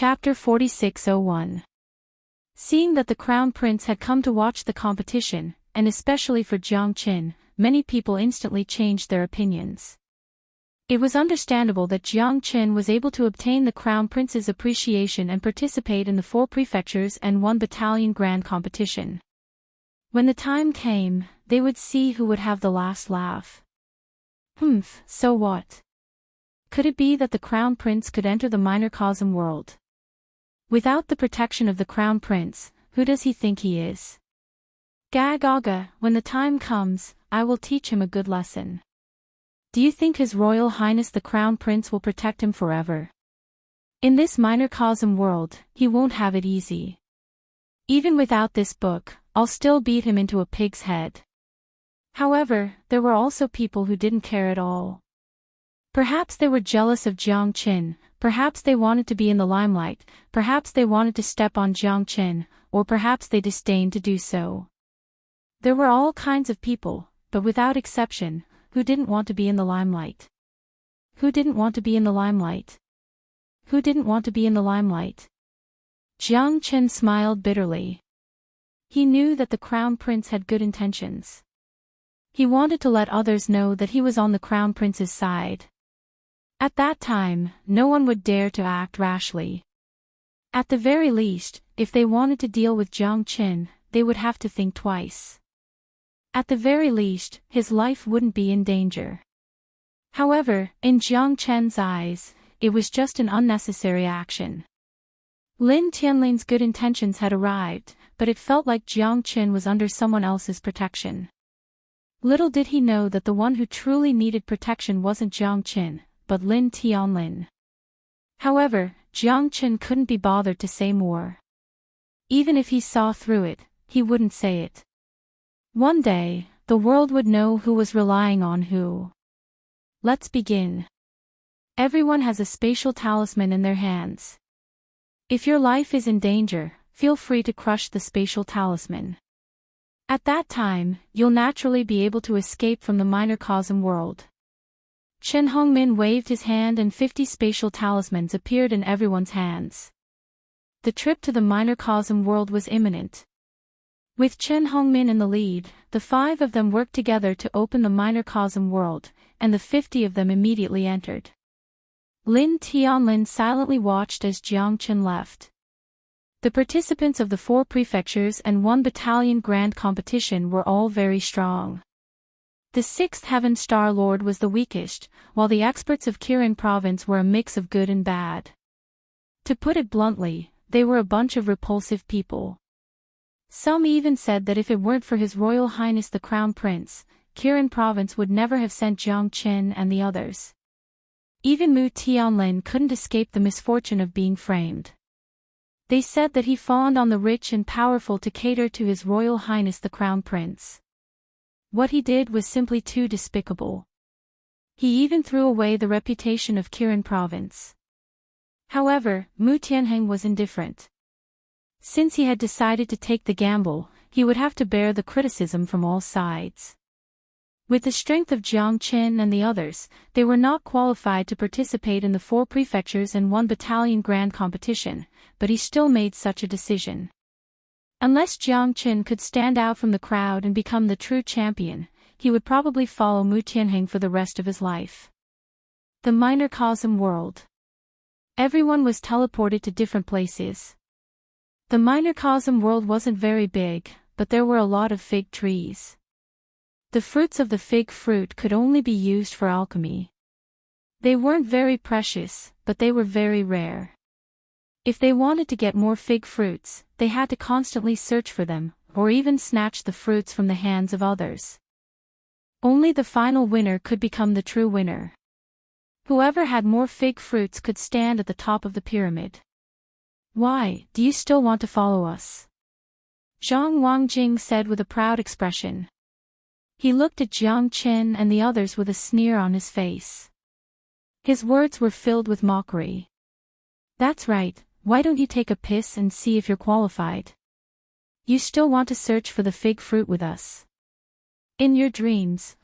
Chapter 46:01. Seeing that the Crown Prince had come to watch the competition, and especially for Jiang Qin, many people instantly changed their opinions. It was understandable that Jiang Qin was able to obtain the Crown Prince's appreciation and participate in the 4 prefectures and 1 battalion grand competition. When the time came, they would see who would have the last laugh. So what? Could it be that the Crown Prince could enter the microcosm world? Without the protection of the Crown Prince, who does he think he is? Gaga, when the time comes, I will teach him a good lesson. Do you think His Royal Highness the Crown Prince will protect him forever? In this microcosm world, he won't have it easy. Even without this book, I'll still beat him into a pig's head. However, there were also people who didn't care at all. Perhaps they were jealous of Jiang Qin, perhaps they wanted to be in the limelight, perhaps they wanted to step on Jiang Qin, or perhaps they disdained to do so. There were all kinds of people, but without exception, who didn't want to be in the limelight. Who didn't want to be in the limelight? Who didn't want to be in the limelight? Jiang Qin smiled bitterly. He knew that the Crown Prince had good intentions. He wanted to let others know that he was on the Crown Prince's side. At that time, no one would dare to act rashly. At the very least, if they wanted to deal with Jiang Qin, they would have to think twice. At the very least, his life wouldn't be in danger. However, in Jiang Qin's eyes, it was just an unnecessary action. Lin Tianlin's good intentions had arrived, but it felt like Jiang Qin was under someone else's protection. Little did he know that the one who truly needed protection wasn't Jiang Qin, but Lin Tianlin. However, Jiang Qin couldn't be bothered to say more. Even if he saw through it, he wouldn't say it. One day, the world would know who was relying on who. Let's begin. Everyone has a spatial talisman in their hands. If your life is in danger, feel free to crush the spatial talisman. At that time, you'll naturally be able to escape from the microcosm world. Chen Hongmin waved his hand and 50 spatial talismans appeared in everyone's hands. The trip to the microcosm world was imminent. With Chen Hongmin in the lead, the 5 of them worked together to open the microcosm world, and the 50 of them immediately entered. Lin Tianlin silently watched as Jiang Qin left. The participants of the 4 prefectures and 1 battalion grand competition were all very strong. The 6th Heaven Star Lord was the weakest, while the experts of Kirin province were a mix of good and bad. To put it bluntly, they were a bunch of repulsive people. Some even said that if it weren't for His Royal Highness the Crown Prince, Kirin province would never have sent Jiang Qin and the others. Even Mu Tianlin couldn't escape the misfortune of being framed. They said that he fawned on the rich and powerful to cater to His Royal Highness the Crown Prince. What he did was simply too despicable. He even threw away the reputation of Kirin province. However, Mu Tianheng was indifferent. Since he had decided to take the gamble, he would have to bear the criticism from all sides. With the strength of Jiang Qin and the others, they were not qualified to participate in the 4 prefectures and 1 battalion grand competition, but he still made such a decision. Unless Jiang Qin could stand out from the crowd and become the true champion, he would probably follow Mu Tianheng for the rest of his life. The microcosm world. Everyone was teleported to different places. The microcosm world wasn't very big, but there were a lot of fig trees. The fruits of the fig fruit could only be used for alchemy. They weren't very precious, but they were very rare. If they wanted to get more fig fruits, they had to constantly search for them, or even snatch the fruits from the hands of others. Only the final winner could become the true winner. Whoever had more fig fruits could stand at the top of the pyramid. Why, do you still want to follow us? Zhang Wangjing said with a proud expression. He looked at Jiang Qin and the others with a sneer on his face. His words were filled with mockery. That's right, why don't you take a piss and see if you're qualified? You still want to search for the fig fruit with us? In your dreams,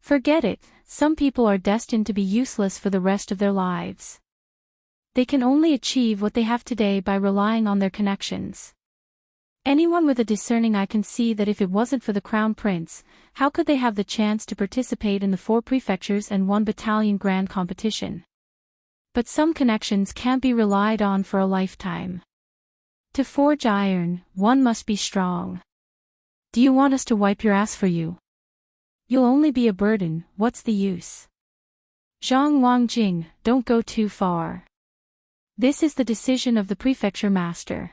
Forget it, some people are destined to be useless for the rest of their lives. They can only achieve what they have today by relying on their connections. Anyone with a discerning eye can see that if it wasn't for the Crown Prince, how could they have the chance to participate in the 4 prefectures and 1 battalion grand competition? But some connections can't be relied on for a lifetime. To forge iron, one must be strong. Do you want us to wipe your ass for you? You'll only be a burden, what's the use? Zhang Wangjing, don't go too far. This is the decision of the prefecture master.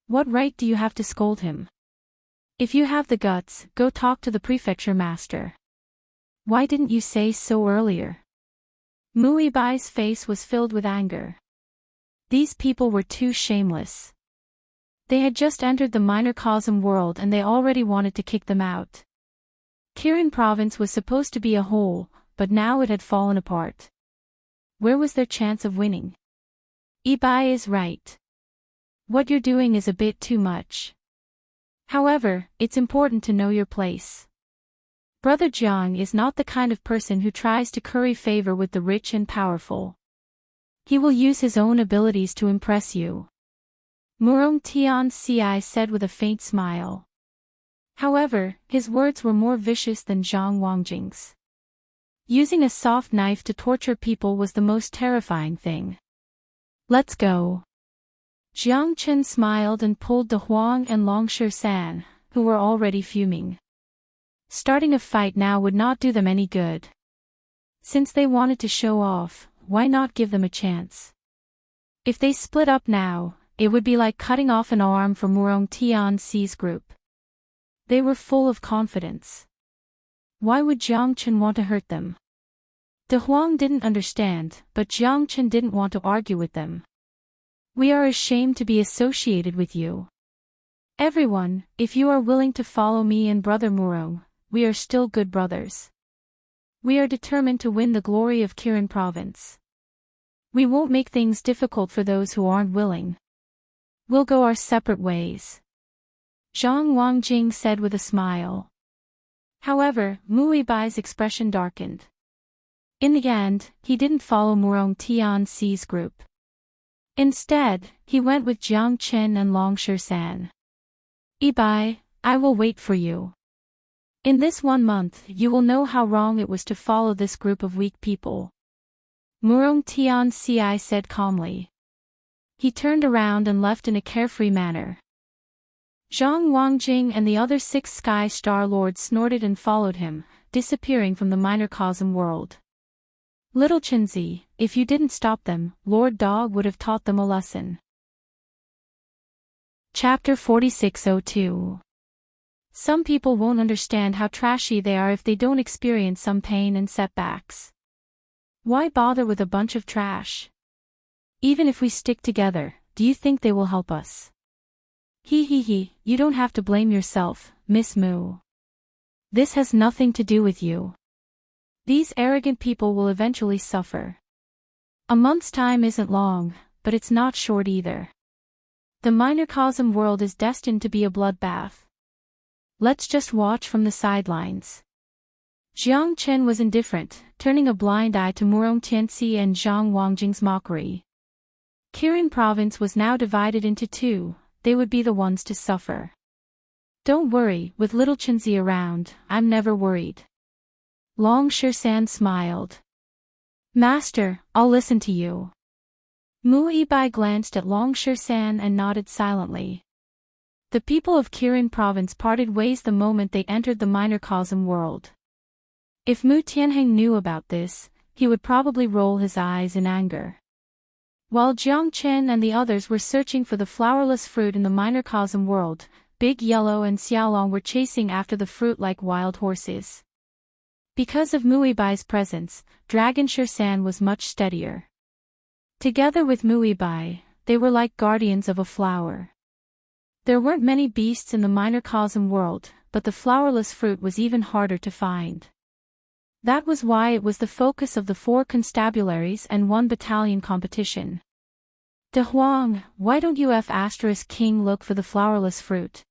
What right do you have to scold him? If you have the guts, go talk to the prefecture master. Why didn't you say so earlier? Mu Bai's face was filled with anger. These people were too shameless. They had just entered the minor cosm world and they already wanted to kick them out. Kirin province was supposed to be a whole, but now it had fallen apart. Where was their chance of winning? Ibai is right. What you're doing is a bit too much. However, it's important to know your place. Brother Jiang is not the kind of person who tries to curry favor with the rich and powerful. He will use his own abilities to impress you. Murong Tian Ci said with a faint smile. However, his words were more vicious than Zhang Wangjing's. Using a soft knife to torture people was the most terrifying thing. Let's go. Jiang Chen smiled and pulled De Huang and Long San, who were already fuming. Starting a fight now would not do them any good. Since they wanted to show off, why not give them a chance? If they split up now, it would be like cutting off an arm for Murong Tian Ci's group. They were full of confidence. Why would Jiang Chen want to hurt them? De Huang didn't understand, but Jiang Chen didn't want to argue with them. We are ashamed to be associated with you. Everyone, if you are willing to follow me and Brother Murong, we are still good brothers. We are determined to win the glory of Kirin province. We won't make things difficult for those who aren't willing. We'll go our separate ways. Zhang Wangjing said with a smile. However, Mu Bai's expression darkened. In the end, he didn't follow Murong Tian Ci's group. Instead, he went with Jiang Chen and Long San. Ibai, I will wait for you. In this 1 month, you will know how wrong it was to follow this group of weak people. Murong Tian Ci said calmly. He turned around and left in a carefree manner. Zhang Wangjing and the other 6 Sky Star Lords snorted and followed him, disappearing from the minor cosm world. Little Chenzi, if you didn't stop them, Lord Dog would have taught them a lesson. Chapter 4602. Some people won't understand how trashy they are if they don't experience some pain and setbacks. Why bother with a bunch of trash? Even if we stick together, do you think they will help us? You don't have to blame yourself, Miss Mu. This has nothing to do with you. These arrogant people will eventually suffer. A month's time isn't long, but it's not short either. The minor cosm world is destined to be a bloodbath. Let's just watch from the sidelines. Jiang Chen was indifferent, turning a blind eye to Murong Tianci and Zhang Wangjing's mockery. Kirin province was now divided into 2, they would be the ones to suffer. Don't worry, with little Chenzi around, I'm never worried. Long San smiled. Master, I'll listen to you. Mu Bai glanced at Long San and nodded silently. The people of Kirin province parted ways the moment they entered the minor cosm world. If Mu Tianheng knew about this, he would probably roll his eyes in anger. While Jiang Chen and the others were searching for the flowerless fruit in the minor cosm world, Big Yellow and Xiaolong were chasing after the fruit like wild horses. Because of Mu Bai's presence, Dragon San was much steadier. Together with Mu Bai, they were like guardians of a flower. There weren't many beasts in the minor cosm world, but the flowerless fruit was even harder to find. That was why it was the focus of the 4 constabularies and 1 battalion competition. De Huang, why don't you King look for the flowerless fruit?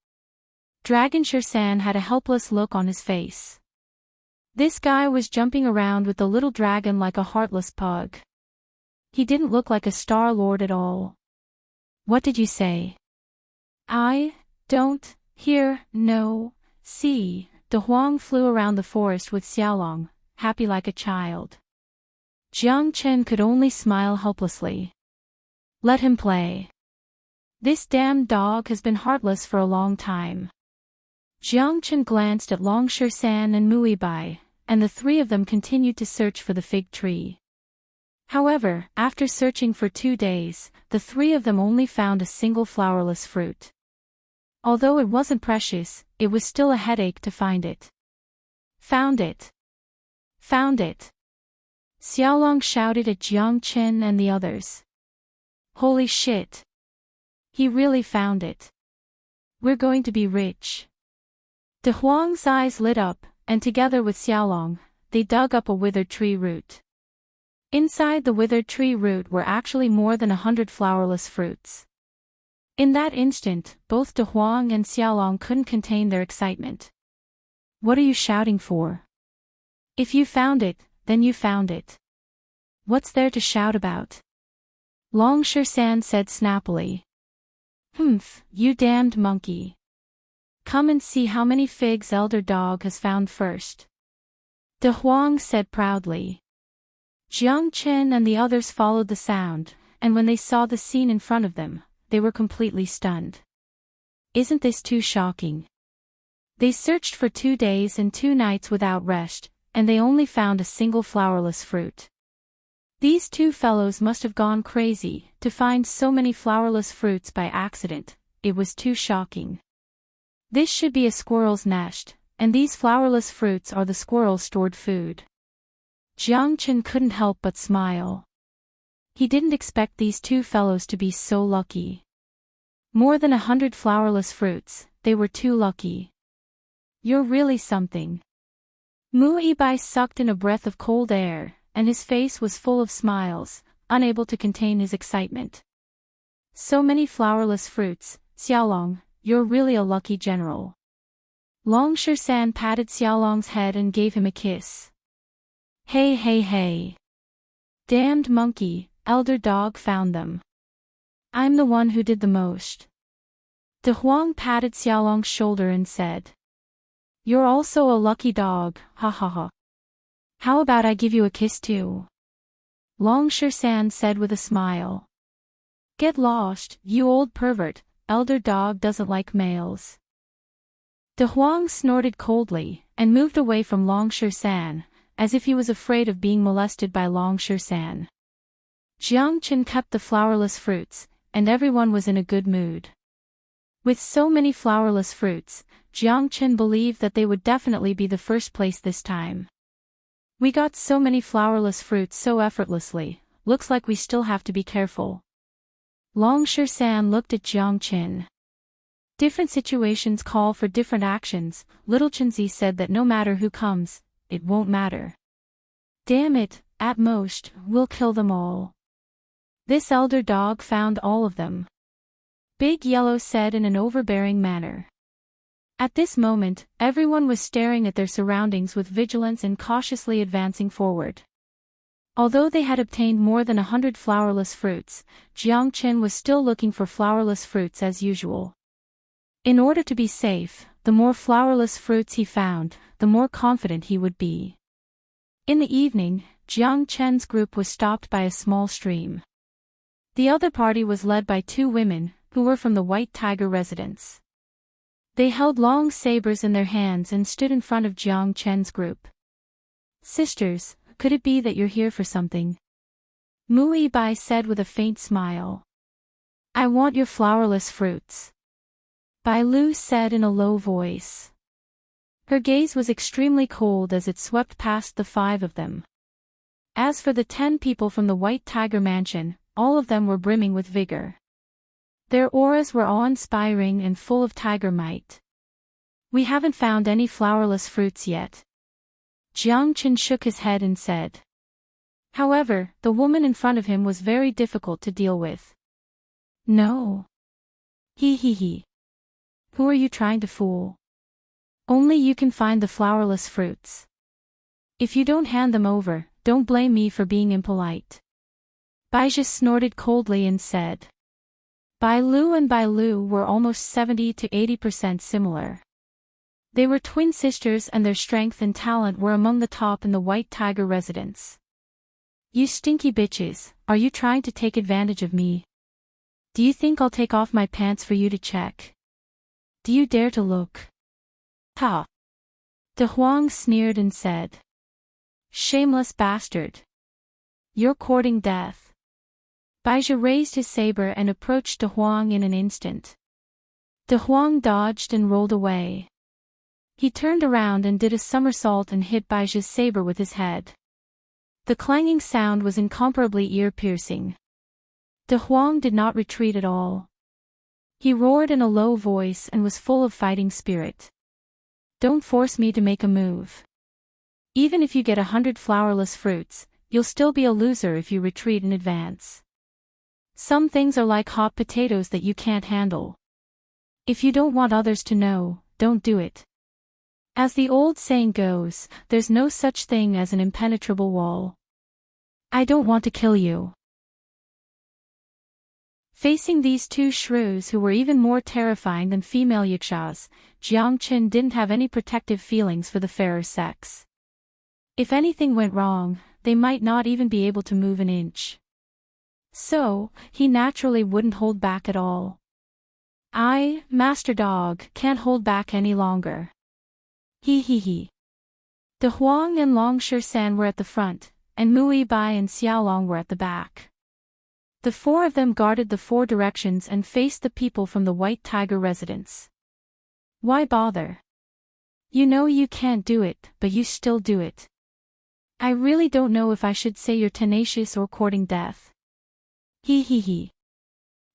Dragon San had a helpless look on his face. This guy was jumping around with the little dragon like a heartless pug. He didn't look like a Star Lord at all. What did you say? I don't hear, no, see. De Huang flew around the forest with Xiaolong, happy like a child. Jiang Chen could only smile helplessly. Let him play. This damned dog has been heartless for a long time. Jiang Chen glanced at Long San and Mui Bai, and the three of them continued to search for the fig tree. However, after searching for 2 days, the three of them only found a single flowerless fruit. Although it wasn't precious, it was still a headache to find it. Found it! Found it! Xiaolong shouted at Jiang Chen and the others. Holy shit! He really found it. We're going to be rich. De Huang's eyes lit up, and together with Xiaolong, they dug up a withered tree root. Inside the withered tree root were actually more than 100 flowerless fruits. In that instant, both De Huang and Xiaolong couldn't contain their excitement. What are you shouting for? If you found it, then you found it. What's there to shout about? Long San said snappily. Humph, you damned monkey. Come and see how many figs Elder Dog has found first. De Huang said proudly. Jiang Chen and the others followed the sound, and when they saw the scene in front of them, they were completely stunned. Isn't this too shocking? They searched for 2 days and 2 nights without rest, and they only found a single flowerless fruit. These two fellows must have gone crazy to find so many flowerless fruits by accident. It was too shocking. This should be a squirrel's nest, and these flowerless fruits are the squirrel's stored food. Jiang Chen couldn't help but smile. He didn't expect these two fellows to be so lucky. More than 100 flowerless fruits, they were too lucky. You're really something. Mu Yibai sucked in a breath of cold air, and his face was full of smiles, unable to contain his excitement. So many flowerless fruits, Xiaolong, you're really a lucky general. Long San patted Xiaolong's head and gave him a kiss. Hey hey hey. Damned monkey, Elder Dog found them. I'm the one who did the most. De Huang patted Xiaolong's shoulder and said. You're also a lucky dog, ha ha ha. How about I give you a kiss too? Long San said with a smile. Get lost, you old pervert, Elder Dog doesn't like males. De Huang snorted coldly, and moved away from Long San, as if he was afraid of being molested by Long San. Jiang Chen kept the flowerless fruits, and everyone was in a good mood. With so many flowerless fruits, Jiang Chen believed that they would definitely be the first place this time. We got so many flowerless fruits so effortlessly, looks like we still have to be careful. Long San looked at Jiang Chen. Different situations call for different actions. Little Chenzi said that no matter who comes, it won't matter. Damn it, at most, we'll kill them all. This Elder Dog found all of them. Big Yellow said in an overbearing manner. At this moment, everyone was staring at their surroundings with vigilance and cautiously advancing forward. Although they had obtained more than 100 flowerless fruits, Jiang Chen was still looking for flowerless fruits as usual. In order to be safe, the more flowerless fruits he found, the more confident he would be. In the evening, Jiang Chen's group was stopped by a small stream. The other party was led by 2 women, who were from the White Tiger residence. They held long sabers in their hands and stood in front of Jiang Chen's group. Sisters, could it be that you're here for something? Mu Yibai said with a faint smile. I want your flowerless fruits. Bai Lu said in a low voice. Her gaze was extremely cold as it swept past the 5 of them. As for the 10 people from the White Tiger Mansion, all of them were brimming with vigor. Their auras were awe-inspiring and full of tiger might. We haven't found any flowerless fruits yet. Jiang Chen shook his head and said. However, the woman in front of him was very difficult to deal with. No. He. Who are you trying to fool? Only you can find the flowerless fruits. If you don't hand them over, don't blame me for being impolite. Baizhi snorted coldly and said. Bai Lu and Bai Lu were almost 70 to 80% similar. They were twin sisters and their strength and talent were among the top in the White Tiger residence. You stinky bitches, are you trying to take advantage of me? Do you think I'll take off my pants for you to check? Do you dare to look? Ha! De Huang sneered and said. Shameless bastard. You're courting death. Baizhi raised his saber and approached De Huang in an instant. De Huang dodged and rolled away. He turned around and did a somersault and hit Baizhi's saber with his head. The clanging sound was incomparably ear-piercing. De Huang did not retreat at all. He roared in a low voice and was full of fighting spirit. Don't force me to make a move. Even if you get 100 flowerless fruits, you'll still be a loser if you retreat in advance. Some things are like hot potatoes that you can't handle. If you don't want others to know, don't do it. As the old saying goes, there's no such thing as an impenetrable wall. I don't want to kill you. Facing these two shrews who were even more terrifying than female yakshas, Jiang Qin didn't have any protective feelings for the fairer sex. If anything went wrong, they might not even be able to move an inch. So, he naturally wouldn't hold back at all. I, Master Dog, can't hold back any longer. He. De Huang and Long Shan were at the front, and Mui Bai and Xiaolong were at the back. The four of them guarded the four directions and faced the people from the White Tiger residence. Why bother? You know you can't do it, but you still do it. I really don't know if I should say you're tenacious or courting death. He.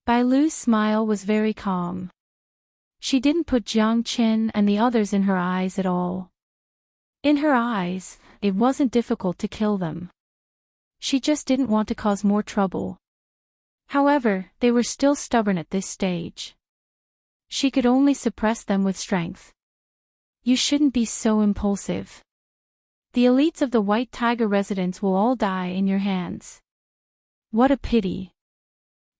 Bai Lu's smile was very calm. She didn't put Jiang Qin and the others in her eyes at all. In her eyes, it wasn't difficult to kill them. She just didn't want to cause more trouble. However, they were still stubborn at this stage. She could only suppress them with strength. You shouldn't be so impulsive. The elites of the White Tiger residence will all die in your hands. What a pity.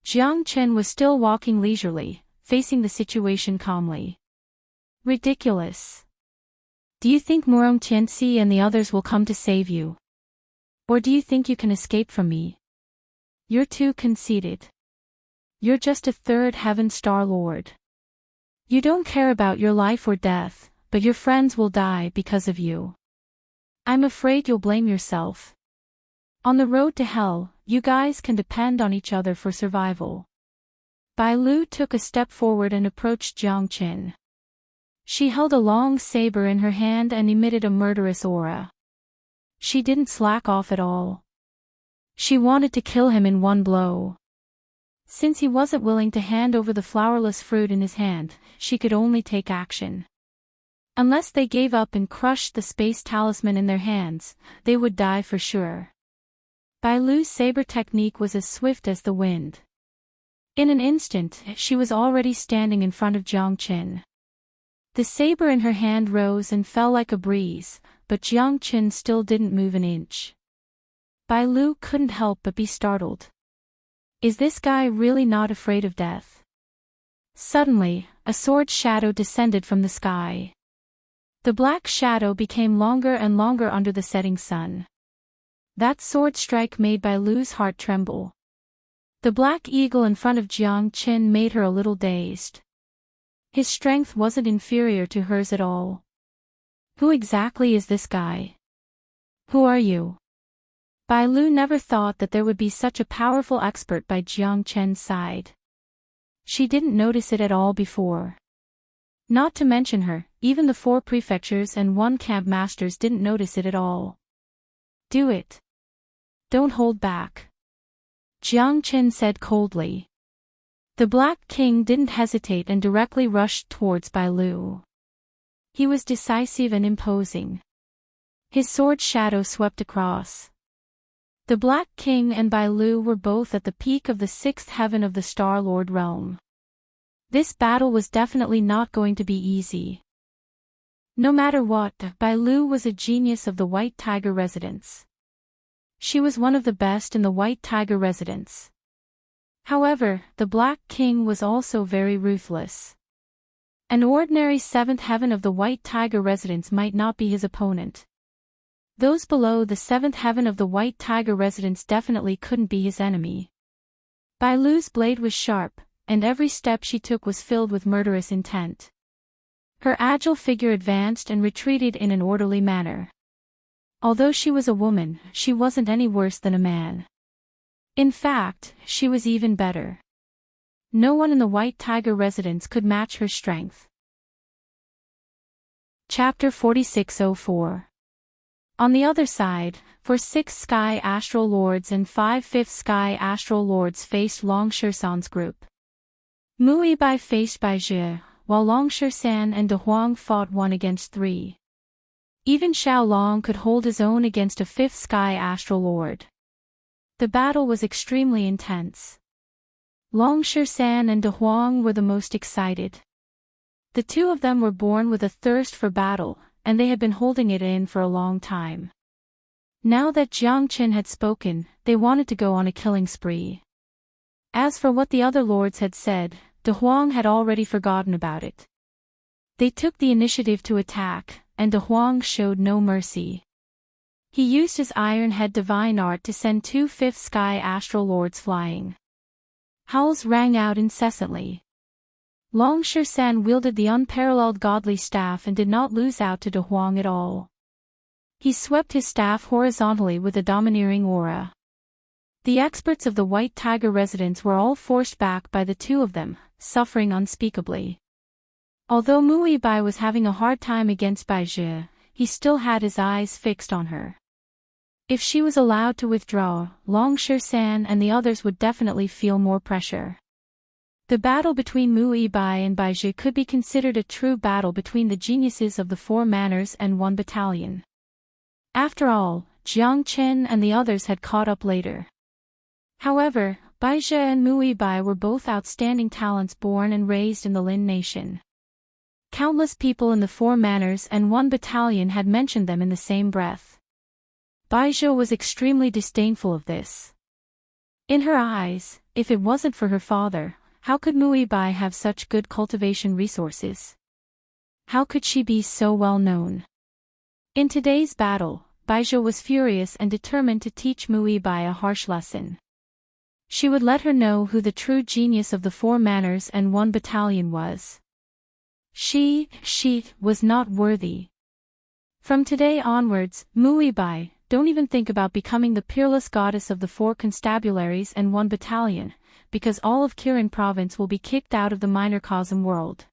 Jiang Qin was still walking leisurely, facing the situation calmly. Ridiculous. Do you think Murong Tianxi and the others will come to save you? Or do you think you can escape from me? You're too conceited. You're just a third heaven star lord. You don't care about your life or death, but your friends will die because of you. I'm afraid you'll blame yourself. On the road to hell, you guys can depend on each other for survival. Bai Lu took a step forward and approached Jiang Qin. She held a long saber in her hand and emitted a murderous aura. She didn't slack off at all. She wanted to kill him in one blow. Since he wasn't willing to hand over the flowerless fruit in his hand, she could only take action. Unless they gave up and crushed the space talisman in their hands, they would die for sure. Bai Lu's saber technique was as swift as the wind. In an instant, she was already standing in front of Jiang Qin. The saber in her hand rose and fell like a breeze, but Jiang Qin still didn't move an inch. Bai Lu couldn't help but be startled. Is this guy really not afraid of death? Suddenly, a sword shadow descended from the sky. The black shadow became longer and longer under the setting sun. That sword strike made Bai Lu's heart tremble. The black eagle in front of Jiang Qin made her a little dazed. His strength wasn't inferior to hers at all. Who exactly is this guy? Who are you? Bai Lu never thought that there would be such a powerful expert by Jiang Qin's side. She didn't notice it at all before. Not to mention her, even the 4 prefectures and 1 camp masters didn't notice it at all. Do it. Don't hold back. Jiang Qin said coldly. The Black King didn't hesitate and directly rushed towards Bai Lu. He was decisive and imposing. His sword shadow swept across. The Black King and Bai Lu were both at the peak of the 6th heaven of the Star-Lord realm. This battle was definitely not going to be easy. No matter what, Bai Lu was a genius of the White Tiger residence. She was one of the best in the White Tiger residence. However, the Black King was also very ruthless. An ordinary seventh heaven of the White Tiger residence might not be his opponent. Those below the seventh heaven of the White Tiger residence definitely couldn't be his enemy. Bai Lu's blade was sharp, and every step she took was filled with murderous intent. Her agile figure advanced and retreated in an orderly manner. Although she was a woman, she wasn't any worse than a man. In fact, she was even better. No one in the White Tiger residence could match her strength. Chapter 4604. On the other side, for 6 Sky Astral Lords and 5 Fifth Sky Astral Lords faced Long Shersan's group. Mui Bai faced Bai Zhe, while Long Shersan and De Huang fought 1 against 3. Even Xiao Long could hold his own against a 5th Sky Astral Lord. The battle was extremely intense. Long Shersan and De Huang were the most excited. The two of them were born with a thirst for battle, and they had been holding it in for a long time. Now that Jiang Qin had spoken, they wanted to go on a killing spree. As for what the other lords had said, De Huang had already forgotten about it. They took the initiative to attack, and De Huang showed no mercy. He used his Iron Head divine art to send 2 Fifth Sky Astral Lords flying. Howls rang out incessantly. Long Shersan wielded the unparalleled godly staff and did not lose out to De Huang at all. He swept his staff horizontally with a domineering aura. The experts of the White Tiger residence were all forced back by the two of them, suffering unspeakably. Although Mui Bai was having a hard time against Bai Zhe, he still had his eyes fixed on her. If she was allowed to withdraw, Long Shersan and the others would definitely feel more pressure. The battle between Mui Bai and Bai Zhe could be considered a true battle between the geniuses of the 4 manors and 1 battalion. After all, Jiang Qin and the others had caught up later. However, Bai Zhe and Mui Bai were both outstanding talents born and raised in the Lin nation. Countless people in the 4 manors and 1 battalion had mentioned them in the same breath. Bai Zhe was extremely disdainful of this. In her eyes, if it wasn't for her father, how could Mui Bai have such good cultivation resources? How could she be so well known? In today's battle, Bai Zhe was furious and determined to teach Mui Bai a harsh lesson. She would let her know who the true genius of the 4 manors and 1 battalion was. She was not worthy. From today onwards, Mui Bai, don't even think about becoming the peerless goddess of the 4 constabularies and 1 battalion, because all of Kirin province will be kicked out of the microcosm world.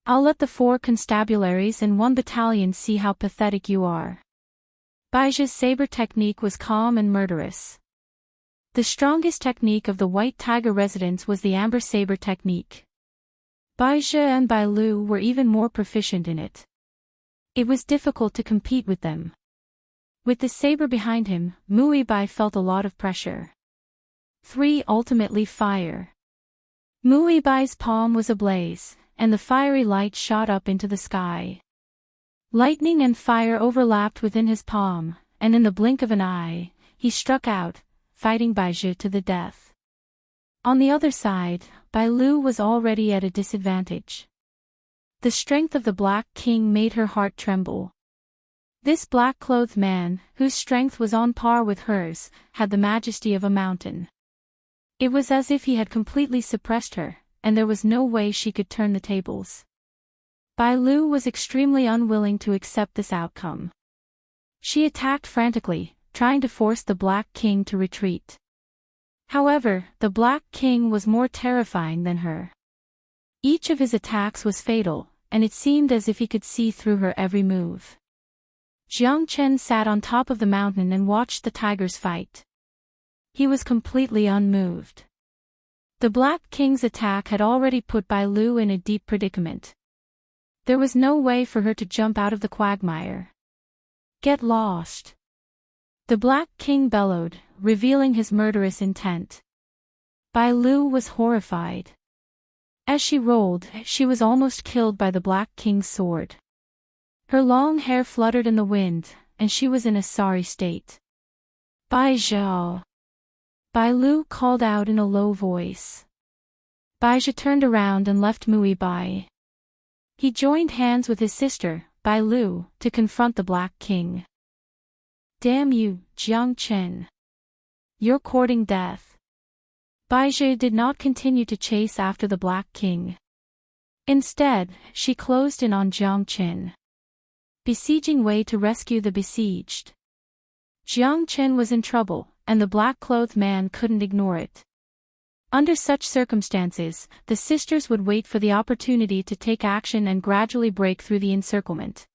I'll let the 4 constabularies and 1 battalion see how pathetic you are. Bai Zhe's saber technique was calm and murderous. The strongest technique of the White Tiger residence was the amber saber technique. Bai Zhe and Bai Lu were even more proficient in it. It was difficult to compete with them. With the saber behind him, Mui Bai felt a lot of pressure. 3 Ultimately fire. Mui Bai's palm was ablaze, and the fiery light shot up into the sky. Lightning and fire overlapped within his palm, and in the blink of an eye, he struck out, fighting Bai Zhe to the death. On the other side, Bai Lu was already at a disadvantage. The strength of the Black King made her heart tremble. This black-clothed man, whose strength was on par with hers, had the majesty of a mountain. It was as if he had completely suppressed her, and there was no way she could turn the tables. Bai Lu was extremely unwilling to accept this outcome. She attacked frantically, trying to force the Black King to retreat. However, the Black King was more terrifying than her. Each of his attacks was fatal, and it seemed as if he could see through her every move. Jiang Chen sat on top of the mountain and watched the tigers fight. He was completely unmoved. The Black King's attack had already put Bai Lu in a deep predicament. There was no way for her to jump out of the quagmire. Get lost! The Black King bellowed, revealing his murderous intent. Bai Lu was horrified. As she rolled, she was almost killed by the Black King's sword. Her long hair fluttered in the wind, and she was in a sorry state. Bai Zhao. Bai Lu called out in a low voice. Bai Zhao turned around and left Mui Bai. He joined hands with his sister, Bai Lu, to confront the Black King. Damn you, Jiang Chen. You're courting death. Bai Zhao did not continue to chase after the Black King. Instead, she closed in on Jiang Chen, besieging Wei to rescue the besieged. Jiang Chen was in trouble, and the black-clothed man couldn't ignore it. Under such circumstances, the sisters would wait for the opportunity to take action and gradually break through the encirclement.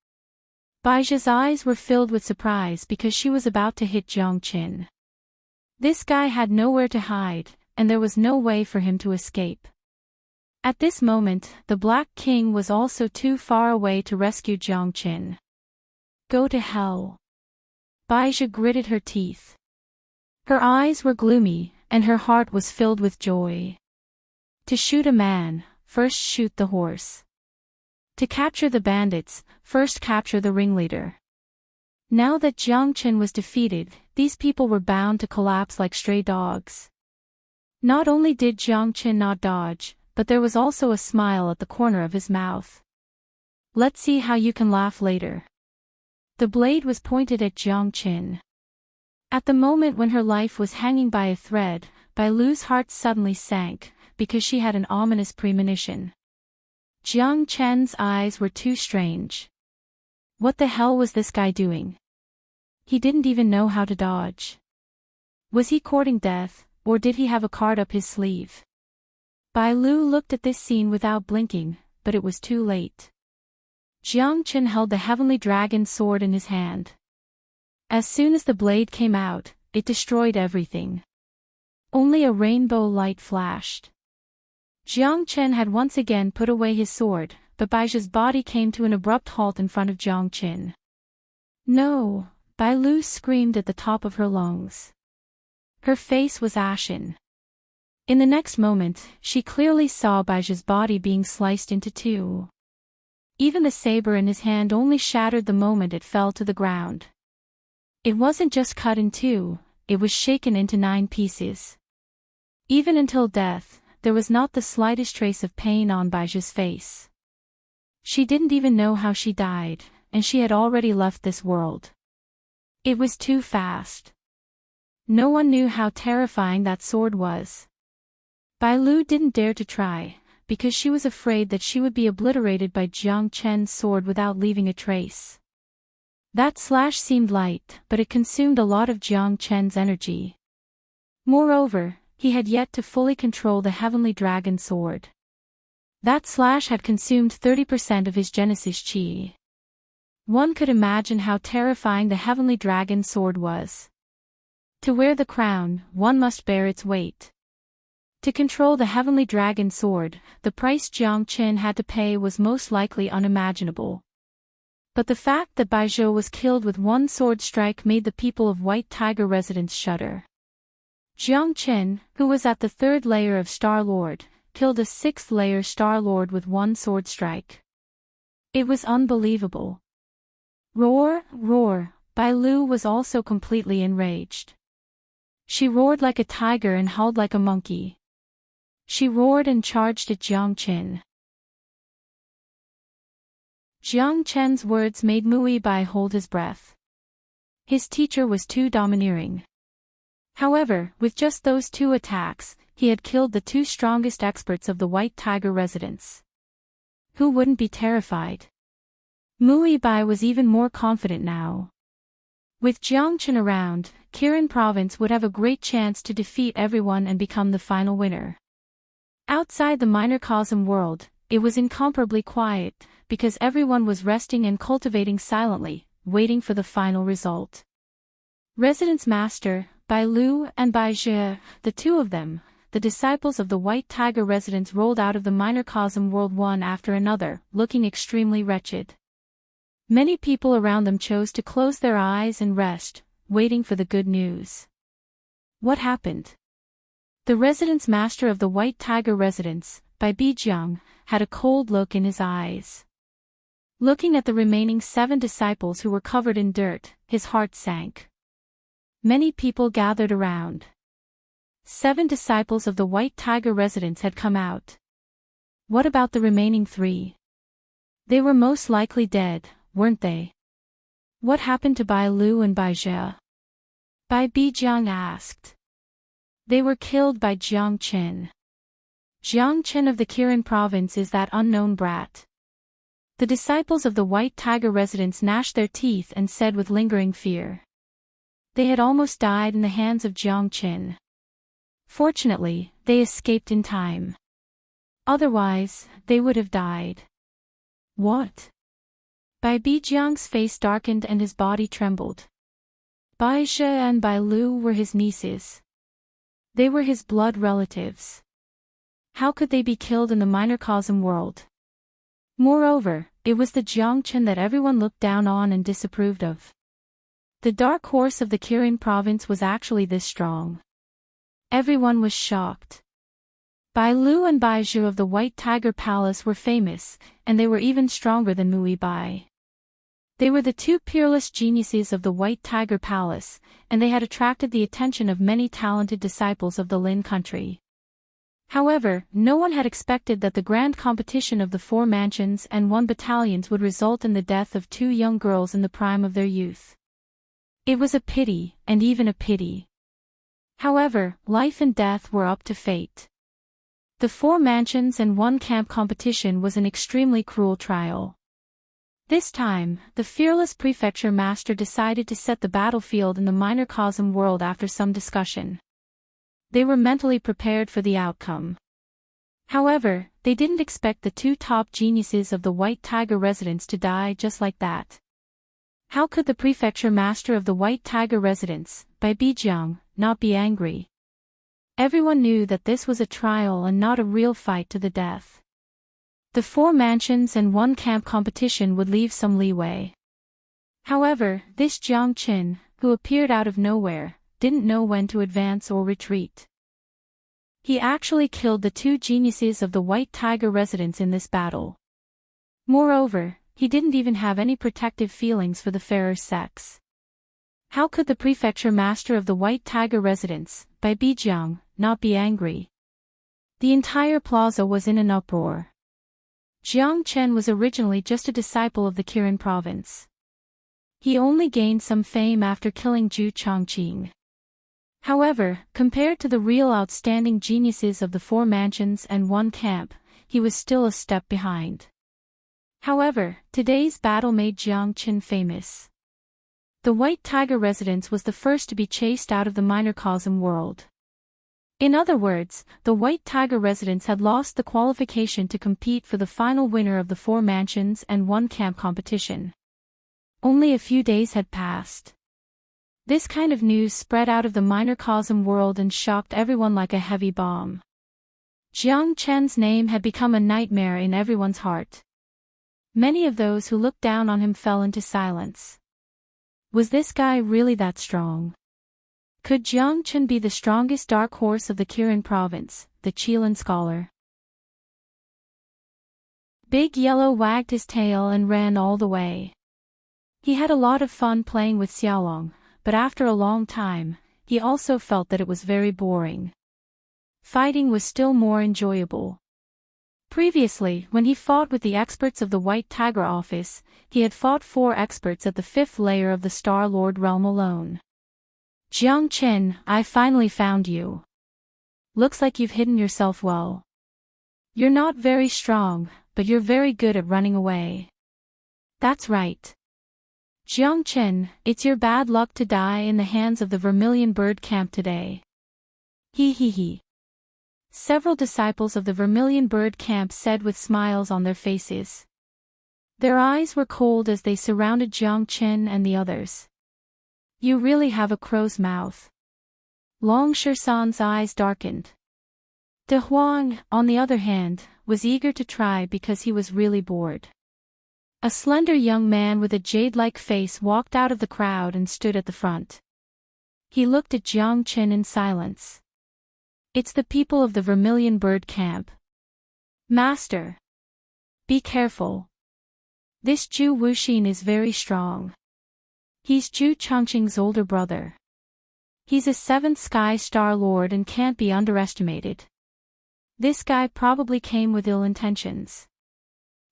Bai Zhao's eyes were filled with surprise because she was about to hit Jiang Chen. This guy had nowhere to hide, and there was no way for him to escape. At this moment, the Black King was also too far away to rescue Jiang Chen. Go to hell. Bai Zhao gritted her teeth. Her eyes were gloomy, and her heart was filled with joy. To shoot a man, first shoot the horse. To capture the bandits, first capture the ringleader. Now that Jiang Chen was defeated, these people were bound to collapse like stray dogs. Not only did Jiang Chen not dodge, but there was also a smile at the corner of his mouth. Let's see how you can laugh later. The blade was pointed at Jiang Chen. At the moment when her life was hanging by a thread, Bai Lu's heart suddenly sank, because she had an ominous premonition. Jiang Chen's eyes were too strange. What the hell was this guy doing? He didn't even know how to dodge. Was he courting death, or did he have a card up his sleeve? Bai Lu looked at this scene without blinking, but it was too late. Jiang Chen held the heavenly dragon sword in his hand. As soon as the blade came out, it destroyed everything. Only a rainbow light flashed. Jiang Chen had once again put away his sword, but Bai Zhao's body came to an abrupt halt in front of Jiang Chen. No! Bai Lu screamed at the top of her lungs. Her face was ashen. In the next moment, she clearly saw Bai Zhao's body being sliced into two. Even the saber in his hand only shattered the moment it fell to the ground. It wasn't just cut in two, it was shaken into 9 pieces. Even until death, there was not the slightest trace of pain on Bai Zhao's face. She didn't even know how she died, and she had already left this world. It was too fast. No one knew how terrifying that sword was. Bai Lu didn't dare to try, because she was afraid that she would be obliterated by Jiang Chen's sword without leaving a trace. That slash seemed light, but it consumed a lot of Jiang Chen's energy. Moreover, he had yet to fully control the heavenly dragon sword. That slash had consumed 30% of his Genesis chi. One could imagine how terrifying the heavenly dragon sword was. To wear the crown, one must bear its weight. To control the heavenly dragon sword, the price Jiang Chen had to pay was most likely unimaginable. But the fact that Bai Zhao was killed with one sword strike made the people of White Tiger residence shudder. Jiang Chen, who was at the 3rd layer of Star Lord, killed a 6th layer Star Lord with one sword strike. It was unbelievable. Roar, roar, Bai Lu was also completely enraged. She roared like a tiger and howled like a monkey. She roared and charged at Jiang Chen. Jiang Chen's words made Mui Bai hold his breath. His teacher was too domineering. However, with just those 2 attacks, he had killed the 2 strongest experts of the White Tiger residence. Who wouldn't be terrified? Mui Bai was even more confident now. With Jiang Chen around, Kirin province would have a great chance to defeat everyone and become the final winner. Outside the microcosm world, it was incomparably quiet, because everyone was resting and cultivating silently, waiting for the final result. Residence Master, Bai Lu and Bai Zhe, the 2 of them, the disciples of the White Tiger residence, rolled out of the microcosm world one after another, looking extremely wretched. Many people around them chose to close their eyes and rest, waiting for the good news. What happened? The residence master of the White Tiger residence, Bai Bijiang, had a cold look in his eyes. Looking at the remaining 7 disciples who were covered in dirt, his heart sank. Many people gathered around. 7 disciples of the White Tiger residence had come out. What about the remaining 3? They were most likely dead, weren't they? What happened to Bai Lu and Bai Jia? Bai Bijiang asked. They were killed by Jiang Qin. Jiang Qin of the Kirin province is that unknown brat. The disciples of the White Tiger residence gnashed their teeth and said with lingering fear. They had almost died in the hands of Jiang Qin. Fortunately, they escaped in time. Otherwise, they would have died. What? Bai Bijiang's face darkened and his body trembled. Bai Jia and Bai Lu were his nieces. They were his blood relatives. How could they be killed in the microcosm world? Moreover, it was the Jiang Qin that everyone looked down on and disapproved of. The dark horse of the Kirin province was actually this strong. Everyone was shocked. Bai Lu and Bai Zhu of the White Tiger Palace were famous, and they were even stronger than Mui Bai. They were the 2 peerless geniuses of the White Tiger Palace, and they had attracted the attention of many talented disciples of the Lin country. However, no one had expected that the grand competition of the 4 mansions and 1 battalions would result in the death of 2 young girls in the prime of their youth. It was a pity, and even a pity. However, life and death were up to fate. The 4 mansions and 1 camp competition was an extremely cruel trial. This time, the fearless prefecture master decided to set the battlefield in the microcosm world after some discussion. They were mentally prepared for the outcome. However, they didn't expect the 2 top geniuses of the White Tiger residence to die just like that. How could the prefecture master of the White Tiger residence, Bai Bijiang, not be angry? Everyone knew that this was a trial and not a real fight to the death. The 4 mansions and 1 camp competition would leave some leeway. However, this Jiang Qin, who appeared out of nowhere, didn't know when to advance or retreat. He actually killed the 2 geniuses of the White Tiger residence in this battle. Moreover, he didn't even have any protective feelings for the fairer sex. How could the prefecture master of the White Tiger residence, Bai Bijiang, not be angry? The entire plaza was in an uproar. Jiang Chen was originally just a disciple of the Kirin province. He only gained some fame after killing Zhu Chongqing. However, compared to the real outstanding geniuses of the 4 mansions and 1 camp, he was still a step behind. However, today's battle made Jiang Chen famous. The White Tiger residence was the first to be chased out of the microcosm world. In other words, the White Tiger residence had lost the qualification to compete for the final winner of the 4 mansions and 1 camp competition. Only a few days had passed. This kind of news spread out of the microcosm world and shocked everyone like a heavy bomb. Jiang Chen's name had become a nightmare in everyone's heart. Many of those who looked down on him fell into silence. Was this guy really that strong? Could Jiang Chen be the strongest dark horse of the Kirin province, the Qilin scholar? Big Yellow wagged his tail and ran all the way. He had a lot of fun playing with Xiaolong, but after a long time, he also felt that it was very boring. Fighting was still more enjoyable. Previously, when he fought with the experts of the White Tiger office, he had fought 4 experts at the 5th layer of the Star Lord realm alone. Jiang Chen, I finally found you. Looks like you've hidden yourself well. You're not very strong, but you're very good at running away. That's right. Jiang Chen, it's your bad luck to die in the hands of the Vermilion Bird Camp today. He he he. Several disciples of the Vermilion Bird Camp said with smiles on their faces. Their eyes were cold as they surrounded Jiang Chen and the others. You really have a crow's mouth. Long Shisan's eyes darkened. De Huang, on the other hand, was eager to try because he was really bored. A slender young man with a jade-like face walked out of the crowd and stood at the front. He looked at Jiang Chen in silence. It's the people of the Vermilion Bird Camp. Master. Be careful. This Zhu Wuxin is very strong. He's Zhu Chongqing's older brother. He's a 7th Sky Star Lord and can't be underestimated. This guy probably came with ill intentions.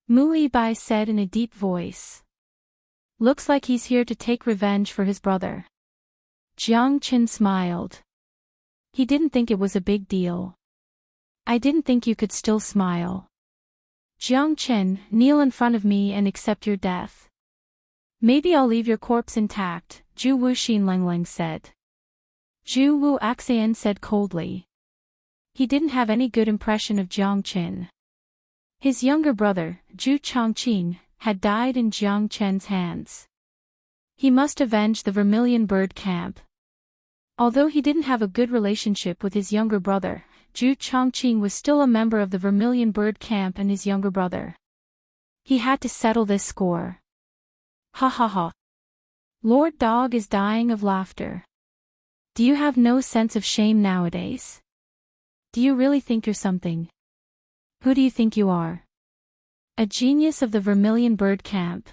Mu Bai said in a deep voice. Looks like he's here to take revenge for his brother. Jiang Qin smiled. He didn't think it was a big deal. I didn't think you could still smile. Jiang Qin, kneel in front of me and accept your death. Maybe I'll leave your corpse intact, Zhu Wuxin Lengleng said. Zhu Wu Axian said coldly. He didn't have any good impression of Jiang Qin. His younger brother, Zhu Chongqing, had died in Jiang Chen's hands. He must avenge the Vermilion Bird Camp. Although he didn't have a good relationship with his younger brother, Zhu Chongqing was still a member of the Vermilion Bird Camp and his younger brother. He had to settle this score. Ha ha ha. Lord Dog is dying of laughter. Do you have no sense of shame nowadays? Do you really think you're something? Who do you think you are? A genius of the Vermilion Bird Camp.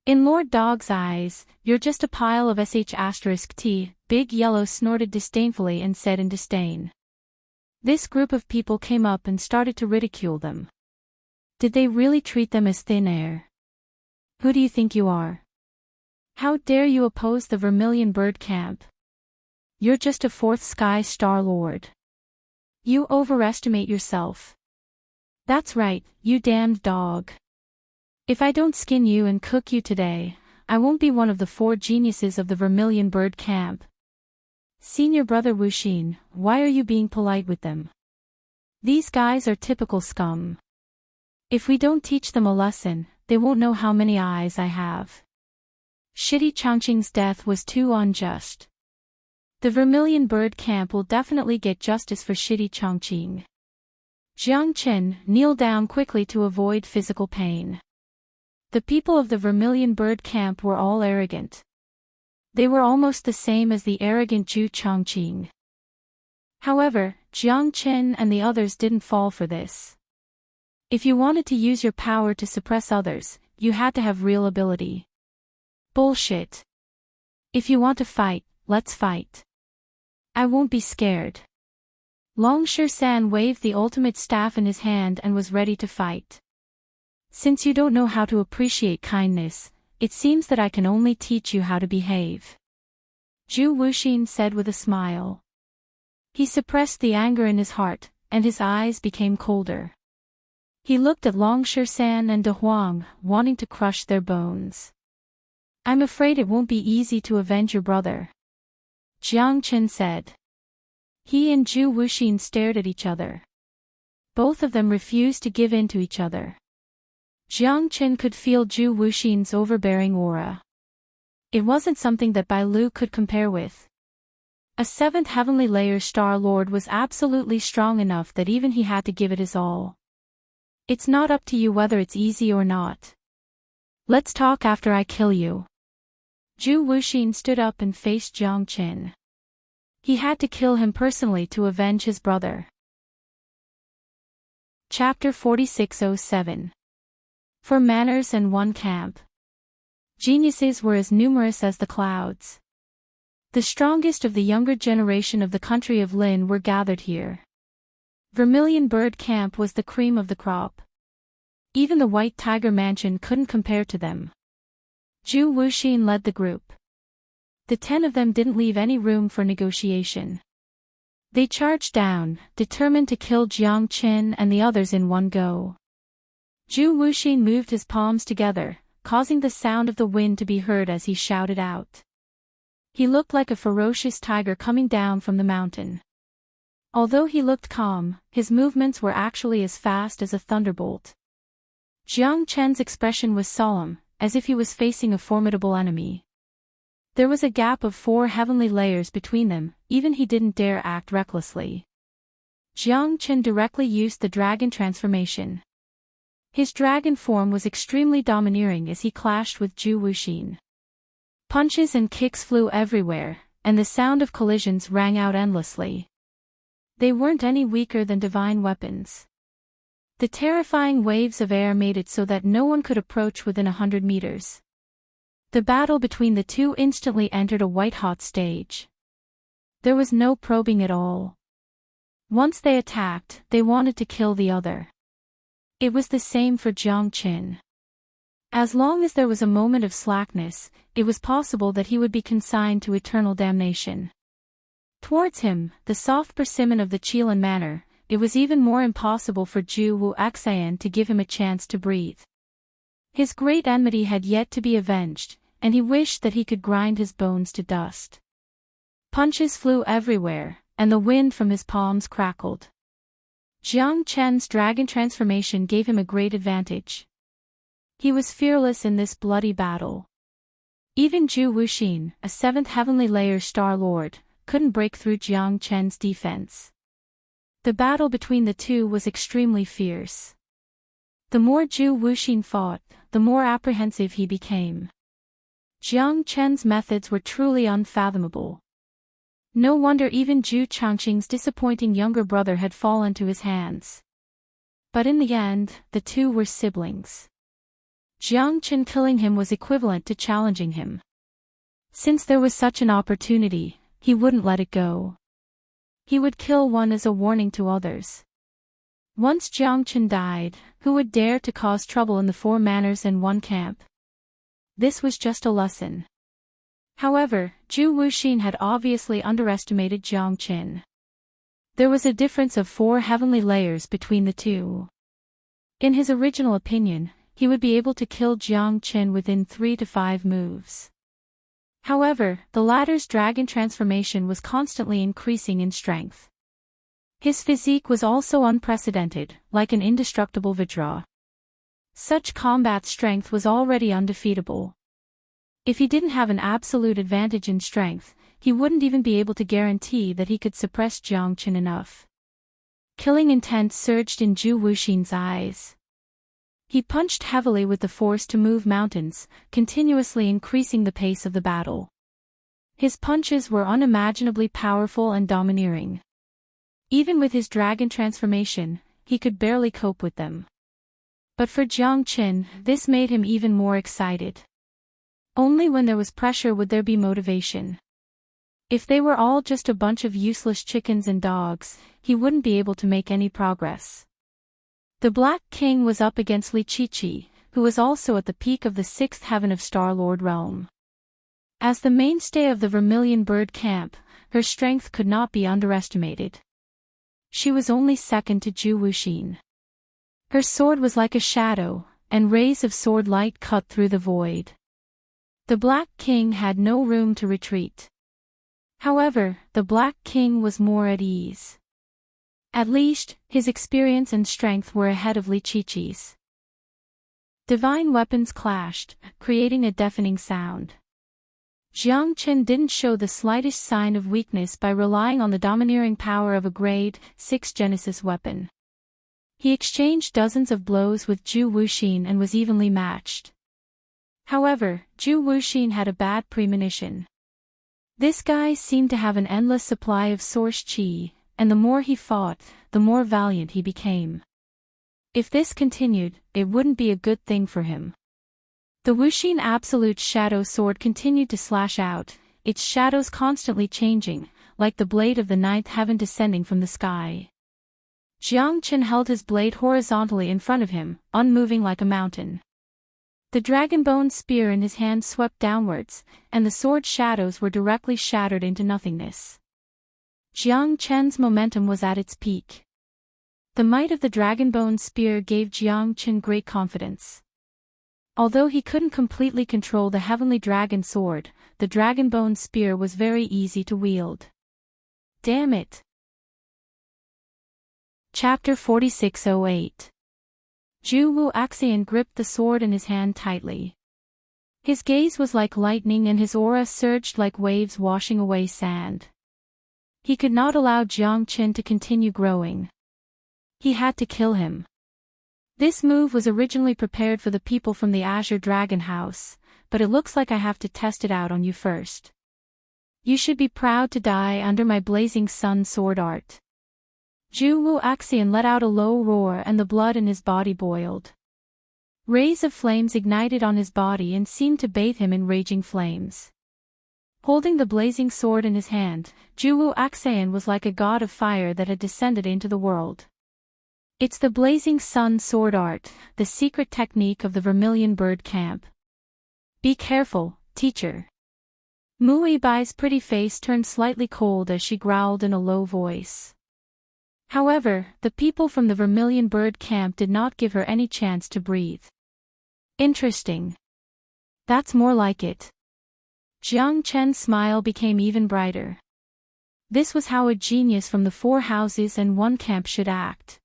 In Lord Dog's eyes, you're just a pile of sh*t, Big Yellow snorted disdainfully and said in disdain. This group of people came up and started to ridicule them. Did they really treat them as thin air? Who do you think you are? How dare you oppose the Vermilion Bird Camp? You're just a 4th Sky Star Lord. You overestimate yourself. That's right, you damned dog. If I don't skin you and cook you today, I won't be one of the 4 geniuses of the Vermilion Bird Camp. Senior brother Wuxin, why are you being polite with them? These guys are typical scum. If we don't teach them a lesson, they won't know how many eyes I have. Shitty Chongqing's death was too unjust. The Vermilion Bird Camp will definitely get justice for Shitty Chongqing. Jiang Qin, kneel down quickly to avoid physical pain. The people of the Vermilion Bird Camp were all arrogant. They were almost the same as the arrogant Zhu Chongqing. However, Jiang Qin and the others didn't fall for this. If you wanted to use your power to suppress others, you had to have real ability. Bullshit. If you want to fight, let's fight. I won't be scared. Long San waved the ultimate staff in his hand and was ready to fight. Since you don't know how to appreciate kindness, it seems that I can only teach you how to behave. Zhu Wuxin said with a smile. He suppressed the anger in his heart, and his eyes became colder. He looked at Long San and De Huang, wanting to crush their bones. I'm afraid it won't be easy to avenge your brother. Jiang Qin said. He and Zhu Wuxin stared at each other. Both of them refused to give in to each other. Jiang Qin could feel Zhu Wuxin's overbearing aura. It wasn't something that Bai Lu could compare with. A 7th Heavenly Layer Star Lord was absolutely strong enough that even he had to give it his all. It's not up to you whether it's easy or not. Let's talk after I kill you. Zhu Wuxin stood up and faced Jiang Qin. He had to kill him personally to avenge his brother. Chapter 4607. For manners and one camp. Geniuses were as numerous as the clouds. The strongest of the younger generation of the country of Lin were gathered here. Vermilion Bird Camp was the cream of the crop. Even the White Tiger Mansion couldn't compare to them. Zhu Wuxin led the group. The 10 of them didn't leave any room for negotiation. They charged down, determined to kill Jiang Qin and the others in one go. Zhu Wuxin moved his palms together, causing the sound of the wind to be heard as he shouted out. He looked like a ferocious tiger coming down from the mountain. Although he looked calm, his movements were actually as fast as a thunderbolt. Jiang Qin's expression was solemn, as if he was facing a formidable enemy. There was a gap of 4 heavenly layers between them, even he didn't dare act recklessly. Jiang Qin directly used the dragon transformation. His dragon form was extremely domineering as he clashed with Zhu Wuxin. Punches and kicks flew everywhere, and the sound of collisions rang out endlessly. They weren't any weaker than divine weapons. The terrifying waves of air made it so that no one could approach within 100 meters. The battle between the two instantly entered a white-hot stage. There was no probing at all. Once they attacked, they wanted to kill the other. It was the same for Jiang Qin. As long as there was a moment of slackness, it was possible that he would be consigned to eternal damnation. Towards him, the soft persimmon of the Qilan manor, it was even more impossible for Zhu Wu Axian to give him a chance to breathe. His great enmity had yet to be avenged, and he wished that he could grind his bones to dust. Punches flew everywhere, and the wind from his palms crackled. Jiang Chen's dragon transformation gave him a great advantage. He was fearless in this bloody battle. Even Zhu Wuxin, a 7th heavenly layer Star Lord, couldn't break through Jiang Chen's defense. The battle between the two was extremely fierce. The more Zhu Wuxin fought, the more apprehensive he became. Jiang Chen's methods were truly unfathomable. No wonder even Zhu Changqing's disappointing younger brother had fallen to his hands. But in the end, the two were siblings. Jiang Chen killing him was equivalent to challenging him. Since there was such an opportunity, he wouldn't let it go. He would kill one as a warning to others. Once Jiang Chen died, who would dare to cause trouble in the 4 manors and 1 camp? This was just a lesson. However, Zhu Wuxin had obviously underestimated Jiang Chen. There was a difference of 4 heavenly layers between the two. In his original opinion, he would be able to kill Jiang Chen within 3 to 5 moves. However, the latter's dragon transformation was constantly increasing in strength. His physique was also unprecedented, like an indestructible Vajra. Such combat strength was already undefeatable. If he didn't have an absolute advantage in strength, he wouldn't even be able to guarantee that he could suppress Jiang Chen enough. Killing intent surged in Zhu Wuxin's eyes. He punched heavily with the force to move mountains, continuously increasing the pace of the battle. His punches were unimaginably powerful and domineering. Even with his dragon transformation, he could barely cope with them. But for Jiang Chen, this made him even more excited. Only when there was pressure would there be motivation. If they were all just a bunch of useless chickens and dogs, he wouldn't be able to make any progress. The Black King was up against Li Qiqi, who was also at the peak of the 6th heaven of Star-Lord realm. As the mainstay of the Vermilion Bird camp, her strength could not be underestimated. She was only second to Zhu Wuxin. Her sword was like a shadow, and rays of sword light cut through the void. The Black King had no room to retreat. However, the Black King was more at ease. At least, his experience and strength were ahead of Li Qiqi's. Divine weapons clashed, creating a deafening sound. Jiang Chen didn't show the slightest sign of weakness by relying on the domineering power of a grade 6 Genesis weapon. He exchanged dozens of blows with Zhu Wuxin and was evenly matched. However, Zhu Wuxin had a bad premonition. This guy seemed to have an endless supply of source qi, and the more he fought, the more valiant he became. If this continued, it wouldn't be a good thing for him. The Wuxin Absolute Shadow Sword continued to slash out, its shadows constantly changing, like the blade of the 9th heaven descending from the sky. Jiang Chen held his blade horizontally in front of him, unmoving like a mountain. The dragon-bone spear in his hand swept downwards, and the sword shadows were directly shattered into nothingness. Jiang Chen's momentum was at its peak. The might of the dragon-bone spear gave Jiang Chen great confidence. Although he couldn't completely control the heavenly dragon sword, the dragon-bone spear was very easy to wield. Damn it! Chapter 4608. Zhu Wu Axian gripped the sword in his hand tightly. His gaze was like lightning and his aura surged like waves washing away sand. He could not allow Jiang Chen to continue growing. He had to kill him. This move was originally prepared for the people from the Azure Dragon House, but it looks like I have to test it out on you first. You should be proud to die under my blazing sun sword art. Zhu Wu Axian let out a low roar and the blood in his body boiled. Rays of flames ignited on his body and seemed to bathe him in raging flames. Holding the blazing sword in his hand, Zhu Wuxian was like a god of fire that had descended into the world. It's the blazing sun sword art, the secret technique of the Vermilion Bird Camp. Be careful, teacher. Mu Yibai's pretty face turned slightly cold as she growled in a low voice. However, the people from the Vermilion Bird Camp did not give her any chance to breathe. Interesting. That's more like it. Jiang Chen's smile became even brighter. This was how a genius from the 4 houses and 1 camp should act.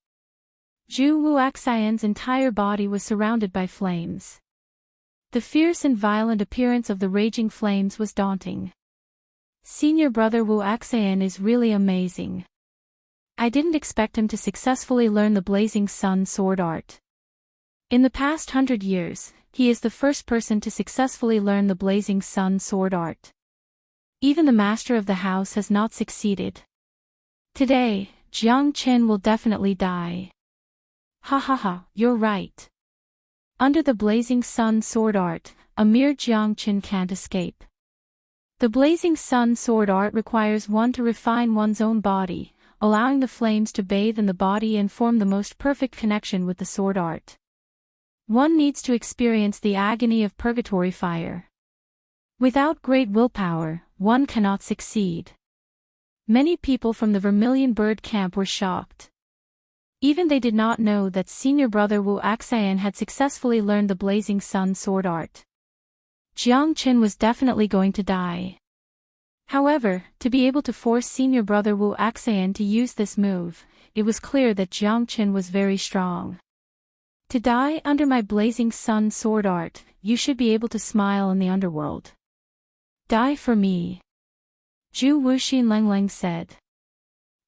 Zhu Wuxian's entire body was surrounded by flames. The fierce and violent appearance of the raging flames was daunting. Senior brother Wuxian is really amazing. I didn't expect him to successfully learn the blazing sun sword art. In the past 100 years, he is the first person to successfully learn the blazing sun sword art. Even the master of the house has not succeeded. Today, Jiang Chen will definitely die. Ha ha ha, you're right. Under the blazing sun sword art, a mere Jiang Chen can't escape. The blazing sun sword art requires one to refine one's own body, allowing the flames to bathe in the body and form the most perfect connection with the sword art. One needs to experience the agony of purgatory fire. Without great willpower, one cannot succeed. Many people from the Vermilion Bird Camp were shocked. Even they did not know that senior brother Wuxian had successfully learned the blazing sun sword art. Jiang Chen was definitely going to die. However, to be able to force senior brother Wuxian to use this move, it was clear that Jiang Chen was very strong. To die under my blazing sun sword art, you should be able to smile in the underworld. Die for me. Zhu Wuxian Lengleng said.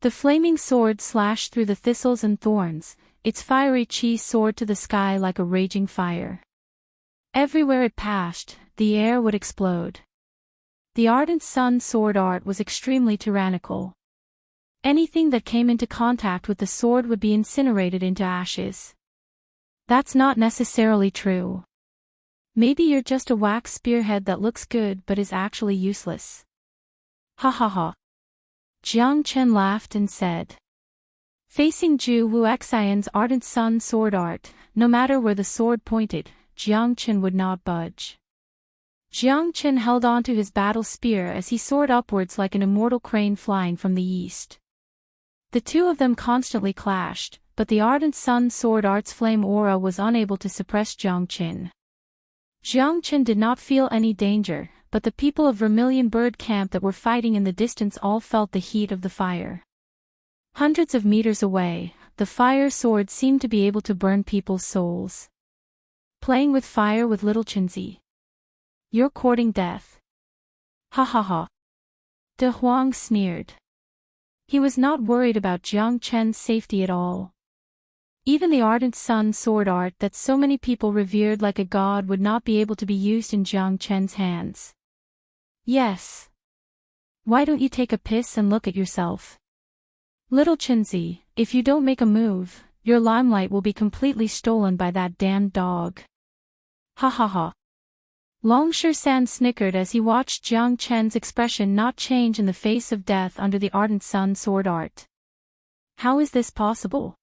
The flaming sword slashed through the thistles and thorns, its fiery chi soared to the sky like a raging fire. Everywhere it passed, the air would explode. The ardent sun sword art was extremely tyrannical. Anything that came into contact with the sword would be incinerated into ashes. That's not necessarily true. Maybe you're just a wax spearhead that looks good but is actually useless. Ha ha ha. Jiang Chen laughed and said. Facing Zhu Wuxian's ardent sun sword art, no matter where the sword pointed, Jiang Chen would not budge. Jiang Chen held on to his battle spear as he soared upwards like an immortal crane flying from the east. The two of them constantly clashed, but the ardent sun sword art's flame aura was unable to suppress Jiang Chen. Jiang Chen did not feel any danger, but the people of Vermilion Bird Camp that were fighting in the distance all felt the heat of the fire. Hundreds of meters away, the fire sword seemed to be able to burn people's souls. Playing with fire with little Chenzi. You're courting death. Ha ha ha. De Huang sneered. He was not worried about Jiang Chen's safety at all. Even the ardent sun sword art that so many people revered like a god would not be able to be used in Jiang Chen's hands. Yes. Why don't you take a piss and look at yourself? Little Chenzi, if you don't make a move, your limelight will be completely stolen by that damned dog. Ha ha ha. Long San snickered as he watched Jiang Chen's expression not change in the face of death under the ardent sun sword art. How is this possible?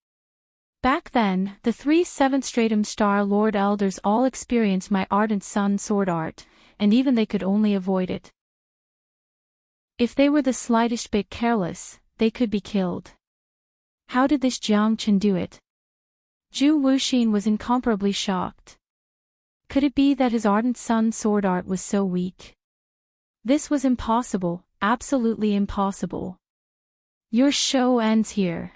Back then, the 3 7th Stratum Star Lord Elders all experienced my ardent sun sword art, and even they could only avoid it. If they were the slightest bit careless, they could be killed. How did this Jiang Chen do it? Zhu Wuxian was incomparably shocked. Could it be that his ardent sun sword art was so weak? This was impossible, absolutely impossible. Your show ends here.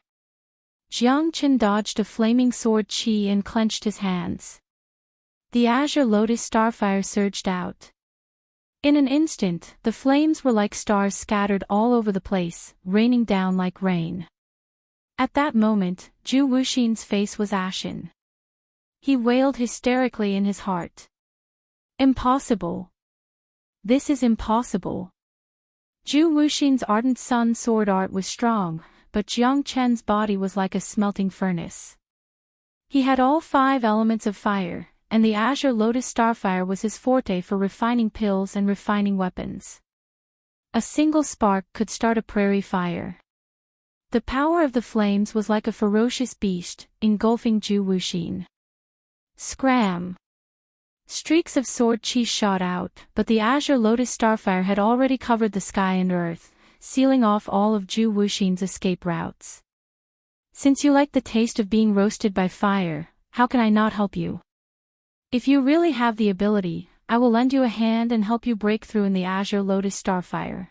Jiang Chen dodged a flaming sword chi and clenched his hands. The azure lotus starfire surged out. In an instant, the flames were like stars scattered all over the place, raining down like rain. At that moment, Zhu Wuxian's face was ashen. He wailed hysterically in his heart. Impossible. This is impossible. Zhu Wuxian's ardent sun sword art was strong, but Jiang Chen's body was like a smelting furnace. He had all 5 elements of fire, and the azure lotus starfire was his forte for refining pills and refining weapons. A single spark could start a prairie fire. The power of the flames was like a ferocious beast, engulfing Zhu Wuxin. Scram! Streaks of sword chi shot out, but the azure lotus starfire had already covered the sky and earth, sealing off all of Zhu Wuxin's escape routes. Since you like the taste of being roasted by fire, how can I not help you? If you really have the ability, I will lend you a hand and help you break through in the azure lotus starfire.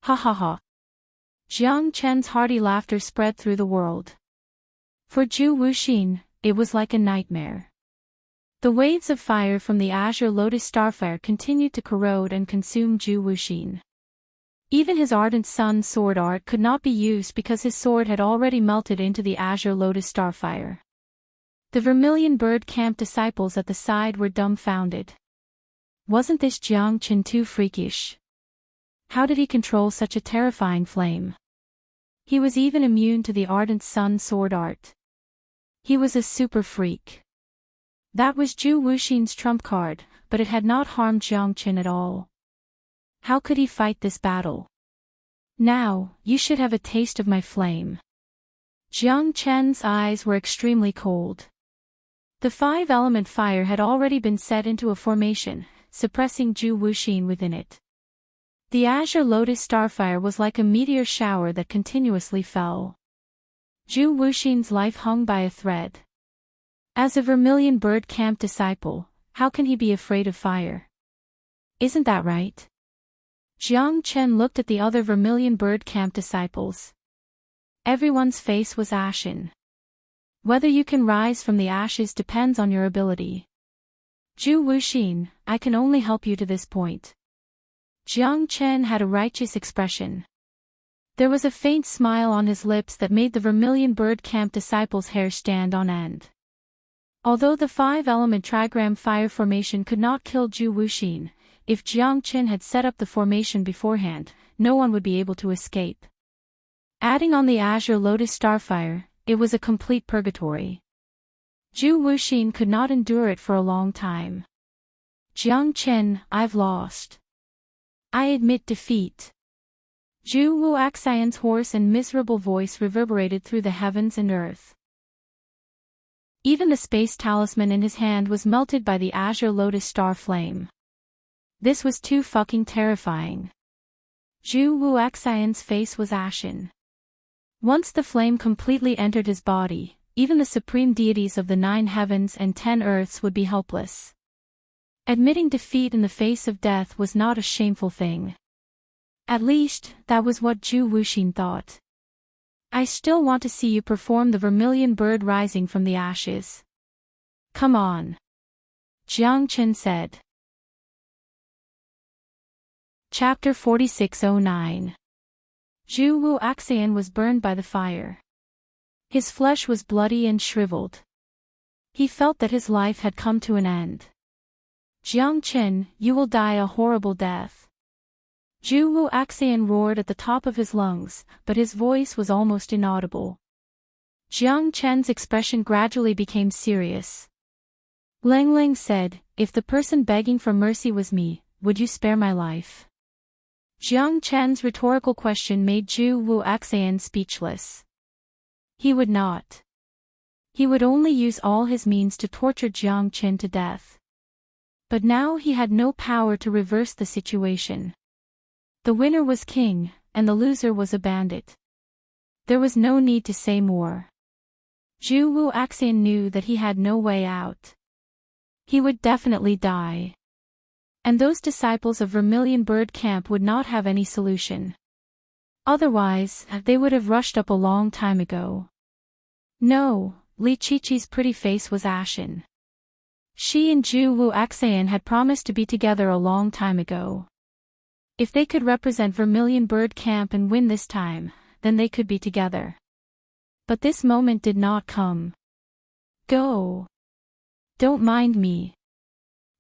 Ha ha ha. Jiang Chen's hearty laughter spread through the world. For Zhu Wuxin, it was like a nightmare. The waves of fire from the azure lotus starfire continued to corrode and consume Zhu Wuxin. Even his ardent son's sword art could not be used because his sword had already melted into the azure lotus starfire. The vermilion bird camp disciples at the side were dumbfounded. Wasn't this Jiang Chen too freakish? How did he control such a terrifying flame? He was even immune to the ardent son's sword art. He was a super freak. That was Zhu Wuxin's trump card, but it had not harmed Jiang Chen at all. How could he fight this battle? Now, you should have a taste of my flame. Jiang Chen's eyes were extremely cold. The five-element fire had already been set into a formation, suppressing Zhu Wuxin within it. The azure lotus starfire was like a meteor shower that continuously fell. Zhu Wuxin's life hung by a thread. As a vermilion bird camp disciple, how can he be afraid of fire? Isn't that right? Jiang Chen looked at the other vermilion bird camp disciples. Everyone's face was ashen. Whether you can rise from the ashes depends on your ability. Zhu Wuxin, I can only help you to this point. Jiang Chen had a righteous expression. There was a faint smile on his lips that made the vermilion bird camp disciples' hair stand on end. Although the five-element trigram fire formation could not kill Zhu Wuxin, if Jiang Chen had set up the formation beforehand, no one would be able to escape. Adding on the azure lotus starfire, it was a complete purgatory. Zhu Wuxin could not endure it for a long time. Jiang Chen, I've lost. I admit defeat. Zhu Wuxian's hoarse and miserable voice reverberated through the heavens and earth. Even the space talisman in his hand was melted by the azure lotus star flame. This was too fucking terrifying. Zhu Wuxian's face was ashen. Once the flame completely entered his body, even the supreme deities of the 9 heavens and 10 earths would be helpless. Admitting defeat in the face of death was not a shameful thing. At least, that was what Zhu Wuxin thought. I still want to see you perform the vermilion bird rising from the ashes. Come on. Jiang Chen said. Chapter 4609. Zhu Wuxian was burned by the fire. His flesh was bloody and shriveled. He felt that his life had come to an end. Jiang Chen, you will die a horrible death. Zhu Wuxian roared at the top of his lungs, but his voice was almost inaudible. Jiang Chen's expression gradually became serious. Leng Leng said, if the person begging for mercy was me, would you spare my life? Jiang Chen's rhetorical question made Zhu Wuxian speechless. He would not. He would only use all his means to torture Jiang Chen to death. But now he had no power to reverse the situation. The winner was king, and the loser was a bandit. There was no need to say more. Zhu Wuxian knew that he had no way out. He would definitely die. And those disciples of Vermilion Bird Camp would not have any solution. Otherwise, they would have rushed up a long time ago. No, Li Qiqi's pretty face was ashen. She and Zhu Wuxian had promised to be together a long time ago. If they could represent Vermilion Bird Camp and win this time, then they could be together. But this moment did not come. Go. Don't mind me.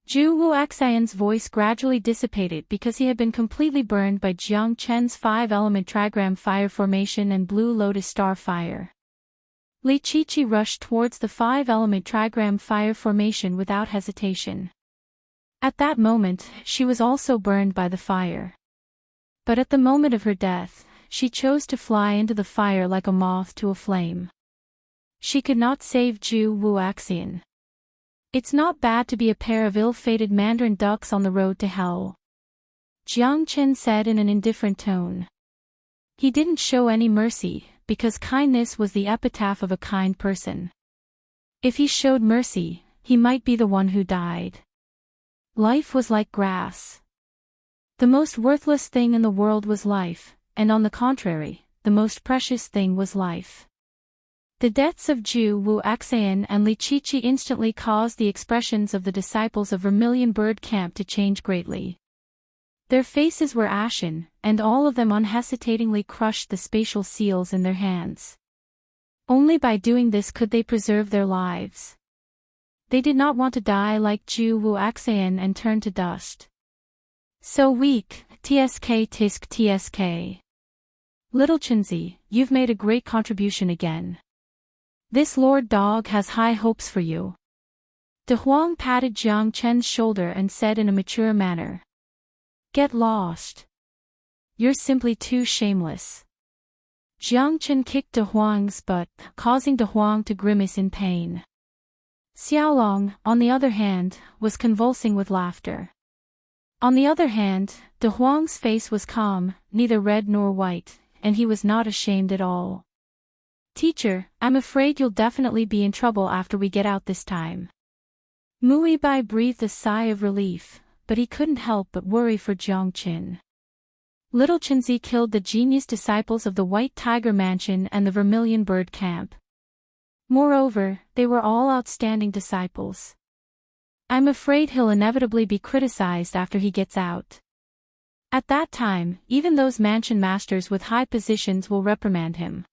Zhu Wuxian's voice gradually dissipated because he had been completely burned by Jiang Chen's 5-element trigram fire formation and blue lotus star fire. Li Qiqi rushed towards the 5-element trigram fire formation without hesitation. At that moment, she was also burned by the fire. But at the moment of her death, she chose to fly into the fire like a moth to a flame. She could not save Zhu Wuaxian. It's not bad to be a pair of ill-fated mandarin ducks on the road to hell, Jiang Chen said in an indifferent tone. He didn't show any mercy, because kindness was the epitaph of a kind person. If he showed mercy, he might be the one who died. Life was like grass. The most worthless thing in the world was life, and on the contrary, the most precious thing was life. The deaths of Zhu Wuaxian and Li Qiqi instantly caused the expressions of the disciples of Vermilion Bird Camp to change greatly. Their faces were ashen, and all of them unhesitatingly crushed the spatial seals in their hands. Only by doing this could they preserve their lives. They did not want to die like Zhu Wuaxian and turn to dust. So weak, tsk tisk tsk. Little Chenzi, you've made a great contribution again. This Lord Dog has high hopes for you. De Huang patted Jiang Chen's shoulder and said in a mature manner. Get lost. You're simply too shameless. Jiang Chen kicked De Huang's butt, causing De Huang to grimace in pain. Xiaolong, on the other hand, was convulsing with laughter. On the other hand, De Huang's face was calm, neither red nor white, and he was not ashamed at all. Teacher, I'm afraid you'll definitely be in trouble after we get out this time. Mui Bai breathed a sigh of relief, but he couldn't help but worry for Jiang Qin. Little Chenzi killed the genius disciples of the White Tiger Mansion and the Vermilion Bird Camp. Moreover, they were all outstanding disciples. I'm afraid he'll inevitably be criticized after he gets out. At that time, even those mansion masters with high positions will reprimand him.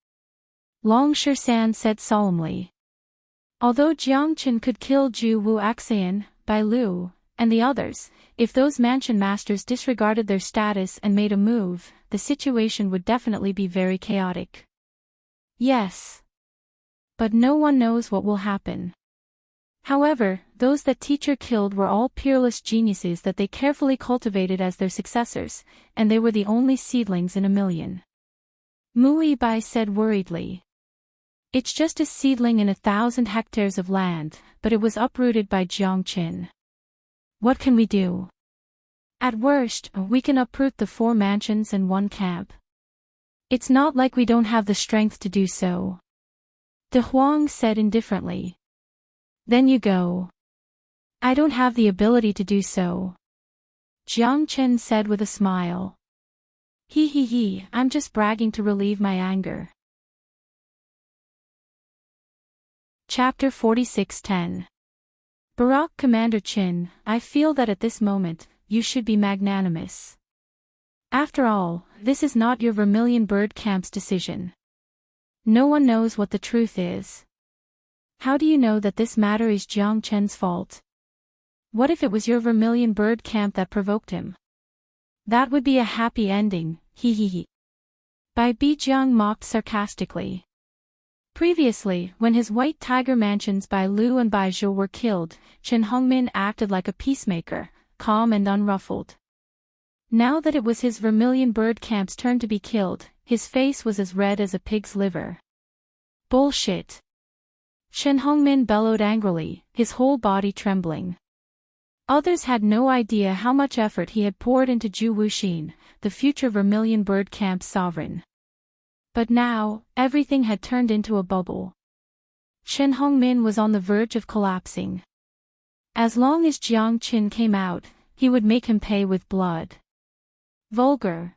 Long Shisan said solemnly. Although Jiang Chen could kill Zhu Wuaxian, Bai Lu, and the others, if those mansion masters disregarded their status and made a move, the situation would definitely be very chaotic. Yes. But no one knows what will happen. However, those that teacher killed were all peerless geniuses that they carefully cultivated as their successors, and they were the only seedlings in a million. Mui Bai said worriedly. It's just a seedling in 1,000 hectares of land, but it was uprooted by Jiang Qin. What can we do? At worst, we can uproot the 4 mansions and 1 camp. It's not like we don't have the strength to do so. De Huang said indifferently. Then you go. I don't have the ability to do so. Jiang Chen said with a smile. He, I'm just bragging to relieve my anger. Chapter 46:10. Barak Commander Qin, I feel that at this moment, you should be magnanimous. After all, this is not your Vermilion Bird Camp's decision. No one knows what the truth is. How do you know that this matter is Jiang Chen's fault? What if it was your Vermilion Bird Camp that provoked him? That would be a happy ending, he. Bai Bijiang mocked sarcastically. Previously, when his White Tiger Mansions Bai Lu and Bai Zhou were killed, Chen Hongmin acted like a peacemaker, calm and unruffled. Now that it was his Vermilion Bird Camp's turn to be killed, his face was as red as a pig's liver. Bullshit! Chen Hongmin bellowed angrily, his whole body trembling. Others had no idea how much effort he had poured into Zhu Wuxin, the future Vermilion Bird Camp's sovereign. But now, everything had turned into a bubble. Chen Hongmin was on the verge of collapsing. As long as Jiang Qin came out, he would make him pay with blood. Vulgar.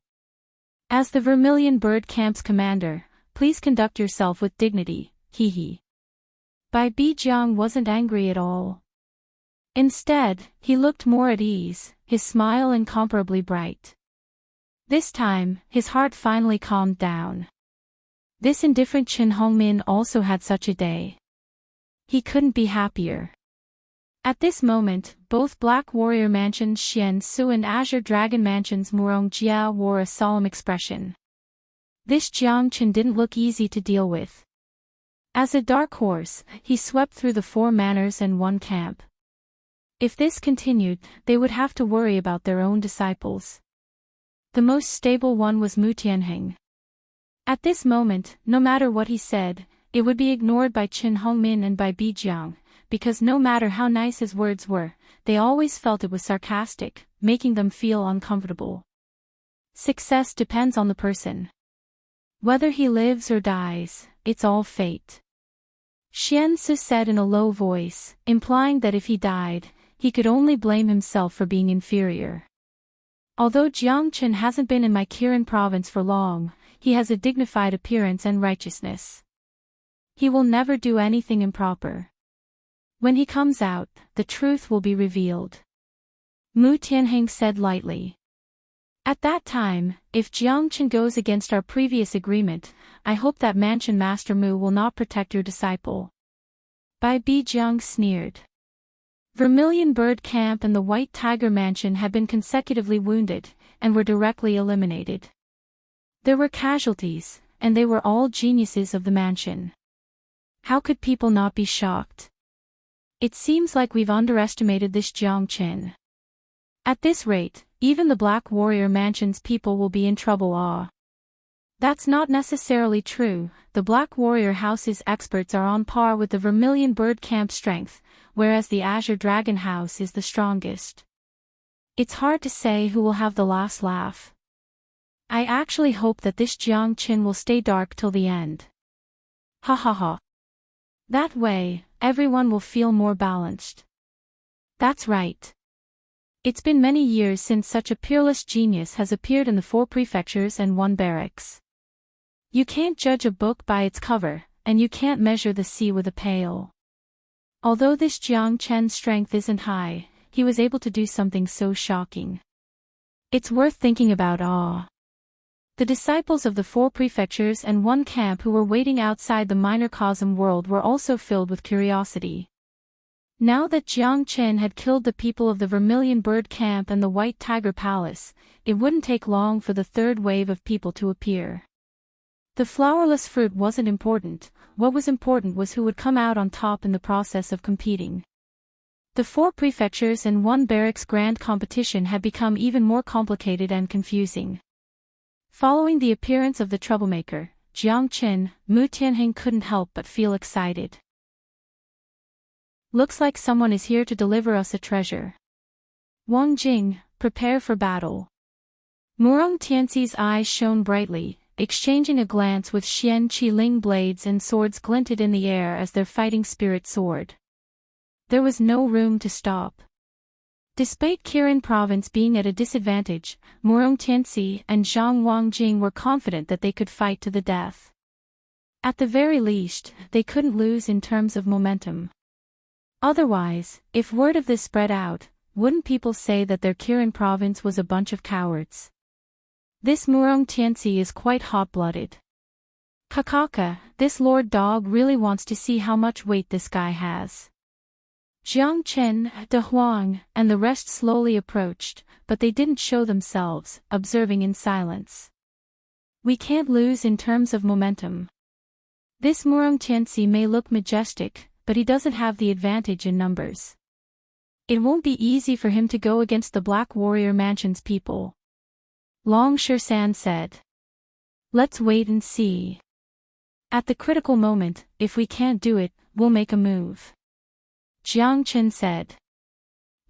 As the Vermilion Bird Camp's commander, please conduct yourself with dignity, he. Bai Bijiang wasn't angry at all. Instead, he looked more at ease, his smile incomparably bright. This time, his heart finally calmed down. This indifferent Chen Hongmin also had such a day. He couldn't be happier. At this moment, both Black Warrior Mansions Xian Su and Azure Dragon Mansions Murong Jia wore a solemn expression. This Jiang Chen didn't look easy to deal with. As a dark horse, he swept through the 4 manors and 1 camp. If this continued, they would have to worry about their own disciples. The most stable one was Mu Tianheng. At this moment, no matter what he said, it would be ignored by Qin Hongmin and by Bi Jiang, because no matter how nice his words were, they always felt it was sarcastic, making them feel uncomfortable. Success depends on the person. Whether he lives or dies, it's all fate. Xian Su said in a low voice, implying that if he died, he could only blame himself for being inferior. Although Jiang Chen hasn't been in my Kirin province for long, he has a dignified appearance and righteousness. He will never do anything improper. When he comes out, the truth will be revealed. Mu Tianheng said lightly. At that time, if Jiang Chen goes against our previous agreement, I hope that Mansion Master Mu will not protect your disciple. Bai Bi Jiang sneered. Vermilion Bird Camp and the White Tiger Mansion had been consecutively wounded, and were directly eliminated. There were casualties, and they were all geniuses of the mansion. How could people not be shocked? It seems like we've underestimated this Jiang Chen. At this rate, even the Black Warrior Mansion's people will be in trouble. That's not necessarily true. The Black Warrior House's experts are on par with the Vermilion Bird Camp strength, whereas the Azure Dragon House is the strongest. It's hard to say who will have the last laugh. I actually hope that this Jiang Chen will stay dark till the end. Ha ha ha. That way, everyone will feel more balanced. That's right. It's been many years since such a peerless genius has appeared in the 4 prefectures and 1 barracks. You can't judge a book by its cover, and you can't measure the sea with a pail. Although this Jiang Chen's strength isn't high, he was able to do something so shocking. It's worth thinking about. The disciples of the 4 prefectures and 1 camp who were waiting outside the minor cosm world were also filled with curiosity. Now that Jiang Chen had killed the people of the Vermilion Bird Camp and the White Tiger Palace, it wouldn't take long for the 3rd wave of people to appear. The flowerless fruit wasn't important. What was important was who would come out on top in the process of competing. The 4 prefectures and 1 barracks grand competition had become even more complicated and confusing. Following the appearance of the troublemaker, Jiang Chen, Mu Tianheng couldn't help but feel excited. Looks like someone is here to deliver us a treasure. Wang Jing, prepare for battle. Murong Tianxi's eyes shone brightly, exchanging a glance with Xian Qiling. Blades and swords glinted in the air as their fighting spirit soared. There was no room to stop. Despite Kirin province being at a disadvantage, Murong Tianxi and Zhang Wangjing were confident that they could fight to the death. At the very least, they couldn't lose in terms of momentum. Otherwise, if word of this spread out, wouldn't people say that their Kirin province was a bunch of cowards? This Murong Tianxi is quite hot-blooded. Kakaka, this Lord Dog really wants to see how much weight this guy has. Jiang Chen, De Huang, and the rest slowly approached, but they didn't show themselves, observing in silence. We can't lose in terms of momentum. This Murong Tianxi may look majestic, but he doesn't have the advantage in numbers. It won't be easy for him to go against the Black Warrior Mansion's people. Long Shersan said. Let's wait and see. At the critical moment, if we can't do it, we'll make a move. Jiang Chen said.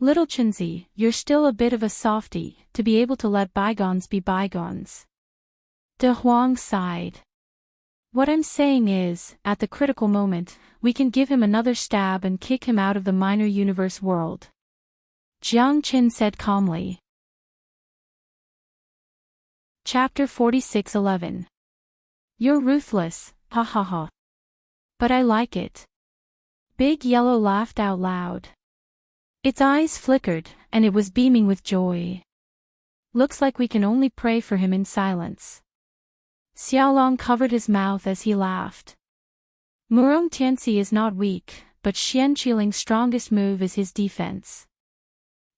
Little Chenzi, you're still a bit of a softy, to be able to let bygones be bygones. De Huang sighed. What I'm saying is, at the critical moment, we can give him another stab and kick him out of the minor universe world. Jiang Chen said calmly. Chapter 46:11. You're ruthless, ha ha ha. But I like it. Big Yellow laughed out loud. Its eyes flickered, and it was beaming with joy. Looks like we can only pray for him in silence. Xiaolong covered his mouth as he laughed. Murong Tianxi is not weak, but Xian Qiling's strongest move is his defense.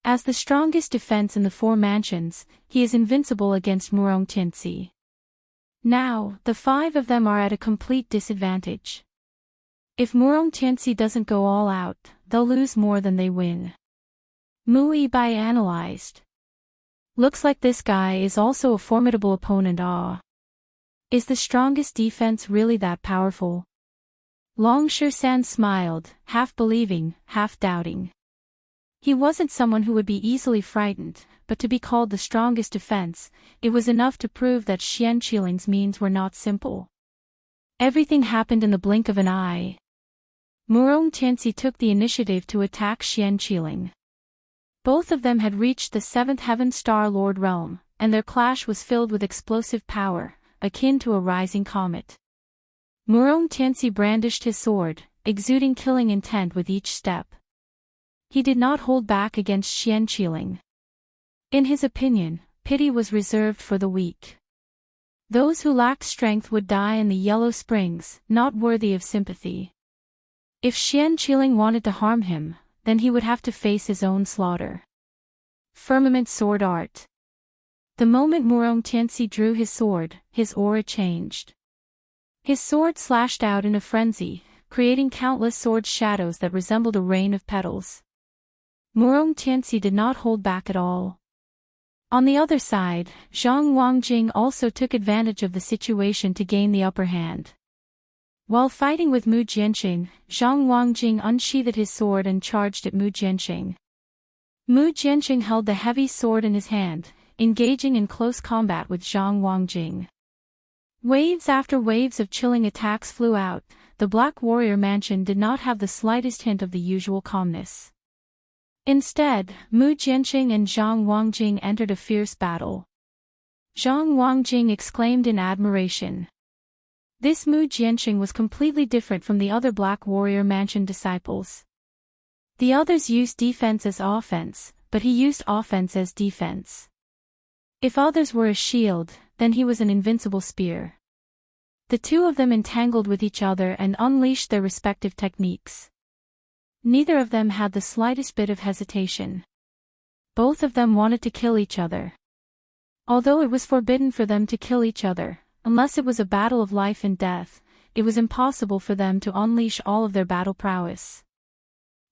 As the strongest defense in the 4 mansions, he is invincible against Murong Tianxi. Now, the 5 of them are at a complete disadvantage. If Murong Tianxi doesn't go all out, they'll lose more than they win. Mu Yibai analyzed. Looks like this guy is also a formidable opponent. Ah. Is the strongest defense really that powerful? Long San smiled, half believing, half doubting. He wasn't someone who would be easily frightened, but to be called the strongest defense, it was enough to prove that Xian Qiling's means were not simple. Everything happened in the blink of an eye. Murong Tianxi took the initiative to attack Xian Qiling. Both of them had reached the 7th Heaven Star Lord realm, and their clash was filled with explosive power, akin to a rising comet. Murong Tianxi brandished his sword, exuding killing intent with each step. He did not hold back against Xian Qiling. In his opinion, pity was reserved for the weak. Those who lacked strength would die in the Yellow Springs, not worthy of sympathy. If Xian Qiling wanted to harm him, then he would have to face his own slaughter. Firmament Sword Art. The moment Murong Tianxi drew his sword, his aura changed. His sword slashed out in a frenzy, creating countless sword shadows that resembled a rain of petals. Murong Tianxi did not hold back at all. On the other side, Zhang Wangjing also took advantage of the situation to gain the upper hand. While fighting with Mu Jianxing, Zhang Wangjing unsheathed his sword and charged at Mu Jianxing. Mu Jianxing held the heavy sword in his hand, engaging in close combat with Zhang Wangjing. Waves after waves of chilling attacks flew out. The Black Warrior Mansion did not have the slightest hint of the usual calmness. Instead, Mu Jianxing and Zhang Wangjing entered a fierce battle. Zhang Wangjing exclaimed in admiration. This Mu Jianxing was completely different from the other Black Warrior Mansion disciples. The others used defense as offense, but he used offense as defense. If others were a shield, then he was an invincible spear. The two of them entangled with each other and unleashed their respective techniques. Neither of them had the slightest bit of hesitation. Both of them wanted to kill each other. Although it was forbidden for them to kill each other, unless it was a battle of life and death, it was impossible for them to unleash all of their battle prowess.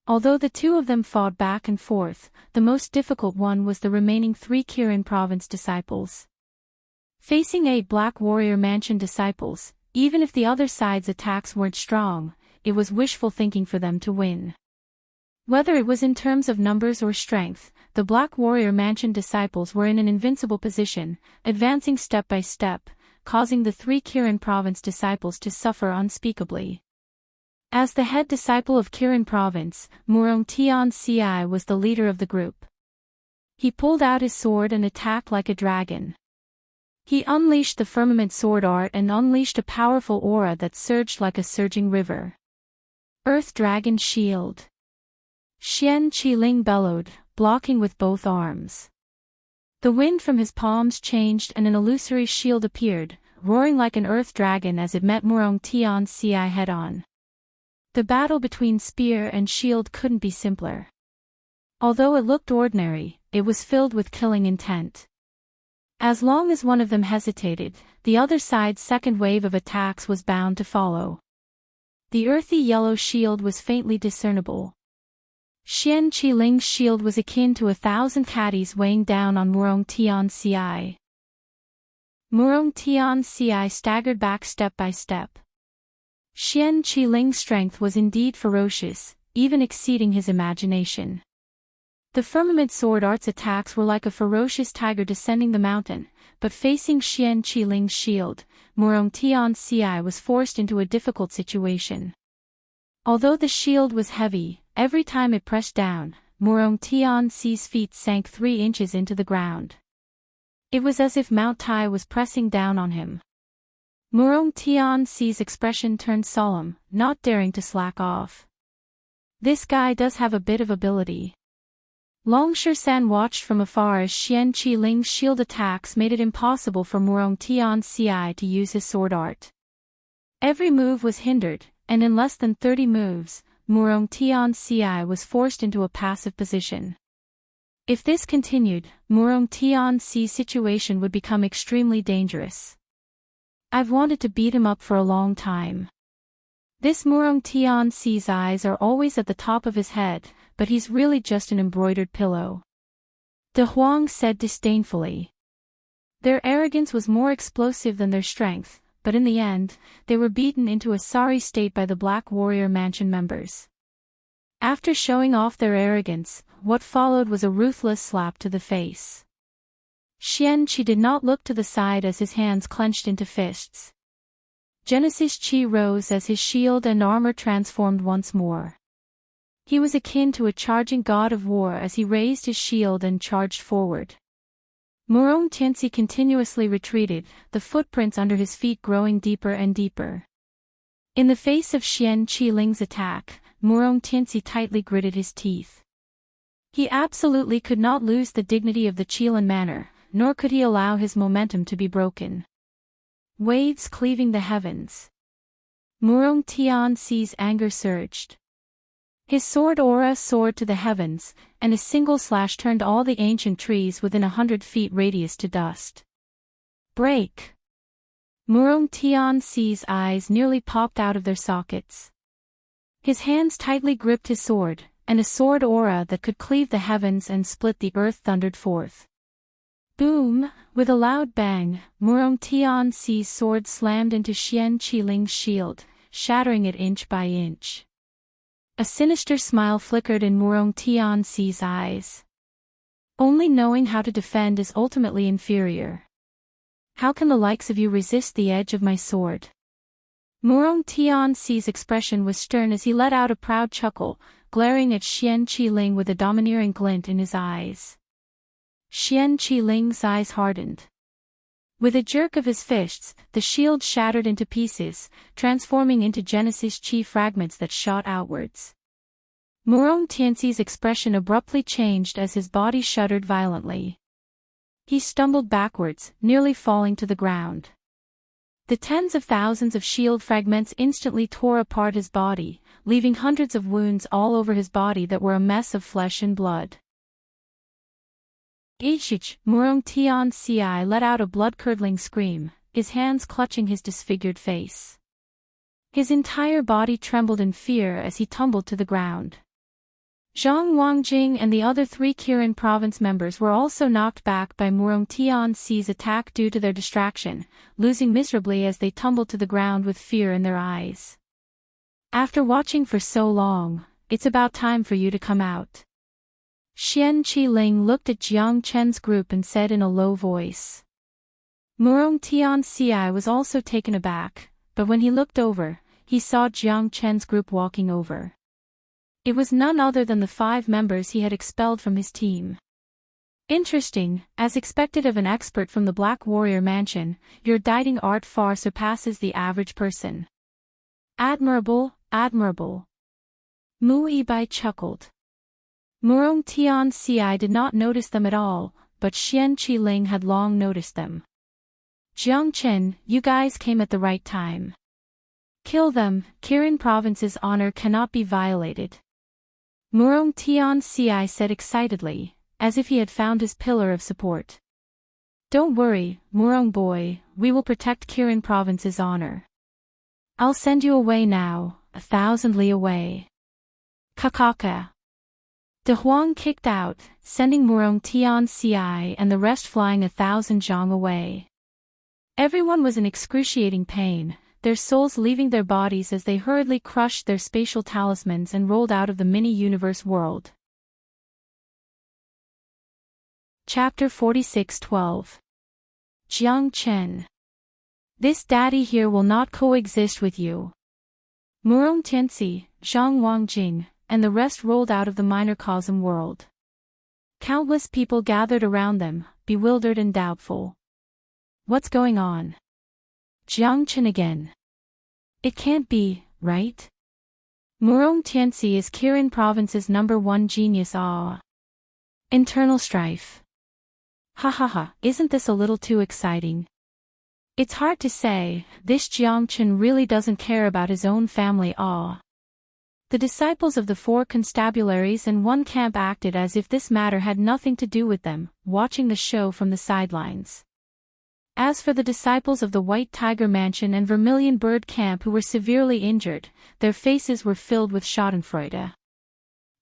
Although the two of them fought back and forth, the most difficult one was the remaining 3 Kirin province disciples. Facing 8 Black Warrior Mansion disciples, even if the other side's attacks weren't strong, it was wishful thinking for them to win. Whether it was in terms of numbers or strength, the Black Warrior Mansion disciples were in an invincible position, advancing step by step, causing the 3 Kirin province disciples to suffer unspeakably. As the head disciple of Kirin province, Murong Tianxi was the leader of the group. He pulled out his sword and attacked like a dragon. He unleashed the firmament sword art and unleashed a powerful aura that surged like a surging river. Earth Dragon Shield. Xian Qiling bellowed, blocking with both arms. The wind from his palms changed and an illusory shield appeared, roaring like an earth dragon as it met Murong Tianxi head-on. The battle between spear and shield couldn't be simpler. Although it looked ordinary, it was filled with killing intent. As long as one of them hesitated, the other side's second wave of attacks was bound to follow. The earthy yellow shield was faintly discernible. Xian Qiling's shield was akin to 1,000 caddies weighing down on Murong Tianxi. Murong Tianxi staggered back step by step. Xian Qiling's strength was indeed ferocious, even exceeding his imagination. The firmament sword art's attacks were like a ferocious tiger descending the mountain, but facing Xian Qiling's shield, Murong Tianxi was forced into a difficult situation. Although the shield was heavy, every time it pressed down, Murong Tianxi's feet sank 3 inches into the ground. It was as if Mount Tai was pressing down on him. Murong Tianxi's expression turned solemn, not daring to slack off. This guy does have a bit of ability. Long San watched from afar as Xian Qiling's shield attacks made it impossible for Murong Tianxi to use his sword art. Every move was hindered, and in less than 30 moves, Murong Tianxi was forced into a passive position. If this continued, Murong Tianxi's situation would become extremely dangerous. I've wanted to beat him up for a long time. This Murong Tianxi's eyes are always at the top of his head, but he's really just an embroidered pillow. De Huang said disdainfully. Their arrogance was more explosive than their strength, but in the end, they were beaten into a sorry state by the Black Warrior Mansion members. After showing off their arrogance, what followed was a ruthless slap to the face. Xian-Qi did not look to the side as his hands clenched into fists. Genesis Qi rose as his shield and armor transformed once more. He was akin to a charging god of war as he raised his shield and charged forward. Murong Tianxi continuously retreated, the footprints under his feet growing deeper and deeper. In the face of Xian-Qi Ling's attack, Murong Tianxi tightly gritted his teeth. He absolutely could not lose the dignity of the Qilin manor, nor could he allow his momentum to be broken. Waves cleaving the heavens. Murong Tianxi's anger surged. His sword aura soared to the heavens, and a single slash turned all the ancient trees within 100 feet radius to dust. Break! Murong Tianxi's eyes nearly popped out of their sockets. His hands tightly gripped his sword, and a sword aura that could cleave the heavens and split the earth thundered forth. Boom! With a loud bang, Murong Tianxi's sword slammed into Xian-Qi Ling's shield, shattering it inch by inch. A sinister smile flickered in Murong Tianxi's eyes. Only knowing how to defend is ultimately inferior. How can the likes of you resist the edge of my sword? Murong Tianxi's expression was stern as he let out a proud chuckle, glaring at Xian-Qi Ling with a domineering glint in his eyes. Xian-Qi Ling's eyes hardened. With a jerk of his fists, the shield shattered into pieces, transforming into Genesis Qi fragments that shot outwards. Murong Tianxi's expression abruptly changed as his body shuddered violently. He stumbled backwards, nearly falling to the ground. The tens of thousands of shield fragments instantly tore apart his body, leaving hundreds of wounds all over his body that were a mess of flesh and blood. Murong Tianxi let out a blood-curdling scream, his hands clutching his disfigured face. His entire body trembled in fear as he tumbled to the ground. Zhang Wangjing and the other 3 Kirin province members were also knocked back by Murong Tianxi's attack due to their distraction, losing miserably as they tumbled to the ground with fear in their eyes. After watching for so long, it's about time for you to come out. Xian-Qi Ling looked at Jiang Chen's group and said in a low voice. Murong Tianxi was also taken aback, but when he looked over, he saw Jiang Chen's group walking over. It was none other than the 5 members he had expelled from his team. Interesting, as expected of an expert from the Black Warrior Mansion, your dieting art far surpasses the average person. Admirable, admirable. Mu Yibai chuckled. Murong Tianxi did not notice them at all, but Xian-Qi Ling had long noticed them. Jiang Chen, you guys came at the right time. Kill them, Kirin Province's honor cannot be violated. Murong Tianxi said excitedly, as if he had found his pillar of support. Don't worry, Murong boy, we will protect Kirin Province's honor. I'll send you away now, 1,000 li away. Kakaka. De Huang kicked out, sending Murong Tianxi and the rest flying 1,000 zhang away. Everyone was in excruciating pain, their souls leaving their bodies as they hurriedly crushed their spatial talismans and rolled out of the mini-universe world. Chapter 46:12. Jiang Chen. This daddy here will not coexist with you. Murong Tianxi, Zhang Wangjing, and the rest rolled out of the minor-cosm world. Countless people gathered around them, bewildered and doubtful. What's going on? Jiang Chen again. It can't be, right? Murong Tianxi is Kirin Province's #1 genius. Internal strife. Ha ha ha, isn't this a little too exciting? It's hard to say, this Jiang Chen really doesn't care about his own family. The disciples of the 4 constabularies and 1 camp acted as if this matter had nothing to do with them, watching the show from the sidelines. As for the disciples of the White Tiger Mansion and Vermilion Bird Camp who were severely injured, their faces were filled with schadenfreude.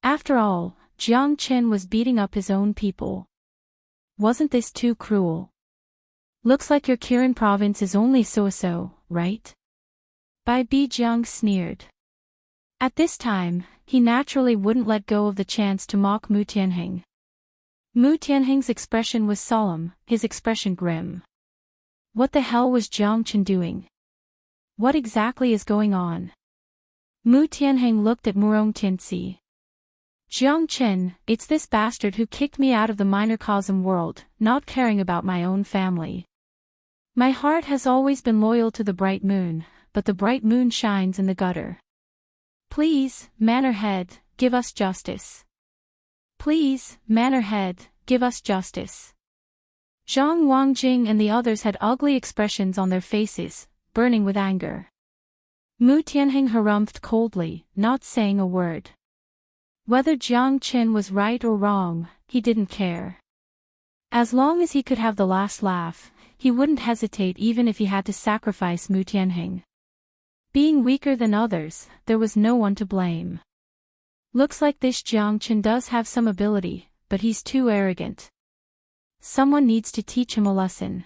After all, Jiang Chen was beating up his own people. Wasn't this too cruel? Looks like your Kirin province is only so-so, right? Bai Bijiang sneered. At this time, he naturally wouldn't let go of the chance to mock Mu Tianheng. Mu Tianheng's expression was solemn, his expression grim. What the hell was Jiang Chen doing? What exactly is going on? Mu Tianheng looked at Murong Tianxi. Jiang Chen, it's this bastard who kicked me out of the microcosm world, not caring about my own family. My heart has always been loyal to the bright moon, but the bright moon shines in the gutter. Please, Manorhead, give us justice. Please, Manorhead, give us justice. Zhang Wangjing and the others had ugly expressions on their faces, burning with anger. Mu Tianheng harumphed coldly, not saying a word. Whether Jiang Chen was right or wrong, he didn't care. As long as he could have the last laugh, he wouldn't hesitate even if he had to sacrifice Mu Tianheng. Being weaker than others, there was no one to blame. Looks like this Jiang Chen does have some ability, but he's too arrogant. Someone needs to teach him a lesson.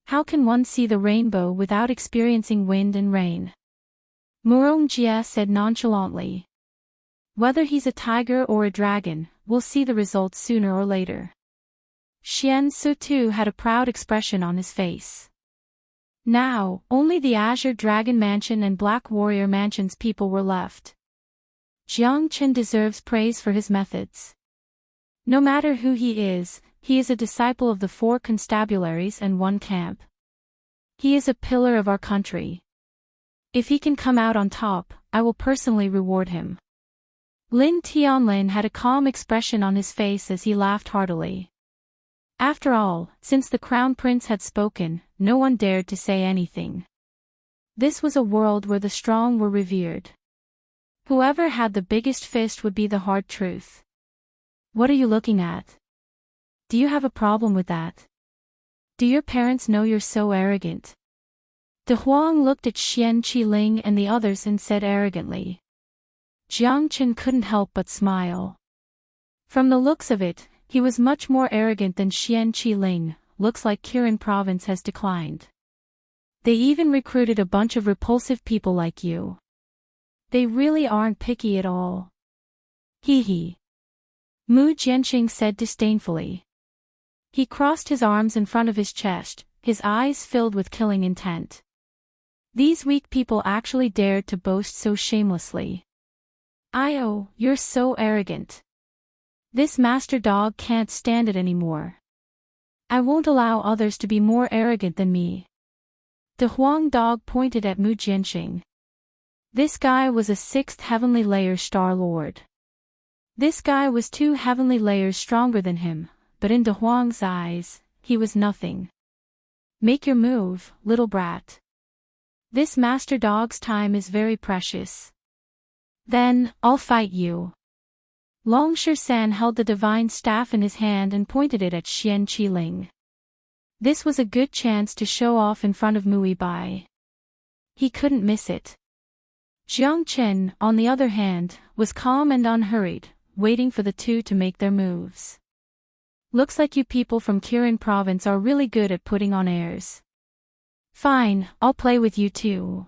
How can one see the rainbow without experiencing wind and rain? Murong Jia said nonchalantly. Whether he's a tiger or a dragon, we'll see the results sooner or later. Xian Su too had a proud expression on his face. Now, only the Azure Dragon Mansion and Black Warrior Mansion's people were left. Jiang Chen deserves praise for his methods. No matter who he is a disciple of the 4 constabularies and 1 camp. He is a pillar of our country. If he can come out on top, I will personally reward him. Lin Tianlin had a calm expression on his face as he laughed heartily. After all, since the Crown Prince had spoken, no one dared to say anything. This was a world where the strong were revered. Whoever had the biggest fist would be the hard truth. What are you looking at? Do you have a problem with that? Do your parents know you're so arrogant? De Huang looked at Xian Qiling and the others and said arrogantly. Jiang Chen couldn't help but smile. From the looks of it, he was much more arrogant than Xian Qiling. Looks like Kirin province has declined. They even recruited a bunch of repulsive people like you. They really aren't picky at all. Hee hee. Mu Jianqing said disdainfully. He crossed his arms in front of his chest, his eyes filled with killing intent. These weak people actually dared to boast so shamelessly. Io, you're so arrogant. This master dog can't stand it anymore. I won't allow others to be more arrogant than me. The Huang dog pointed at Mu Jianqing. This guy was a 6th heavenly layer star lord. This guy was 2 heavenly layers stronger than him, but in De Huang's eyes, he was nothing. Make your move, little brat. This master dog's time is very precious. Then, I'll fight you. Long San held the divine staff in his hand and pointed it at Xian Qiling. This was a good chance to show off in front of Mui Bai. He couldn't miss it. Jiang Chen, on the other hand, was calm and unhurried, waiting for the 2 to make their moves. Looks like you people from Kirin province are really good at putting on airs. Fine, I'll play with you too.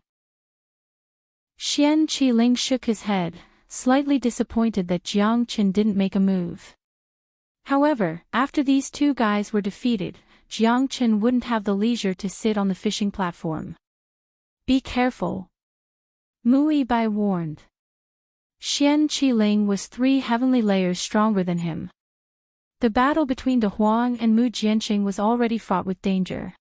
Xian Qiling shook his head, slightly disappointed that Jiang Chen didn't make a move. However, after these 2 guys were defeated, Jiang Chen wouldn't have the leisure to sit on the fishing platform. Be careful. Mui Bai warned. Xian Qiling was 3 heavenly layers stronger than him. The battle between De Huang and Mu Jianqing was already fraught with danger.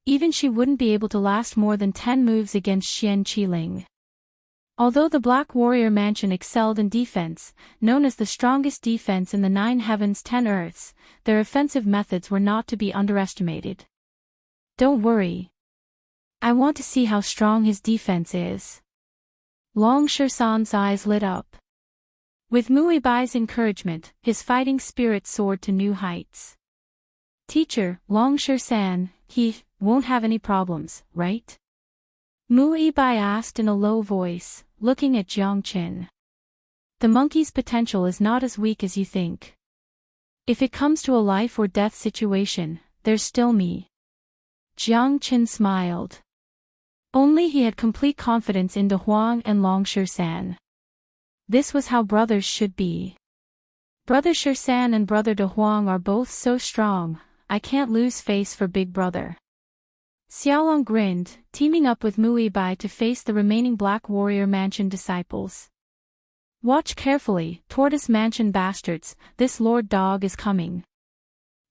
Even she wouldn't be able to last more than 10 moves against Xian Qiling. Although the Black Warrior Mansion excelled in defense, known as the strongest defense in the 9 heavens 10 earths, their offensive methods were not to be underestimated. Don't worry. I want to see how strong his defense is. Long San's eyes lit up. With Mui Bai's encouragement, his fighting spirit soared to new heights. Teacher, Long San, he won't have any problems, right? Mui Bai asked in a low voice, looking at Jiang Chen. The monkey's potential is not as weak as you think. If it comes to a life or death situation, there's still me. Jiang Qin smiled. Only he had complete confidence in De Huang and Long Shan. This was how brothers should be. Brother Shan and brother De Huang are both so strong, I can't lose face for big brother. Xiaolong grinned, teaming up with Mui Bai to face the remaining Black Warrior Mansion disciples. Watch carefully, Tortoise Mansion bastards, this Lord Dog is coming.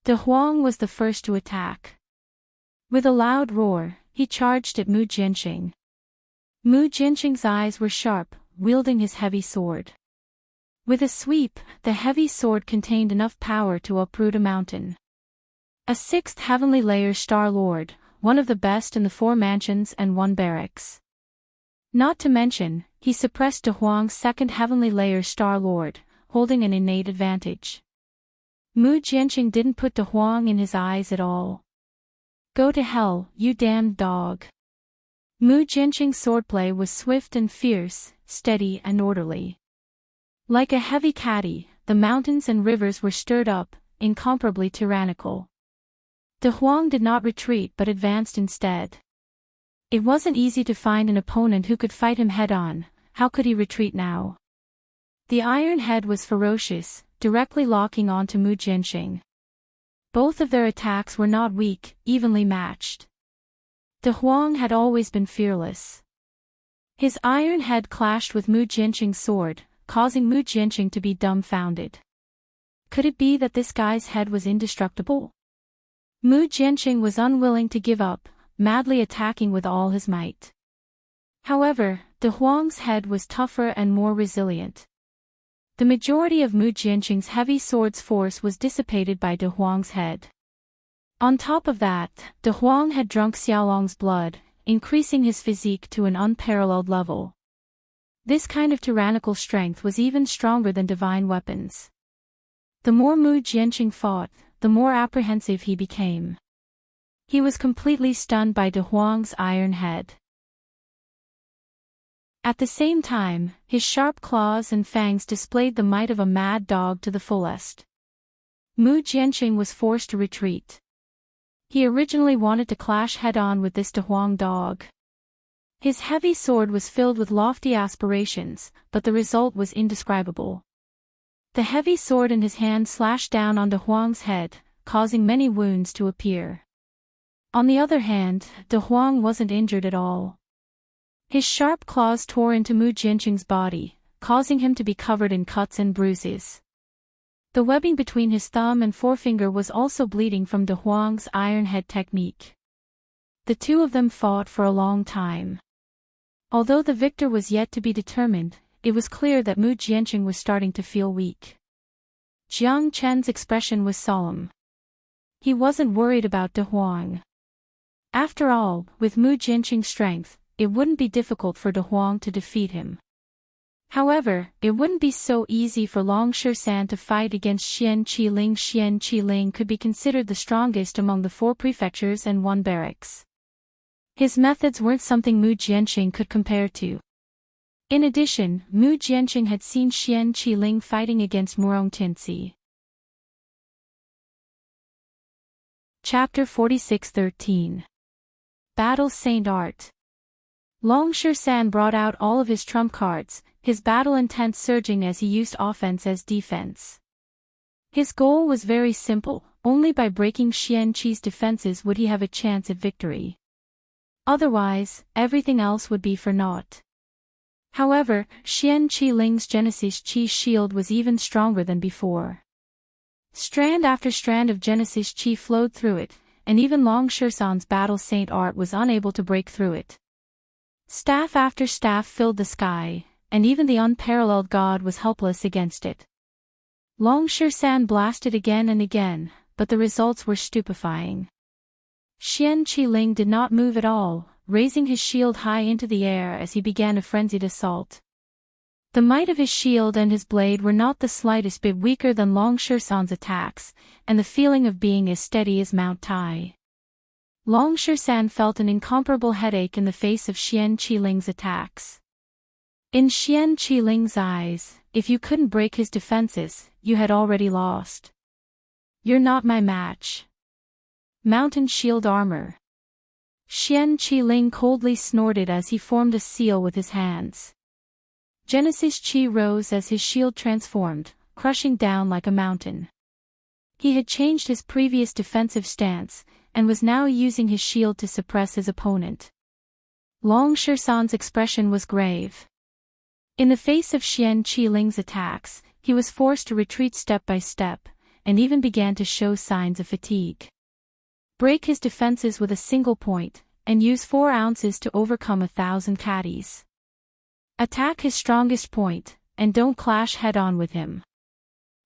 De Huang was the first to attack. With a loud roar, he charged at Mu Jianxing. Mu Jianxing's eyes were sharp, wielding his heavy sword. With a sweep, the heavy sword contained enough power to uproot a mountain. A sixth heavenly layer Star Lord, one of the best in the 4 mansions and 1 barracks. Not to mention, he suppressed De Huang's second heavenly layer Star Lord, holding an innate advantage. Mu Jianxing didn't put De Huang in his eyes at all. Go to hell, you damned dog. Mu Jianxing's swordplay was swift and fierce, steady and orderly. Like a heavy caddy, the mountains and rivers were stirred up, incomparably tyrannical. De Huang did not retreat but advanced instead. It wasn't easy to find an opponent who could fight him head-on. How could he retreat now? The Iron Head was ferocious, directly locking onto Mu Jianxing. Both of their attacks were not weak, evenly matched. De Huang had always been fearless. His Iron Head clashed with Mu Jianxing's sword, causing Mu Jianxing to be dumbfounded. Could it be that this guy's head was indestructible? Mu Jianxing was unwilling to give up, madly attacking with all his might. However, De Huang's head was tougher and more resilient. The majority of Mu Jianxing's heavy sword's force was dissipated by De Huang's head. On top of that, De Huang had drunk Xiaolong's blood, increasing his physique to an unparalleled level. This kind of tyrannical strength was even stronger than divine weapons. The more Mu Jianxing fought, the more apprehensive he became. He was completely stunned by De Huang's iron head. At the same time, his sharp claws and fangs displayed the might of a mad dog to the fullest. Mu Jianxing was forced to retreat. He originally wanted to clash head-on with this De Huang dog. His heavy sword was filled with lofty aspirations, but the result was indescribable. The heavy sword in his hand slashed down on De Huang's head, causing many wounds to appear. On the other hand, De Huang wasn't injured at all. His sharp claws tore into Mu Jianxing's body, causing him to be covered in cuts and bruises. The webbing between his thumb and forefinger was also bleeding from De Huang's iron head technique. The two of them fought for a long time. Although the victor was yet to be determined, it was clear that Mu Jianxing was starting to feel weak. Jiang Chen's expression was solemn. He wasn't worried about De Huang. After all, with Mu Jianxing's strength, it wouldn't be difficult for De Huang to defeat him. However, it wouldn't be so easy for Long Shan to fight against Xian Qiling. Xian Qiling could be considered the strongest among the 4 prefectures and 1 barracks. His methods weren't something Mu Jianxing could compare to. In addition, Mu Jianxing had seen Xian Qiling fighting against Murong Tinci. Chapter 46:13. Battle Saint Art. Long Shan brought out all of his trump cards, his battle intent surging as he used offense as defense. His goal was very simple, only by breaking Xian Qi's defenses would he have a chance at victory. Otherwise, everything else would be for naught. However, Xian Qiling's Genesis Qi shield was even stronger than before. Strand after strand of Genesis Qi flowed through it, and even Long Shan's battle saint art was unable to break through it. Staff after staff filled the sky, and even the unparalleled god was helpless against it. Long Shan blasted again and again, but the results were stupefying. Xian Qiling did not move at all, raising his shield high into the air as he began a frenzied assault. The might of his shield and his blade were not the slightest bit weaker than Long Shan's attacks, and the feeling of being as steady as Mount Tai. Long Shan felt an incomparable headache in the face of Xian Qiling's attacks. In Xian Qiling's eyes, if you couldn't break his defenses, you had already lost. You're not my match. Mountain shield armor. Xian Qi-ling coldly snorted as he formed a seal with his hands. Genesis Qi rose as his shield transformed, crushing down like a mountain. He had changed his previous defensive stance, and was now using his shield to suppress his opponent. Long Shisan's expression was grave. In the face of Xian Qi-ling's attacks, he was forced to retreat step by step, and even began to show signs of fatigue. Break his defenses with a single point, and use 4 ounces to overcome 1,000 caddies. Attack his strongest point, and don't clash head-on with him.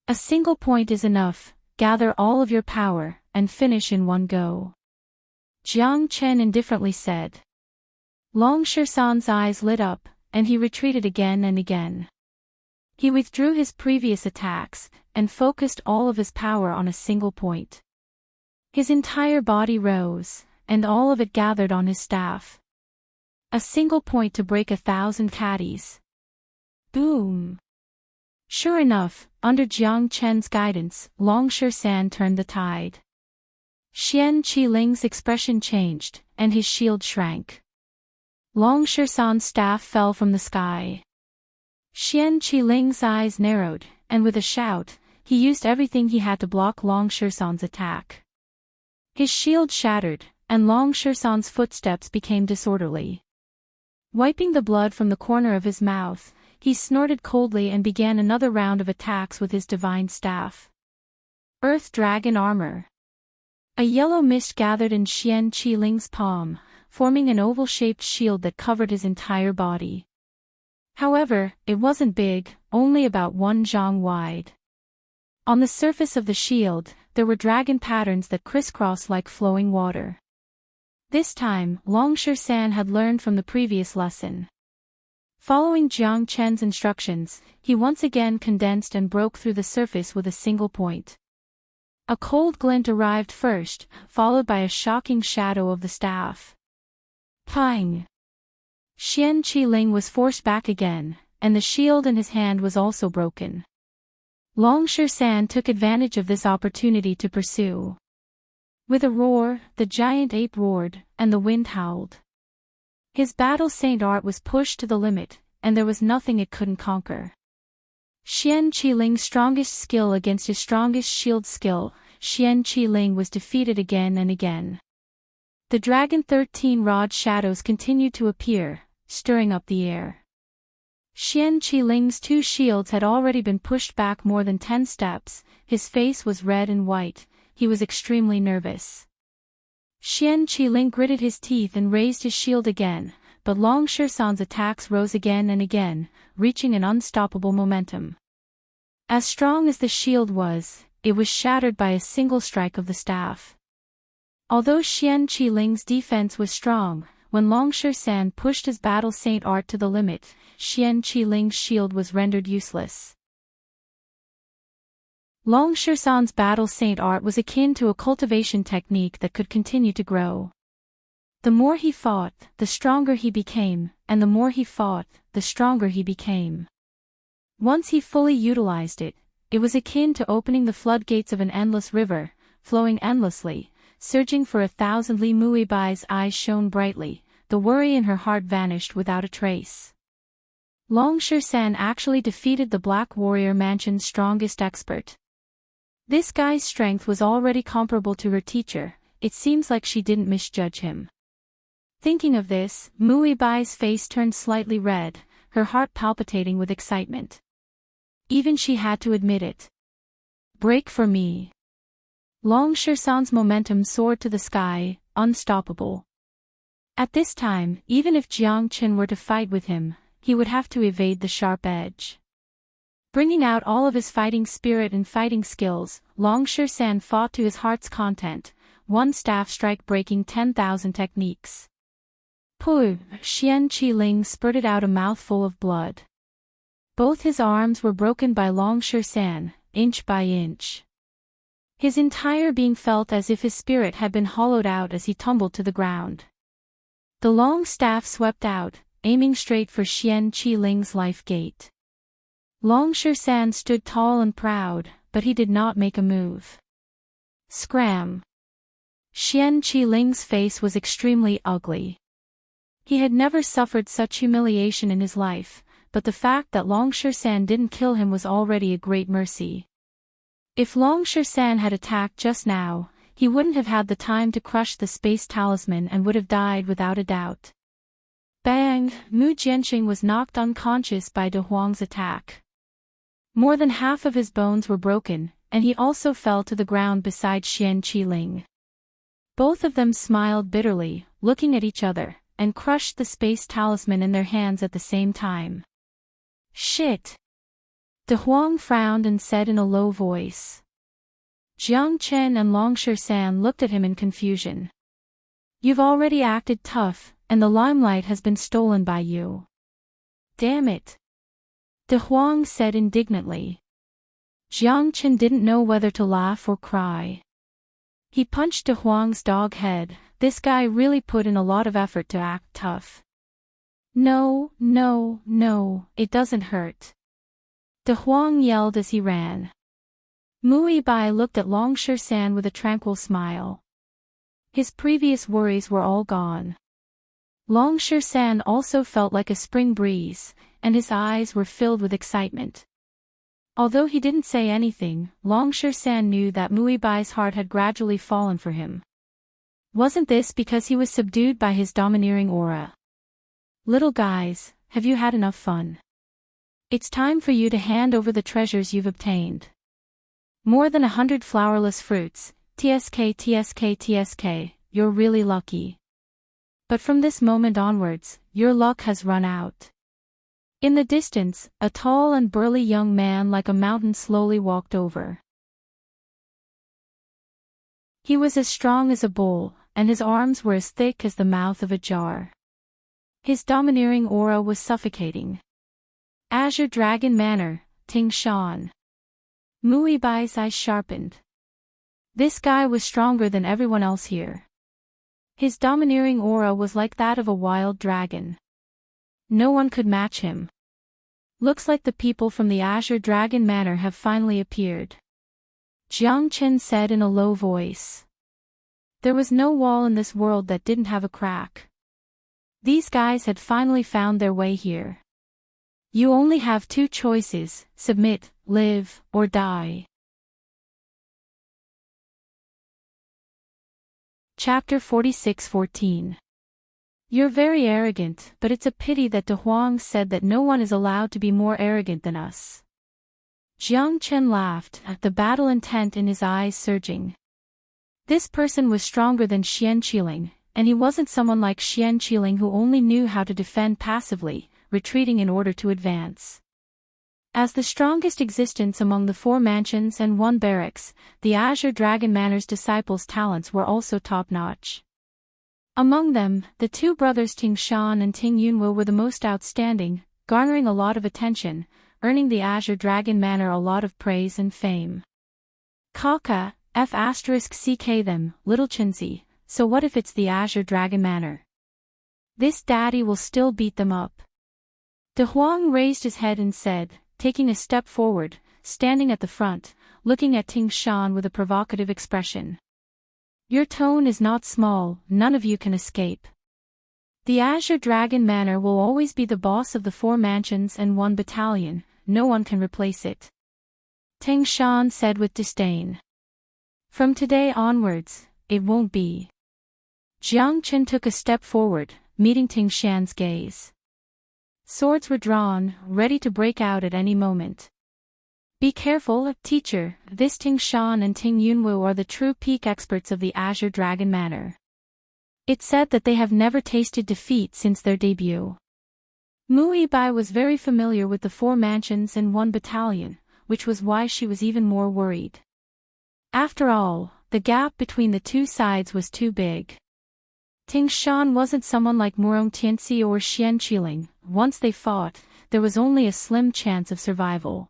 A single point is enough, gather all of your power, and finish in one go. Jiang Chen indifferently said. Long Shisan's eyes lit up, and he retreated again and again. He withdrew his previous attacks, and focused all of his power on a single point. His entire body rose, and all of it gathered on his staff. A single point to break 1,000 caddies. Boom! Sure enough, under Jiang Chen's guidance, Long Shisan turned the tide. Xian Qi-ling's expression changed, and his shield shrank. Long Shisan's staff fell from the sky. Xian Qi-ling's eyes narrowed, and with a shout, he used everything he had to block Long Shisan's attack. His shield shattered, and Long Shisan's footsteps became disorderly. Wiping the blood from the corner of his mouth, he snorted coldly and began another round of attacks with his divine staff. Earth Dragon Armor. A yellow mist gathered in Xian Qi-ling's palm, forming an oval-shaped shield that covered his entire body. However, it wasn't big, only about 1 zhang wide. On the surface of the shield, there were dragon patterns that crisscrossed like flowing water. This time, Long Shisan had learned from the previous lesson. Following Jiang Chen's instructions, he once again condensed and broke through the surface with a single point. A cold glint arrived first, followed by a shocking shadow of the staff. Pang! Xian Qi-ling was forced back again, and the shield in his hand was also broken. Long Shisan took advantage of this opportunity to pursue. With a roar, the giant ape roared, and the wind howled. His battle saint art was pushed to the limit, and there was nothing it couldn't conquer. Xian Qi-ling's strongest skill against his strongest shield skill, Xian Qi-ling was defeated again and again. The dragon 13-rod shadows continued to appear, stirring up the air. Xian Qi-ling's 2 shields had already been pushed back more than 10 steps, his face was red and white, he was extremely nervous. Xian Qi-ling gritted his teeth and raised his shield again, but Long Shisan's attacks rose again and again, reaching an unstoppable momentum. As strong as the shield was, it was shattered by a single strike of the staff. Although Xian Qi-ling's defense was strong, when Long Shisan pushed his battle saint art to the limit, Xian Qi-ling's shield was rendered useless. Long Shisan's battle saint art was akin to a cultivation technique that could continue to grow. The more he fought, the stronger he became, and the more he fought, the stronger he became. Once he fully utilized it, it was akin to opening the floodgates of an endless river, flowing endlessly, surging for 1,000 li. Muibai's eyes shone brightly, the worry in her heart vanished without a trace. Long Shisan actually defeated the Black Warrior Mansion's strongest expert. This guy's strength was already comparable to her teacher, it seems like she didn't misjudge him. Thinking of this, Muibai's face turned slightly red, her heart palpitating with excitement. Even she had to admit it. Break for me. Long Shisan's momentum soared to the sky, unstoppable. At this time, even if Jiang Chen were to fight with him, he would have to evade the sharp edge. Bringing out all of his fighting spirit and fighting skills, Long Shisan fought to his heart's content, one staff strike breaking 10,000 techniques. Puh! Xian Qi-ling spurted out a mouthful of blood. Both his arms were broken by Long Shisan, inch by inch. His entire being felt as if his spirit had been hollowed out as he tumbled to the ground. The long staff swept out, aiming straight for Xian Qi-ling's life gate. Long Shisan stood tall and proud, but he did not make a move. Scram. Xian Qiling's face was extremely ugly. He had never suffered such humiliation in his life, but the fact that Long San didn't kill him was already a great mercy. If Long San had attacked just now, he wouldn't have had the time to crush the space talisman and would have died without a doubt. Bang! Mu Jianxing was knocked unconscious by De Huang's attack. More than half of his bones were broken, and he also fell to the ground beside Xian Qiling. Both of them smiled bitterly, looking at each other, and crushed the space talisman in their hands at the same time. Shit! De Huang frowned and said in a low voice. Jiang Chen and Long San looked at him in confusion. You've already acted tough, and the limelight has been stolen by you. Damn it! De Huang said indignantly. Jiang Chen didn't know whether to laugh or cry. He punched De Huang's dog head. This guy really put in a lot of effort to act tough. No, it doesn't hurt. De Huang yelled as he ran. Mu Bai looked at Long San with a tranquil smile. His previous worries were all gone. Long San also felt like a spring breeze, and his eyes were filled with excitement. Although he didn't say anything, Long San knew that Mu Bai's heart had gradually fallen for him. Wasn't this because he was subdued by his domineering aura? Little guys, have you had enough fun? It's time for you to hand over the treasures you've obtained. More than 100 flowerless fruits, TSK, you're really lucky. But from this moment onwards, your luck has run out. In the distance, a tall and burly young man like a mountain slowly walked over. He was as strong as a bull, and his arms were as thick as the mouth of a jar. His domineering aura was suffocating. Azure Dragon Manor, Ting Shan. Mu Bai's eyes sharpened. This guy was stronger than everyone else here. His domineering aura was like that of a wild dragon. No one could match him. Looks like the people from the Azure Dragon Manor have finally appeared. Jiang Chen said in a low voice. There was no wall in this world that didn't have a crack. These guys had finally found their way here. You only have two choices: submit, live, or die. Chapter 46:14. You're very arrogant, but it's a pity that De Huang said that no one is allowed to be more arrogant than us. Jiang Chen laughed, the battle intent in his eyes surging. This person was stronger than Xian Qiling, and he wasn't someone like Xian Qiling who only knew how to defend passively, retreating in order to advance. As the strongest existence among the 4 mansions and 1 barracks, the Azure Dragon Manor's disciples' talents were also top-notch. Among them, the 2 brothers Ting Shan and Ting Yunwu were the most outstanding, garnering a lot of attention, earning the Azure Dragon Manor a lot of praise and fame. Kaka, F*ck them, little Chinzi, so what if it's the Azure Dragon Manor? This daddy will still beat them up. De Huang raised his head and said, taking a step forward, standing at the front, looking at Ting Shan with a provocative expression. Your tone is not small, none of you can escape. The Azure Dragon Manor will always be the boss of the 4 mansions and 1 battalion, no one can replace it. Ting Shan said with disdain. From today onwards, it won't be. Jiang Chen took a step forward, meeting Ting Shan's gaze. Swords were drawn, ready to break out at any moment. Be careful, teacher, this Ting Shan and Ting Yunwu are the true peak experts of the Azure Dragon Manor. It's said that they have never tasted defeat since their debut. Mu Bai was very familiar with the 4 mansions and 1 battalion, which was why she was even more worried. After all, the gap between the 2 sides was too big. Ting Shan wasn't someone like Murong Tianxi or Xian Qiling. Once they fought, there was only a slim chance of survival.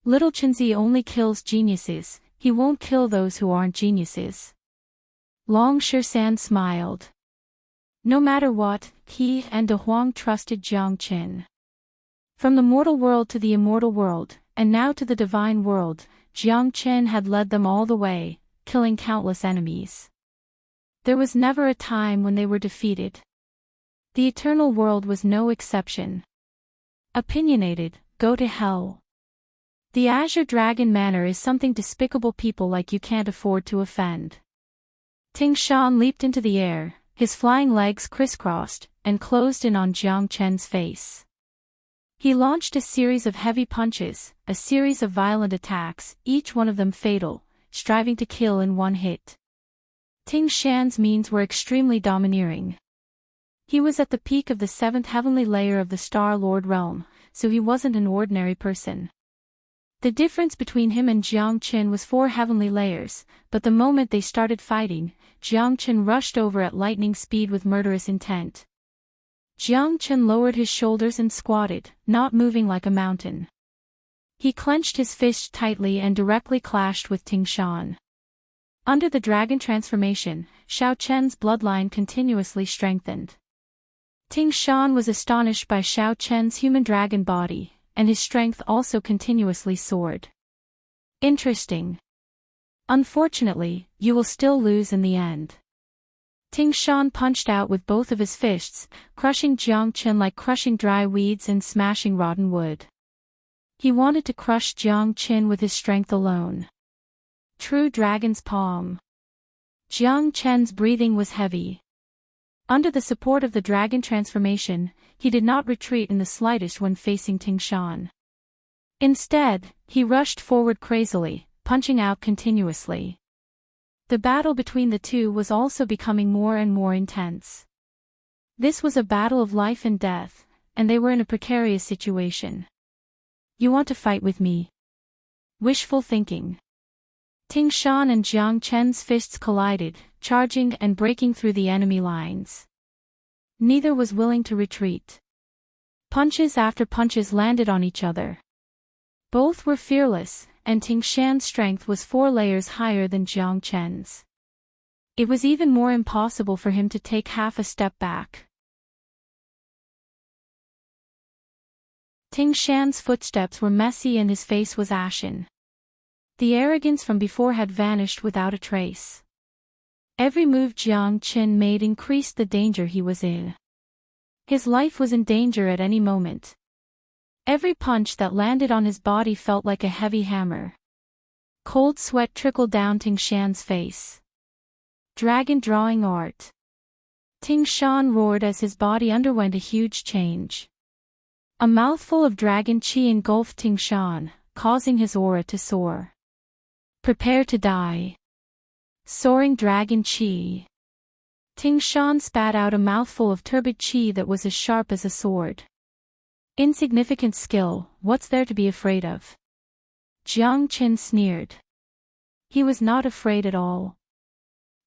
Little Chinzi only kills geniuses, he won't kill those who aren't geniuses. Long San smiled. No matter what, he and De Huang trusted Jiang Chen. From the mortal world to the immortal world, and now to the divine world, Jiang Chen had led them all the way, killing countless enemies. There was never a time when they were defeated. The eternal world was no exception. Opinionated, go to hell. The Azure Dragon manner is something despicable people like you can't afford to offend. Ting Shan leaped into the air, his flying legs crisscrossed, and closed in on Jiang Chen's face. He launched a series of heavy punches, a series of violent attacks, each one of them fatal, striving to kill in one hit. Ting Shan's means were extremely domineering. He was at the peak of the 7th heavenly layer of the Star Lord realm, so he wasn't an ordinary person. The difference between him and Jiang Chen was 4 heavenly layers, but the moment they started fighting, Jiang Chen rushed over at lightning speed with murderous intent. Jiang Chen lowered his shoulders and squatted, not moving like a mountain. He clenched his fist tightly and directly clashed with Ting Shan. Under the dragon transformation, Xiao Chen's bloodline continuously strengthened. Ting Shan was astonished by Xiao Chen's human dragon body, and his strength also continuously soared. Interesting. Unfortunately, you will still lose in the end. Ting Shan punched out with both of his fists, crushing Jiang Chen like crushing dry weeds and smashing rotten wood. He wanted to crush Jiang Chen with his strength alone. True dragon's palm. Jiang Chen's breathing was heavy. Under the support of the dragon transformation, he did not retreat in the slightest when facing Ting Shan. Instead, he rushed forward crazily, punching out continuously. The battle between the two was also becoming more and more intense. This was a battle of life and death, and they were in a precarious situation. You want to fight with me? Wishful thinking. Ting Shan and Jiang Chen's fists collided, charging and breaking through the enemy lines. Neither was willing to retreat. Punches after punches landed on each other. Both were fearless, and Ting Shan's strength was 4 layers higher than Jiang Chen's. It was even more impossible for him to take half a step back. Ting Shan's footsteps were messy and his face was ashen. The arrogance from before had vanished without a trace. Every move Jiang Chen made increased the danger he was in. His life was in danger at any moment. Every punch that landed on his body felt like a heavy hammer. Cold sweat trickled down Ting Shan's face. Dragon drawing art. Ting Shan roared as his body underwent a huge change. A mouthful of dragon qi engulfed Ting Shan, causing his aura to soar. Prepare to die. Soaring dragon qi. Ting Shan spat out a mouthful of turbid qi that was as sharp as a sword. Insignificant skill, what's there to be afraid of? Jiang Chen sneered. He was not afraid at all.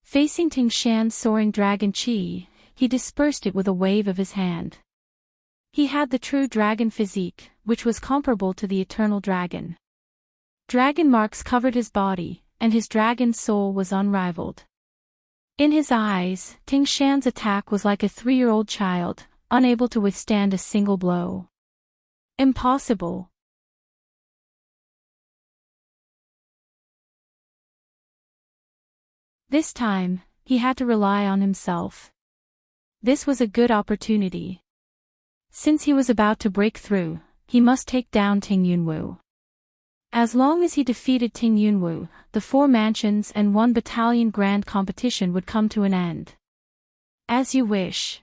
Facing Ting Shan's soaring dragon qi, he dispersed it with a wave of his hand. He had the true dragon physique, which was comparable to the eternal dragon. Dragon marks covered his body, and his dragon soul was unrivaled. In his eyes, Ting Shan's attack was like a 3-year-old child, unable to withstand a single blow. Impossible. This time, he had to rely on himself. This was a good opportunity. Since he was about to break through, he must take down Ting Yunwu. As long as he defeated Ting Yunwu, the 4 mansions and 1 battalion grand competition would come to an end. As you wish.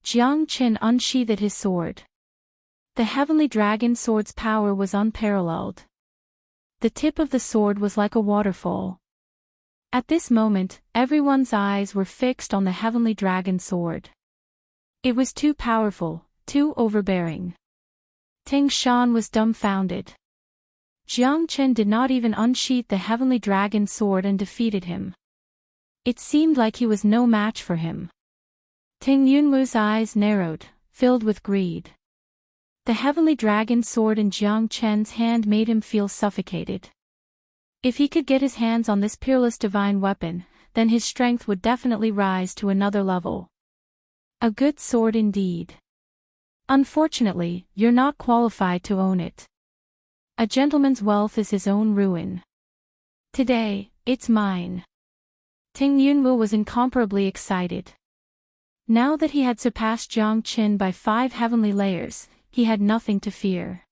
Jiang Chen unsheathed his sword. The heavenly dragon sword's power was unparalleled. The tip of the sword was like a waterfall. At this moment, everyone's eyes were fixed on the heavenly dragon sword. It was too powerful, too overbearing. Ting Shan was dumbfounded. Jiang Chen did not even unsheath the heavenly dragon sword and defeated him. It seemed like he was no match for him. Ting Yunwu's eyes narrowed, filled with greed. The heavenly dragon sword in Jiang Chen's hand made him feel suffocated. If he could get his hands on this peerless divine weapon, then his strength would definitely rise to another level. A good sword indeed. Unfortunately, you're not qualified to own it. A gentleman's wealth is his own ruin. Today, it's mine. Ting Yunwu was incomparably excited. Now that he had surpassed Jiang Qin by 5 heavenly layers, he had nothing to fear.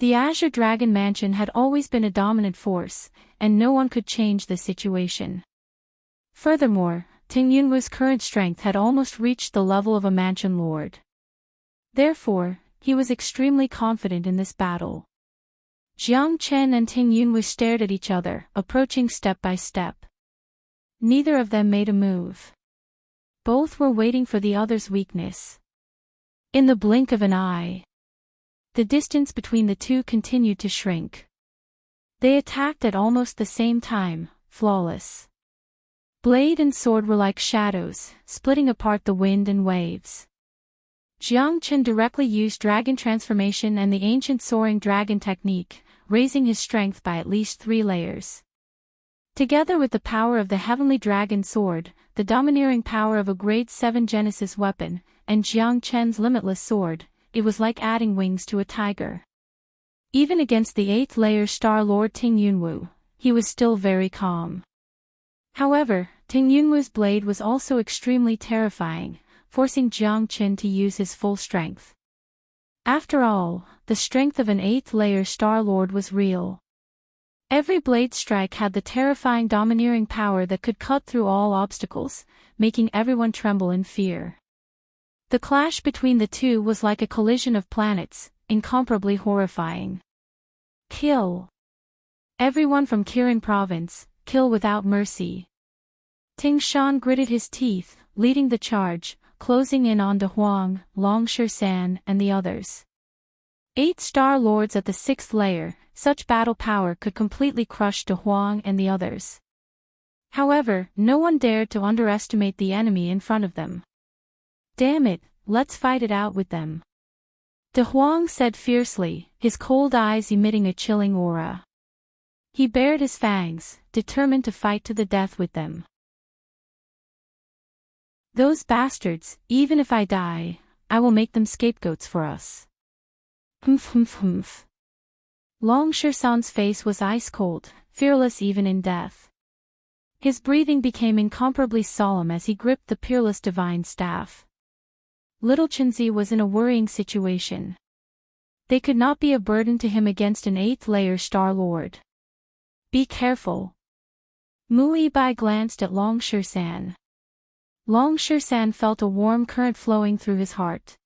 The Azure Dragon Mansion had always been a dominant force, and no one could change the situation. Furthermore, Ting Yunwu's current strength had almost reached the level of a mansion lord. Therefore, he was extremely confident in this battle. Jiang Chen and Ting Yunwu stared at each other, approaching step by step. Neither of them made a move. Both were waiting for the other's weakness. In the blink of an eye, the distance between the two continued to shrink. They attacked at almost the same time, flawless. Blade and sword were like shadows, splitting apart the wind and waves. Jiang Chen directly used dragon transformation and the ancient soaring dragon technique, raising his strength by at least 3 layers. Together with the power of the heavenly dragon sword, the domineering power of a grade 7 Genesis weapon, and Jiang Chen's limitless sword, it was like adding wings to a tiger. Even against the 8th layer Star Lord Ting Yunwu, he was still very calm. However, Ting Yunwu's blade was also extremely terrifying, forcing Jiang Qin to use his full strength. After all, the strength of an 8th layer Star Lord was real. Every blade strike had the terrifying domineering power that could cut through all obstacles, making everyone tremble in fear. The clash between the two was like a collision of planets, incomparably horrifying. Kill. Everyone from Kirin Province, kill without mercy. Ting Shan gritted his teeth, leading the charge, closing in on De Huang, Long Shan, and the others. 8 Star Lords at the 6th layer, such battle power could completely crush De Huang and the others. However, no one dared to underestimate the enemy in front of them. Damn it, let's fight it out with them. De Huang said fiercely, his cold eyes emitting a chilling aura. He bared his fangs, determined to fight to the death with them. Those bastards, even if I die, I will make them scapegoats for us. Humph humph humph. Long Shan's face was ice-cold, fearless even in death. His breathing became incomparably solemn as he gripped the peerless divine staff. Little Chenzi was in a worrying situation. They could not be a burden to him against an 8th layer Star Lord. Be careful. Mu Yibai glanced at Long Shan. Long Shan felt a warm current flowing through his heart.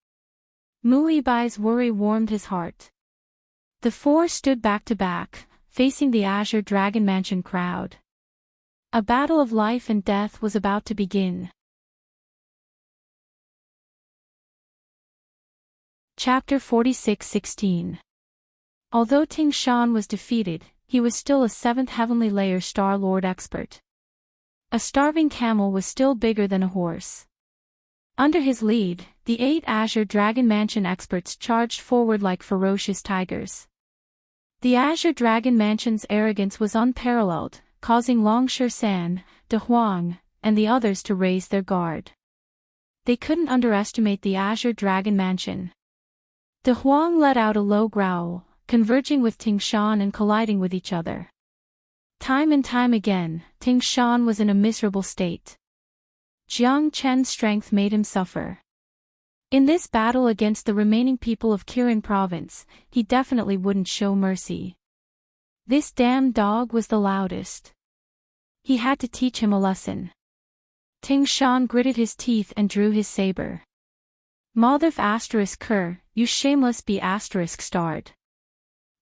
Mu Yibai's worry warmed his heart. The 4 stood back to back, facing the Azure Dragon Mansion crowd. A battle of life and death was about to begin. Chapter 46:16. Although Ting Shan was defeated, he was still a 7th heavenly layer Star Lord expert. A starving camel was still bigger than a horse. Under his lead, the 8 Azure Dragon Mansion experts charged forward like ferocious tigers. The Azure Dragon Mansion's arrogance was unparalleled, causing Long Shan, De Huang, and the others to raise their guard. They couldn't underestimate the Azure Dragon Mansion. De Huang let out a low growl, converging with Ting Shan and colliding with each other. Time and time again, Ting Shan was in a miserable state. Jiang Chen's strength made him suffer. In this battle against the remaining people of Kirin Province, he definitely wouldn't show mercy. This damn dog was the loudest. He had to teach him a lesson. Ting Shan gritted his teeth and drew his saber. Motherf asterisk cur, you shameless be asterisk starred.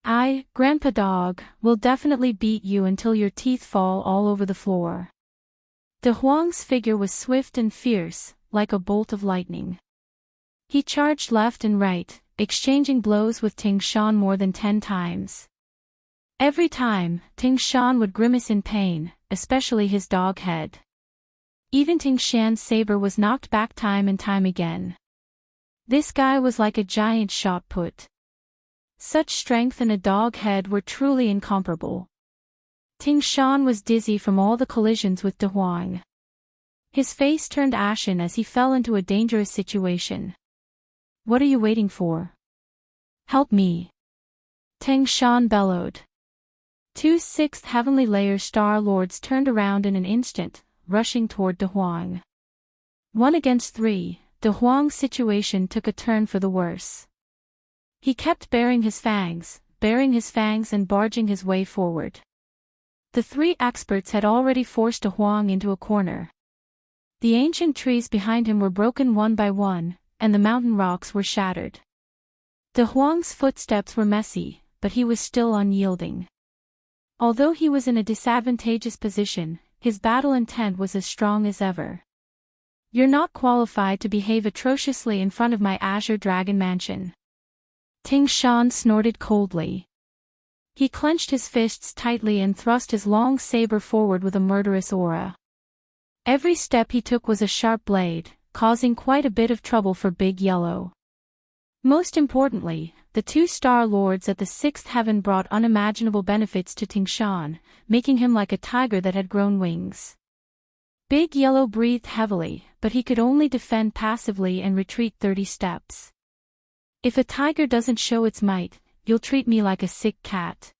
I, Grandpa Dog, will definitely beat you until your teeth fall all over the floor. De Huang's figure was swift and fierce, like a bolt of lightning. He charged left and right, exchanging blows with Ting Shan more than 10 times. Every time, Ting Shan would grimace in pain, especially his dog head. Even Ting Shan's saber was knocked back time and time again. This guy was like a giant shot put. Such strength and a dog head were truly incomparable. Ting Shan was dizzy from all the collisions with De Huang. His face turned ashen as he fell into a dangerous situation. What are you waiting for? Help me! Ting Shan bellowed. Two sixth heavenly layer star lords turned around in an instant, rushing toward De Huang. 1 against 3, De Huang's situation took a turn for the worse. He kept baring his fangs and barging his way forward. The three experts had already forced De Huang into a corner. The ancient trees behind him were broken one by one, and the mountain rocks were shattered. De Huang's footsteps were messy, but he was still unyielding. Although he was in a disadvantageous position, his battle intent was as strong as ever. "You're not qualified to behave atrociously in front of my Azure Dragon Mansion." Ting Shan snorted coldly. He clenched his fists tightly and thrust his long saber forward with a murderous aura. Every step he took was a sharp blade, causing quite a bit of trouble for Big Yellow. Most importantly, the two Star Lords at the sixth heaven brought unimaginable benefits to Ting Shan, making him like a tiger that had grown wings. Big Yellow breathed heavily, but he could only defend passively and retreat 30 steps. "If a tiger doesn't show its might, you'll treat me like a sick cat.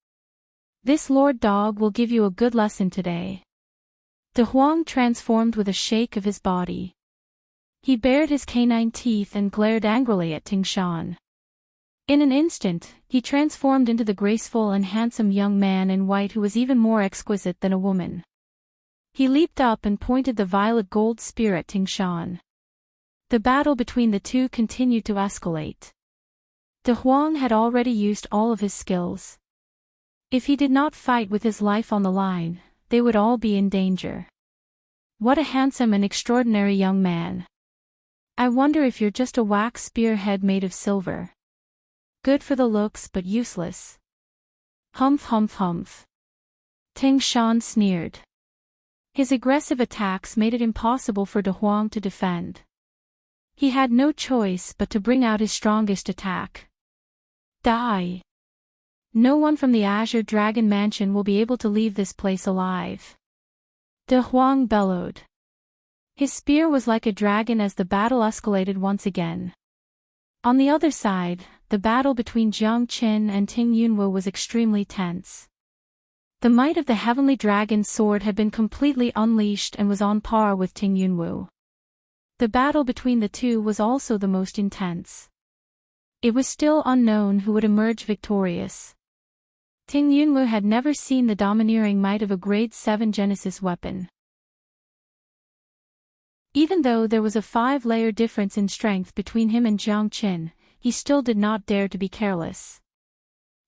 This Lord Dog will give you a good lesson today." De Huang transformed with a shake of his body. He bared his canine teeth and glared angrily at Ting Shan. In an instant, he transformed into the graceful and handsome young man in white who was even more exquisite than a woman. He leaped up and pointed the violet gold spear at Ting Shan. The battle between the two continued to escalate. De Huang had already used all of his skills. If he did not fight with his life on the line, they would all be in danger. What a handsome and extraordinary young man. I wonder if you're just a wax spearhead made of silver. Good for the looks but useless. Humph humph humph. Ting Shan sneered. His aggressive attacks made it impossible for De Huang to defend. He had no choice but to bring out his strongest attack. Die! No one from the Azure Dragon Mansion will be able to leave this place alive. De Huang bellowed. His spear was like a dragon as the battle escalated once again. On the other side, the battle between Jiang Qin and Ting Yunwu was extremely tense. The might of the heavenly dragon's sword had been completely unleashed and was on par with Ting Yunwu. The battle between the two was also the most intense. It was still unknown who would emerge victorious. Ting Yunwu had never seen the domineering might of a grade 7 Genesis weapon. Even though there was a 5-layer difference in strength between him and Jiang Qin, he still did not dare to be careless.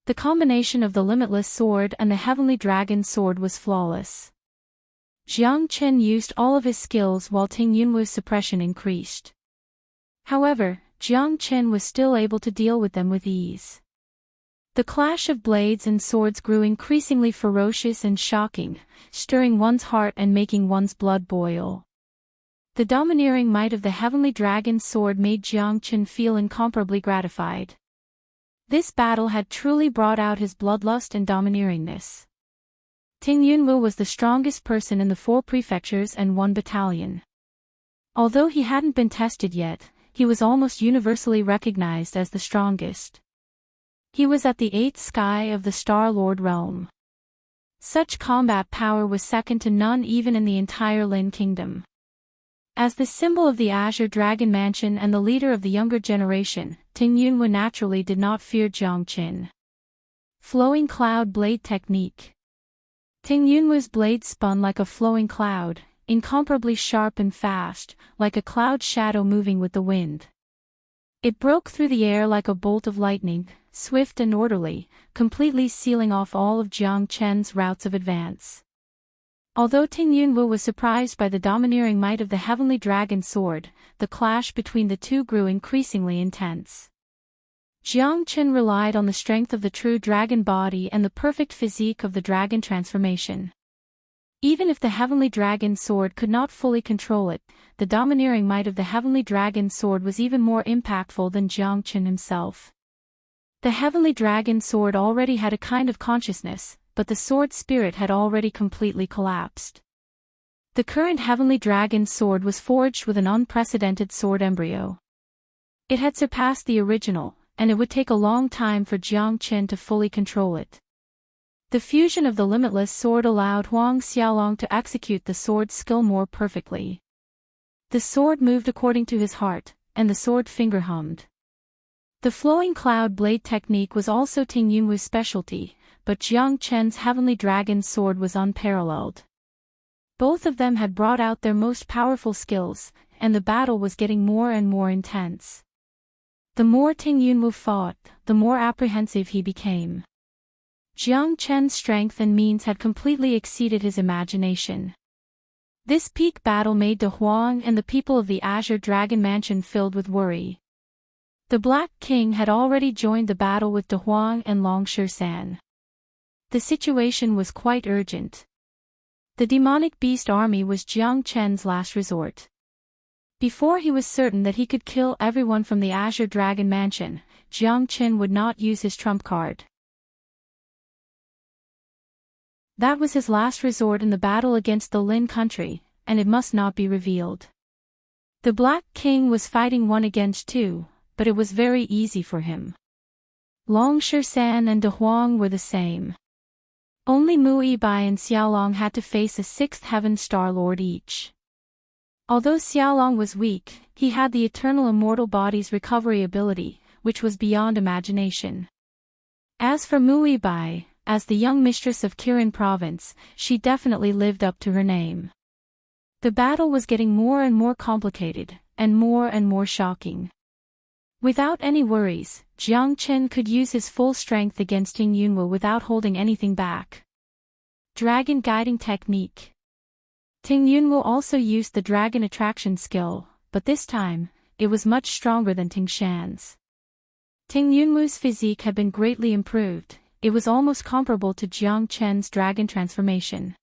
The combination of the limitless sword and the heavenly dragon's sword was flawless. Jiang Qin used all of his skills while Ting Yunwu's suppression increased. However, Jiang Qin was still able to deal with them with ease. The clash of blades and swords grew increasingly ferocious and shocking, stirring one's heart and making one's blood boil. The domineering might of the heavenly dragon's sword made Jiang Qin feel incomparably gratified. This battle had truly brought out his bloodlust and domineeringness. Ting Yunwu was the strongest person in the 4 prefectures and 1 battalion. Although he hadn't been tested yet, he was almost universally recognized as the strongest. He was at the 8th sky of the Star Lord realm. Such combat power was second to none even in the entire Lin Kingdom. As the symbol of the Azure Dragon Mansion and the leader of the younger generation, Ting Yunwu naturally did not fear Jiang Qin. Flowing Cloud Blade Technique. Ting Yunwu's blade spun like a flowing cloud, incomparably sharp and fast, like a cloud shadow moving with the wind. It broke through the air like a bolt of lightning, swift and orderly, completely sealing off all of Jiang Qin's routes of advance. Although Ting Yunwu was surprised by the domineering might of the heavenly dragon sword, the clash between the two grew increasingly intense. Jiang Qin relied on the strength of the true dragon body and the perfect physique of the dragon transformation. Even if the heavenly dragon sword could not fully control it, the domineering might of the heavenly dragon sword was even more impactful than Jiang Qin himself. The heavenly dragon sword already had a kind of consciousness, but the sword spirit had already completely collapsed. The current heavenly dragon sword was forged with an unprecedented sword embryo. It had surpassed the original, and it would take a long time for Jiang Qin to fully control it. The fusion of the limitless sword allowed Huang Xiaolong to execute the sword's skill more perfectly. The sword moved according to his heart, and the sword finger hummed. The flowing cloud blade technique was also Ting Yunwu's specialty, but Jiang Chen's heavenly dragon sword was unparalleled. Both of them had brought out their most powerful skills, and the battle was getting more and more intense. The more Ting Yunwu fought, the more apprehensive he became. Jiang Chen's strength and means had completely exceeded his imagination. This peak battle made De Huang and the people of the Azure Dragon Mansion filled with worry. The Black King had already joined the battle with De Huang and Long San. The situation was quite urgent. The demonic beast army was Jiang Chen's last resort. Before he was certain that he could kill everyone from the Azure Dragon Mansion, Jiang Chen would not use his trump card. That was his last resort in the battle against the Lin country, and it must not be revealed. The Black King was fighting 1 against 2, but it was very easy for him. Long San and De Huang were the same. Only Mu Yibai and Xiaolong had to face a 6th Heaven Star Lord each. Although Xiaolong was weak, he had the eternal immortal body's recovery ability, which was beyond imagination. As for Mu Yibai, as the young mistress of Kirin province, she definitely lived up to her name. The battle was getting more and more complicated, and more shocking. Without any worries, Jiang Chen could use his full strength against Ting Yunwu without holding anything back. Dragon Guiding Technique. Ting Yunwu also used the Dragon Attraction skill, but this time, it was much stronger than Ting Shan's. Ting Yunwu's physique had been greatly improved, it was almost comparable to Jiang Chen's Dragon Transformation.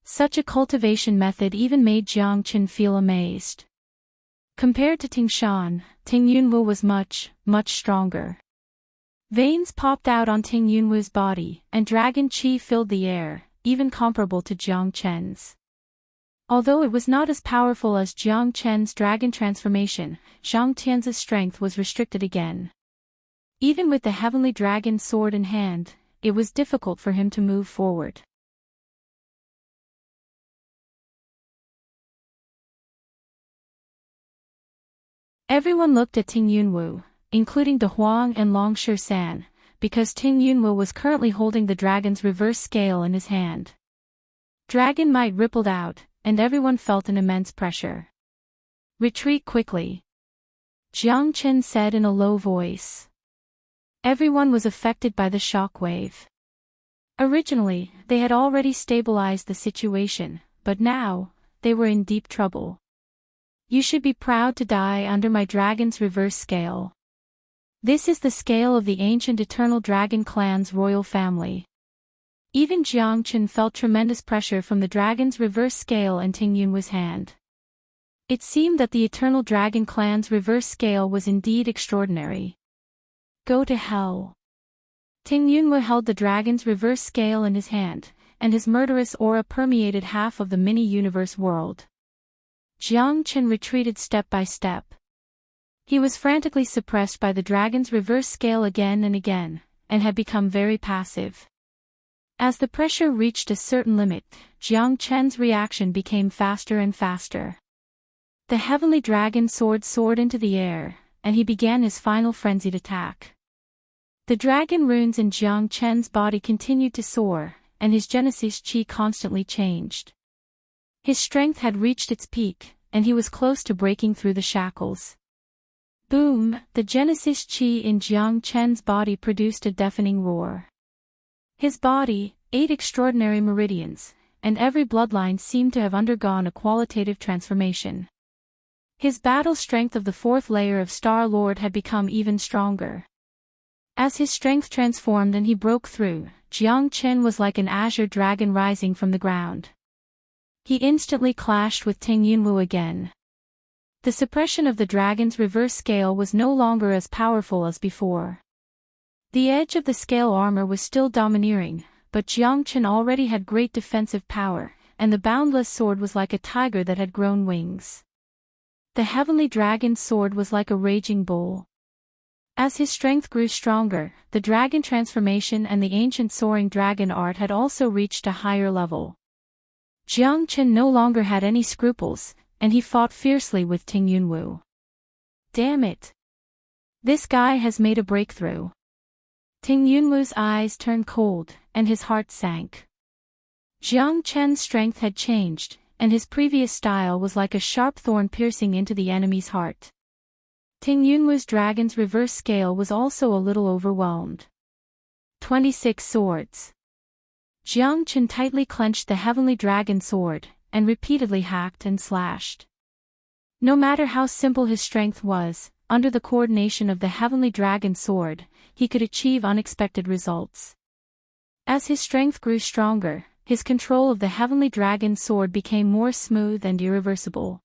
Such a cultivation method even made Jiang Chen feel amazed. Compared to Ting Shan, Ting Yunwu was much stronger. Veins popped out on Ting Yunwu's body, and dragon qi filled the air, even comparable to Jiang Chen's. Although it was not as powerful as Jiang Chen's dragon transformation, Zhang Tian's strength was restricted again. Even with the heavenly dragon sword in hand, it was difficult for him to move forward. Everyone looked at Ting Yunwu, including De Huang and Long San, because Ting Yunwu was currently holding the dragon's reverse scale in his hand. Dragon might rippled out, and everyone felt an immense pressure. Retreat quickly, Jiang Chen said in a low voice. Everyone was affected by the shockwave. Originally, they had already stabilized the situation, but now, they were in deep trouble. You should be proud to die under my dragon's reverse scale. This is the scale of the ancient eternal dragon clan's royal family. Even Jiang Chen felt tremendous pressure from the dragon's reverse scale in Ting Yunwu's hand. It seemed that the eternal dragon clan's reverse scale was indeed extraordinary. Go to hell. Ting Yunwu held the dragon's reverse scale in his hand, and his murderous aura permeated half of the mini-universe world. Jiang Chen retreated step by step. He was frantically suppressed by the dragon's reverse scale again and again, and had become very passive. As the pressure reached a certain limit, Jiang Chen's reaction became faster and faster. The heavenly dragon sword soared into the air, and he began his final frenzied attack. The dragon runes in Jiang Chen's body continued to soar, and his Genesis Qi constantly changed. His strength had reached its peak, and he was close to breaking through the shackles. Boom! The Genesis Qi in Jiang Chen's body produced a deafening roar. His body, 8 extraordinary meridians, and every bloodline seemed to have undergone a qualitative transformation. His battle strength of the 4th layer of Star Lord had become even stronger. As his strength transformed and he broke through, Jiang Chen was like an azure dragon rising from the ground. He instantly clashed with Ting Yunwu again. The suppression of the dragon's reverse scale was no longer as powerful as before. The edge of the scale armor was still domineering, but Jiang Chen already had great defensive power, and the boundless sword was like a tiger that had grown wings. The heavenly dragon sword was like a raging bull. As his strength grew stronger, the dragon transformation and the ancient soaring dragon art had also reached a higher level. Jiang Qin no longer had any scruples, and he fought fiercely with Ting Yunwu. Damn it! This guy has made a breakthrough. Ting Yunwu's eyes turned cold, and his heart sank. Jiang Chen's strength had changed, and his previous style was like a sharp thorn piercing into the enemy's heart. Ting Yunwu's dragon's reverse scale was also a little overwhelmed. 26 swords. Jiang Chen tightly clenched the heavenly dragon sword, and repeatedly hacked and slashed. No matter how simple his strength was, under the coordination of the heavenly dragon sword, he could achieve unexpected results. As his strength grew stronger, his control of the heavenly dragon sword became more smooth and irreversible.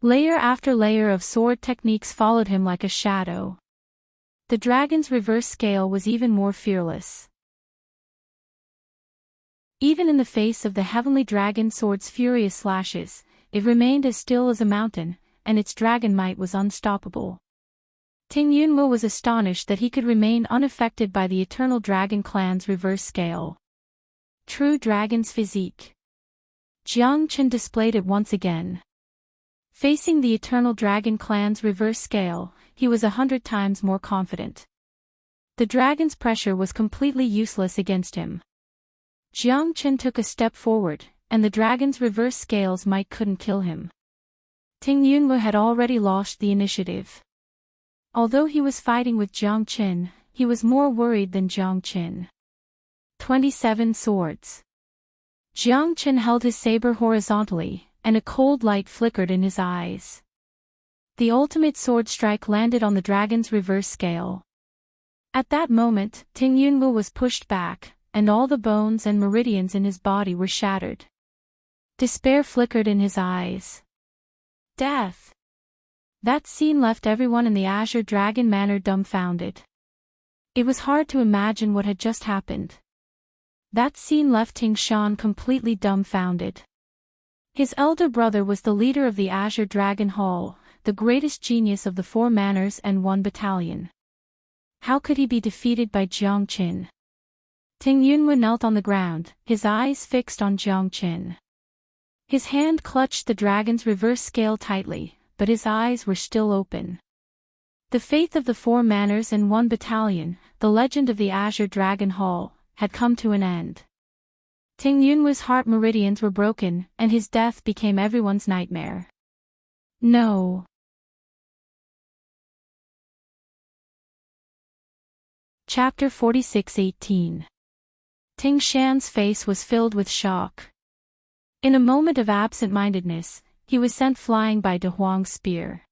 Layer after layer of sword techniques followed him like a shadow. The dragon's reverse scale was even more fearless. Even in the face of the heavenly dragon sword's furious slashes, it remained as still as a mountain, and its dragon might was unstoppable. Ting Yunwu was astonished that he could remain unaffected by the eternal dragon clan's reverse scale. True dragon's physique. Jiang Chen displayed it once again. Facing the eternal dragon clan's reverse scale, he was 100 times more confident. The dragon's pressure was completely useless against him. Jiang Chen took a step forward, and the dragon's reverse scales might couldn't kill him. Ting Yunwu had already lost the initiative. Although he was fighting with Jiang Chen, he was more worried than Jiang Chen. 27 swords. Jiang Chen held his saber horizontally, and a cold light flickered in his eyes. The ultimate sword strike landed on the dragon's reverse scale. At that moment, Ting Yunwu was pushed back, and all the bones and meridians in his body were shattered. Despair flickered in his eyes. Death! That scene left everyone in the Azure Dragon Manor dumbfounded. It was hard to imagine what had just happened. That scene left Ting Shan completely dumbfounded. His elder brother was the leader of the Azure Dragon Hall, the greatest genius of the 4 manors and 1 battalion. How could he be defeated by Jiang Qin? Ting Yunwu knelt on the ground, his eyes fixed on Jiang Qin. His hand clutched the dragon's reverse scale tightly, but his eyes were still open. The faith of the 4 manors and 1 battalion, the legend of the Azure Dragon Hall, had come to an end. Ting Yunwu's heart meridians were broken, and his death became everyone's nightmare. No. Chapter 46:18. Ting Shan's face was filled with shock. In a moment of absent-mindedness, he was sent flying by De Huang's spear.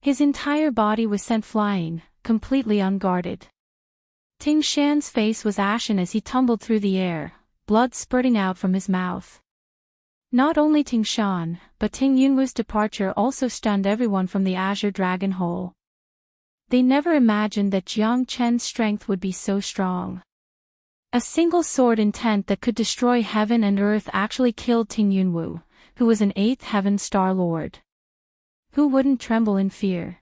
His entire body was sent flying, completely unguarded. Ting Shan's face was ashen as he tumbled through the air, blood spurting out from his mouth. Not only Ting Shan, but Ting Yunwu's departure also stunned everyone from the Azure Dragon Hole. They never imagined that Jiang Chen's strength would be so strong. A single sword intent that could destroy heaven and earth actually killed Ting Yunwu, who was an 8th heaven star lord. Who wouldn't tremble in fear?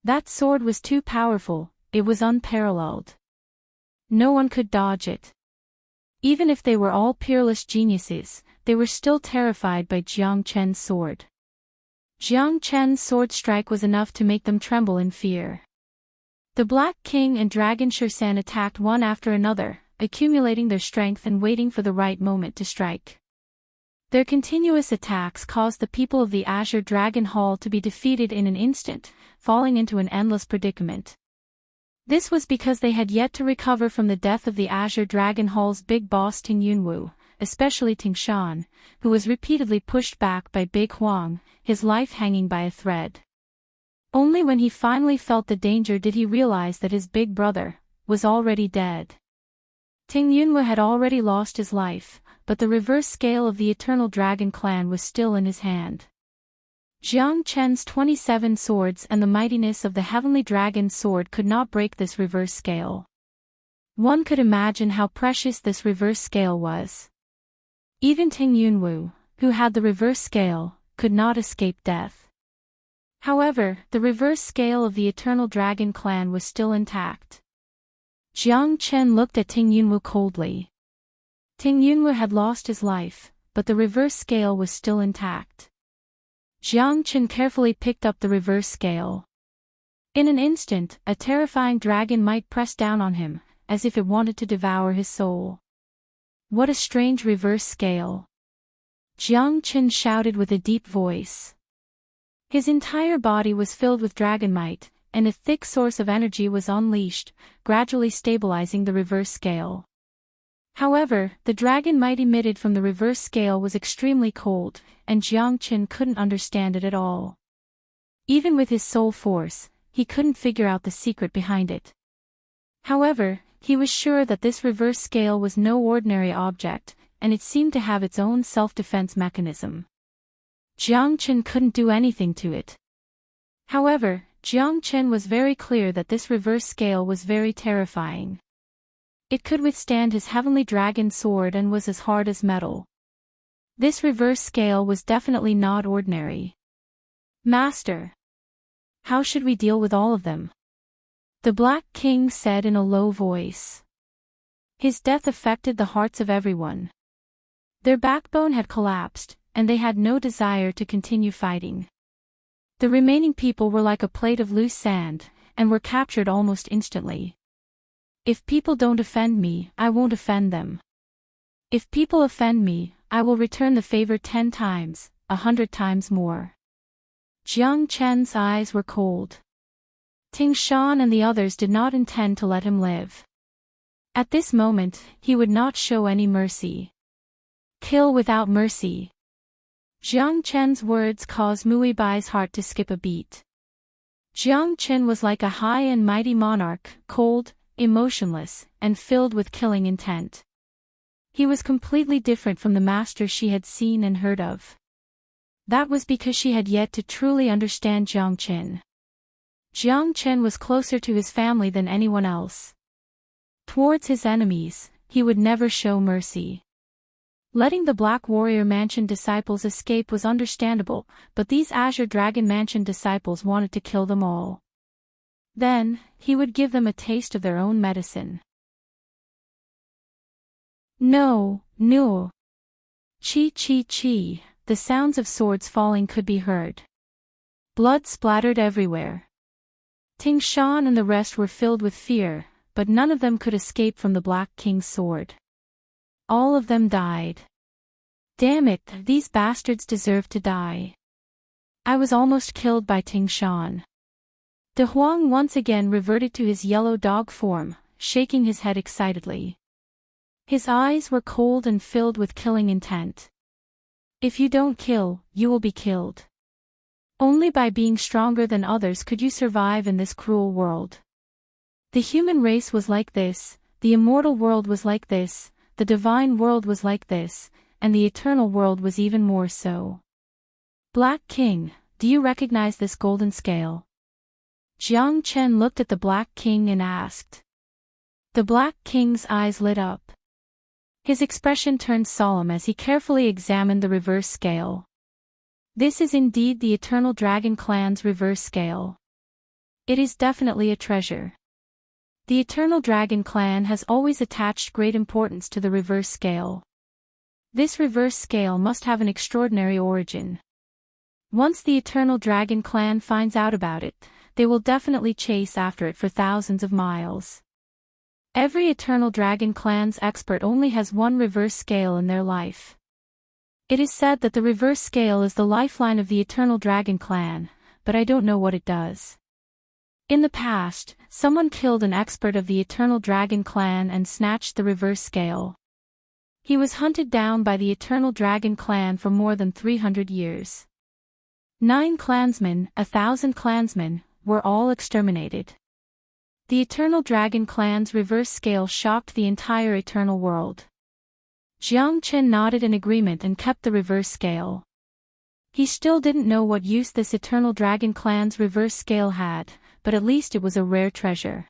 That sword was too powerful, it was unparalleled. No one could dodge it. Even if they were all peerless geniuses, they were still terrified by Jiang Chen's sword. Jiang Chen's sword strike was enough to make them tremble in fear. The Black King and Dragon Shursan attacked one after another, accumulating their strength and waiting for the right moment to strike. Their continuous attacks caused the people of the Azure Dragon Hall to be defeated in an instant, falling into an endless predicament. This was because they had yet to recover from the death of the Azure Dragon Hall's big boss Ting Yunwu, especially Ting Shan, who was repeatedly pushed back by Big Huang, his life hanging by a thread. Only when he finally felt the danger did he realize that his big brother was already dead. Ting Yunwu had already lost his life, but the reverse scale of the Eternal Dragon Clan was still in his hand. Jiang Chen's 27 swords and the mightiness of the Heavenly Dragon's sword could not break this reverse scale. One could imagine how precious this reverse scale was. Even Ting Yunwu, who had the reverse scale, could not escape death. However, the reverse scale of the Eternal Dragon clan was still intact. Jiang Chen looked at Ting Yunwu coldly. Ting Yunwu had lost his life, but the reverse scale was still intact. Jiang Chen carefully picked up the reverse scale. In an instant, a terrifying dragon might press down on him, as if it wanted to devour his soul. What a strange reverse scale! Jiang Chen shouted with a deep voice. His entire body was filled with dragon might, and a thick source of energy was unleashed, gradually stabilizing the reverse scale. However, the dragon might emitted from the reverse scale was extremely cold, and Jiang Chen couldn't understand it at all. Even with his soul force, he couldn't figure out the secret behind it. However, he was sure that this reverse scale was no ordinary object, and it seemed to have its own self-defense mechanism. Jiang Chen couldn't do anything to it. However, Jiang Chen was very clear that this reverse scale was very terrifying. It could withstand his heavenly dragon sword and was as hard as metal. This reverse scale was definitely not ordinary. Master, how should we deal with all of them? The Black King said in a low voice. His death affected the hearts of everyone. Their backbone had collapsed, and they had no desire to continue fighting. The remaining people were like a plate of loose sand, and were captured almost instantly. If people don't offend me, I won't offend them. If people offend me, I will return the favor 10 times, 100 times more. Jiang Chen's eyes were cold. Ting Shan and the others did not intend to let him live. At this moment, he would not show any mercy. Kill without mercy. Jiang Chen's words caused Muibai's heart to skip a beat. Jiang Chen was like a high and mighty monarch, cold, emotionless, and filled with killing intent. He was completely different from the master she had seen and heard of. That was because she had yet to truly understand Jiang Chen. Jiang Chen was closer to his family than anyone else. Towards his enemies, he would never show mercy. Letting the Black Warrior Mansion disciples escape was understandable, but these Azure Dragon Mansion disciples wanted to kill them all. Then, he would give them a taste of their own medicine. No, no. Chi chi chi, the sounds of swords falling could be heard. Blood splattered everywhere. Ting Shan and the rest were filled with fear, but none of them could escape from the Black King's sword. All of them died. Damn it, these bastards deserve to die. I was almost killed by Ting Shan. De Huang once again reverted to his yellow dog form, shaking his head excitedly. His eyes were cold and filled with killing intent. If you don't kill, you will be killed. Only by being stronger than others could you survive in this cruel world. The human race was like this, the immortal world was like this, the divine world was like this, and the eternal world was even more so. Black King, do you recognize this golden scale? Jiang Chen looked at the Black King and asked. The Black King's eyes lit up. His expression turned solemn as he carefully examined the reverse scale. This is indeed the Eternal Dragon Clan's reverse scale. It is definitely a treasure. The Eternal Dragon Clan has always attached great importance to the reverse scale. This reverse scale must have an extraordinary origin. Once the Eternal Dragon Clan finds out about it, they will definitely chase after it for thousands of miles. Every Eternal Dragon Clan's expert only has one reverse scale in their life. It is said that the reverse scale is the lifeline of the Eternal Dragon Clan, but I don't know what it does. In the past, someone killed an expert of the Eternal Dragon Clan and snatched the reverse scale. He was hunted down by the Eternal Dragon Clan for more than 300 years. 9 clansmen, 1,000 clansmen, were all exterminated. The Eternal Dragon Clan's reverse scale shocked the entire eternal world. Jiang Chen nodded in agreement and kept the reverse scale. He still didn't know what use this Eternal Dragon Clan's reverse scale had, but at least it was a rare treasure.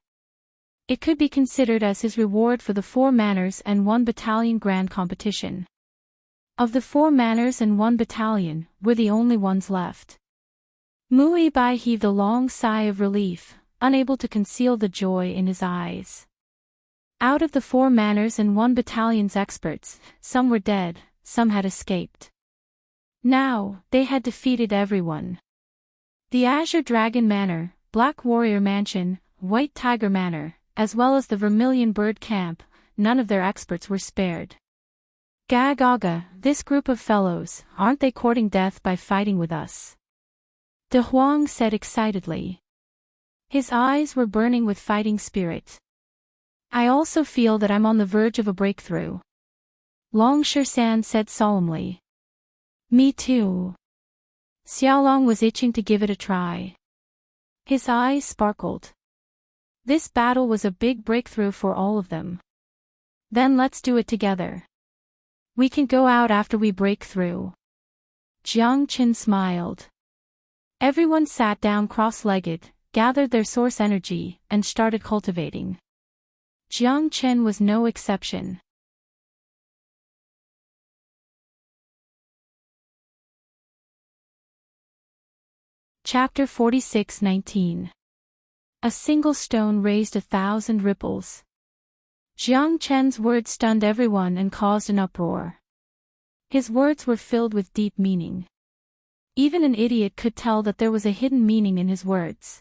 It could be considered as his reward for the 4 manors and 1 battalion grand competition. Of the 4 manors and 1 battalion, were the only ones left. Mui Bai heaved a long sigh of relief, unable to conceal the joy in his eyes. Out of the 4 Manors and 1 Battalion's experts, some were dead, some had escaped. Now, they had defeated everyone. The Azure Dragon Manor, Black Warrior Mansion, White Tiger Manor, as well as the Vermilion Bird Camp, none of their experts were spared. Gaga, this group of fellows, aren't they courting death by fighting with us? De Huang said excitedly. His eyes were burning with fighting spirit. I also feel that I'm on the verge of a breakthrough. Long Shirshan said solemnly. Me too. Xiaolong was itching to give it a try. His eyes sparkled. This battle was a big breakthrough for all of them. Then let's do it together. We can go out after we break through. Jiang Qin smiled. Everyone sat down cross-legged, gathered their source energy, and started cultivating. Jiang Chen was no exception. Chapter 46:19. A single stone raised 1,000 ripples. Jiang Chen's words stunned everyone and caused an uproar. His words were filled with deep meaning. Even an idiot could tell that there was a hidden meaning in his words.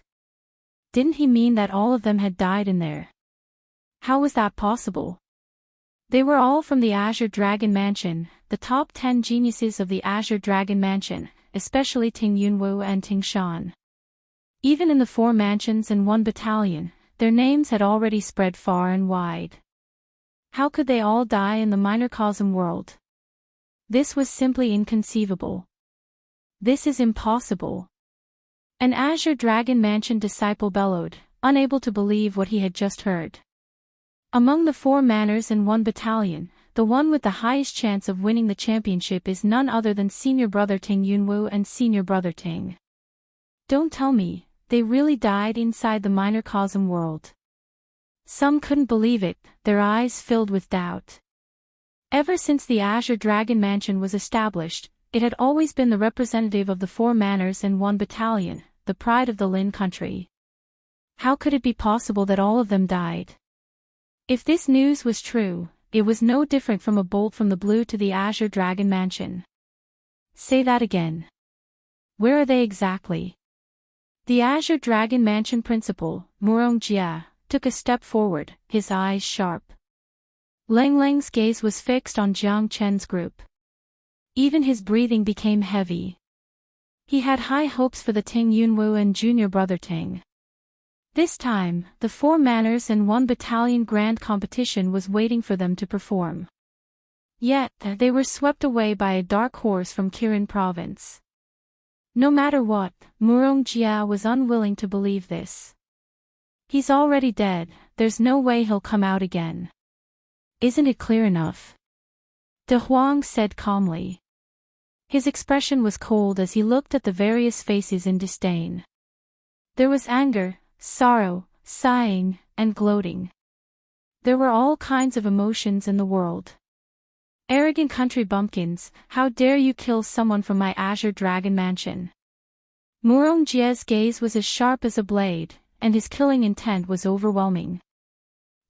Didn't he mean that all of them had died in there? How was that possible? They were all from the Azure Dragon Mansion, the top 10 geniuses of the Azure Dragon Mansion, especially Ting Yunwu and Ting Shan. Even in the 4 mansions and 1 battalion, their names had already spread far and wide. How could they all die in the microcosm world? This was simply inconceivable. This is impossible. An Azure Dragon Mansion disciple bellowed, unable to believe what he had just heard. Among the 4 manors and 1 battalion, the one with the highest chance of winning the championship is none other than Senior Brother Ting Yunwu and Senior Brother Ting. Don't tell me, they really died inside the microcosm world. Some couldn't believe it, their eyes filled with doubt. Ever since the Azure Dragon Mansion was established, it had always been the representative of the 4 manors and 1 battalion, the pride of the Lin country. How could it be possible that all of them died? If this news was true, it was no different from a bolt from the blue to the Azure Dragon Mansion. Say that again. Where are they exactly? The Azure Dragon Mansion principal, Murong Jia, took a step forward, his eyes sharp. Lang Lang's gaze was fixed on Jiang Chen's group. Even his breathing became heavy. He had high hopes for the Ting Yunwu and Junior Brother Ting. This time, the 4 manors and 1 battalion grand competition was waiting for them to perform. Yet, they were swept away by a dark horse from Kirin province. No matter what, Murong Jia was unwilling to believe this. He's already dead, there's no way he'll come out again. Isn't it clear enough? De Huang said calmly. His expression was cold as he looked at the various faces in disdain. There was anger, sorrow, sighing, and gloating. There were all kinds of emotions in the world. Arrogant country bumpkins, how dare you kill someone from my Azure Dragon Mansion? Murong Jia's gaze was as sharp as a blade, and his killing intent was overwhelming.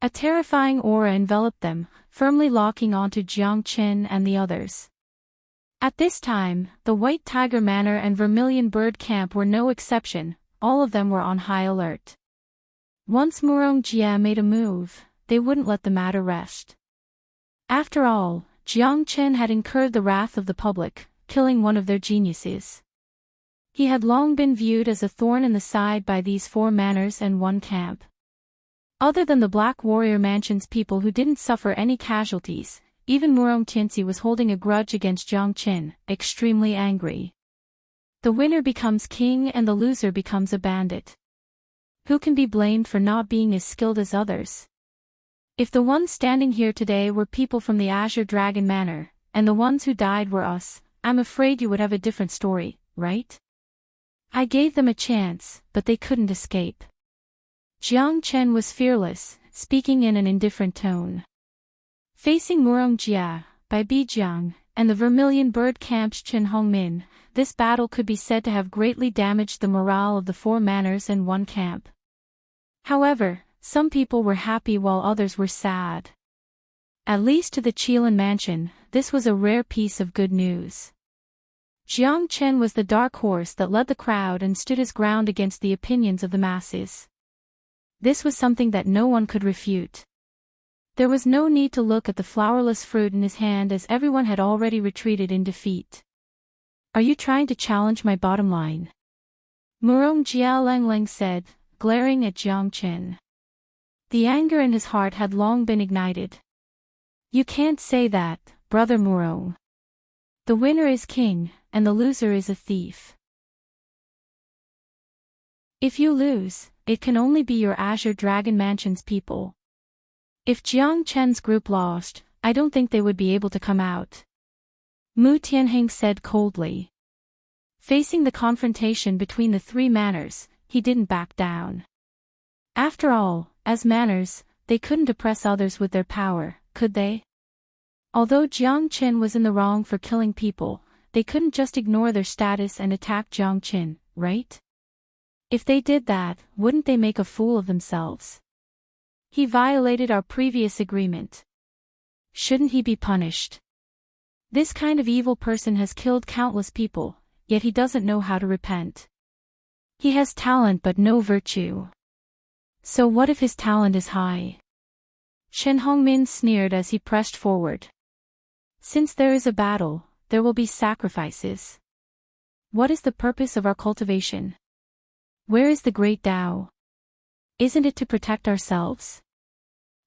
A terrifying aura enveloped them, firmly locking onto Jiang Qin and the others. At this time, the White Tiger Manor and Vermilion Bird Camp were no exception. All of them were on high alert. Once Murong Jia made a move, they wouldn't let the matter rest. After all, Jiang Qin had incurred the wrath of the public, killing one of their geniuses. He had long been viewed as a thorn in the side by these 4 manors and 1 camp. Other than the Black Warrior Mansion's people who didn't suffer any casualties, even Murong Tianxi was holding a grudge against Jiang Qin, extremely angry. The winner becomes king and the loser becomes a bandit. Who can be blamed for not being as skilled as others? If the ones standing here today were people from the Azure Dragon Manor, and the ones who died were us, I'm afraid you would have a different story, right? I gave them a chance, but they couldn't escape. Jiang Chen was fearless, speaking in an indifferent tone. Facing Murong Jia, Bai Bijiang, and the Vermilion Bird camp's Chen Hongmin, this battle could be said to have greatly damaged the morale of the four manors and one camp. However, some people were happy while others were sad. At least to the Qilin mansion, this was a rare piece of good news. Jiang Chen was the dark horse that led the crowd and stood his ground against the opinions of the masses. This was something that no one could refute. There was no need to look at the flowerless fruit in his hand as everyone had already retreated in defeat. Are you trying to challenge my bottom line? Murong Jia Lengleng said, glaring at Jiang Chen. The anger in his heart had long been ignited. You can't say that, brother Murong. The winner is king, and the loser is a thief. If you lose, it can only be your Azure Dragon Mansion's people. If Jiang Chen's group lost, I don't think they would be able to come out. Mu Tianheng said coldly. Facing the confrontation between the three manors, he didn't back down. After all, as manors, they couldn't oppress others with their power, could they? Although Jiang Chen was in the wrong for killing people, they couldn't just ignore their status and attack Jiang Chen, right? If they did that, wouldn't they make a fool of themselves? He violated our previous agreement. Shouldn't he be punished? This kind of evil person has killed countless people, yet he doesn't know how to repent. He has talent but no virtue. So what if his talent is high? Chen Hongmin sneered as he pressed forward. Since there is a battle, there will be sacrifices. What is the purpose of our cultivation? Where is the great Tao? Isn't it to protect ourselves?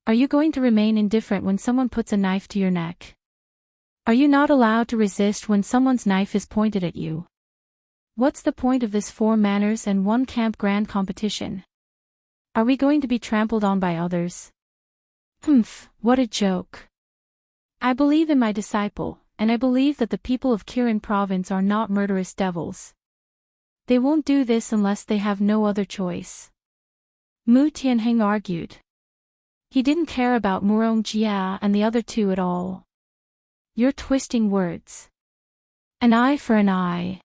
Are you going to remain indifferent when someone puts a knife to your neck? Are you not allowed to resist when someone's knife is pointed at you? What's the point of this 4 manors and 1 camp grand competition? Are we going to be trampled on by others? What a joke. I believe in my disciple, and I believe that the people of Kirin province are not murderous devils. They won't do this unless they have no other choice. Mu Tianheng argued. He didn't care about Murong Jia and the other 2 at all. You're twisting words. An eye for an eye.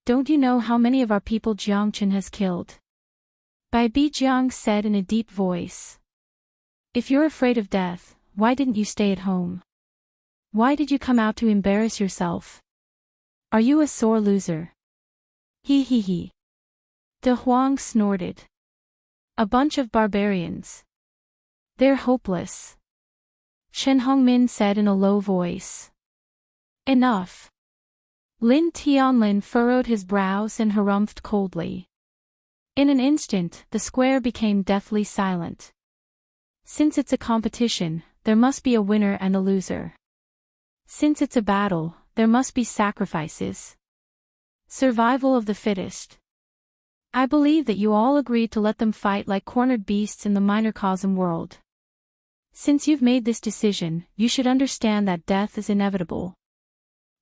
Don't you know how many of our people Jiang Chen has killed? Bai Bijiang said in a deep voice. If you're afraid of death, why didn't you stay at home? Why did you come out to embarrass yourself? Are you a sore loser? He. De Huang snorted. A bunch of barbarians. They're hopeless. Chen Hongmin said in a low voice. Enough. Lin Tianlin furrowed his brows and harumphed coldly. In an instant, the square became deathly silent. Since it's a competition, there must be a winner and a loser. Since it's a battle, there must be sacrifices. Survival of the fittest. I believe that you all agreed to let them fight like cornered beasts in the microcosm world. Since you've made this decision, you should understand that death is inevitable.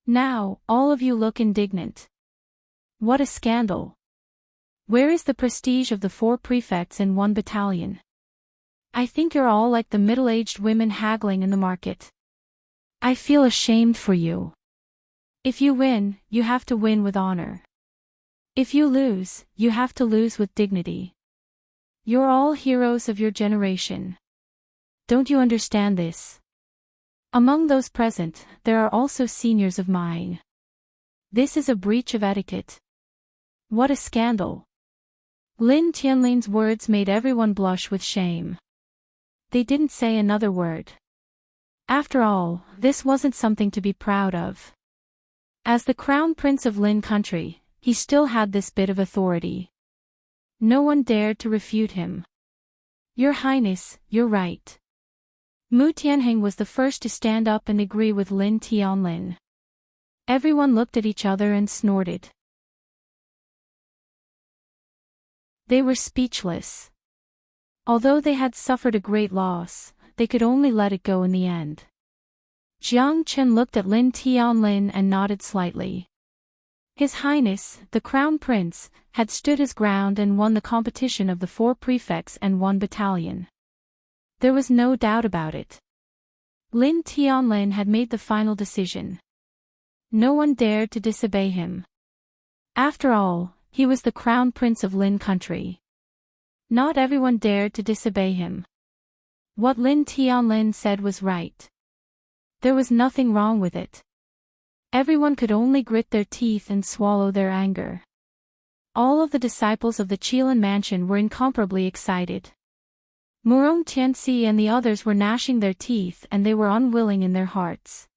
Now, all of you look indignant. What a scandal. Where is the prestige of the 4 prefects and 1 battalion? I think you're all like the middle-aged women haggling in the market. I feel ashamed for you. If you win, you have to win with honor. If you lose, you have to lose with dignity. You're all heroes of your generation. Don't you understand this? Among those present, there are also seniors of mine. This is a breach of etiquette. What a scandal. Lin Tianlin's words made everyone blush with shame. They didn't say another word. After all, this wasn't something to be proud of. As the crown prince of Lin country, he still had this bit of authority. No one dared to refute him. Your Highness, you're right. Mu Tianheng was the first to stand up and agree with Lin Tianlin. Everyone looked at each other and snorted. They were speechless. Although they had suffered a great loss, they could only let it go in the end. Jiang Chen looked at Lin Tianlin and nodded slightly. His Highness, the Crown Prince, had stood his ground and won the competition of the 4 prefects and 1 battalion. There was no doubt about it. Lin Tianlin had made the final decision. No one dared to disobey him. After all, he was the crown prince of Lin country. Not everyone dared to disobey him. What Lin Tianlin said was right. There was nothing wrong with it. Everyone could only grit their teeth and swallow their anger. All of the disciples of the Qilin mansion were incomparably excited. Murong Tianxi and the others were gnashing their teeth and they were unwilling in their hearts.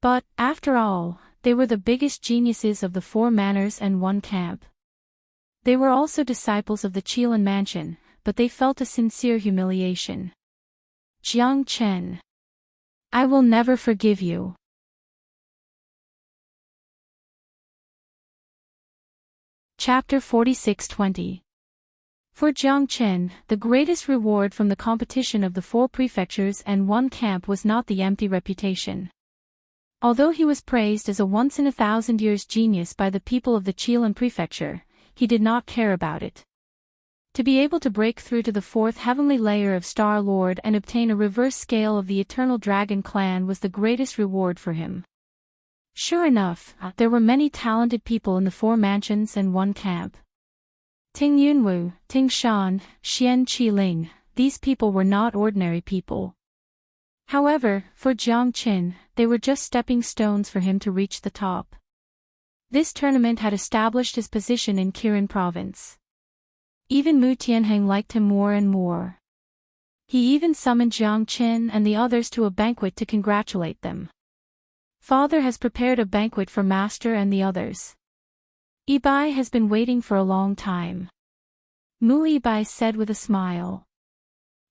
But, after all, they were the biggest geniuses of the four manners and one camp. They were also disciples of the Qilin mansion, but they felt a sincere humiliation. Jiang Chen. I will never forgive you. Chapter 46:20. For Jiang Chen, the greatest reward from the competition of the four prefectures and one camp was not the empty reputation. Although he was praised as a once-in-a-thousand-years genius by the people of the Qilin prefecture, he did not care about it. To be able to break through to the fourth heavenly layer of Star Lord and obtain a reverse scale of the Eternal Dragon clan was the greatest reward for him. Sure enough, there were many talented people in the four mansions and one camp. Ting Yunwu, Ting Shan, Xian Qiling, these people were not ordinary people. However, for Jiang Chen, they were just stepping stones for him to reach the top. This tournament had established his position in Kirin province. Even Mu Tianheng liked him more and more. He even summoned Jiang Chen and the others to a banquet to congratulate them. Father has prepared a banquet for Master and the others. Ibai has been waiting for a long time. Mu Ibai said with a smile.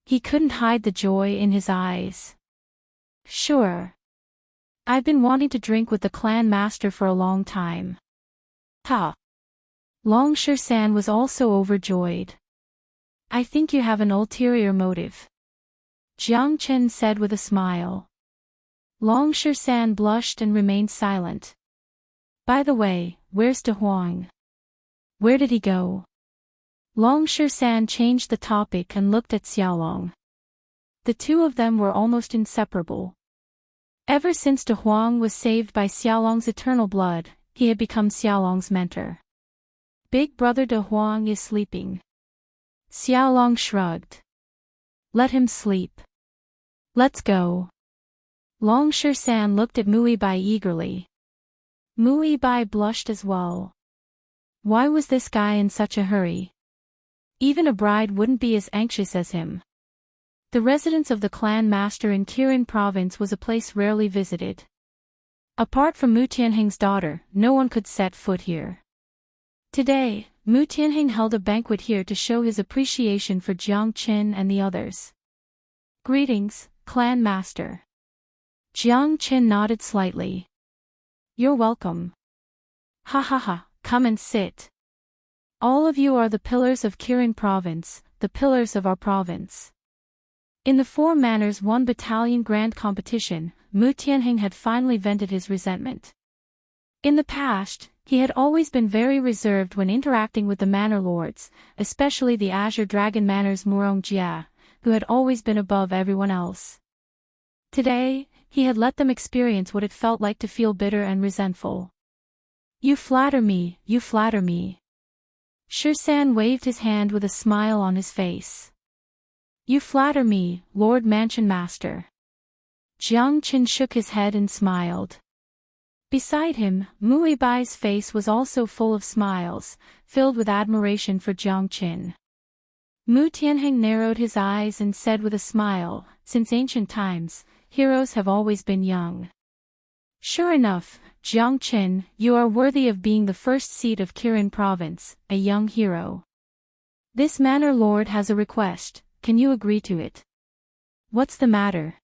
He couldn't hide the joy in his eyes. Sure. I've been wanting to drink with the clan master for a long time. Ha! Long San was also overjoyed. I think you have an ulterior motive. Jiang Chen said with a smile. Long San blushed and remained silent. By the way, where's De Huang? Where did he go? Long San changed the topic and looked at Xiaolong. The two of them were almost inseparable. Ever since De Huang was saved by Xiaolong's eternal blood, he had become Xiaolong's mentor. Big brother De Huang is sleeping. Xiaolong shrugged. Let him sleep. Let's go. Long San looked at Mu Ibai eagerly. Mu Ibai blushed as well. Why was this guy in such a hurry? Even a bride wouldn't be as anxious as him. The residence of the clan master in Kirin province was a place rarely visited. Apart from Mu Tianheng's daughter, no one could set foot here. Today, Mu Tianheng held a banquet here to show his appreciation for Jiang Chen and the others. Greetings, clan master. Jiang Chen nodded slightly. You're welcome. Ha ha ha, come and sit. All of you are the pillars of Kirin province, the pillars of our province. In the Four Manners 1 Battalion Grand Competition, Mu Tianheng had finally vented his resentment. In the past, he had always been very reserved when interacting with the Manor Lords, especially the Azure Dragon Manor's Murong Jia, who had always been above everyone else. Today, he had let them experience what it felt like to feel bitter and resentful. You flatter me, you flatter me. San waved his hand with a smile on his face. You flatter me, Lord Mansion Master. Jiang Chen shook his head and smiled. Beside him, Mu Ibai's face was also full of smiles, filled with admiration for Jiang Chen. Mu Tianheng narrowed his eyes and said with a smile, since ancient times, heroes have always been young. Sure enough, Jiang Chen, you are worthy of being the first seat of Kirin province, a young hero. This manor lord has a request, can you agree to it? What's the matter?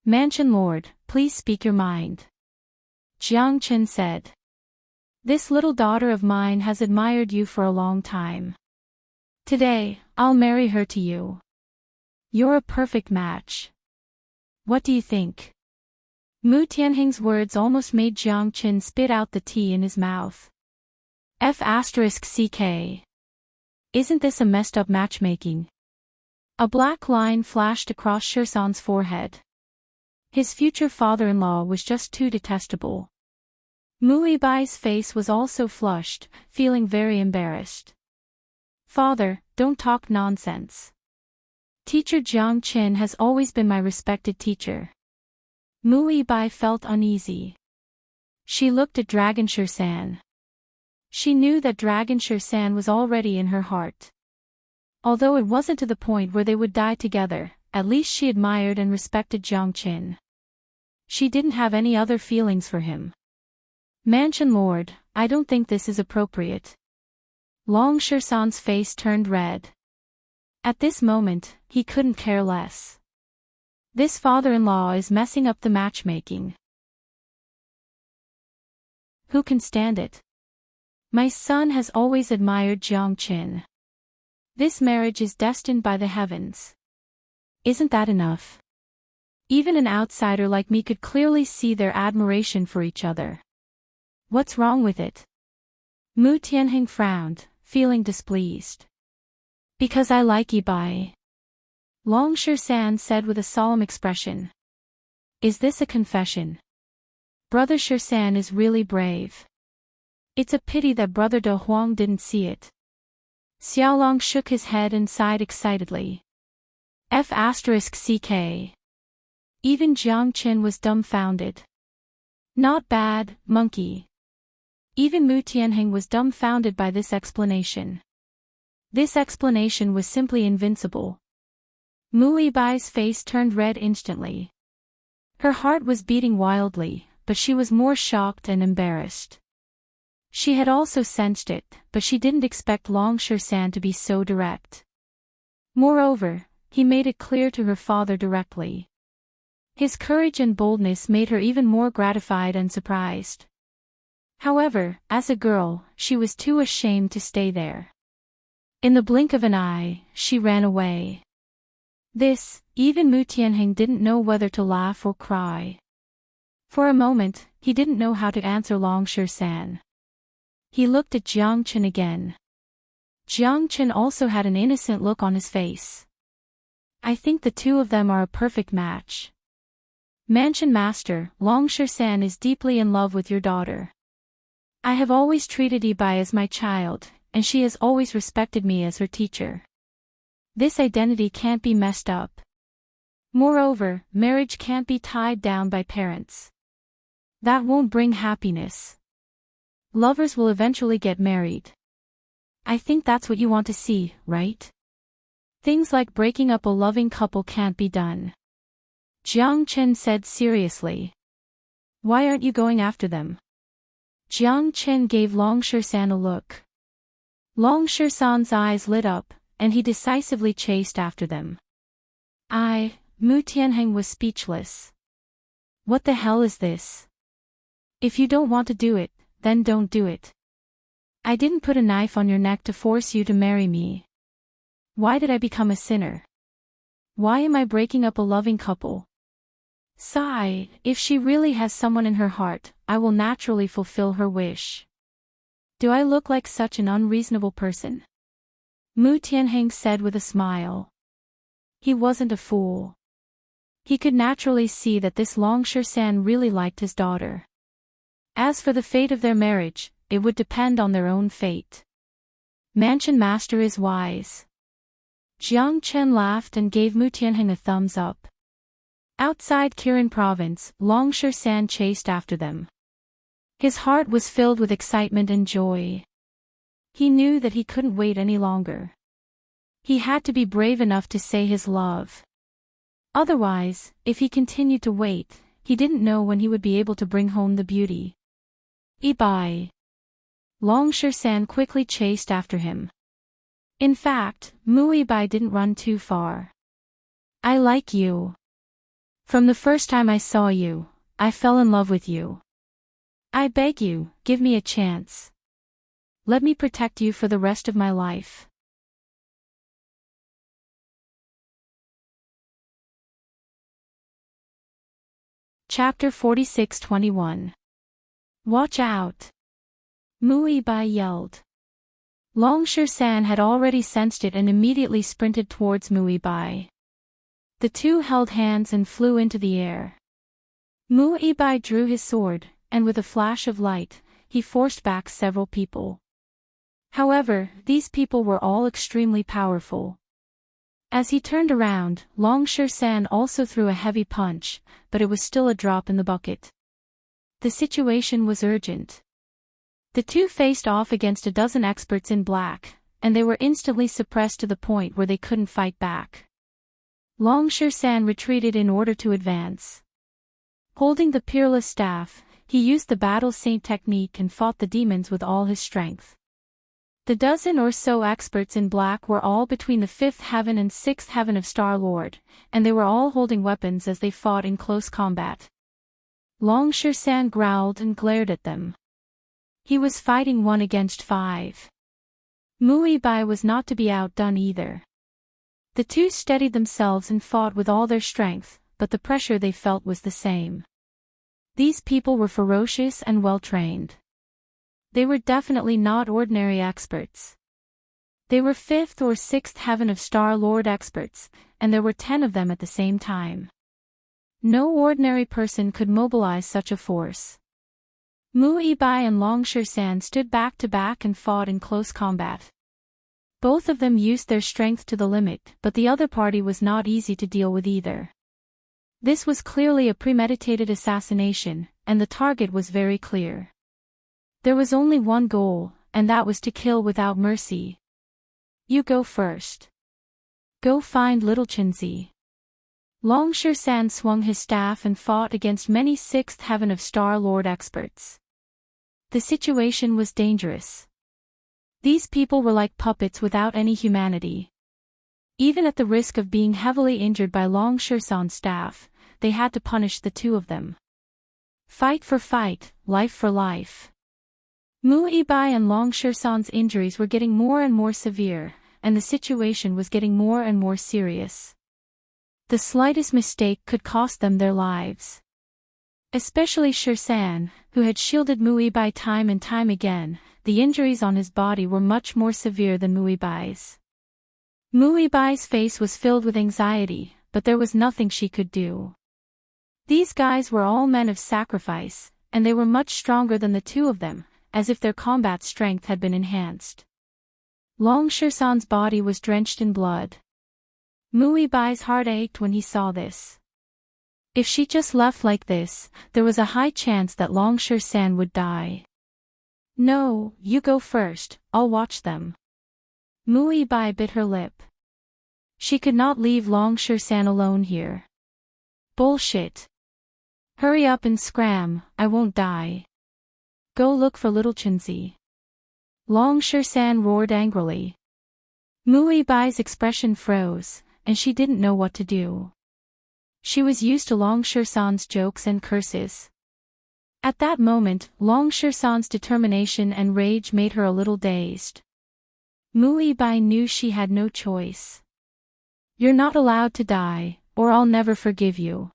Mansion lord, please speak your mind. Jiang Chen said. This little daughter of mine has admired you for a long time. Today, I'll marry her to you. You're a perfect match. What do you think? Mu Tianheng's words almost made Jiang Chen spit out the tea in his mouth. F***CK. Isn't this a messed up matchmaking? A black line flashed across San's forehead. His future father-in-law was just too detestable. Muibai's face was also flushed, feeling very embarrassed. Father, don't talk nonsense. Teacher Jiang Qin has always been my respected teacher. Muibai felt uneasy. She looked at Dragon Sher-san. She knew that Dragon Sher-san was already in her heart. Although it wasn't to the point where they would die together, at least she admired and respected Jiang Qin. She didn't have any other feelings for him. Mansion Lord, I don't think this is appropriate. Long Sher-san's face turned red. At this moment, he couldn't care less. This father-in-law is messing up the matchmaking. Who can stand it? My son has always admired Jiang Qin. This marriage is destined by the heavens. Isn't that enough? Even an outsider like me could clearly see their admiration for each other. What's wrong with it? Mu Tianheng frowned, feeling displeased. Because I like Ibai. Long Sher-san said with a solemn expression. Is this a confession? Brother Sher-san is really brave. It's a pity that Brother De Huang didn't see it. Xiaolong shook his head and sighed excitedly. F***ck. Even Jiang Qin was dumbfounded. Not bad, monkey. Even Mu Tianheng was dumbfounded by this explanation. This explanation was simply invincible. Muibai's face turned red instantly. Her heart was beating wildly, but she was more shocked and embarrassed. She had also sensed it, but she didn't expect Long Sher-san to be so direct. Moreover, he made it clear to her father directly. His courage and boldness made her even more gratified and surprised. However, as a girl, she was too ashamed to stay there. In the blink of an eye, she ran away. Even Mu Tianheng didn't know whether to laugh or cry. For a moment, he didn't know how to answer Long Sher-san. He looked at Jiang Qin again. Jiang Qin also had an innocent look on his face. I think the two of them are a perfect match. Mansion Master, Long Sher-san is deeply in love with your daughter. I have always treated Ibai as my child, and she has always respected me as her teacher. This identity can't be messed up. Moreover, marriage can't be tied down by parents. That won't bring happiness. Lovers will eventually get married. I think that's what you want to see, right? Things like breaking up a loving couple can't be done. Jiang Qin said seriously. Why aren't you going after them? Jiang Qin gave Long Sher-san a look. Long Sher-san's eyes lit up, and he decisively chased after them. Mu Tianheng was speechless. What the hell is this? If you don't want to do it, then don't do it. I didn't put a knife on your neck to force you to marry me. Why did I become a sinner? Why am I breaking up a loving couple? Sigh, if she really has someone in her heart, I will naturally fulfill her wish. Do I look like such an unreasonable person? Mu Tianheng said with a smile. He wasn't a fool. He could naturally see that this Long Sher-san really liked his daughter. As for the fate of their marriage, it would depend on their own fate. Mansion Master is wise. Jiang Qin laughed and gave Mu Tianheng a thumbs up. Outside Kirin province, Long Sher-san chased after them. His heart was filled with excitement and joy. He knew that he couldn't wait any longer. He had to be brave enough to say his love. Otherwise, if he continued to wait, he didn't know when he would be able to bring home the beauty. Ibai. Long Sher-san quickly chased after him. In fact, Muibai didn't run too far. I like you. From the first time I saw you, I fell in love with you. I beg you, give me a chance. Let me protect you for the rest of my life. Chapter 46-21. Watch out! Muibai yelled. Long Sher-san had already sensed it and immediately sprinted towards Muibai. The two held hands and flew into the air. Muibai drew his sword, and with a flash of light, he forced back several people. However, these people were all extremely powerful. As he turned around, Long Sher-san also threw a heavy punch, but it was still a drop in the bucket. The situation was urgent. The two faced off against a dozen experts in black, and they were instantly suppressed to the point where they couldn't fight back. Long Sher-san retreated in order to advance. Holding the peerless staff, he used the battle saint technique and fought the demons with all his strength. The dozen or so experts in black were all between the 5th heaven and 6th heaven of Star-Lord, and they were all holding weapons as they fought in close combat. Long Sher-san growled and glared at them. He was fighting 1 against 5. Muibai was not to be outdone either. The two steadied themselves and fought with all their strength, but the pressure they felt was the same. These people were ferocious and well-trained. They were definitely not ordinary experts. They were 5th or 6th heaven of Star-Lord experts, and there were 10 of them at the same time. No ordinary person could mobilize such a force. Muibai and Long Sher-san stood back to back and fought in close combat. Both of them used their strength to the limit, but the other party was not easy to deal with either. This was clearly a premeditated assassination, and the target was very clear. There was only one goal, and that was to kill without mercy. You go first. Go find little Chinzi. Long Sher-san swung his staff and fought against many 6th heaven of Star-Lord experts. The situation was dangerous. These people were like puppets without any humanity. Even at the risk of being heavily injured by Long Sher-san's staff, they had to punish the two of them. Fight for fight, life for life. Muibai and Long Sher-san's injuries were getting more and more severe, and the situation was getting more and more serious. The slightest mistake could cost them their lives. Especially Sher-san, who had shielded Muibai time and time again, the injuries on his body were much more severe than Muibai's. Muibai's face was filled with anxiety, but there was nothing she could do. These guys were all men of sacrifice, and they were much stronger than the two of them, as if their combat strength had been enhanced. Long Sher-san's body was drenched in blood. Muibai's heart ached when he saw this. If she just left like this, there was a high chance that Long Sher-san would die. No, you go first, I'll watch them. Muibai bit her lip. She could not leave Long Sher-san alone here. Bullshit. Hurry up and scram, I won't die. Go look for little Chinzi. Long Sher-san roared angrily. Muibai's expression froze, and she didn't know what to do. She was used to Long Sher-san's jokes and curses. At that moment, Long Sher-san's determination and rage made her a little dazed. Muibai knew she had no choice. You're not allowed to die, or I'll never forgive you.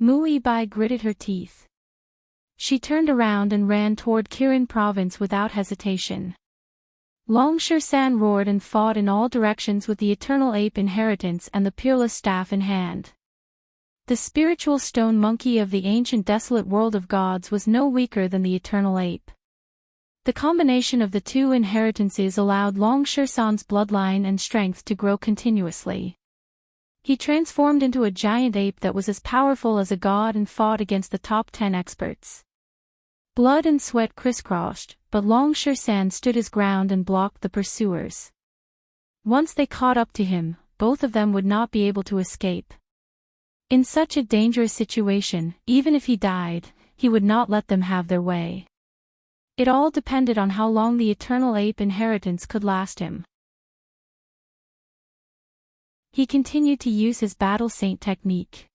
Muibai gritted her teeth. She turned around and ran toward Kirin province without hesitation. Long Sher-san roared and fought in all directions with the eternal ape inheritance and the peerless staff in hand. The spiritual stone monkey of the ancient desolate world of gods was no weaker than the eternal ape. The combination of the two inheritances allowed Long Sher-san's bloodline and strength to grow continuously. He transformed into a giant ape that was as powerful as a god and fought against the top 10 experts. Blood and sweat crisscrossed, but Long Sher-san stood his ground and blocked the pursuers. Once they caught up to him, both of them would not be able to escape. In such a dangerous situation, even if he died, he would not let them have their way. It all depended on how long the eternal ape inheritance could last him. He continued to use his battle saint technique.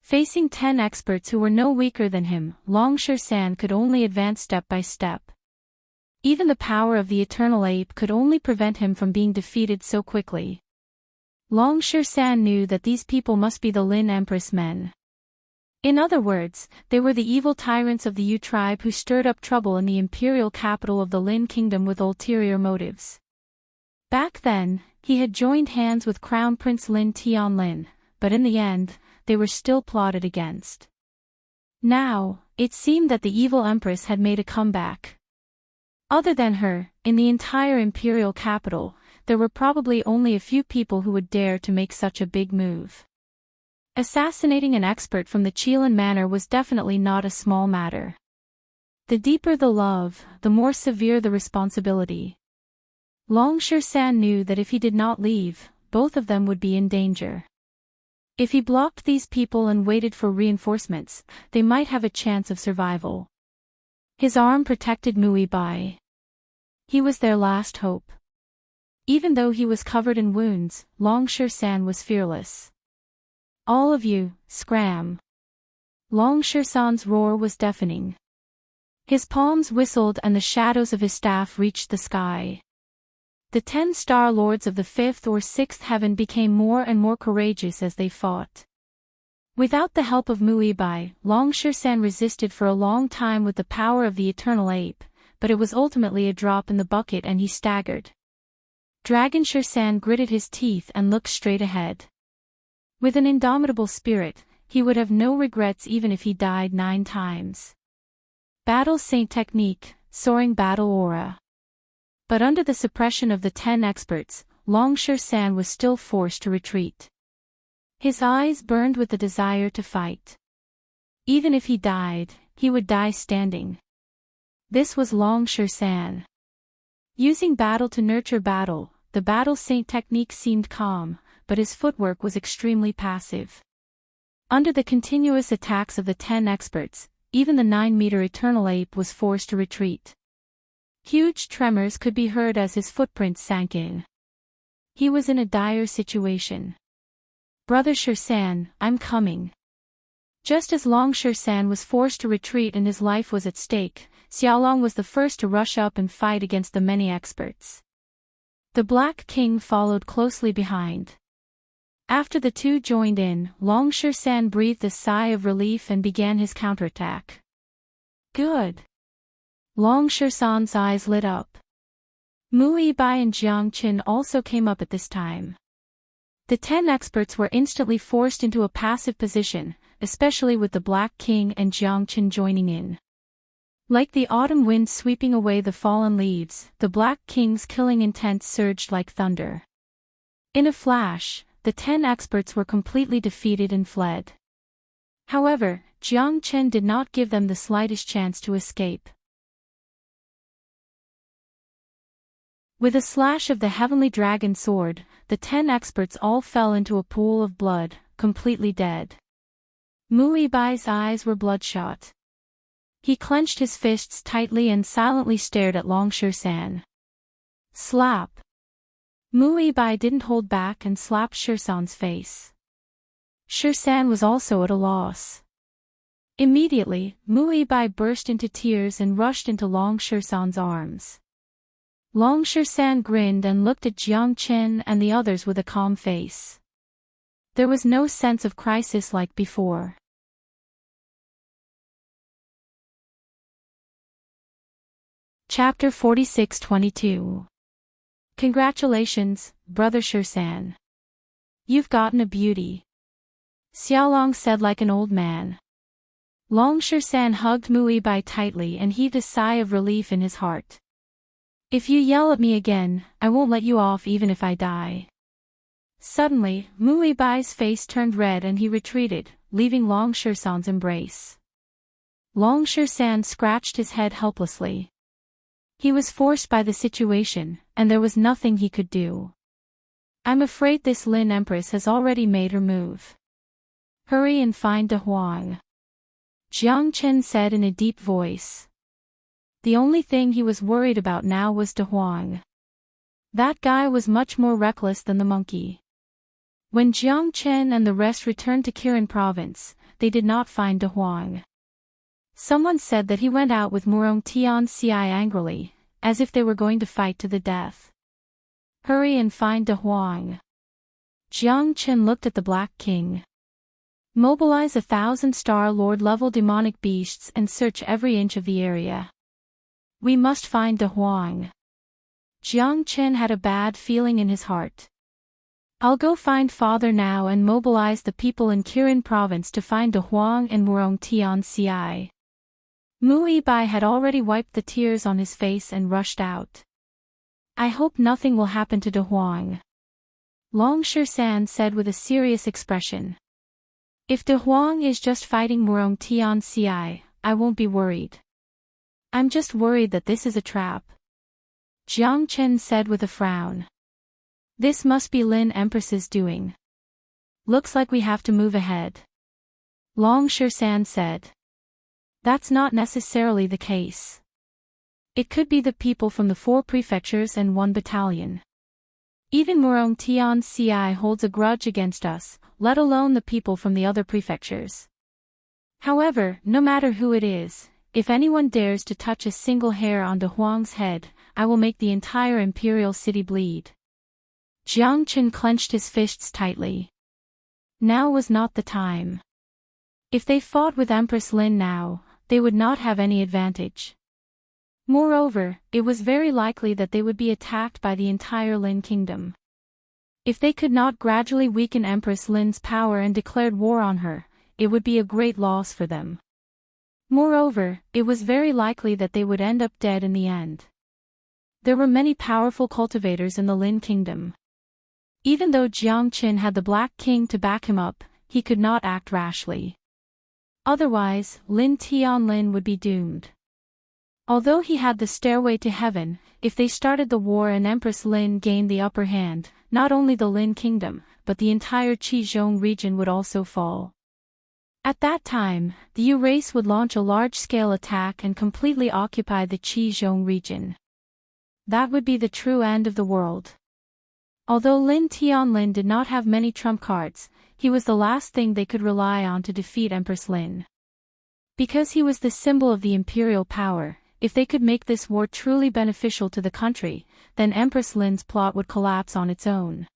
Facing 10 experts who were no weaker than him, Long Sher-san could only advance step by step. Even the power of the eternal ape could only prevent him from being defeated so quickly. Long Sher-san knew that these people must be the Lin Empress men. In other words, they were the evil tyrants of the Yu tribe who stirred up trouble in the imperial capital of the Lin kingdom with ulterior motives. Back then, he had joined hands with Crown Prince Lin Tianlin, but in the end, they were still plotted against. Now, It seemed that the evil empress had made a comeback. Other than her, in the entire imperial capital, there were probably only a few people who would dare to make such a big move. Assassinating an expert from the Qilin manor was definitely not a small matter. The deeper the love, the more severe the responsibility. Long Shan knew that if he did not leave, both of them would be in danger. If he blocked these people and waited for reinforcements, they might have a chance of survival. His arm protected Bai. He was their last hope. Even though he was covered in wounds, Long Shan was fearless. All of you, scram! Long Shan's roar was deafening. His palms whistled and the shadows of his staff reached the sky. The 10 star lords of the 5th or 6th heaven became more and more courageous as they fought. Without the help of Bai, Long Shan resisted for a long time with the power of the eternal ape, but it was ultimately a drop in the bucket and he staggered. Dragon Shan gritted his teeth and looked straight ahead. With an indomitable spirit, he would have no regrets even if he died 9 times. Battle Saint technique, soaring battle aura. But under the suppression of the 10 experts, Long Shan was still forced to retreat. His eyes burned with the desire to fight. Even if he died, he would die standing. This was Long Shan. Using battle to nurture battle, the Battle Saint technique seemed calm, but his footwork was extremely passive. Under the continuous attacks of the 10 experts, even the 9-meter eternal ape was forced to retreat. Huge tremors could be heard as his footprints sank in. He was in a dire situation. Brother Shan, I'm coming. Just as Long Shan was forced to retreat and his life was at stake, Xiaolong was the first to rush up and fight against the many experts. The Black King followed closely behind. After the two joined in, Long Shan breathed a sigh of relief and began his counterattack. Good. Long Shan's eyes lit up. Bai and Jiang Qin also came up at this time. The 10 experts were instantly forced into a passive position, especially with the Black King and Jiang Qin joining in. Like the autumn wind sweeping away the fallen leaves, the Black King's killing intent surged like thunder. In a flash, the 10 experts were completely defeated and fled. However, Jiang Qin did not give them the slightest chance to escape. With a slash of the heavenly dragon sword, the 10 experts all fell into a pool of blood, completely dead. Bai's eyes were bloodshot. He clenched his fists tightly and silently stared at Long Shan. Slap! Bai didn't hold back and slapped Shan's face. Shan was also at a loss. Immediately, Bai burst into tears and rushed into Long Shan's arms. Long Shan grinned and looked at Jiang Qin and the others with a calm face. There was no sense of crisis like before. Chapter 46-22. Congratulations, Brother Shan. You've gotten a beauty. Xiaolong said like an old man. Long Shan hugged Bai tightly and heaved a sigh of relief in his heart. If you yell at me again, I won't let you off even if I die. Suddenly, Bai's face turned red and he retreated, leaving Long Shan's embrace. Long Shan scratched his head helplessly. He was forced by the situation, and there was nothing he could do. I'm afraid this Lin Empress has already made her move. Hurry and find De Huang. Jiang Qin said in a deep voice. The only thing he was worried about now was De Huang. That guy was much more reckless than the monkey. When Jiang Qin and the rest returned to Kirin province, they did not find De Huang. Someone said that he went out with Murong Tianxi angrily, as if they were going to fight to the death. Hurry and find De Huang. Jiang Qin looked at the Black King. Mobilize 1,000 Star Lord level demonic beasts and search every inch of the area. We must find De Huang. Jiang Qin had a bad feeling in his heart. I'll go find Father now and mobilize the people in Kirin province to find De Huang and Murong Tianxi. Mu Bai had already wiped the tears on his face and rushed out. I hope nothing will happen to De Huang, Long Shan said with a serious expression. If De Huang is just fighting Murong Tian Ci, I won't be worried. I'm just worried that this is a trap, Jiang Chen said with a frown. This must be Lin Empress's doing. Looks like we have to move ahead, Long Shan said. That's not necessarily the case. It could be the people from the 4 prefectures and 1 battalion. Even Murong Tian Ci holds a grudge against us, let alone the people from the other prefectures. However, no matter who it is, if anyone dares to touch a single hair on De Huang's head, I will make the entire imperial city bleed. Jiang Chen clenched his fists tightly. Now was not the time. If they fought with Empress Lin now, they would not have any advantage. Moreover, it was very likely that they would be attacked by the entire Lin kingdom. If they could not gradually weaken Empress Lin's power and declared war on her, it would be a great loss for them. Moreover, it was very likely that they would end up dead in the end. There were many powerful cultivators in the Lin kingdom. Even though Jiang Qin had the Black King to back him up, he could not act rashly. Otherwise, Lin Tianlin would be doomed. Although he had the stairway to heaven, if they started the war and Empress Lin gained the upper hand, not only the Lin kingdom, but the entire Qizhong region would also fall. At that time, the Yu race would launch a large-scale attack and completely occupy the Qizhong region. That would be the true end of the world. Although Lin Tianlin did not have many trump cards, he was the last thing they could rely on to defeat Empress Lin. Because he was the symbol of the imperial power, if they could make this war truly beneficial to the country, then Empress Lin's plot would collapse on its own.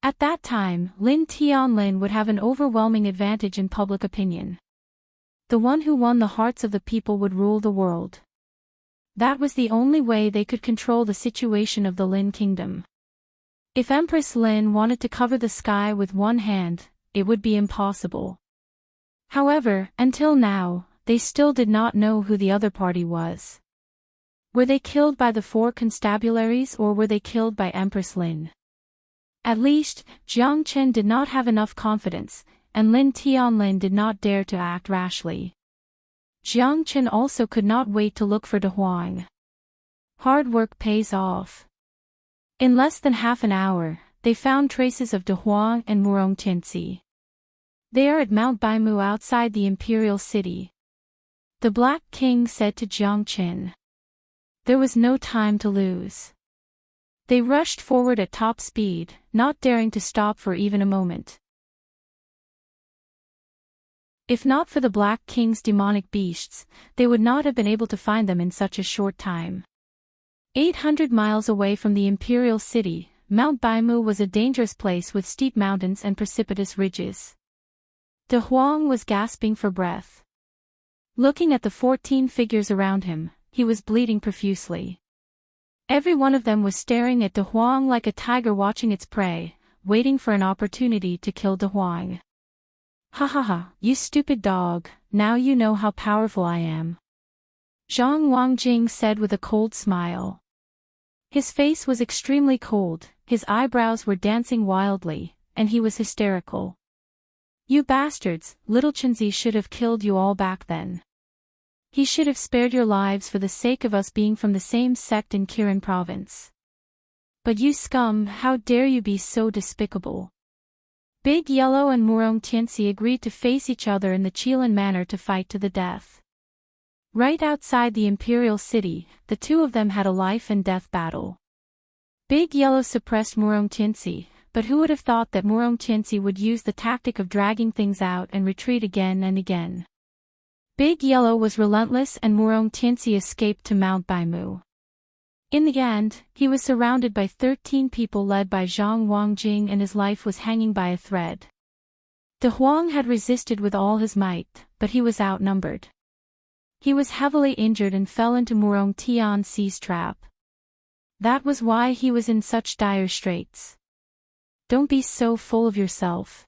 At that time, Lin Tianlin would have an overwhelming advantage in public opinion. The one who won the hearts of the people would rule the world. That was the only way they could control the situation of the Lin kingdom. If Empress Lin wanted to cover the sky with one hand, it would be impossible. However, until now, they still did not know who the other party was. Were they killed by the 4 constabularies or were they killed by Empress Lin? At least, Jiang Chen did not have enough confidence, and Lin Tianlin did not dare to act rashly. Jiang Chen also could not wait to look for De Huang. Hard work pays off. In less than half an hour, they found traces of De Huang and Murong Tianci. They are at Mount Baimu outside the imperial city, the Black King said to Jiang Chen. There was no time to lose. They rushed forward at top speed, not daring to stop for even a moment. If not for the Black King's demonic beasts, they would not have been able to find them in such a short time. 800 miles away from the imperial city, Mount Baimu was a dangerous place with steep mountains and precipitous ridges. De Huang was gasping for breath. Looking at the 14 figures around him, he was bleeding profusely. Every one of them was staring at De Huang like a tiger watching its prey, waiting for an opportunity to kill De Huang. Ha ha ha, you stupid dog, now you know how powerful I am, Zhang Wangjing said with a cold smile. His face was extremely cold, his eyebrows were dancing wildly, and he was hysterical. You bastards, little Chenzi should have killed you all back then. He should have spared your lives for the sake of us being from the same sect in Kirin province. But you scum, how dare you be so despicable? Big Yellow and Murong Tianci agreed to face each other in the Qilin manner to fight to the death. Right outside the imperial city, the two of them had a life and death battle. Big Yellow suppressed Murong Tianci, but who would have thought that Murong Tianci would use the tactic of dragging things out and retreat again and again. Big Yellow was relentless and Murong Tianci escaped to Mount Baimu. In the end, he was surrounded by 13 people led by Zhang Wangjing and his life was hanging by a thread. De Huang had resisted with all his might, but he was outnumbered. He was heavily injured and fell into Murong Tianci's trap. That was why he was in such dire straits. Don't be so full of yourself.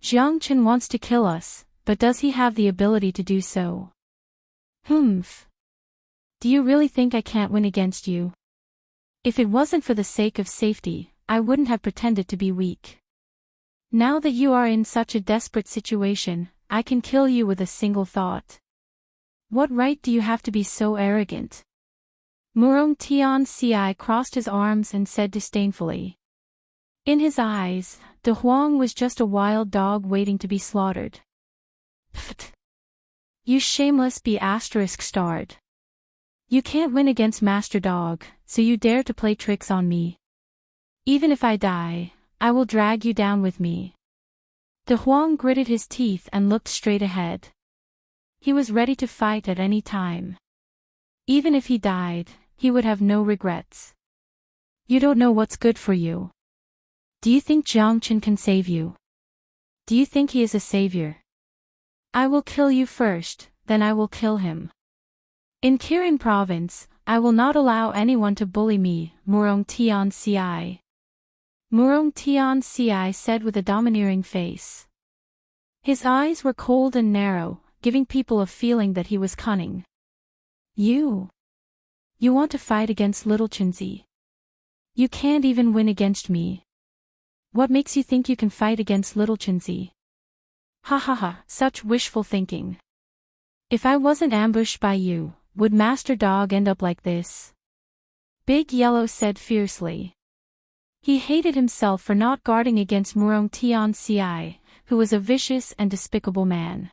Jiang Chen wants to kill us, but does he have the ability to do so? Humph. Do you really think I can't win against you? If it wasn't for the sake of safety, I wouldn't have pretended to be weak. Now that you are in such a desperate situation, I can kill you with a single thought. What right do you have to be so arrogant? Murong Tianci crossed his arms and said disdainfully. In his eyes, De Huang was just a wild dog waiting to be slaughtered. Pfft. You shameless be***starred. You can't win against Master Dog, so you dare to play tricks on me. Even if I die, I will drag you down with me. De Huang gritted his teeth and looked straight ahead. He was ready to fight at any time. Even if he died, he would have no regrets. You don't know what's good for you. Do you think Jiang Qin can save you? Do you think he is a savior? I will kill you first, then I will kill him. In Kirin province, I will not allow anyone to bully me, Murong Tianci. Murong Tianci said with a domineering face. His eyes were cold and narrow, giving people a feeling that he was cunning. You want to fight against little Chinzi? You can't even win against me. What makes you think you can fight against little Chinzi? Ha ha ha, such wishful thinking. If I wasn't ambushed by you, would Master Dog end up like this? Big Yellow said fiercely. He hated himself for not guarding against Murong Tianci, who was a vicious and despicable man.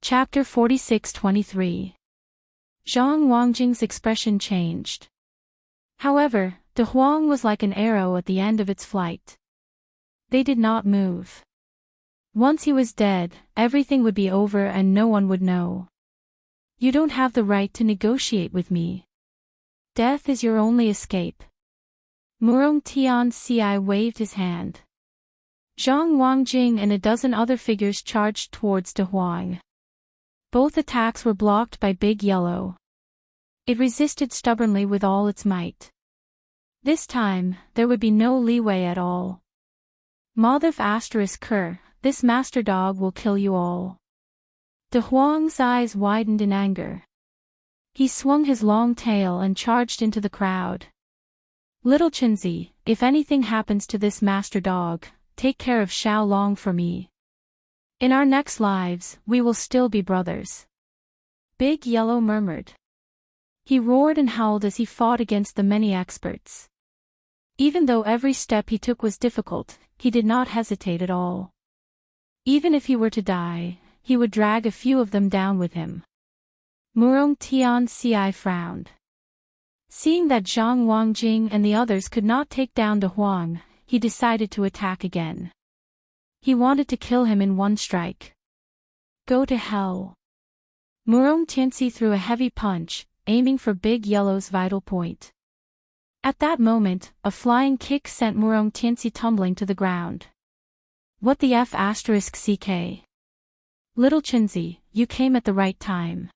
Chapter 46-23. Zhang Wangjing's expression changed. However, De Huang was like an arrow at the end of its flight. They did not move. Once he was dead, everything would be over and no one would know. You don't have the right to negotiate with me. Death is your only escape. Murong Tianci waved his hand. Zhang Wangjing and a dozen other figures charged towards De Huang. Both attacks were blocked by Big Yellow. It resisted stubbornly with all its might. This time, there would be no leeway at all. Madhav ***, this Master Dog will kill you all. De Huang's eyes widened in anger. He swung his long tail and charged into the crowd. Little Chinzi, if anything happens to this Master Dog, take care of Xiao Long for me. In our next lives, we will still be brothers. Big Yellow murmured. He roared and howled as he fought against the many experts. Even though every step he took was difficult, he did not hesitate at all. Even if he were to die, he would drag a few of them down with him. Murong Tianci frowned. Seeing that Zhang Wangjing and the others could not take down De Huang, he decided to attack again. He wanted to kill him in one strike. Go to hell. Murong Tianci threw a heavy punch, aiming for Big Yellow's vital point. At that moment, a flying kick sent Murong Tianci tumbling to the ground. What the f***ck? Little Chinzi, you came at the right time.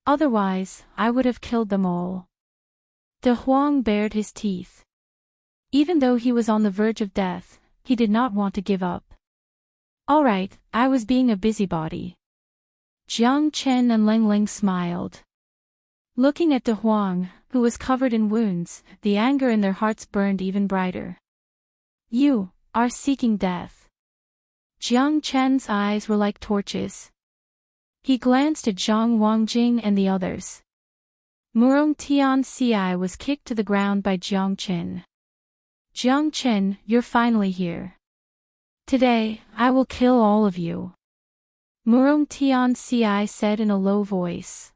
Otherwise, I would have killed them all. De Huang bared his teeth. Even though he was on the verge of death, he did not want to give up. All right, I was being a busybody. Jiang Chen and Ling Ling smiled. Looking at De Huang, who was covered in wounds, the anger in their hearts burned even brighter. You are seeking death. Jiang Chen's eyes were like torches. He glanced at Zhang Wangjing and the others. Murong Tianci was kicked to the ground by Jiang Chen. Jiang Chen, you're finally here. Today, I will kill all of you. Murong Tianci said in a low voice.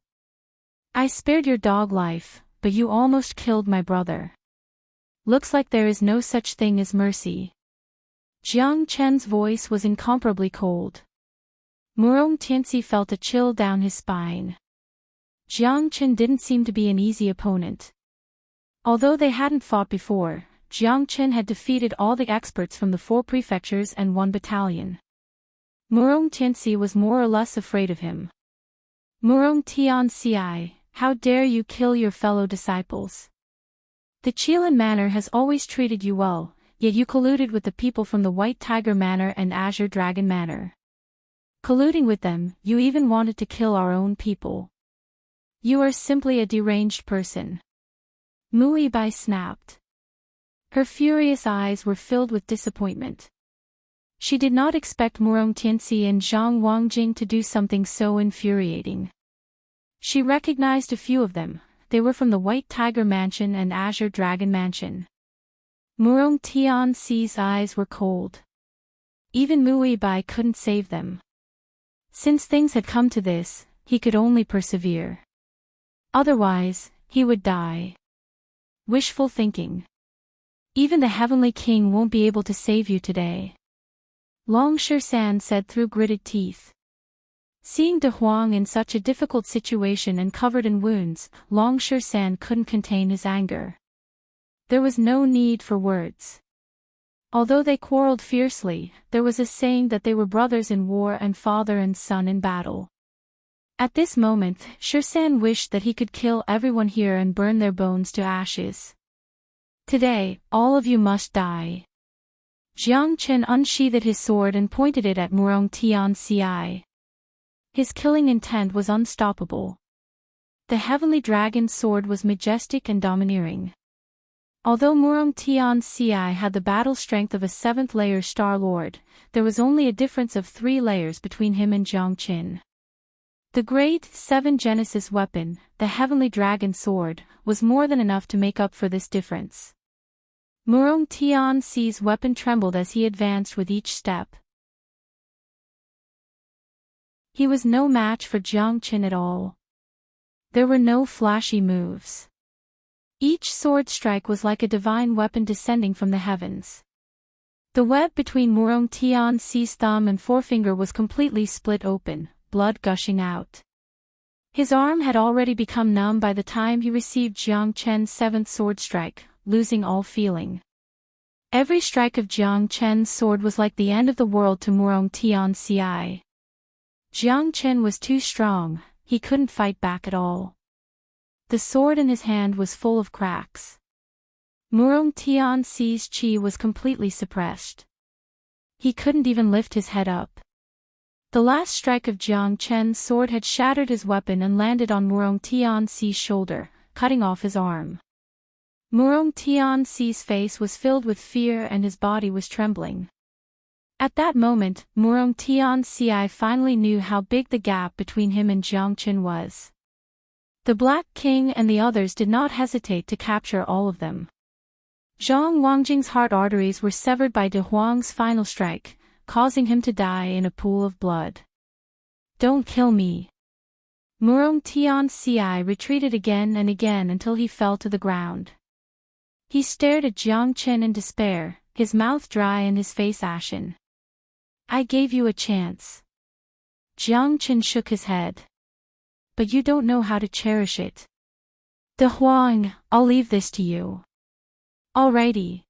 I spared your dog life, but you almost killed my brother. Looks like there is no such thing as mercy. Jiang Chen's voice was incomparably cold. Murong Tianci felt a chill down his spine. Jiang Chen didn't seem to be an easy opponent. Although they hadn't fought before, Jiang Chen had defeated all the experts from the 4 prefectures and 1 battalion. Murong Tianci was more or less afraid of him. Murong Tianci, how dare you kill your fellow disciples? The Qilin Manor has always treated you well, yet you colluded with the people from the White Tiger Manor and Azure Dragon Manor. Colluding with them, you even wanted to kill our own people. You are simply a deranged person. Mu Bai snapped. Her furious eyes were filled with disappointment. She did not expect Murong Tianxi and Zhang Wangjing to do something so infuriating. She recognized a few of them. They were from the White Tiger Mansion and Azure Dragon Mansion. Murong Tianxi's eyes were cold. Even Mu Bai couldn't save them. Since things had come to this, he could only persevere. Otherwise, he would die. Wishful thinking. Even the Heavenly King won't be able to save you today. Long Shan said through gritted teeth. Seeing De Huang in such a difficult situation and covered in wounds, Long Shan couldn't contain his anger. There was no need for words. Although they quarreled fiercely, there was a saying that they were brothers in war and father and son in battle. At this moment, Shan wished that he could kill everyone here and burn their bones to ashes. Today, all of you must die. Jiang Chen unsheathed his sword and pointed it at Murong Tianxi. His killing intent was unstoppable. The heavenly dragon's sword was majestic and domineering. Although Murong Tianxi had the battle strength of a 7th-layer Star Lord, there was only a difference of 3 layers between him and Jiang Chen. The great 7 Genesis weapon, the heavenly dragon sword, was more than enough to make up for this difference. Murong Tianxi's weapon trembled as he advanced with each step. He was no match for Jiang Chen at all. There were no flashy moves. Each sword strike was like a divine weapon descending from the heavens. The web between Murong Tianxi's thumb and forefinger was completely split open, blood gushing out. His arm had already become numb by the time he received Jiang Chen's 7th sword strike, losing all feeling. Every strike of Jiang Chen's sword was like the end of the world to Murong Tianxi. Jiang Chen was too strong, he couldn't fight back at all. The sword in his hand was full of cracks. Murong Tianxi's qi was completely suppressed. He couldn't even lift his head up. The last strike of Jiang Chen's sword had shattered his weapon and landed on Murong Tianxi's shoulder, cutting off his arm. Murong Tianxi's face was filled with fear and his body was trembling. At that moment, Murong Tianxi finally knew how big the gap between him and Jiang Chen was. The Black King and the others did not hesitate to capture all of them. Zhang Wangjing's heart arteries were severed by De Huang's final strike, causing him to die in a pool of blood. Don't kill me. Murong Tianxi retreated again and again until he fell to the ground. He stared at Jiang Chen in despair, his mouth dry and his face ashen. I gave you a chance. Jiang Chen shook his head. But you don't know how to cherish it. De Huang, I'll leave this to you. Alrighty.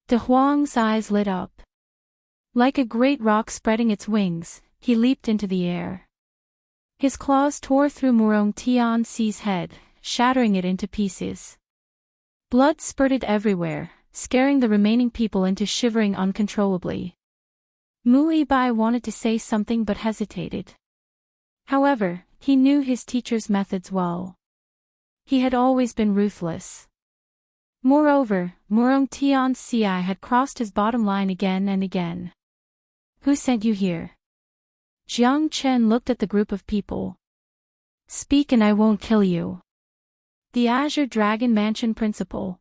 De Huang's eyes lit up. Like a great rock spreading its wings, he leaped into the air. His claws tore through Murong Tianxi's head, shattering it into pieces. Blood spurted everywhere, scaring the remaining people into shivering uncontrollably. Mu Bai wanted to say something but hesitated. However, he knew his teacher's methods well. He had always been ruthless. Moreover, Murong Tianxi had crossed his bottom line again and again. Who sent you here? Jiang Chen looked at the group of people. Speak and I won't kill you. The Azure Dragon Mansion Principal.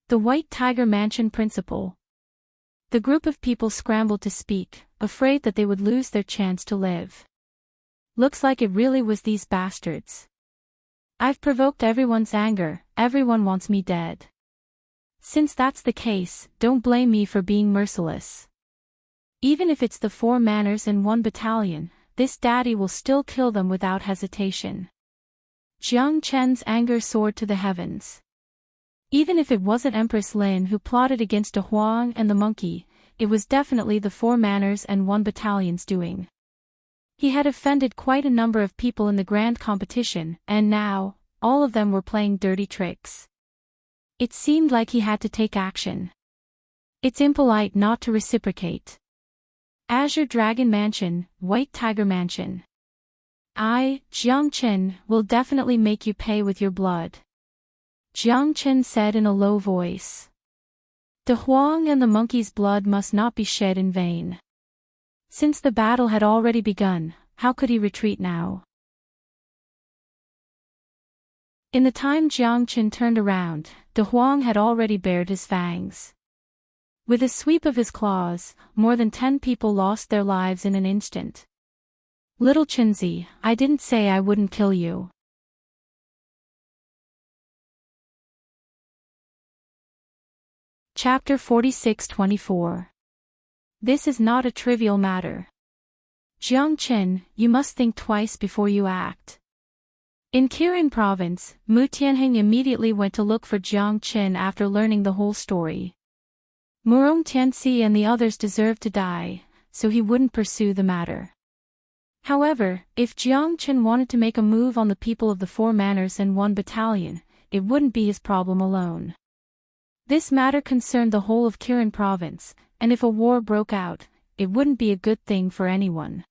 The White Tiger Mansion Principal. The group of people scrambled to speak, afraid that they would lose their chance to live. Looks like it really was these bastards. I've provoked everyone's anger, everyone wants me dead. Since that's the case, don't blame me for being merciless. Even if it's the 4 manors and 1 battalion, this daddy will still kill them without hesitation. Jiang Chen's anger soared to the heavens. Even if it wasn't Empress Lin who plotted against De Huang and the monkey, it was definitely the 4 manors and 1 battalion's doing. He had offended quite a number of people in the grand competition, and now, all of them were playing dirty tricks. It seemed like he had to take action. It's impolite not to reciprocate. Azure Dragon Mansion, White Tiger Mansion. I, Jiang Chen, will definitely make you pay with your blood. Jiang Chen said in a low voice. De Huang and the monkey's blood must not be shed in vain. Since the battle had already begun, how could he retreat now? In the time Jiang Chen turned around, De Huang had already bared his fangs. With a sweep of his claws, more than 10 people lost their lives in an instant. Little Chenzi, I didn't say I wouldn't kill you. Chapter 46-24. This is not a trivial matter. Jiang Chen, you must think twice before you act. In Kirin province, Mu Tianheng immediately went to look for Jiang Chen after learning the whole story. Murong Tianxi and the others deserved to die, so he wouldn't pursue the matter. However, if Jiang Chen wanted to make a move on the people of the 4 manors and 1 battalion, it wouldn't be his problem alone. This matter concerned the whole of Kirin province, and if a war broke out, it wouldn't be a good thing for anyone.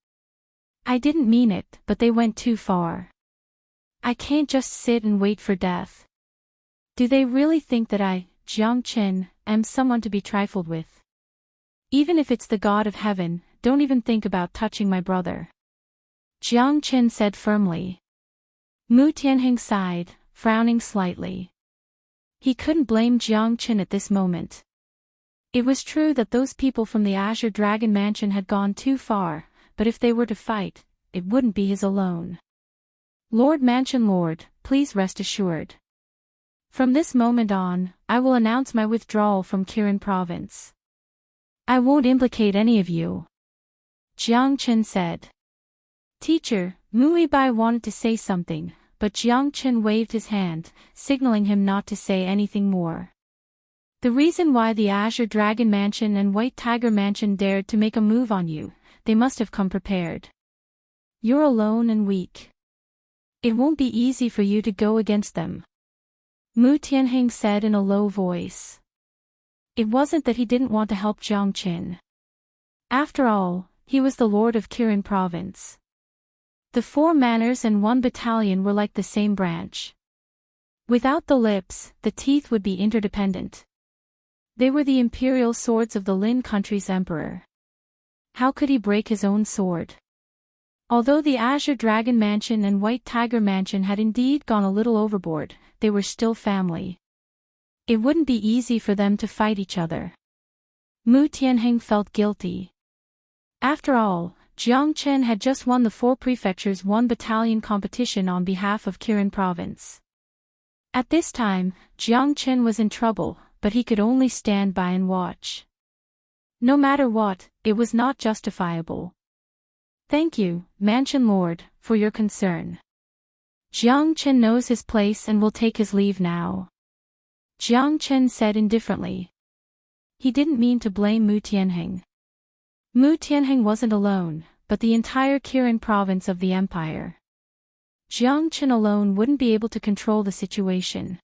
I didn't mean it, but they went too far. I can't just sit and wait for death. Do they really think that I, Jiang Chen, am someone to be trifled with? Even if it's the God of heaven, don't even think about touching my brother. Jiang Chen said firmly. Mu Tianheng sighed, frowning slightly. He couldn't blame Jiang Chen at this moment. It was true that those people from the Azure Dragon Mansion had gone too far, but if they were to fight, it wouldn't be his alone. Lord Mansion Lord, please rest assured. From this moment on, I will announce my withdrawal from Kirin province. I won't implicate any of you. Jiang Chen said. Teacher, Mu Bai wanted to say something, but Jiang Chen waved his hand, signaling him not to say anything more. The reason why the Azure Dragon Mansion and White Tiger Mansion dared to make a move on you, they must have come prepared. You're alone and weak. It won't be easy for you to go against them. Mu Tianheng said in a low voice. It wasn't that he didn't want to help Jiang Chen. After all, he was the lord of Kirin province. The 4 manors and 1 battalion were like the same branch. Without the lips, the teeth would be interdependent. They were the imperial swords of the Lin country's emperor. How could he break his own sword? Although the Azure Dragon Mansion and White Tiger Mansion had indeed gone a little overboard, they were still family. It wouldn't be easy for them to fight each other. Mu Tianheng felt guilty. After all, Jiang Chen had just won the 4 prefectures 1 battalion competition on behalf of Kirin province. At this time, Jiang Chen was in trouble, but he could only stand by and watch. No matter what, it was not justifiable. Thank you, Mansion Lord, for your concern. Jiang Chen knows his place and will take his leave now. Jiang Chen said indifferently. He didn't mean to blame Mu Tianheng. Mu Tianheng wasn't alone, but the entire Kirin province of the empire. Jiang Chen alone wouldn't be able to control the situation.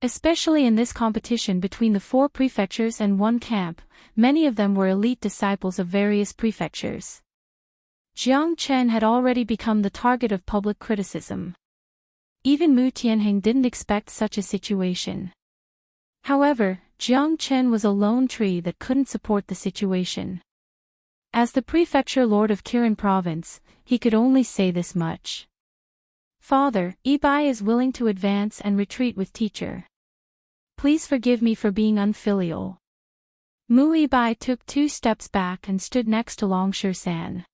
Especially in this competition between the 4 prefectures and 1 camp, many of them were elite disciples of various prefectures. Jiang Chen had already become the target of public criticism. Even Mu Tianheng didn't expect such a situation. However, Jiang Chen was a lone tree that couldn't support the situation. As the prefecture lord of Kirin province, he could only say this much. Father, Ibai is willing to advance and retreat with teacher. Please forgive me for being unfilial. Mu Ibai took 2 steps back and stood next to Long San.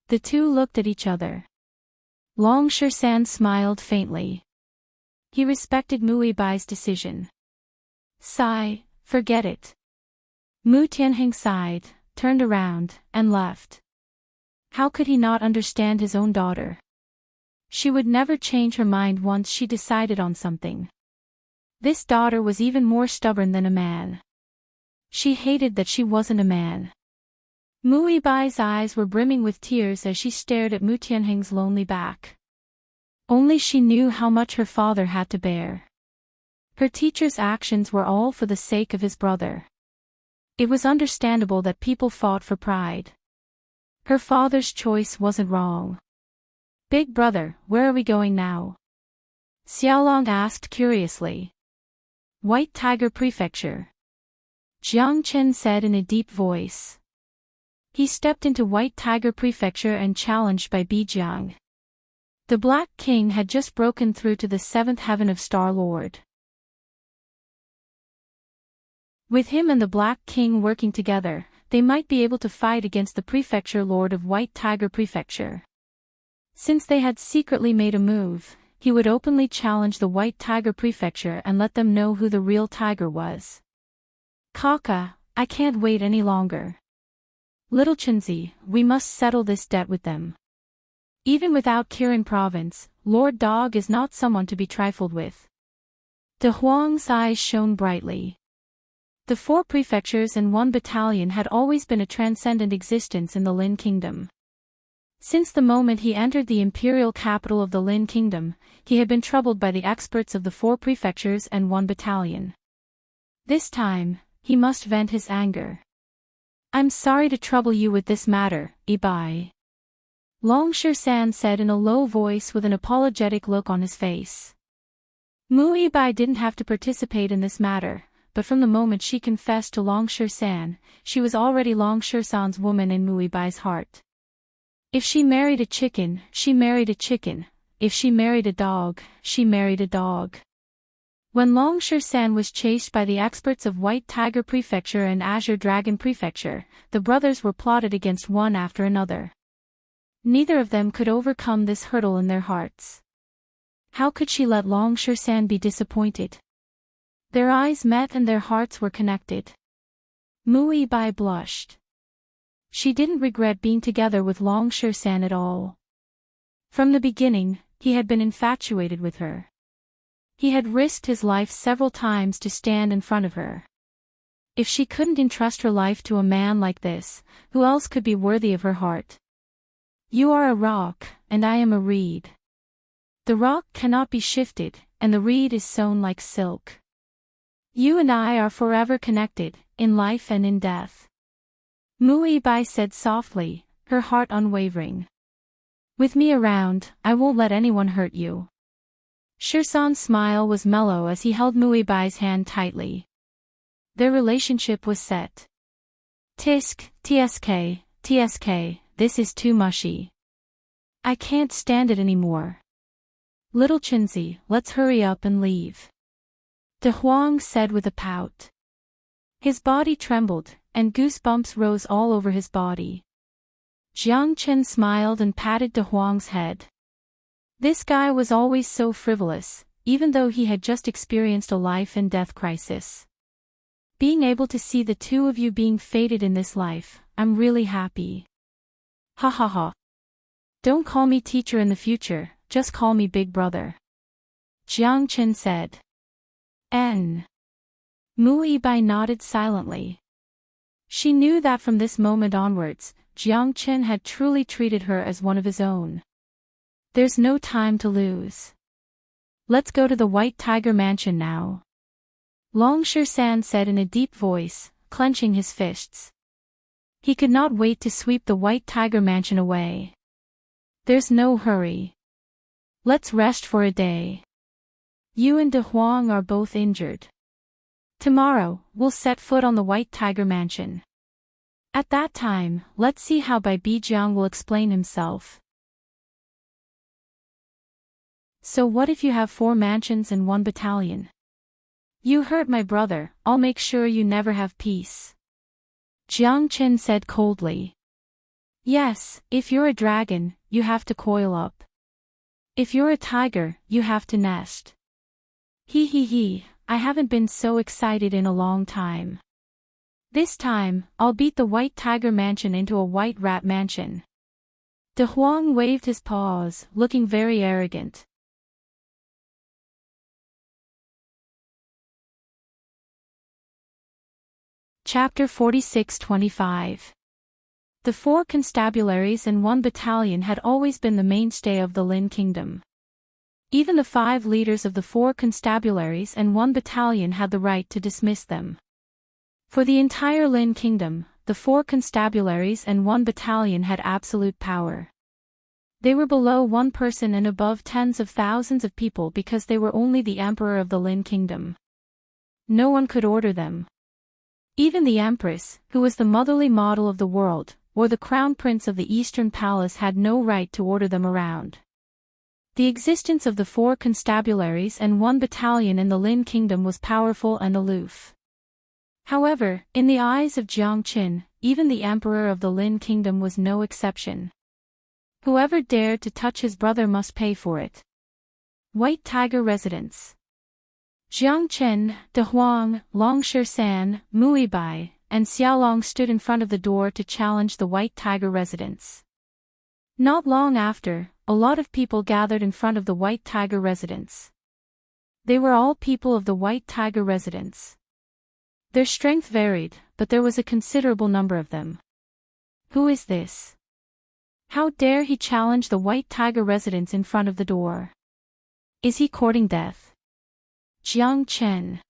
The two looked at each other. Long San smiled faintly. He respected Mu Ibai's decision. Sigh, forget it. Mu Tianheng sighed, turned around, and left. How could he not understand his own daughter? She would never change her mind once she decided on something. This daughter was even more stubborn than a man. She hated that she wasn't a man. Mu Ibai's eyes were brimming with tears as she stared at Mu Tianheng's lonely back. Only she knew how much her father had to bear. Her teacher's actions were all for the sake of his brother. It was understandable that people fought for pride. Her father's choice wasn't wrong. "Big brother, where are we going now?" Xiaolong asked curiously. "White Tiger Prefecture," Jiang Chen said in a deep voice. He stepped into White Tiger Prefecture and challenged by Bijiang. The Black King had just broken through to the seventh heaven of Star-Lord. With him and the Black King working together, they might be able to fight against the Prefecture Lord of White Tiger Prefecture. Since they had secretly made a move, he would openly challenge the White Tiger Prefecture and let them know who the real tiger was. "Kaka, I can't wait any longer. Little Chenzi, we must settle this debt with them." Even without Kirin Province, Lord Dog is not someone to be trifled with. De Huang's eyes shone brightly. The 4 prefectures and 1 battalion had always been a transcendent existence in the Lin Kingdom. Since the moment he entered the imperial capital of the Lin Kingdom, he had been troubled by the experts of the 4 prefectures and 1 battalion. This time, he must vent his anger. "I'm sorry to trouble you with this matter, Ibai," Long San said in a low voice with an apologetic look on his face. Mu Ibai didn't have to participate in this matter, but from the moment she confessed to Long San, she was already Long San's woman in Mu Ibai's heart. If she married a chicken, she married a chicken. If she married a dog, she married a dog. When Long San was chased by the experts of White Tiger Prefecture and Azure Dragon Prefecture, the brothers were plotted against one after another. Neither of them could overcome this hurdle in their hearts. How could she let Long San be disappointed? Their eyes met and their hearts were connected. Mu Ibai blushed. She didn't regret being together with Long San at all. From the beginning, he had been infatuated with her. He had risked his life several times to stand in front of her. If she couldn't entrust her life to a man like this, who else could be worthy of her heart? "You are a rock, and I am a reed. The rock cannot be shifted, and the reed is sewn like silk. You and I are forever connected, in life and in death." Mu Ibai said softly, her heart unwavering. "With me around, I won't let anyone hurt you." Shirsan's smile was mellow as he held Mu Ibai's hand tightly. Their relationship was set. TSK, this is too mushy. I can't stand it anymore. Little Chenzi, let's hurry up and leave. De Huang said with a pout. His body trembled, and goosebumps rose all over his body. Jiang Chen smiled and patted De Huang's head. This guy was always so frivolous, even though he had just experienced a life and death crisis. Being able to see the two of you being fated in this life, I'm really happy. Ha ha ha. Don't call me teacher in the future, just call me big brother. Jiang Chen said. Mu Ibai nodded silently. She knew that from this moment onwards, Jiang Chen had truly treated her as one of his own. There's no time to lose. Let's go to the White Tiger Mansion now. Long San said in a deep voice, clenching his fists. He could not wait to sweep the White Tiger Mansion away. There's no hurry. Let's rest for a day. You and De Huang are both injured. Tomorrow, we'll set foot on the White Tiger Mansion. At that time, let's see how Bai Bijiang will explain himself. So what if you have 4 mansions and 1 battalion? You hurt my brother, I'll make sure you never have peace. Jiang Chen said coldly. Yes, if you're a dragon, you have to coil up. If you're a tiger, you have to nest. He, I haven't been so excited in a long time. This time, I'll beat the White Tiger Mansion into a White Rat Mansion. De Huang waved his paws, looking very arrogant. Chapter 46-25. The 4 constabularies and 1 battalion had always been the mainstay of the Lin Kingdom. Even the 5 leaders of the 4 constabularies and 1 battalion had the right to dismiss them. For the entire Lin kingdom, the 4 constabularies and 1 battalion had absolute power. They were below 1 person and above tens of thousands of people because they were only the emperor of the Lin kingdom. No one could order them. Even the empress, who was the motherly model of the world, or the crown prince of the eastern palace had no right to order them around. The existence of the 4 constabularies and 1 battalion in the Lin kingdom was powerful and aloof. However, in the eyes of Jiang Qin, even the emperor of the Lin kingdom was no exception. Whoever dared to touch his brother must pay for it. White Tiger Residence. Jiang Chen, De Huang, Long San, Mui Bai, and Xiaolong stood in front of the door to challenge the White Tiger Residence. Not long after, a lot of people gathered in front of the White Tiger Residence. They were all people of the White Tiger Residence. Their strength varied, but there was a considerable number of them. Who is this? How dare he challenge the White Tiger Residence in front of the door? Is he courting death? Jiang Chen.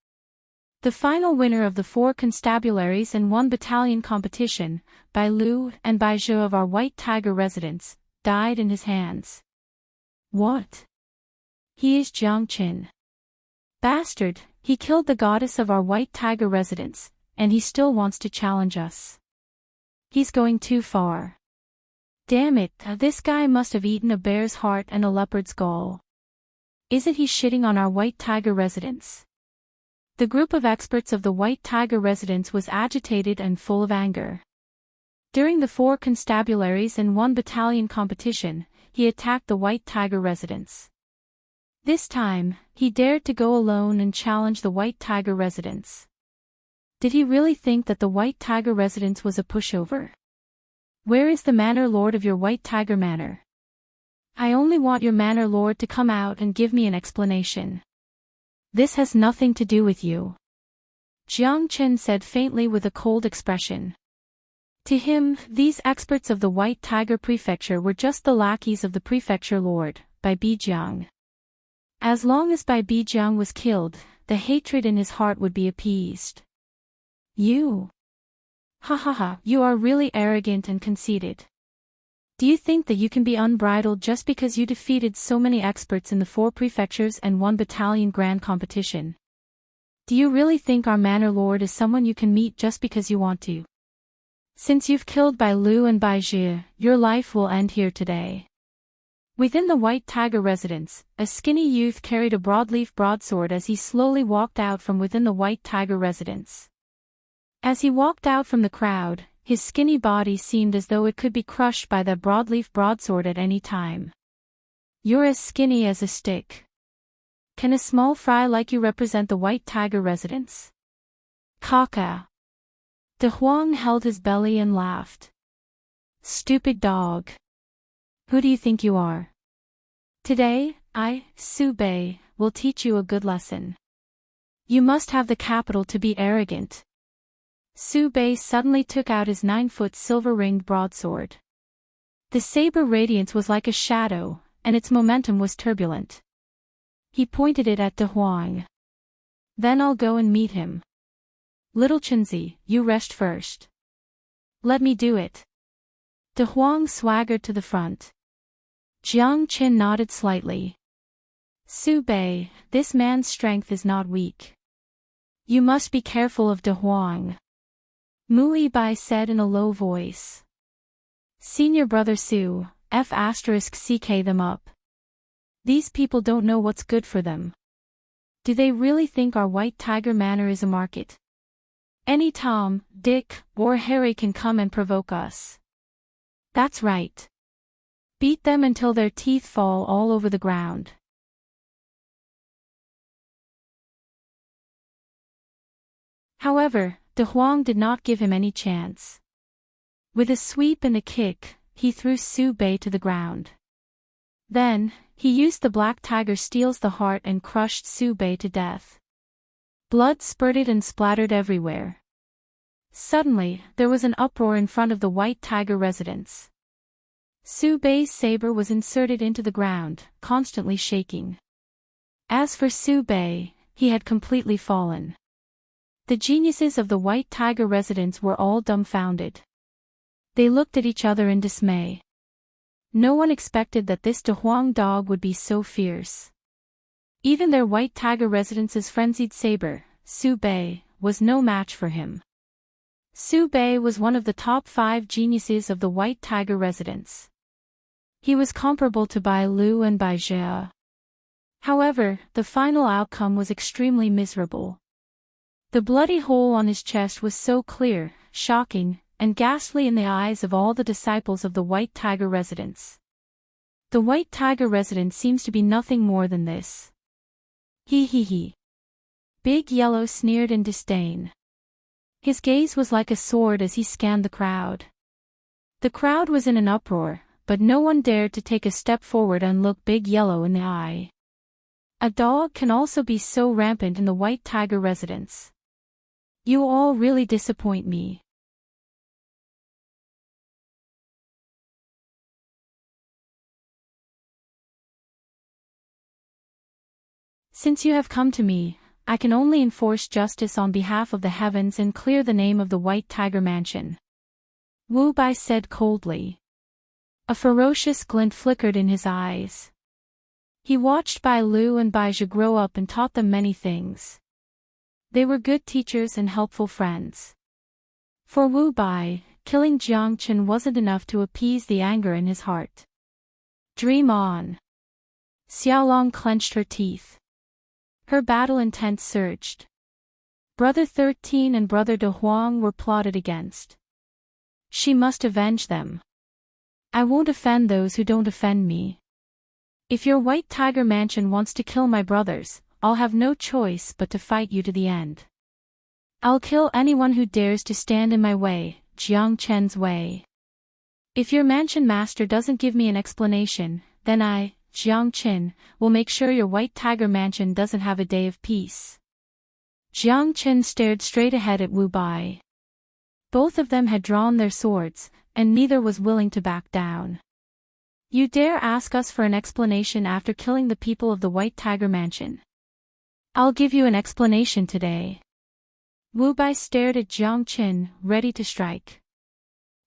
The final winner of the 4 constabularies and 1 battalion competition, Bai Lu and Bai Zhe of our White Tiger Residence, died in his hands. What? He is Jiang Qin. Bastard, he killed the goddess of our White Tiger Residence, and he still wants to challenge us. He's going too far. Damn it, this guy must have eaten a bear's heart and a leopard's gall. Isn't he shitting on our White Tiger Residence? The group of experts of the White Tiger Residence was agitated and full of anger. During the 4 constabularies and 1 battalion competition, he attacked the White Tiger Residence. This time, he dared to go alone and challenge the White Tiger Residence. Did he really think that the White Tiger Residence was a pushover? Where is the Manor Lord of your White Tiger Manor? I only want your Manor Lord to come out and give me an explanation. This has nothing to do with you. Jiang Chen said faintly with a cold expression. To him, these experts of the White Tiger Prefecture were just the lackeys of the Prefecture Lord, Bai Bijiang. As long as Bai Bijiang was killed, the hatred in his heart would be appeased. You? Ha ha ha, you are really arrogant and conceited. Do you think that you can be unbridled just because you defeated so many experts in the 4 prefectures and 1 battalion grand competition? Do you really think our Manor Lord is someone you can meet just because you want to? Since you've killed Bai Lu and Bai Zhe, your life will end here today. Within the White Tiger Residence, a skinny youth carried a broadleaf broadsword as he slowly walked out from within the White Tiger Residence. As he walked out from the crowd, his skinny body seemed as though it could be crushed by that broadleaf broadsword at any time. You're as skinny as a stick. Can a small fry like you represent the White Tiger Residence? Caca. De Huang held his belly and laughed. Stupid dog. Who do you think you are? Today, I, Su Bei, will teach you a good lesson. You must have the capital to be arrogant. Su Bei suddenly took out his 9-foot silver-ringed broadsword. The saber radiance was like a shadow, and its momentum was turbulent. He pointed it at De Huang. Then I'll go and meet him. Little Chenzi, you rest first. Let me do it. De Huang swaggered to the front. Jiang Qin nodded slightly. Su Bei, this man's strength is not weak. You must be careful of De Huang. Mui Bai said in a low voice. Senior brother Su, *CK them up. These people don't know what's good for them. Do they really think our White Tiger Manor is a market? Any Tom, Dick, or Harry can come and provoke us. That's right. Beat them until their teeth fall all over the ground. However, De Huang did not give him any chance. With a sweep and a kick, he threw Su Bei to the ground. Then, he used the Black Tiger Steals the Heart and crushed Su Bei to death. Blood spurted and splattered everywhere. Suddenly, there was an uproar in front of the White Tiger Residence. Su Bei's saber was inserted into the ground, constantly shaking. As for Su Bei, he had completely fallen. The geniuses of the White Tiger residence were all dumbfounded. They looked at each other in dismay. No one expected that this De Huang dog would be so fierce. Even their White Tiger residence's frenzied saber, Su Bei, was no match for him. Su Bei was one of the top 5 geniuses of the White Tiger residence. He was comparable to Bai Lu and Bai Jia. However, the final outcome was extremely miserable. The bloody hole on his chest was so clear, shocking, and ghastly in the eyes of all the disciples of the White Tiger residence. The White Tiger residence seems to be nothing more than this. He. Big Yellow sneered in disdain. His gaze was like a sword as he scanned the crowd. The crowd was in an uproar, but no one dared to take a step forward and look Big Yellow in the eye. A dog can also be so rampant in the White Tiger residence. You all really disappoint me. Since you have come to me, I can only enforce justice on behalf of the heavens and clear the name of the White Tiger Mansion. Wu Bai said coldly. A ferocious glint flickered in his eyes. He watched Bai Lu and Bai Jia grow up and taught them many things. They were good teachers and helpful friends. For Wu Bai, killing Jiang Chen wasn't enough to appease the anger in his heart. Dream on. Xiaolong clenched her teeth. Her battle intent surged. Brother 13 and Brother De Huang were plotted against. She must avenge them. I won't offend those who don't offend me. If your White Tiger Mansion wants to kill my brothers, I'll have no choice but to fight you to the end. I'll kill anyone who dares to stand in my way, Jiang Chen's way. If your mansion master doesn't give me an explanation, then I, Jiang Chen, will make sure your White Tiger Mansion doesn't have a day of peace. Jiang Chen stared straight ahead at Wu Bai. Both of them had drawn their swords, and neither was willing to back down. You dare ask us for an explanation after killing the people of the White Tiger Mansion? I'll give you an explanation today. Wu Bai stared at Jiang Chen, ready to strike.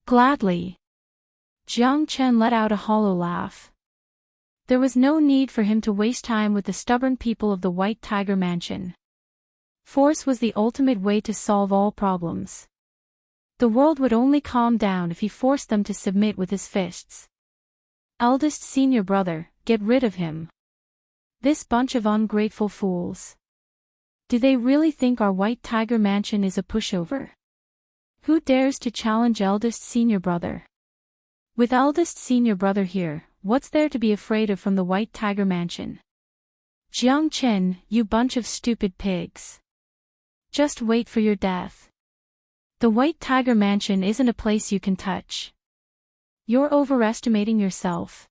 Gladly. Jiang Chen let out a hollow laugh. There was no need for him to waste time with the stubborn people of the White Tiger Mansion. Force was the ultimate way to solve all problems. The world would only calm down if he forced them to submit with his fists. Eldest senior brother, get rid of him. This bunch of ungrateful fools. Do they really think our White Tiger Mansion is a pushover? Who dares to challenge eldest senior brother? With eldest senior brother here, what's there to be afraid of from the White Tiger Mansion? Jiang Chen, you bunch of stupid pigs. Just wait for your death. The White Tiger Mansion isn't a place you can touch. You're overestimating yourself.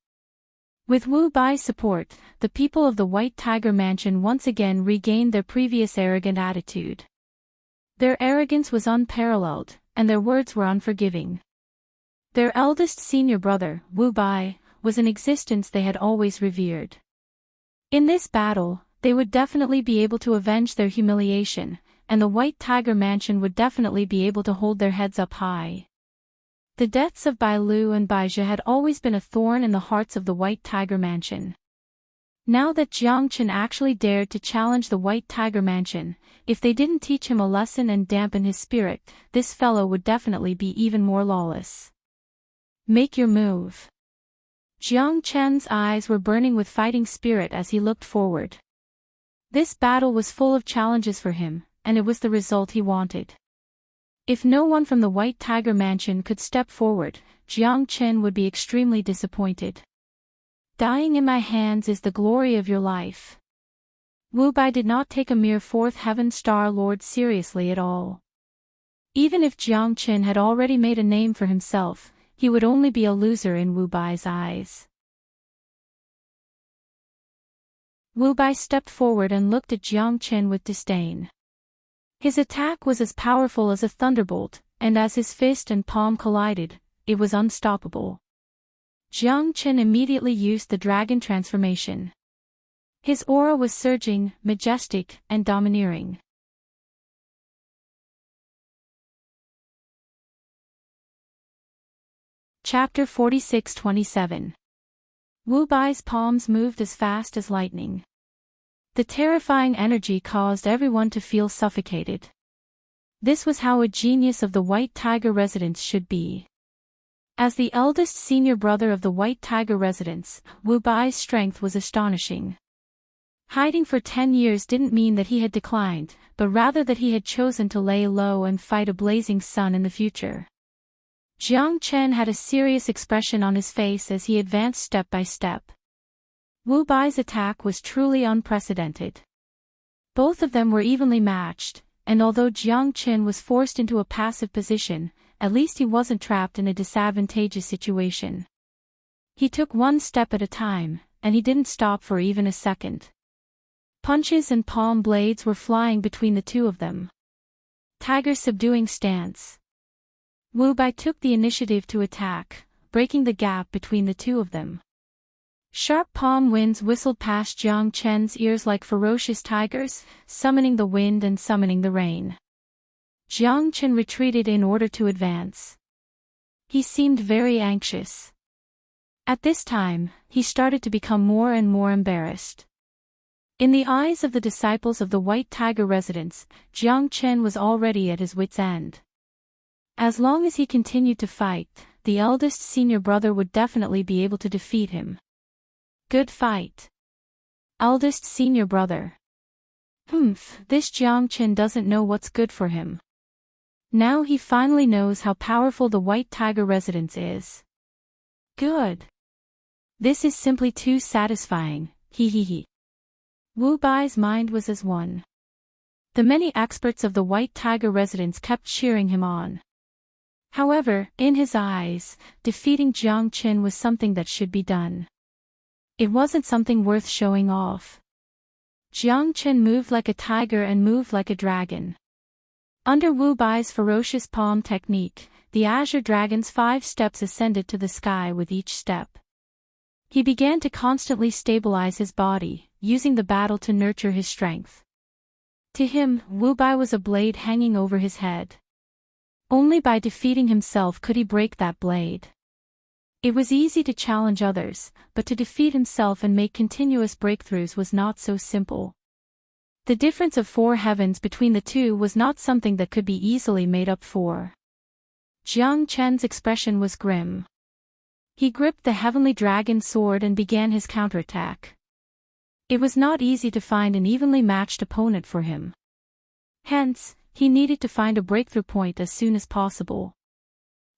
With Wu Bai's support, the people of the White Tiger Mansion once again regained their previous arrogant attitude. Their arrogance was unparalleled, and their words were unforgiving. Their eldest senior brother, Wu Bai, was an existence they had always revered. In this battle, they would definitely be able to avenge their humiliation, and the White Tiger Mansion would definitely be able to hold their heads up high. The deaths of Bai Lu and Bai Jia had always been a thorn in the hearts of the White Tiger Mansion. Now that Jiang Chen actually dared to challenge the White Tiger Mansion, if they didn't teach him a lesson and dampen his spirit, this fellow would definitely be even more lawless. Make your move. Jiang Chen's eyes were burning with fighting spirit as he looked forward. This battle was full of challenges for him, and it was the result he wanted. If no one from the White Tiger Mansion could step forward, Jiang Chen would be extremely disappointed. Dying in my hands is the glory of your life. Wu Bai did not take a mere fourth heaven star lord seriously at all. Even if Jiang Chen had already made a name for himself, he would only be a loser in Wu Bai's eyes. Wu Bai stepped forward and looked at Jiang Chen with disdain. His attack was as powerful as a thunderbolt, and as his fist and palm collided, it was unstoppable. Jiang Chen immediately used the dragon transformation. His aura was surging, majestic, and domineering. Chapter 46-27. Wu Bai's palms moved as fast as lightning. The terrifying energy caused everyone to feel suffocated. This was how a genius of the White Tiger residence should be. As the eldest senior brother of the White Tiger residence, Wu Bai's strength was astonishing. Hiding for 10 years didn't mean that he had declined, but rather that he had chosen to lay low and fight a blazing sun in the future. Jiang Chen had a serious expression on his face as he advanced step by step. Wu Bai's attack was truly unprecedented. Both of them were evenly matched, and although Jiang Chen was forced into a passive position, at least he wasn't trapped in a disadvantageous situation. He took one step at a time, and he didn't stop for even a second. Punches and palm blades were flying between the two of them. Tiger subduing stance. Wu Bai took the initiative to attack, breaking the gap between the two of them. Sharp palm winds whistled past Jiang Chen's ears like ferocious tigers, summoning the wind and summoning the rain. Jiang Chen retreated in order to advance. He seemed very anxious. At this time, he started to become more and more embarrassed. In the eyes of the disciples of the White Tiger residence, Jiang Chen was already at his wits' end. As long as he continued to fight, the eldest senior brother would definitely be able to defeat him. Good fight. Eldest senior brother. This Jiang Chen doesn't know what's good for him. Now he finally knows how powerful the White Tiger residence is. Good. This is simply too satisfying, he. Wu Bai's mind was as one. The many experts of the White Tiger residence kept cheering him on. However, in his eyes, defeating Jiang Chen was something that should be done. It wasn't something worth showing off. Jiang Chen moved like a tiger and moved like a dragon. Under Wu Bai's ferocious palm technique, the azure dragon's 5 steps ascended to the sky with each step. He began to constantly stabilize his body, using the battle to nurture his strength. To him, Wu Bai was a blade hanging over his head. Only by defeating himself could he break that blade. It was easy to challenge others, but to defeat himself and make continuous breakthroughs was not so simple. The difference of 4 heavens between the two was not something that could be easily made up for. Jiang Chen's expression was grim. He gripped the heavenly dragon sword and began his counterattack. It was not easy to find an evenly matched opponent for him. Hence, he needed to find a breakthrough point as soon as possible.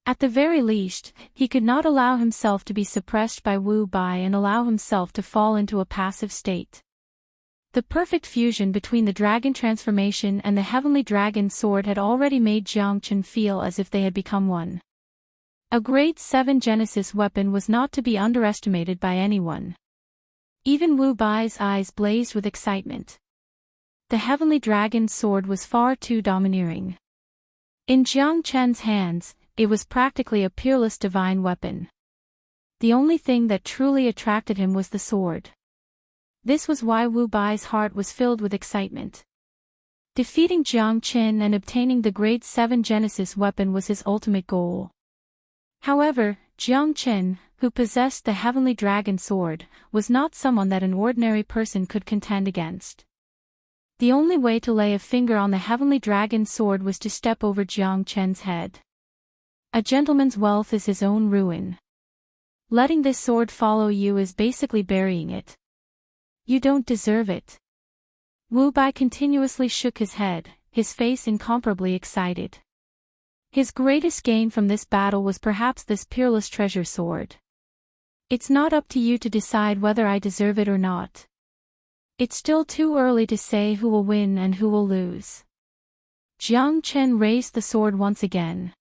At the very least, he could not allow himself to be suppressed by Wu Bai and allow himself to fall into a passive state. The perfect fusion between the dragon transformation and the heavenly dragon sword had already made Jiang Chen feel as if they had become one. A grade 7 Genesis weapon was not to be underestimated by anyone. Even Wu Bai's eyes blazed with excitement. The heavenly dragon sword was far too domineering. In Jiang Chen's hands, it was practically a peerless divine weapon. The only thing that truly attracted him was the sword. This was why Wu Bai's heart was filled with excitement. Defeating Jiang Chen and obtaining the grade 7 Genesis weapon was his ultimate goal. However, Jiang Chen, who possessed the heavenly dragon sword, was not someone that an ordinary person could contend against. The only way to lay a finger on the heavenly dragon sword was to step over Jiang Chen's head. A gentleman's wealth is his own ruin. Letting this sword follow you is basically burying it. You don't deserve it. Wu Bai continuously shook his head, his face incomparably excited. His greatest gain from this battle was perhaps this peerless treasure sword. It's not up to you to decide whether I deserve it or not. It's still too early to say who will win and who will lose. Jiang Chen raised the sword once again.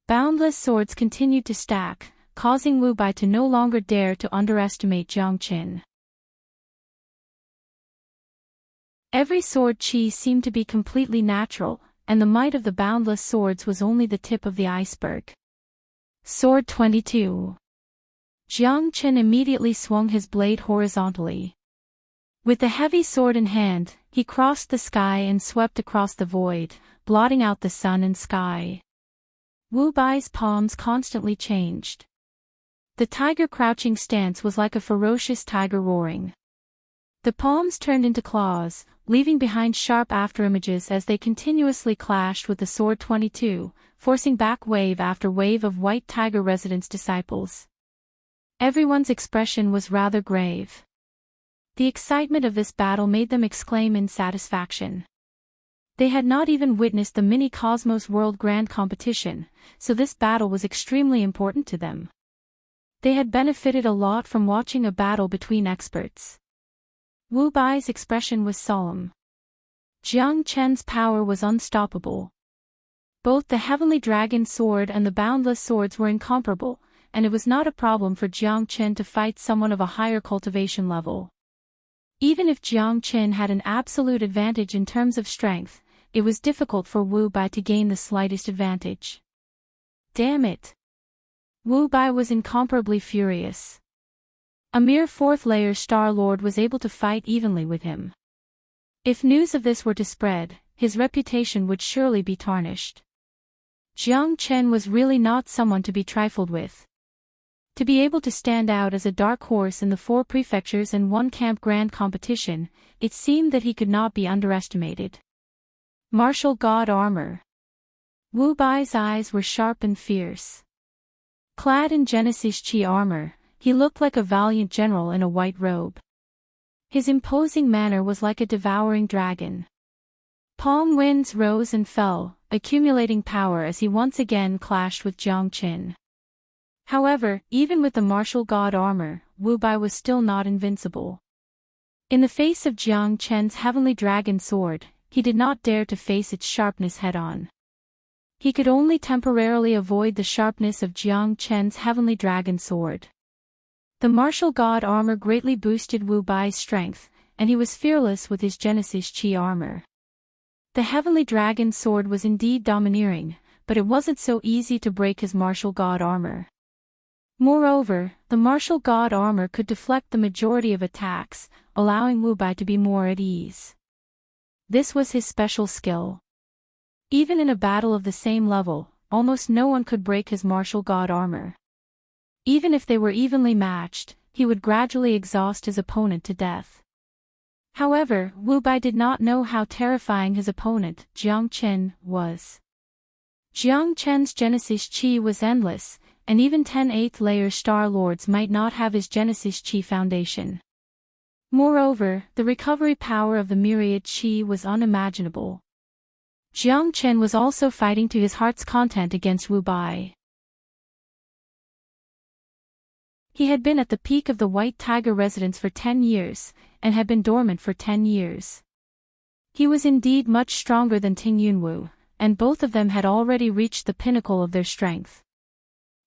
Boundless swords continued to stack, causing Wu Bai to no longer dare to underestimate Jiang Chen. Every sword chi seemed to be completely natural, and the might of the boundless swords was only the tip of the iceberg. Sword 22. Jiang Chen immediately swung his blade horizontally. With the heavy sword in hand, he crossed the sky and swept across the void, blotting out the sun and sky. Wu Bai's palms constantly changed. The tiger crouching stance was like a ferocious tiger roaring. The palms turned into claws, leaving behind sharp afterimages as they continuously clashed with the sword 22, forcing back wave after wave of white tiger residents' disciples. Everyone's expression was rather grave. The excitement of this battle made them exclaim in satisfaction. They had not even witnessed the mini-cosmos world grand competition, so this battle was extremely important to them. They had benefited a lot from watching a battle between experts. Wu Bai's expression was solemn. Jiang Chen's power was unstoppable. Both the heavenly dragon sword and the boundless swords were incomparable, and it was not a problem for Jiang Chen to fight someone of a higher cultivation level. Even if Jiang Chen had an absolute advantage in terms of strength, it was difficult for Wu Bai to gain the slightest advantage. Damn it! Wu Bai was incomparably furious. A mere fourth-layer Star Lord was able to fight evenly with him. If news of this were to spread, his reputation would surely be tarnished. Jiang Chen was really not someone to be trifled with. To be able to stand out as a dark horse in the 4 prefectures and 1 camp grand competition, it seemed that he could not be underestimated. Martial God armor. Wu Bai's eyes were sharp and fierce. Clad in Genesis Chi armor, he looked like a valiant general in a white robe. His imposing manner was like a devouring dragon. Palm winds rose and fell, accumulating power as he once again clashed with Jiang Chen. However, even with the martial god armor, Wu Bai was still not invincible. In the face of Jiang Chen's heavenly dragon sword, he did not dare to face its sharpness head-on. He could only temporarily avoid the sharpness of Jiang Chen's heavenly dragon sword. The martial god armor greatly boosted Wu Bai's strength, and he was fearless with his Genesis Chi armor. The heavenly dragon sword was indeed domineering, but it wasn't so easy to break his martial god armor. Moreover, the martial god armor could deflect the majority of attacks, allowing Wu Bai to be more at ease. This was his special skill. Even in a battle of the same level, almost no one could break his martial god armor. Even if they were evenly matched, he would gradually exhaust his opponent to death. However, Wu Bai did not know how terrifying his opponent, Jiang Chen, was. Jiang Chen's Genesis Chi was endless, and even 10 8th-layer Star Lords might not have his Genesis Chi foundation. Moreover, the recovery power of the myriad Chi was unimaginable. Jiang Chen was also fighting to his heart's content against Wu Bai. He had been at the peak of the White Tiger residence for 10 years, and had been dormant for 10 years. He was indeed much stronger than Ting Yunwu, and both of them had already reached the pinnacle of their strength.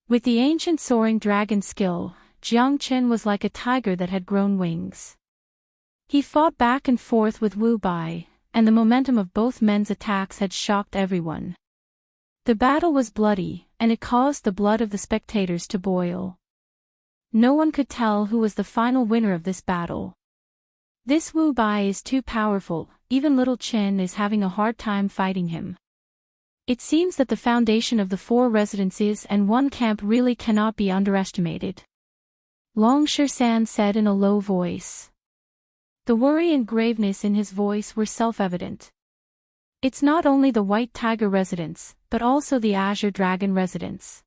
With the ancient soaring dragon skill, Jiang Chen was like a tiger that had grown wings. He fought back and forth with Wu Bai, and the momentum of both men's attacks had shocked everyone. The battle was bloody, and it caused the blood of the spectators to boil. No one could tell who was the final winner of this battle. This Wu Bai is too powerful, even little Chen is having a hard time fighting him. It seems that the foundation of the 4 residences and 1 camp really cannot be underestimated. Long Shisan said in a low voice. The worry and graveness in his voice were self-evident. It's not only the White Tiger residence, but also the Azure Dragon residence.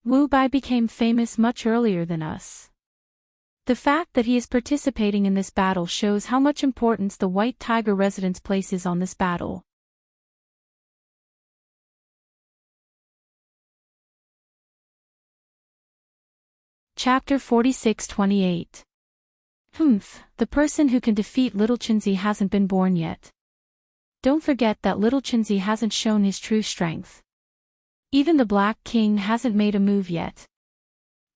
Wu Bai became famous much earlier than us. The fact that he is participating in this battle shows how much importance the White Tiger residence places on this battle. Chapter 46-28. The person who can defeat Little Chenzi hasn't been born yet. Don't forget that Little Chenzi hasn't shown his true strength. Even the Black King hasn't made a move yet.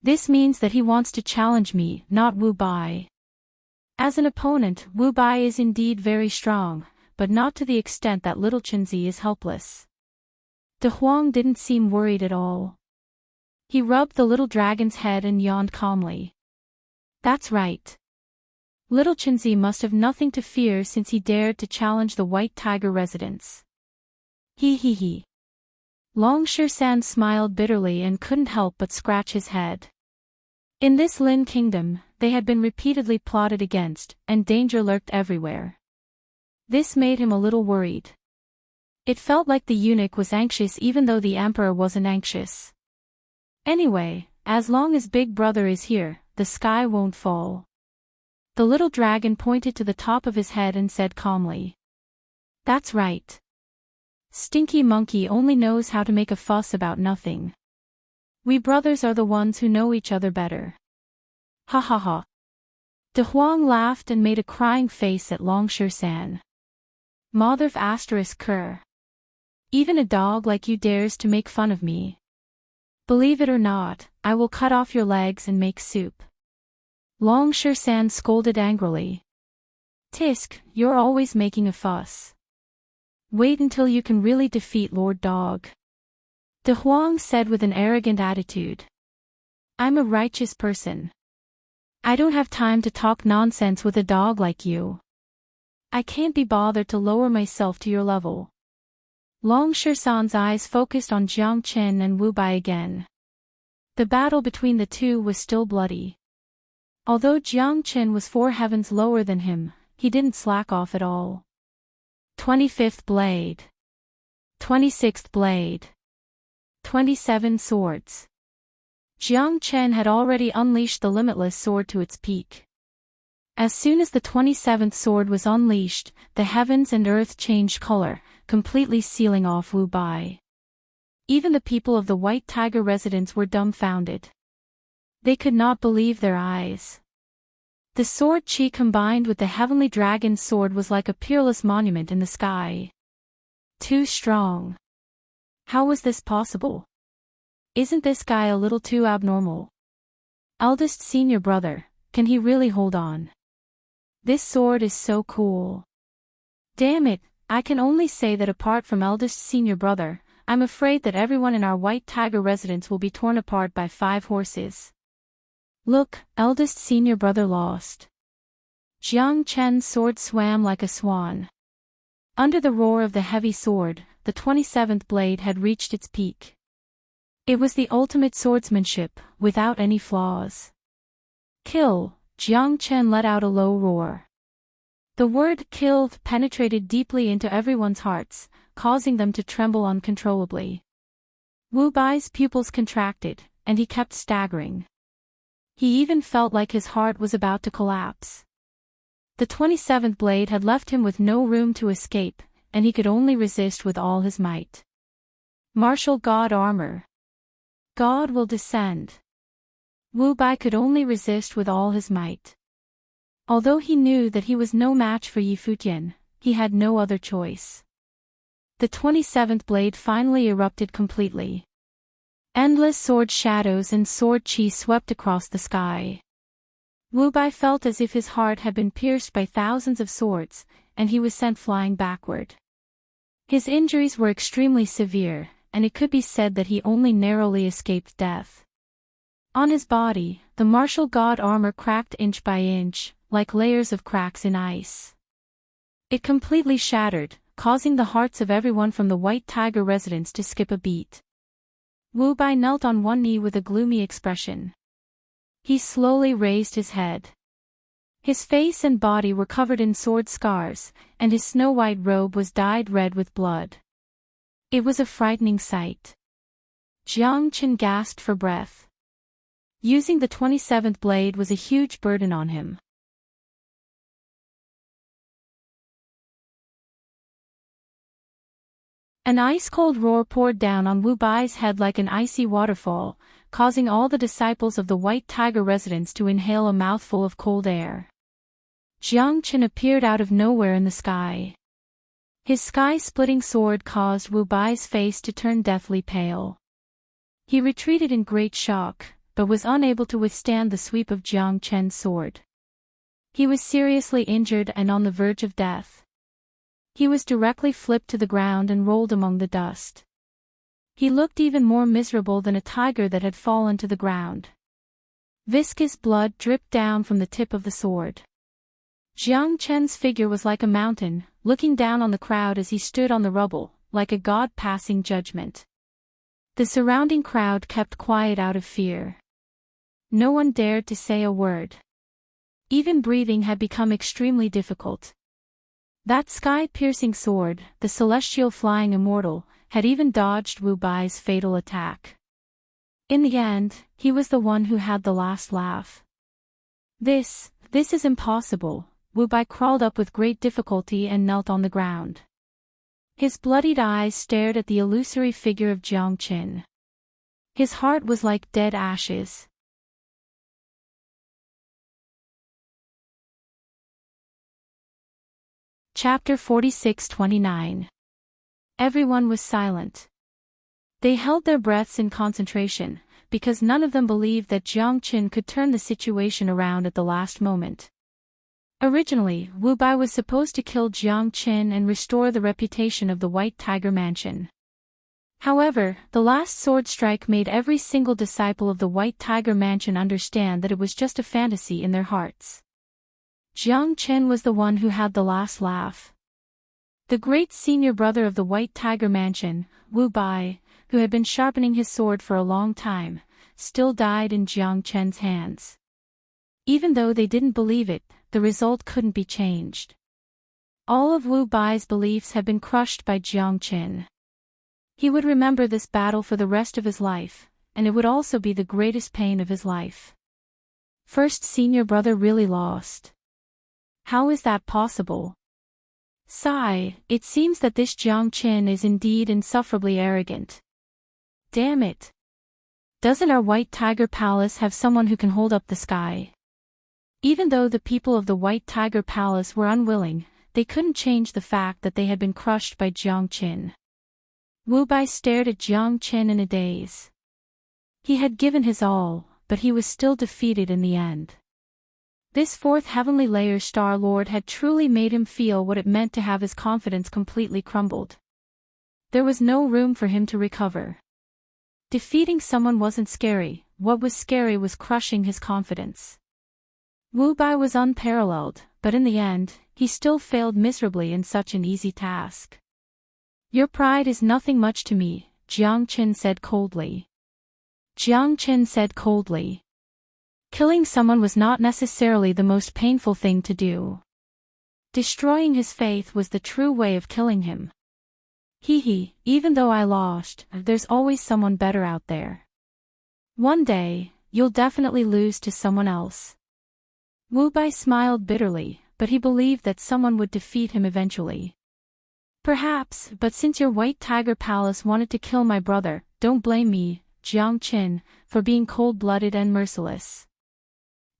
This means that he wants to challenge me, not Wu Bai. As an opponent, Wu Bai is indeed very strong, but not to the extent that Little Chenzi is helpless. De Huang didn't seem worried at all. He rubbed the little dragon's head and yawned calmly. That's right. Little Chenzi must have nothing to fear since he dared to challenge the White Tiger residents. He. Long San smiled bitterly and couldn't help but scratch his head. In this Lin kingdom, they had been repeatedly plotted against, and danger lurked everywhere. This made him a little worried. It felt like the eunuch was anxious even though the emperor wasn't anxious. Anyway, as long as Big Brother is here, the sky won't fall. The little dragon pointed to the top of his head and said calmly. That's right. Stinky Monkey only knows how to make a fuss about nothing. We brothers are the ones who know each other better. Ha ha ha. De Huang laughed and made a crying face at Long San. Motherf asterisk cur. Even a dog like you dares to make fun of me. Believe it or not, I will cut off your legs and make soup. Long San scolded angrily. Tisk, you're always making a fuss. Wait until you can really defeat Lord Dog. De Huang said with an arrogant attitude. I'm a righteous person. I don't have time to talk nonsense with a dog like you. I can't be bothered to lower myself to your level. Long San's eyes focused on Jiang Chen and Wu Bai again. The battle between the two was still bloody. Although Jiang Chen was 4 heavens lower than him, he didn't slack off at all. 25th blade. 26th blade. 27 swords. Jiang Chen had already unleashed the limitless sword to its peak. As soon as the 27th sword was unleashed, the heavens and earth changed color, completely sealing off Wu Bai. Even the people of the White Tiger residence were dumbfounded. They could not believe their eyes. The sword chi combined with the heavenly dragon's sword was like a peerless monument in the sky. Too strong. How was this possible? Isn't this guy a little too abnormal? Eldest senior brother, can he really hold on? This sword is so cool. Damn it, I can only say that apart from eldest senior brother, I'm afraid that everyone in our White Tiger residence will be torn apart by 5 horses. Look, eldest senior brother lost. Jiang Chen's sword swam like a swan. Under the roar of the heavy sword, the 27th blade had reached its peak. It was the ultimate swordsmanship, without any flaws. Kill, Jiang Chen let out a low roar. The word kill penetrated deeply into everyone's hearts, causing them to tremble uncontrollably. Wu Bai's pupils contracted, and he kept staggering. He even felt like his heart was about to collapse. The 27th blade had left him with no room to escape, and he could only resist with all his might. Martial God armor. God will descend. Wu Bai could only resist with all his might. Although he knew that he was no match for Yi Futian, he had no other choice. The 27th blade finally erupted completely. Endless sword shadows and sword chi swept across the sky. Wu Bai felt as if his heart had been pierced by thousands of swords, and he was sent flying backward. His injuries were extremely severe, and it could be said that he only narrowly escaped death. On his body, the martial god armor cracked inch by inch, like layers of cracks in ice. It completely shattered, causing the hearts of everyone from the White Tiger residence to skip a beat. Wu Bai knelt on one knee with a gloomy expression. He slowly raised his head. His face and body were covered in sword scars, and his snow-white robe was dyed red with blood. It was a frightening sight. Jiang Chen gasped for breath. Using the 27th blade was a huge burden on him. An ice-cold roar poured down on Wu Bai's head like an icy waterfall, causing all the disciples of the White Tiger residence to inhale a mouthful of cold air. Jiang Chen appeared out of nowhere in the sky. His sky-splitting sword caused Wu Bai's face to turn deathly pale. He retreated in great shock, but was unable to withstand the sweep of Jiang Chen's sword. He was seriously injured and on the verge of death. He was directly flipped to the ground and rolled among the dust. He looked even more miserable than a tiger that had fallen to the ground. Viscous blood dripped down from the tip of the sword. Jiang Chen's figure was like a mountain, looking down on the crowd as he stood on the rubble, like a god passing judgment. The surrounding crowd kept quiet out of fear. No one dared to say a word. Even breathing had become extremely difficult. That sky-piercing sword, the celestial flying immortal, had even dodged Wu Bai's fatal attack. In the end, he was the one who had the last laugh. This is impossible. Wu Bai crawled up with great difficulty and knelt on the ground. His bloodied eyes stared at the illusory figure of Jiang Qin. His heart was like dead ashes. Chapter 46-29. Everyone was silent. They held their breaths in concentration, because none of them believed that Jiang Qin could turn the situation around at the last moment. Originally, Wu Bai was supposed to kill Jiang Qin and restore the reputation of the White Tiger Mansion. However, the last sword strike made every single disciple of the White Tiger Mansion understand that it was just a fantasy in their hearts. Jiang Qin was the one who had the last laugh. The great senior brother of the White Tiger Mansion, Wu Bai, who had been sharpening his sword for a long time, still died in Jiang Qin's hands. Even though they didn't believe it, the result couldn't be changed. All of Wu Bai's beliefs had been crushed by Jiang Qin. He would remember this battle for the rest of his life, and it would also be the greatest pain of his life. First senior brother really lost. How is that possible? Sigh, it seems that this Jiang Qin is indeed insufferably arrogant. Damn it. Doesn't our White Tiger Palace have someone who can hold up the sky? Even though the people of the White Tiger Palace were unwilling, they couldn't change the fact that they had been crushed by Jiang Qin. Wu Bai stared at Jiang Qin in a daze. He had given his all, but he was still defeated in the end. This fourth heavenly layer Star Lord had truly made him feel what it meant to have his confidence completely crumbled. There was no room for him to recover. Defeating someone wasn't scary, what was scary was crushing his confidence. Wu Bai was unparalleled, but in the end, he still failed miserably in such an easy task. Your pride is nothing much to me, Jiang Qin said coldly. Jiang Qin said coldly. Killing someone was not necessarily the most painful thing to do. Destroying his faith was the true way of killing him. Even though I lost, there's always someone better out there. One day, you'll definitely lose to someone else. Wu Bai smiled bitterly, but he believed that someone would defeat him eventually. Perhaps, but since your White Tiger Palace wanted to kill my brother, don't blame me, Jiang Qin, for being cold-blooded and merciless.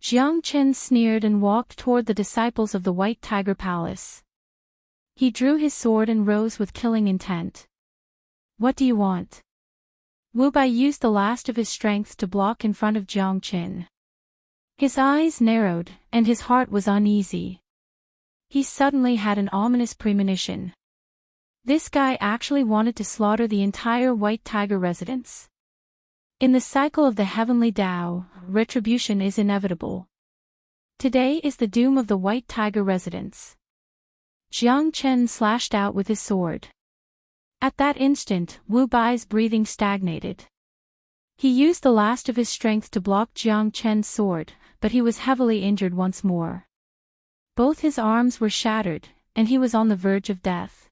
Jiang Qin sneered and walked toward the disciples of the White Tiger Palace. He drew his sword and rose with killing intent. What do you want? Wu Bai used the last of his strength to block in front of Jiang Qin. His eyes narrowed, and his heart was uneasy. He suddenly had an ominous premonition. This guy actually wanted to slaughter the entire White Tiger residence. In the cycle of the heavenly Tao, retribution is inevitable. Today is the doom of the White Tiger residence. Jiang Qin slashed out with his sword. At that instant, Wu Bai's breathing stagnated. He used the last of his strength to block Jiang Qin's sword, but he was heavily injured once more. Both his arms were shattered, and he was on the verge of death.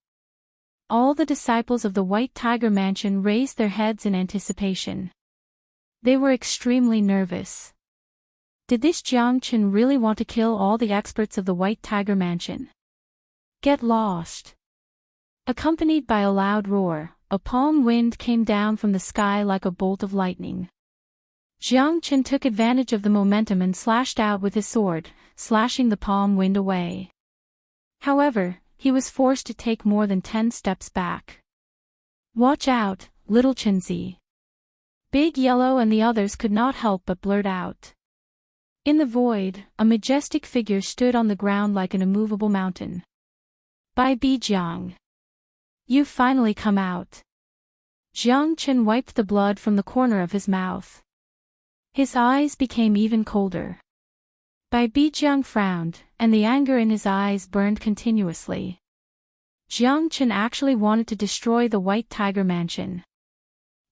All the disciples of the White Tiger Mansion raised their heads in anticipation. They were extremely nervous. Did this Jiang Qin really want to kill all the experts of the White Tiger Mansion? Get lost. Accompanied by a loud roar, a palm wind came down from the sky like a bolt of lightning. Jiang Qin took advantage of the momentum and slashed out with his sword, slashing the palm wind away. However, he was forced to take more than 10 steps back. Watch out, little Qinzi. Big Yellow and the others could not help but blurt out. In the void, a majestic figure stood on the ground like an immovable mountain. Bai Bijiang. You've finally come out. Jiang Qin wiped the blood from the corner of his mouth. His eyes became even colder. Bai Bijiang frowned, and the anger in his eyes burned continuously. Jiang Qin actually wanted to destroy the White Tiger Mansion.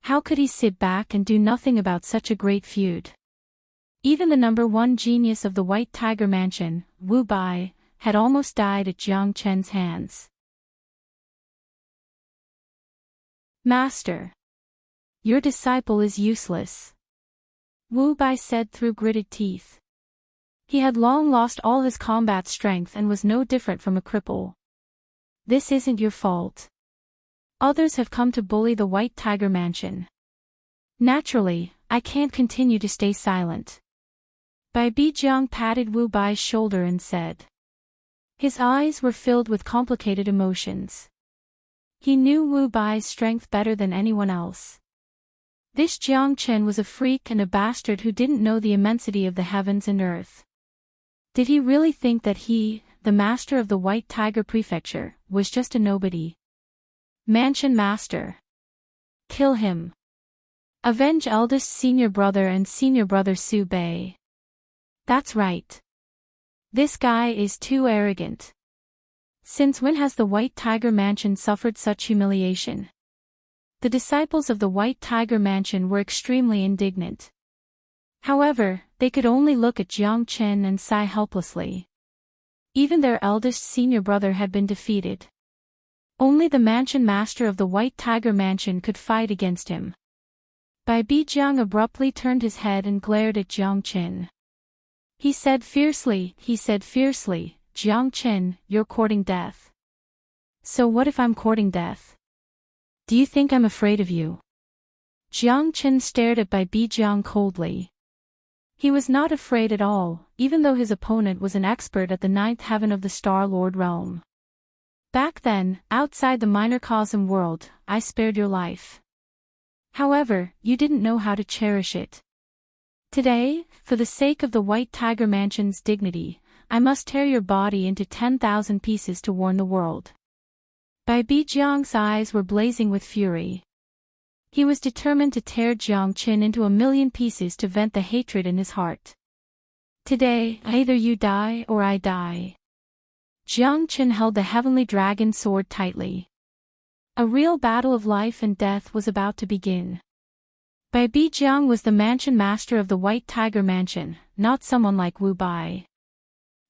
How could he sit back and do nothing about such a great feud? Even the #1 genius of the White Tiger Mansion, Wu Bai, had almost died at Jiang Chen's hands. Master, your disciple is useless, Wu Bai said through gritted teeth. He had long lost all his combat strength and was no different from a cripple. This isn't your fault. Others have come to bully the White Tiger Mansion. Naturally, I can't continue to stay silent. Bai Bijiang patted Wu Bai's shoulder and said. His eyes were filled with complicated emotions. He knew Wu Bai's strength better than anyone else. This Jiang Chen was a freak and a bastard who didn't know the immensity of the heavens and earth. Did he really think that he, the master of the White Tiger Prefecture, was just a nobody? Mansion Master. Kill him. Avenge eldest senior brother and senior brother Su Bei. That's right. This guy is too arrogant. Since when has the White Tiger Mansion suffered such humiliation? The disciples of the White Tiger Mansion were extremely indignant. However, they could only look at Jiang Chen and sigh helplessly. Even their eldest senior brother had been defeated. Only the mansion master of the White Tiger Mansion could fight against him. Bai Bijiang abruptly turned his head and glared at Jiang Chen. He said fiercely, Jiang Chen, you're courting death. So what if I'm courting death? Do you think I'm afraid of you? Jiang Chen stared at Bai Bijiang coldly. He was not afraid at all, even though his opponent was an expert at the 9th heaven of the Star Lord realm. Back then, outside the microcosm world, I spared your life. However, you didn't know how to cherish it. Today, for the sake of the White Tiger Mansion's dignity, I must tear your body into 10,000 pieces to warn the world. Bai Bijiang's eyes were blazing with fury. He was determined to tear Jiang Chen into 1,000,000 pieces to vent the hatred in his heart. Today, either you die or I die. Jiang Chen held the heavenly dragon sword tightly. A real battle of life and death was about to begin. Bai Bijiang was the mansion master of the White Tiger Mansion, not someone like Wu Bai.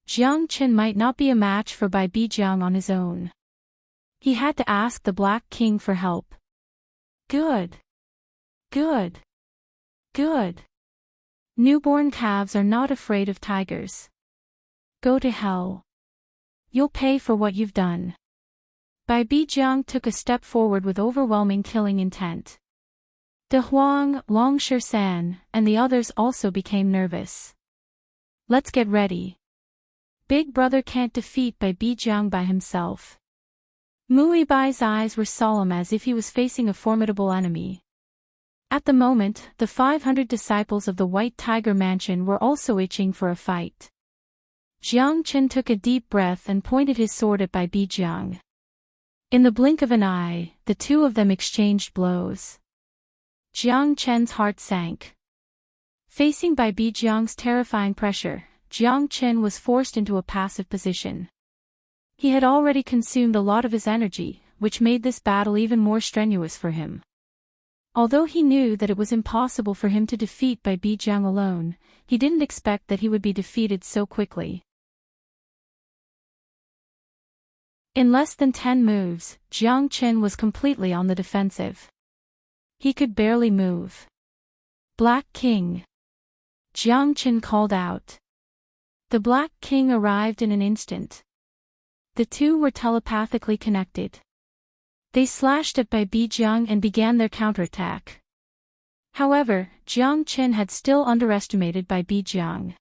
Jiang Chen might not be a match for Bai Bijiang on his own. He had to ask the Black King for help. Good. Good. Good. Newborn calves are not afraid of tigers. Go to hell. You'll pay for what you've done. Bai Bijiang took a step forward with overwhelming killing intent. De Huang, Long Shersan, and the others also became nervous. Let's get ready. Big brother can't defeat Bai Bijiang by himself. Mui Bai's eyes were solemn as if he was facing a formidable enemy. At the moment, the 500 disciples of the White Tiger Mansion were also itching for a fight. Jiang Chen took a deep breath and pointed his sword at Bai Bijiang. In the blink of an eye, the two of them exchanged blows. Jiang Chen's heart sank. Facing Bai Bijiang's terrifying pressure, Jiang Chen was forced into a passive position. He had already consumed a lot of his energy, which made this battle even more strenuous for him. Although he knew that it was impossible for him to defeat Bai Bijiang alone, he didn't expect that he would be defeated so quickly. In less than 10 moves, Jiang Chen was completely on the defensive. He could barely move. Black King. Jiang Chen called out. The Black King arrived in an instant. The two were telepathically connected. They slashed at Bai Bijiang and began their counterattack. However, Jiang Chen had still underestimated Bai Bijiang.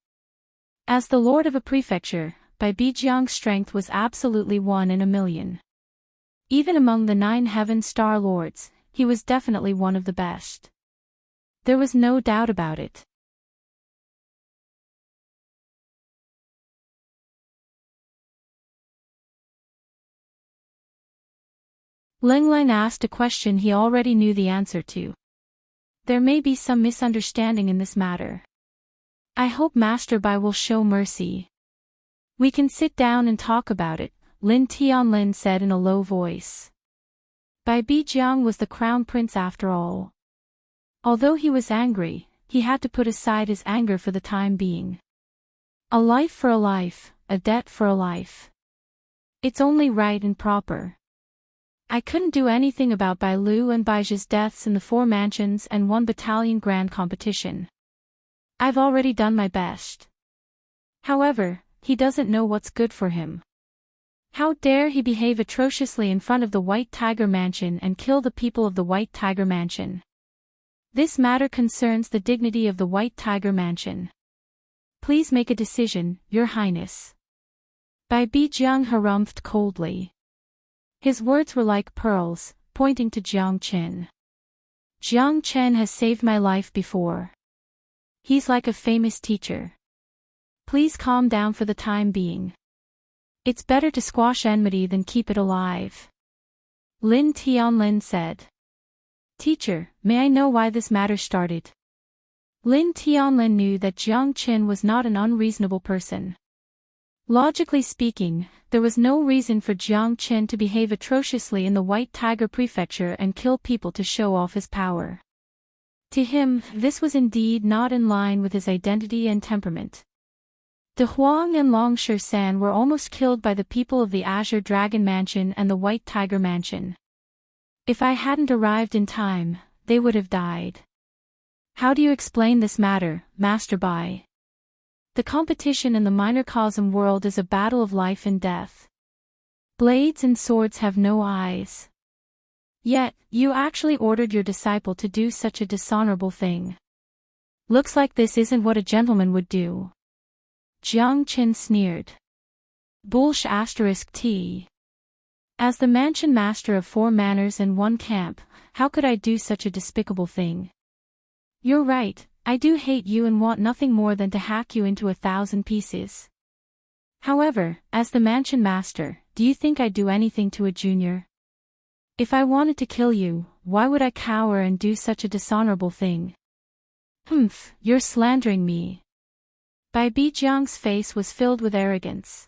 As the lord of a prefecture, Bai Bijiang's strength was absolutely 1 in 1,000,000. Even among the 9 heaven star lords, he was definitely one of the best. There was no doubt about it. Ling Ling asked a question he already knew the answer to. There may be some misunderstanding in this matter. I hope Master Bai will show mercy. We can sit down and talk about it, Lin Tianlin said in a low voice. Bai Bijiang was the crown prince after all. Although he was angry, he had to put aside his anger for the time being. A life for a life, a debt for a life. It's only right and proper. I couldn't do anything about Bailu and Baija's deaths in the 4 mansions and 1 battalion grand competition. I've already done my best. However, he doesn't know what's good for him. How dare he behave atrociously in front of the White Tiger Mansion and kill the people of the White Tiger Mansion? This matter concerns the dignity of the White Tiger Mansion. Please make a decision, Your Highness. Bai Bijiang harumphed coldly. His words were like pearls, pointing to Jiang Qin. Jiang Chen has saved my life before. He's like a famous teacher. Please calm down for the time being. It's better to squash enmity than keep it alive. Lin Tianlin said. Teacher, may I know why this matter started? Lin Tianlin knew that Jiang Qin was not an unreasonable person. Logically speaking, there was no reason for Jiang Qin to behave atrociously in the White Tiger Prefecture and kill people to show off his power. To him, this was indeed not in line with his identity and temperament. De Huang and Long San were almost killed by the people of the Azure Dragon Mansion and the White Tiger Mansion. If I hadn't arrived in time, they would have died. How do you explain this matter, Master Bai? The competition in the microcosm world is a battle of life and death. Blades and swords have no eyes. Yet, you actually ordered your disciple to do such a dishonorable thing. Looks like this isn't what a gentleman would do. Jiang Qin sneered. Bullsh *T. As the mansion master of 4 manors and 1 camp, how could I do such a despicable thing? You're right, I do hate you and want nothing more than to hack you into 1,000 pieces. However, as the mansion master, do you think I'd do anything to a junior? If I wanted to kill you, why would I cower and do such a dishonorable thing? Humph, you're slandering me. Bai Bijiang's face was filled with arrogance.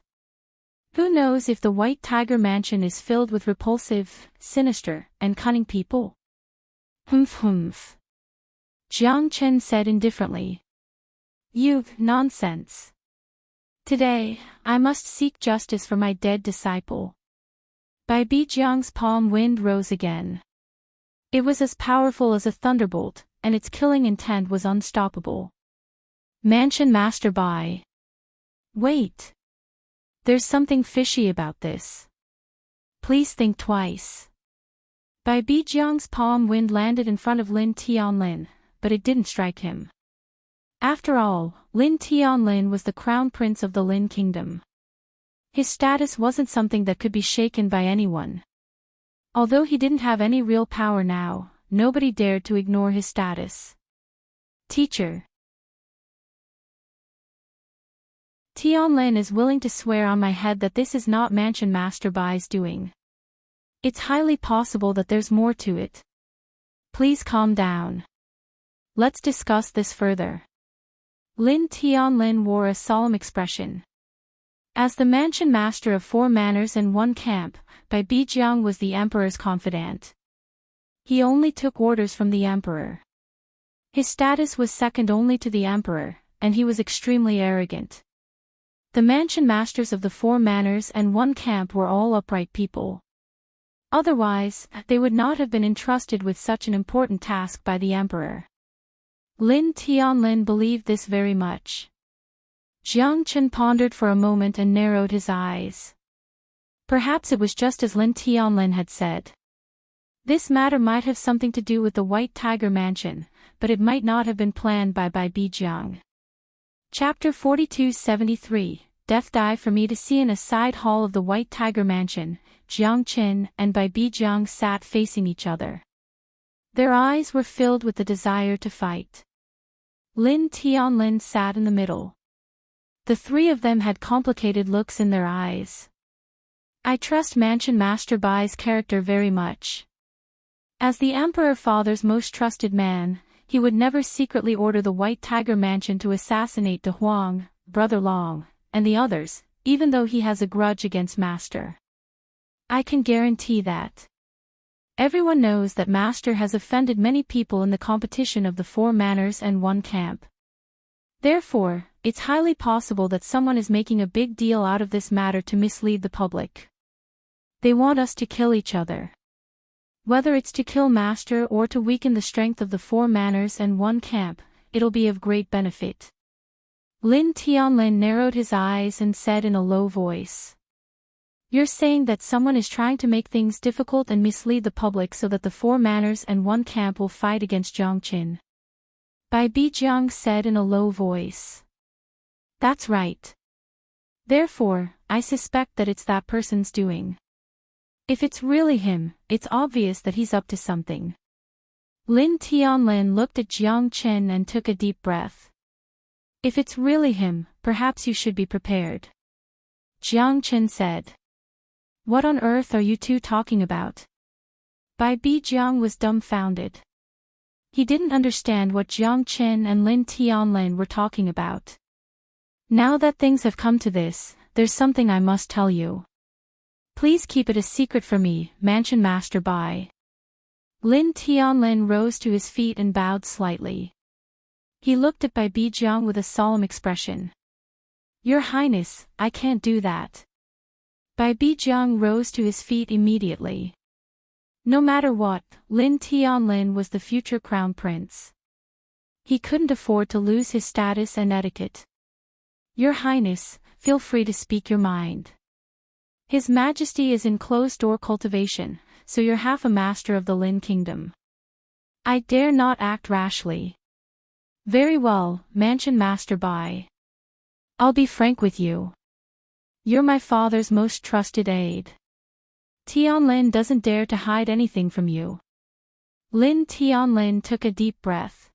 Who knows if the White Tiger Mansion is filled with repulsive, sinister, and cunning people? Humph. Jiang Chen said indifferently. Nonsense. Today, I must seek justice for my dead disciple. Bai Bijiang's palm wind rose again. It was as powerful as a thunderbolt, and its killing intent was unstoppable. Mansion Master Bai. Wait. There's something fishy about this. Please think twice. Bai Bijiang's palm wind landed in front of Lin Tianlin, but it didn't strike him. After all, Lin Tianlin was the crown prince of the Lin kingdom. His status wasn't something that could be shaken by anyone. Although he didn't have any real power now, nobody dared to ignore his status. Teacher. Tianlin is willing to swear on my head that this is not Mansion Master Bai's doing. It's highly possible that there's more to it. Please calm down. Let's discuss this further. Lin Tianlin wore a solemn expression. As the mansion master of 4 manors and 1 camp, Bai Bijiang was the emperor's confidant. He only took orders from the emperor. His status was second only to the emperor, and he was extremely arrogant. The mansion masters of the 4 manors and 1 camp were all upright people. Otherwise, they would not have been entrusted with such an important task by the emperor. Lin Tianlin believed this very much. Jiang Chen pondered for a moment and narrowed his eyes. Perhaps it was just as Lin Tianlin had said. This matter might have something to do with the White Tiger Mansion, but it might not have been planned by Bai Bijiang. Chapter 4273, Death Die for me to see. In a side hall of the White Tiger Mansion, Jiang Chen and Bai Bijiang sat facing each other. Their eyes were filled with the desire to fight. Lin Tianlin sat in the middle. The 3 of them had complicated looks in their eyes. I trust Mansion Master Bai's character very much. As the Emperor Father's most trusted man, he would never secretly order the White Tiger Mansion to assassinate De Huang, Brother Long, and the others, even though he has a grudge against Master. I can guarantee that. Everyone knows that Master has offended many people in the competition of the 4 manners and 1 camp. Therefore, it's highly possible that someone is making a big deal out of this matter to mislead the public. They want us to kill each other. Whether it's to kill Master or to weaken the strength of the 4 manners and 1 camp, it'll be of great benefit. Lin Tianlin narrowed his eyes and said in a low voice. You're saying that someone is trying to make things difficult and mislead the public so that the 4 manners and 1 camp will fight against Jiang Qin. Bai Bijiang said in a low voice. That's right. Therefore, I suspect that it's that person's doing. If it's really him, it's obvious that he's up to something. Lin Tianlin looked at Jiang Qin and took a deep breath. If it's really him, perhaps you should be prepared. Jiang Qin said. What on earth are you two talking about? Bai Bijiang was dumbfounded. He didn't understand what Jiang Qin and Lin Tianlin were talking about. Now that things have come to this, there's something I must tell you. Please keep it a secret for me, Mansion Master Bai. Lin Tianlin rose to his feet and bowed slightly. He looked at Bai Bijiang with a solemn expression. Your Highness, I can't do that. Bai Bijiang rose to his feet immediately. No matter what, Lin Tianlin was the future crown prince. He couldn't afford to lose his status and etiquette. Your Highness, feel free to speak your mind. His Majesty is in closed-door cultivation, so you're half a master of the Lin Kingdom. I dare not act rashly. Very well, Mansion Master Bai. I'll be frank with you. You're my father's most trusted aide. Tianlin doesn't dare to hide anything from you. Lin Tianlin took a deep breath.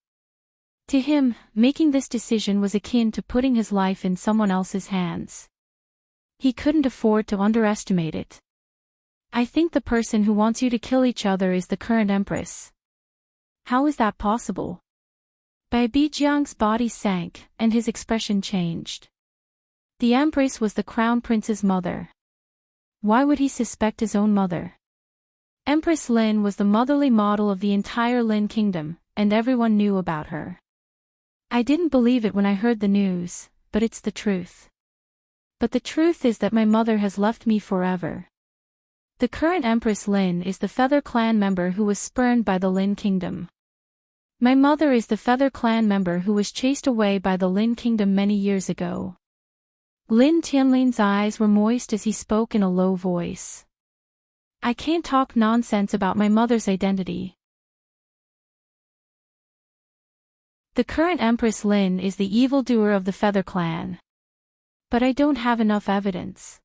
To him, making this decision was akin to putting his life in someone else's hands. He couldn't afford to underestimate it. I think the person who wants you to kill each other is the current empress. How is that possible? Bai Bijiang's body sank, and his expression changed. The empress was the crown prince's mother. Why would he suspect his own mother? Empress Lin was the motherly model of the entire Lin Kingdom, and everyone knew about her. I didn't believe it when I heard the news, but it's the truth. But the truth is that my mother has left me forever. The current Empress Lin is the Feather Clan member who was spurned by the Lin Kingdom. My mother is the Feather Clan member who was chased away by the Lin Kingdom many years ago. Lin Tianlin's eyes were moist as he spoke in a low voice. I can't talk nonsense about my mother's identity. The current Empress Lin is the evildoer of the Feather Clan. But I don't have enough evidence.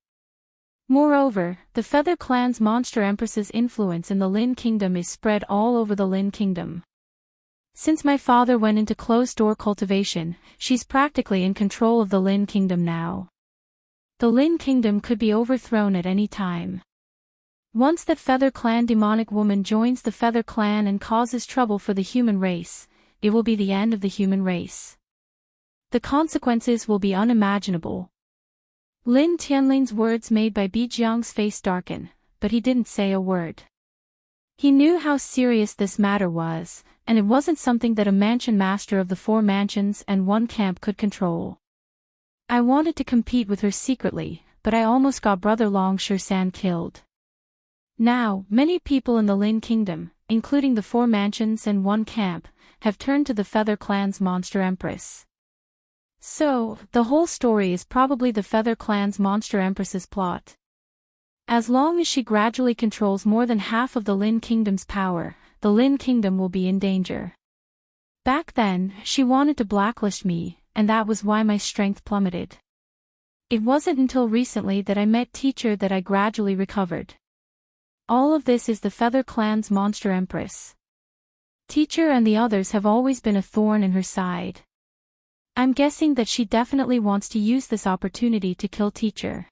Moreover, the Feather Clan's monster empress's influence in the Lin Kingdom is spread all over the Lin Kingdom. Since my father went into closed-door cultivation, she's practically in control of the Lin Kingdom now. The Lin Kingdom could be overthrown at any time. Once that Feather Clan demonic woman joins the Feather Clan and causes trouble for the human race, it will be the end of the human race. The consequences will be unimaginable. Lin Tianlin's words made Bai Bijiang's face darken, but he didn't say a word. He knew how serious this matter was, and it wasn't something that a mansion master of the 4 mansions and 1 camp could control. I wanted to compete with her secretly, but I almost got Brother Long Shersan killed. Now, many people in the Lin Kingdom, including the 4 mansions and 1 camp, have turned to the Feather Clan's monster empress. So, the whole story is probably the Feather Clan's monster empress's plot. As long as she gradually controls more than half of the Lin Kingdom's power, the Lin Kingdom will be in danger. Back then, she wanted to blacklist me, and that was why my strength plummeted. It wasn't until recently that I met Teacher that I gradually recovered. All of this is the Feather Clan's monster empress. Teacher and the others have always been a thorn in her side. I'm guessing that she definitely wants to use this opportunity to kill Teacher.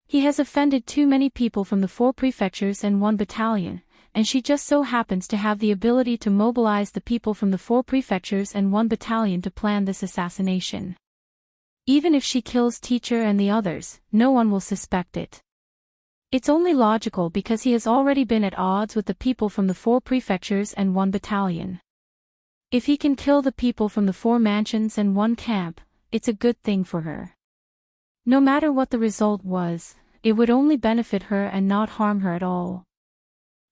He has offended too many people from the 4 prefectures and 1 battalion, and she just so happens to have the ability to mobilize the people from the 4 prefectures and 1 battalion to plan this assassination. Even if she kills Teacher and the others, no one will suspect it. It's only logical because he has already been at odds with the people from the 4 prefectures and 1 battalion. If he can kill the people from the 4 mansions and 1 camp, it's a good thing for her. No matter what the result was, it would only benefit her and not harm her at all.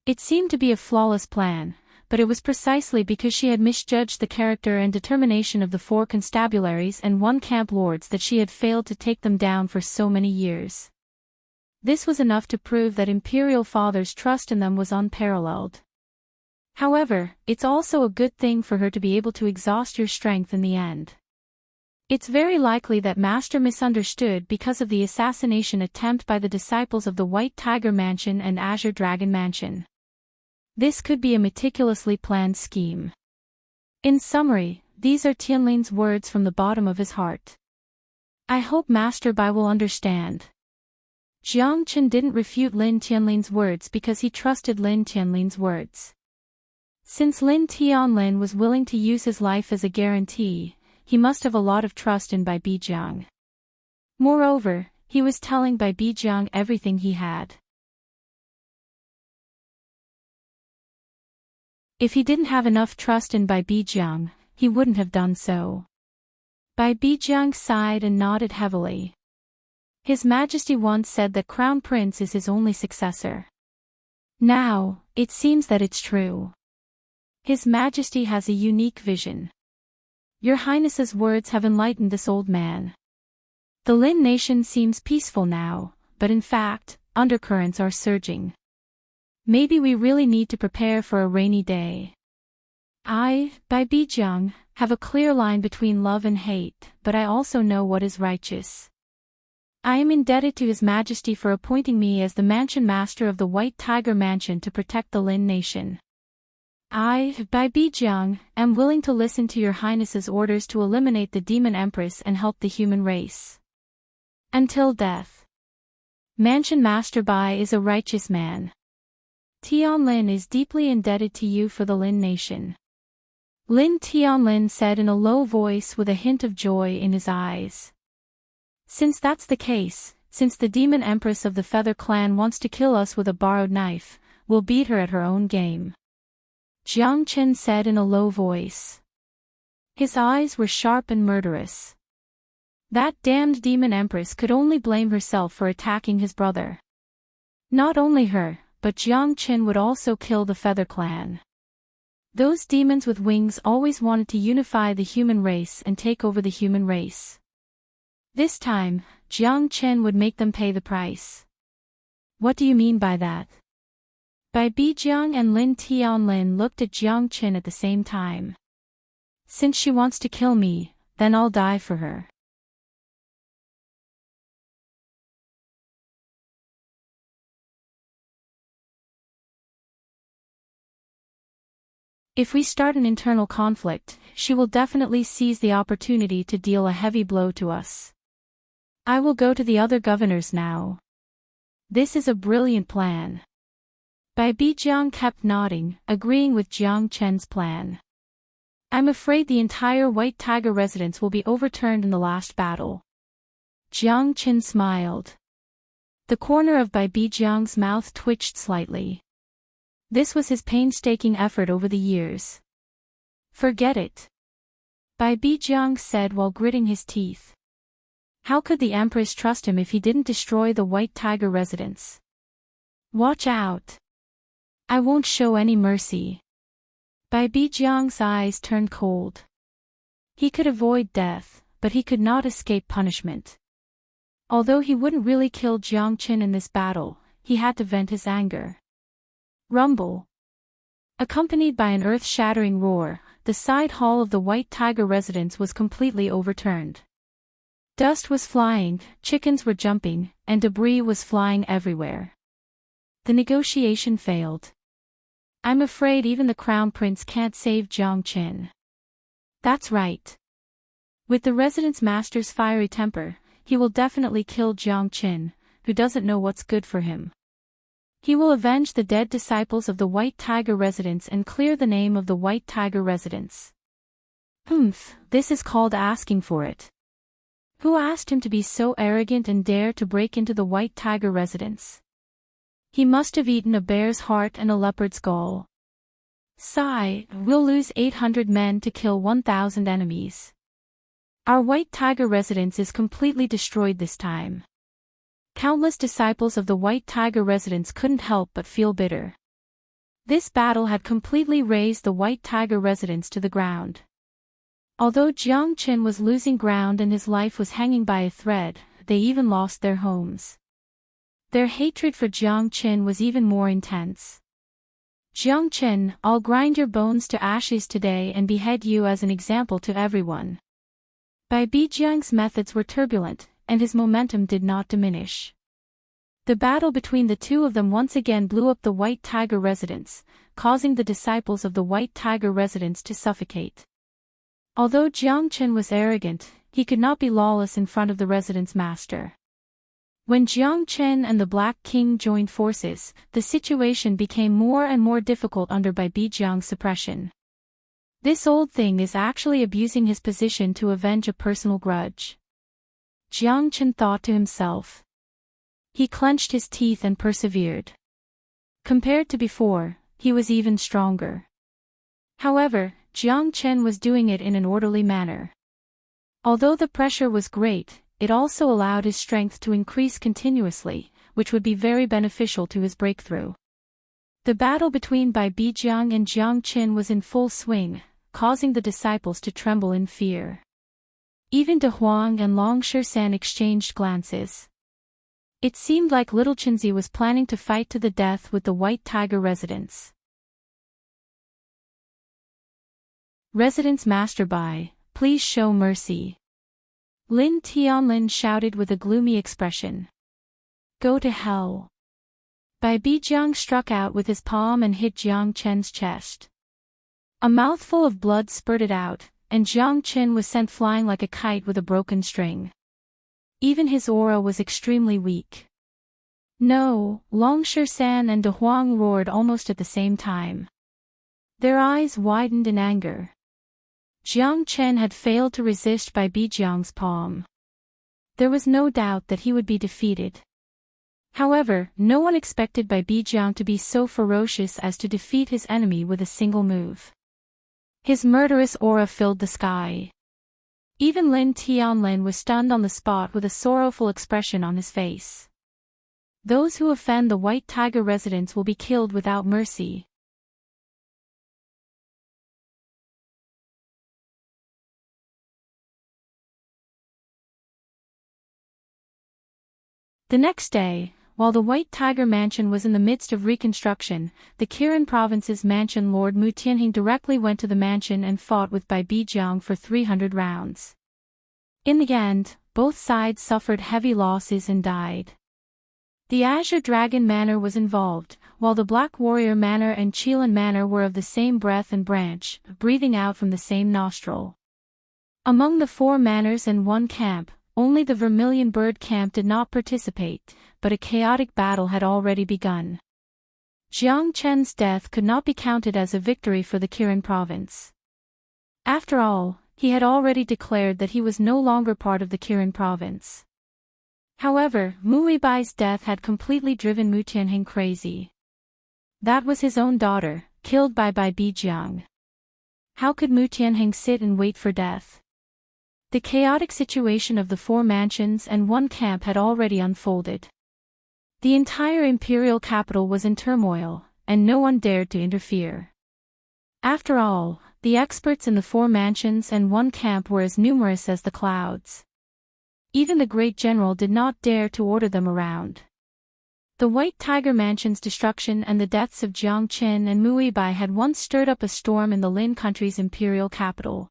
It seemed to be a flawless plan, but it was precisely because she had misjudged the character and determination of the 4 constabularies and 1 camp lords that she had failed to take them down for so many years. This was enough to prove that Imperial Father's trust in them was unparalleled. However, it's also a good thing for her to be able to exhaust your strength in the end. It's very likely that Master misunderstood because of the assassination attempt by the disciples of the White Tiger Mansion and Azure Dragon Mansion. This could be a meticulously planned scheme. In summary, these are Tianlin's words from the bottom of his heart. I hope Master Bai will understand. Jiang Qin didn't refute Lin Tianlin's words because he trusted Lin Tianlin's words. Since Lin Tianlin was willing to use his life as a guarantee, he must have a lot of trust in Bai Bijiang. Moreover, he was telling Bai Bijiang everything he had. If he didn't have enough trust in Bai Bijiang, he wouldn't have done so. Bai Bijiang sighed and nodded heavily. His Majesty once said that Crown Prince is his only successor. Now, it seems that it's true. His Majesty has a unique vision. Your Highness's words have enlightened this old man. The Lin nation seems peaceful now, but in fact, undercurrents are surging. Maybe we really need to prepare for a rainy day. I, Bai Bijiang, have a clear line between love and hate, but I also know what is righteous. I am indebted to His Majesty for appointing me as the Mansion Master of the White Tiger Mansion to protect the Lin nation. I, Bai Bijiang, am willing to listen to Your Highness's orders to eliminate the Demon Empress and help the human race. Until death. Mansion Master Bai is a righteous man. Tianlin is deeply indebted to you for the Lin nation. Lin Tianlin said in a low voice with a hint of joy in his eyes. Since that's the case, since the Demon Empress of the Feather Clan wants to kill us with a borrowed knife, we'll beat her at her own game. Jiang Qin said in a low voice. His eyes were sharp and murderous. That damned Demon Empress could only blame herself for attacking his brother. Not only her, but Jiang Qin would also kill the Feather Clan. Those demons with wings always wanted to unify the human race and take over the human race. This time, Jiang Qin would make them pay the price. What do you mean by that? Bai Bijiang and Lin Tianlin looked at Jiang Qin at the same time. Since she wants to kill me, then I'll die for her. If we start an internal conflict, she will definitely seize the opportunity to deal a heavy blow to us. I will go to the other governors now. This is a brilliant plan. Bai Bijiang kept nodding, agreeing with Jiang Qin's plan. I'm afraid the entire White Tiger residence will be overturned in the last battle. Jiang Qin smiled. The corner of Bai Bijiang's mouth twitched slightly. This was his painstaking effort over the years. Forget it. Bai Bijiang said while gritting his teeth. How could the Empress trust him if he didn't destroy the White Tiger residence? Watch out. I won't show any mercy. Bai Bijiang's eyes turned cold. He could avoid death, but he could not escape punishment. Although he wouldn't really kill Jiang Qin in this battle, he had to vent his anger. Rumble. Accompanied by an earth-shattering roar, the side hall of the White Tiger residence was completely overturned. Dust was flying, chickens were jumping, and debris was flying everywhere. The negotiation failed. I'm afraid even the Crown Prince can't save Jiang Qin. That's right. With the residence master's fiery temper, he will definitely kill Jiang Qin, who doesn't know what's good for him. He will avenge the dead disciples of the White Tiger residence and clear the name of the White Tiger residence. This is called asking for it. Who asked him to be so arrogant and dare to break into the White Tiger residence? He must have eaten a bear's heart and a leopard's gall. Sigh, we'll lose 800 men to kill 1,000 enemies. Our White Tiger residence is completely destroyed this time. Countless disciples of the White Tiger residence couldn't help but feel bitter. This battle had completely razed the White Tiger residence to the ground. Although Jiang Qin was losing ground and his life was hanging by a thread, they even lost their homes. Their hatred for Jiang Qin was even more intense. Jiang Qin, I'll grind your bones to ashes today and behead you as an example to everyone. Bai Bijiang's methods were turbulent, and his momentum did not diminish. The battle between the two of them once again blew up the White Tiger residence, causing the disciples of the White Tiger residence to suffocate. Although Jiang Qin was arrogant, he could not be lawless in front of the residence master. When Jiang Qin and the Black King joined forces, the situation became more and more difficult under Bai Bijiang's suppression. This old thing is actually abusing his position to avenge a personal grudge. Jiang Qin thought to himself. He clenched his teeth and persevered. Compared to before, he was even stronger. However, Jiang Qin was doing it in an orderly manner. Although the pressure was great, it also allowed his strength to increase continuously, which would be very beneficial to his breakthrough. The battle between Bai Bijiang and Jiang Qin was in full swing, causing the disciples to tremble in fear. Even De Huang and Long Shersan exchanged glances. It seemed like Little Chinzi was planning to fight to the death with the White Tiger residents. Residence Master Bai, please show mercy. Lin Tianlin shouted with a gloomy expression. Go to hell. Bai Bijiang struck out with his palm and hit Jiang Qin's chest. A mouthful of blood spurted out, and Jiang Qin was sent flying like a kite with a broken string. Even his aura was extremely weak. No, Long Shersan and De Huang roared almost at the same time. Their eyes widened in anger. Jiang Qin had failed to resist Bai Bijiang's palm. There was no doubt that he would be defeated. However, no one expected Bai Bijiang to be so ferocious as to defeat his enemy with a single move. His murderous aura filled the sky. Even Lin Tianlin was stunned on the spot with a sorrowful expression on his face. Those who offend the White Tiger residents will be killed without mercy. The next day, while the White Tiger mansion was in the midst of reconstruction, the Kirin province's mansion Lord Mu Tianhing directly went to the mansion and fought with Bai Bijiang for 300 rounds. In the end, both sides suffered heavy losses and died. The Azure Dragon Manor was involved, while the Black Warrior Manor and Qilin Manor were of the same breath and branch, breathing out from the same nostril. Among the 4 manors and 1 camp, only the Vermilion Bird camp did not participate, but a chaotic battle had already begun. Jiang Qin's death could not be counted as a victory for the Kirin province. After all, he had already declared that he was no longer part of the Kirin province. However, Mu Weibai's death had completely driven Mu Tianheng crazy. That was his own daughter, killed by Bai Bijiang. How could Mu Tianheng sit and wait for death? The chaotic situation of the 4 mansions and 1 camp had already unfolded. The entire imperial capital was in turmoil, and no one dared to interfere. After all, the experts in the 4 mansions and 1 camp were as numerous as the clouds. Even the great general did not dare to order them around. The White Tiger mansion's destruction and the deaths of Jiang Qin and Mu Weibai had once stirred up a storm in the Lin country's imperial capital.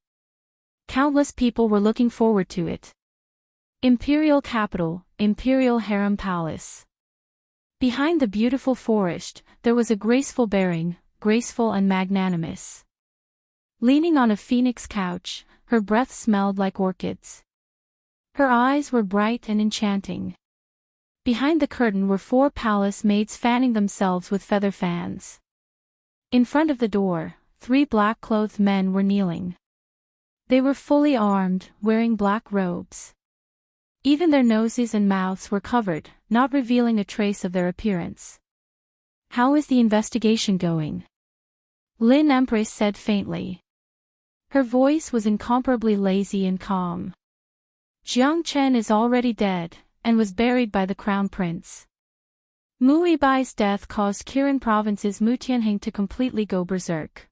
Countless people were looking forward to it. Imperial capital, Imperial Harem Palace. Behind the beautiful forest, there was a graceful bearing, graceful and magnanimous. Leaning on a phoenix couch, her breath smelled like orchids. Her eyes were bright and enchanting. Behind the curtain were 4 palace maids fanning themselves with feather fans. In front of the door, 3 black-clothed men were kneeling. They were fully armed, wearing black robes. Even their noses and mouths were covered, not revealing a trace of their appearance. How is the investigation going? Lin Empress said faintly. Her voice was incomparably lazy and calm. Jiang Chen is already dead, and was buried by the crown prince. Mu Yibai's death caused Kirin province's Mutianheng to completely go berserk.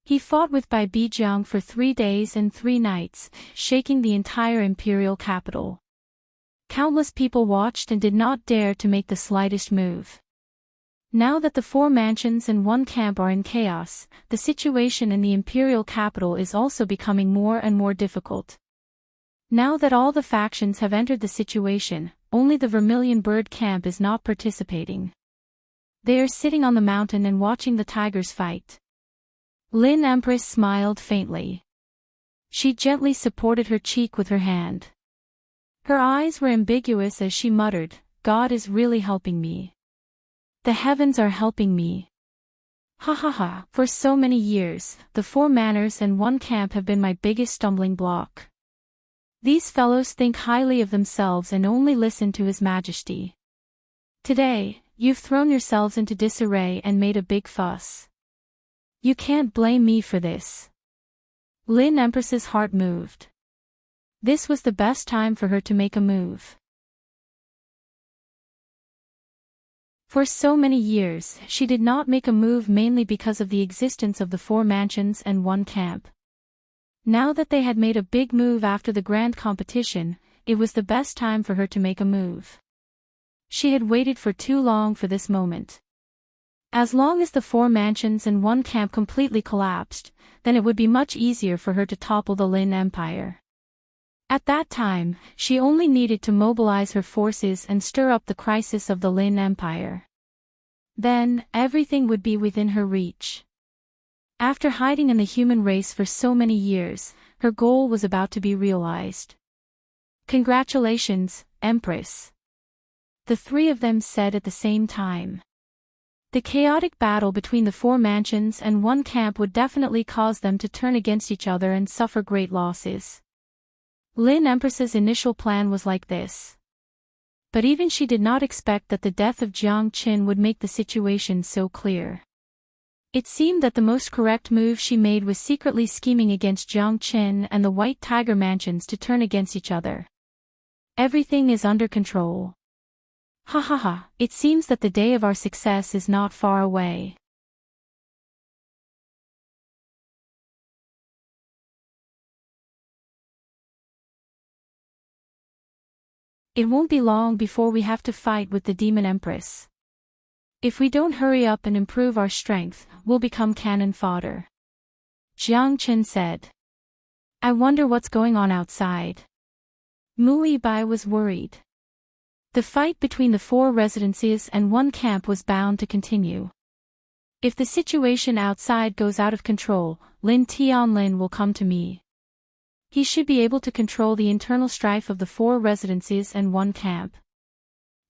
He fought with Bai Bijiang for 3 days and 3 nights, shaking the entire imperial capital. Countless people watched and did not dare to make the slightest move. Now that the 4 mansions and 1 camp are in chaos, the situation in the imperial capital is also becoming more and more difficult. Now that all the factions have entered the situation, only the Vermilion Bird camp is not participating. They are sitting on the mountain and watching the tigers fight. Lin Empress smiled faintly. She gently supported her cheek with her hand. Her eyes were ambiguous as she muttered, "God is really helping me. The heavens are helping me. Ha ha ha, for so many years, the 4 manors and 1 camp have been my biggest stumbling block. These fellows think highly of themselves and only listen to His Majesty. Today, you've thrown yourselves into disarray and made a big fuss. You can't blame me for this." Lin Empress's heart moved. This was the best time for her to make a move. For so many years, she did not make a move mainly because of the existence of the 4 mansions and 1 camp. Now that they had made a big move after the grand competition, it was the best time for her to make a move. She had waited for too long for this moment. As long as the 4 mansions and 1 camp completely collapsed, then it would be much easier for her to topple the Lin Empire. At that time, she only needed to mobilize her forces and stir up the crisis of the Lin Empire. Then, everything would be within her reach. After hiding in the human race for so many years, her goal was about to be realized. "Congratulations, Empress," the 3 of them said at the same time. The chaotic battle between the 4 mansions and 1 camp would definitely cause them to turn against each other and suffer great losses. Lin Empress's initial plan was like this. But even she did not expect that the death of Jiang Qin would make the situation so clear. It seemed that the most correct move she made was secretly scheming against Jiang Qin and the White Tiger mansions to turn against each other. Everything is under control. Ha ha ha, it seems that the day of our success is not far away. It won't be long before we have to fight with the Demon Empress. If we don't hurry up and improve our strength, we'll become cannon fodder. Jiang Qin said. I wonder what's going on outside. Mu Yibai was worried. The fight between the 4 residences and 1 camp was bound to continue. If the situation outside goes out of control, Lin Tianlin will come to me. He should be able to control the internal strife of the 4 residences and 1 camp.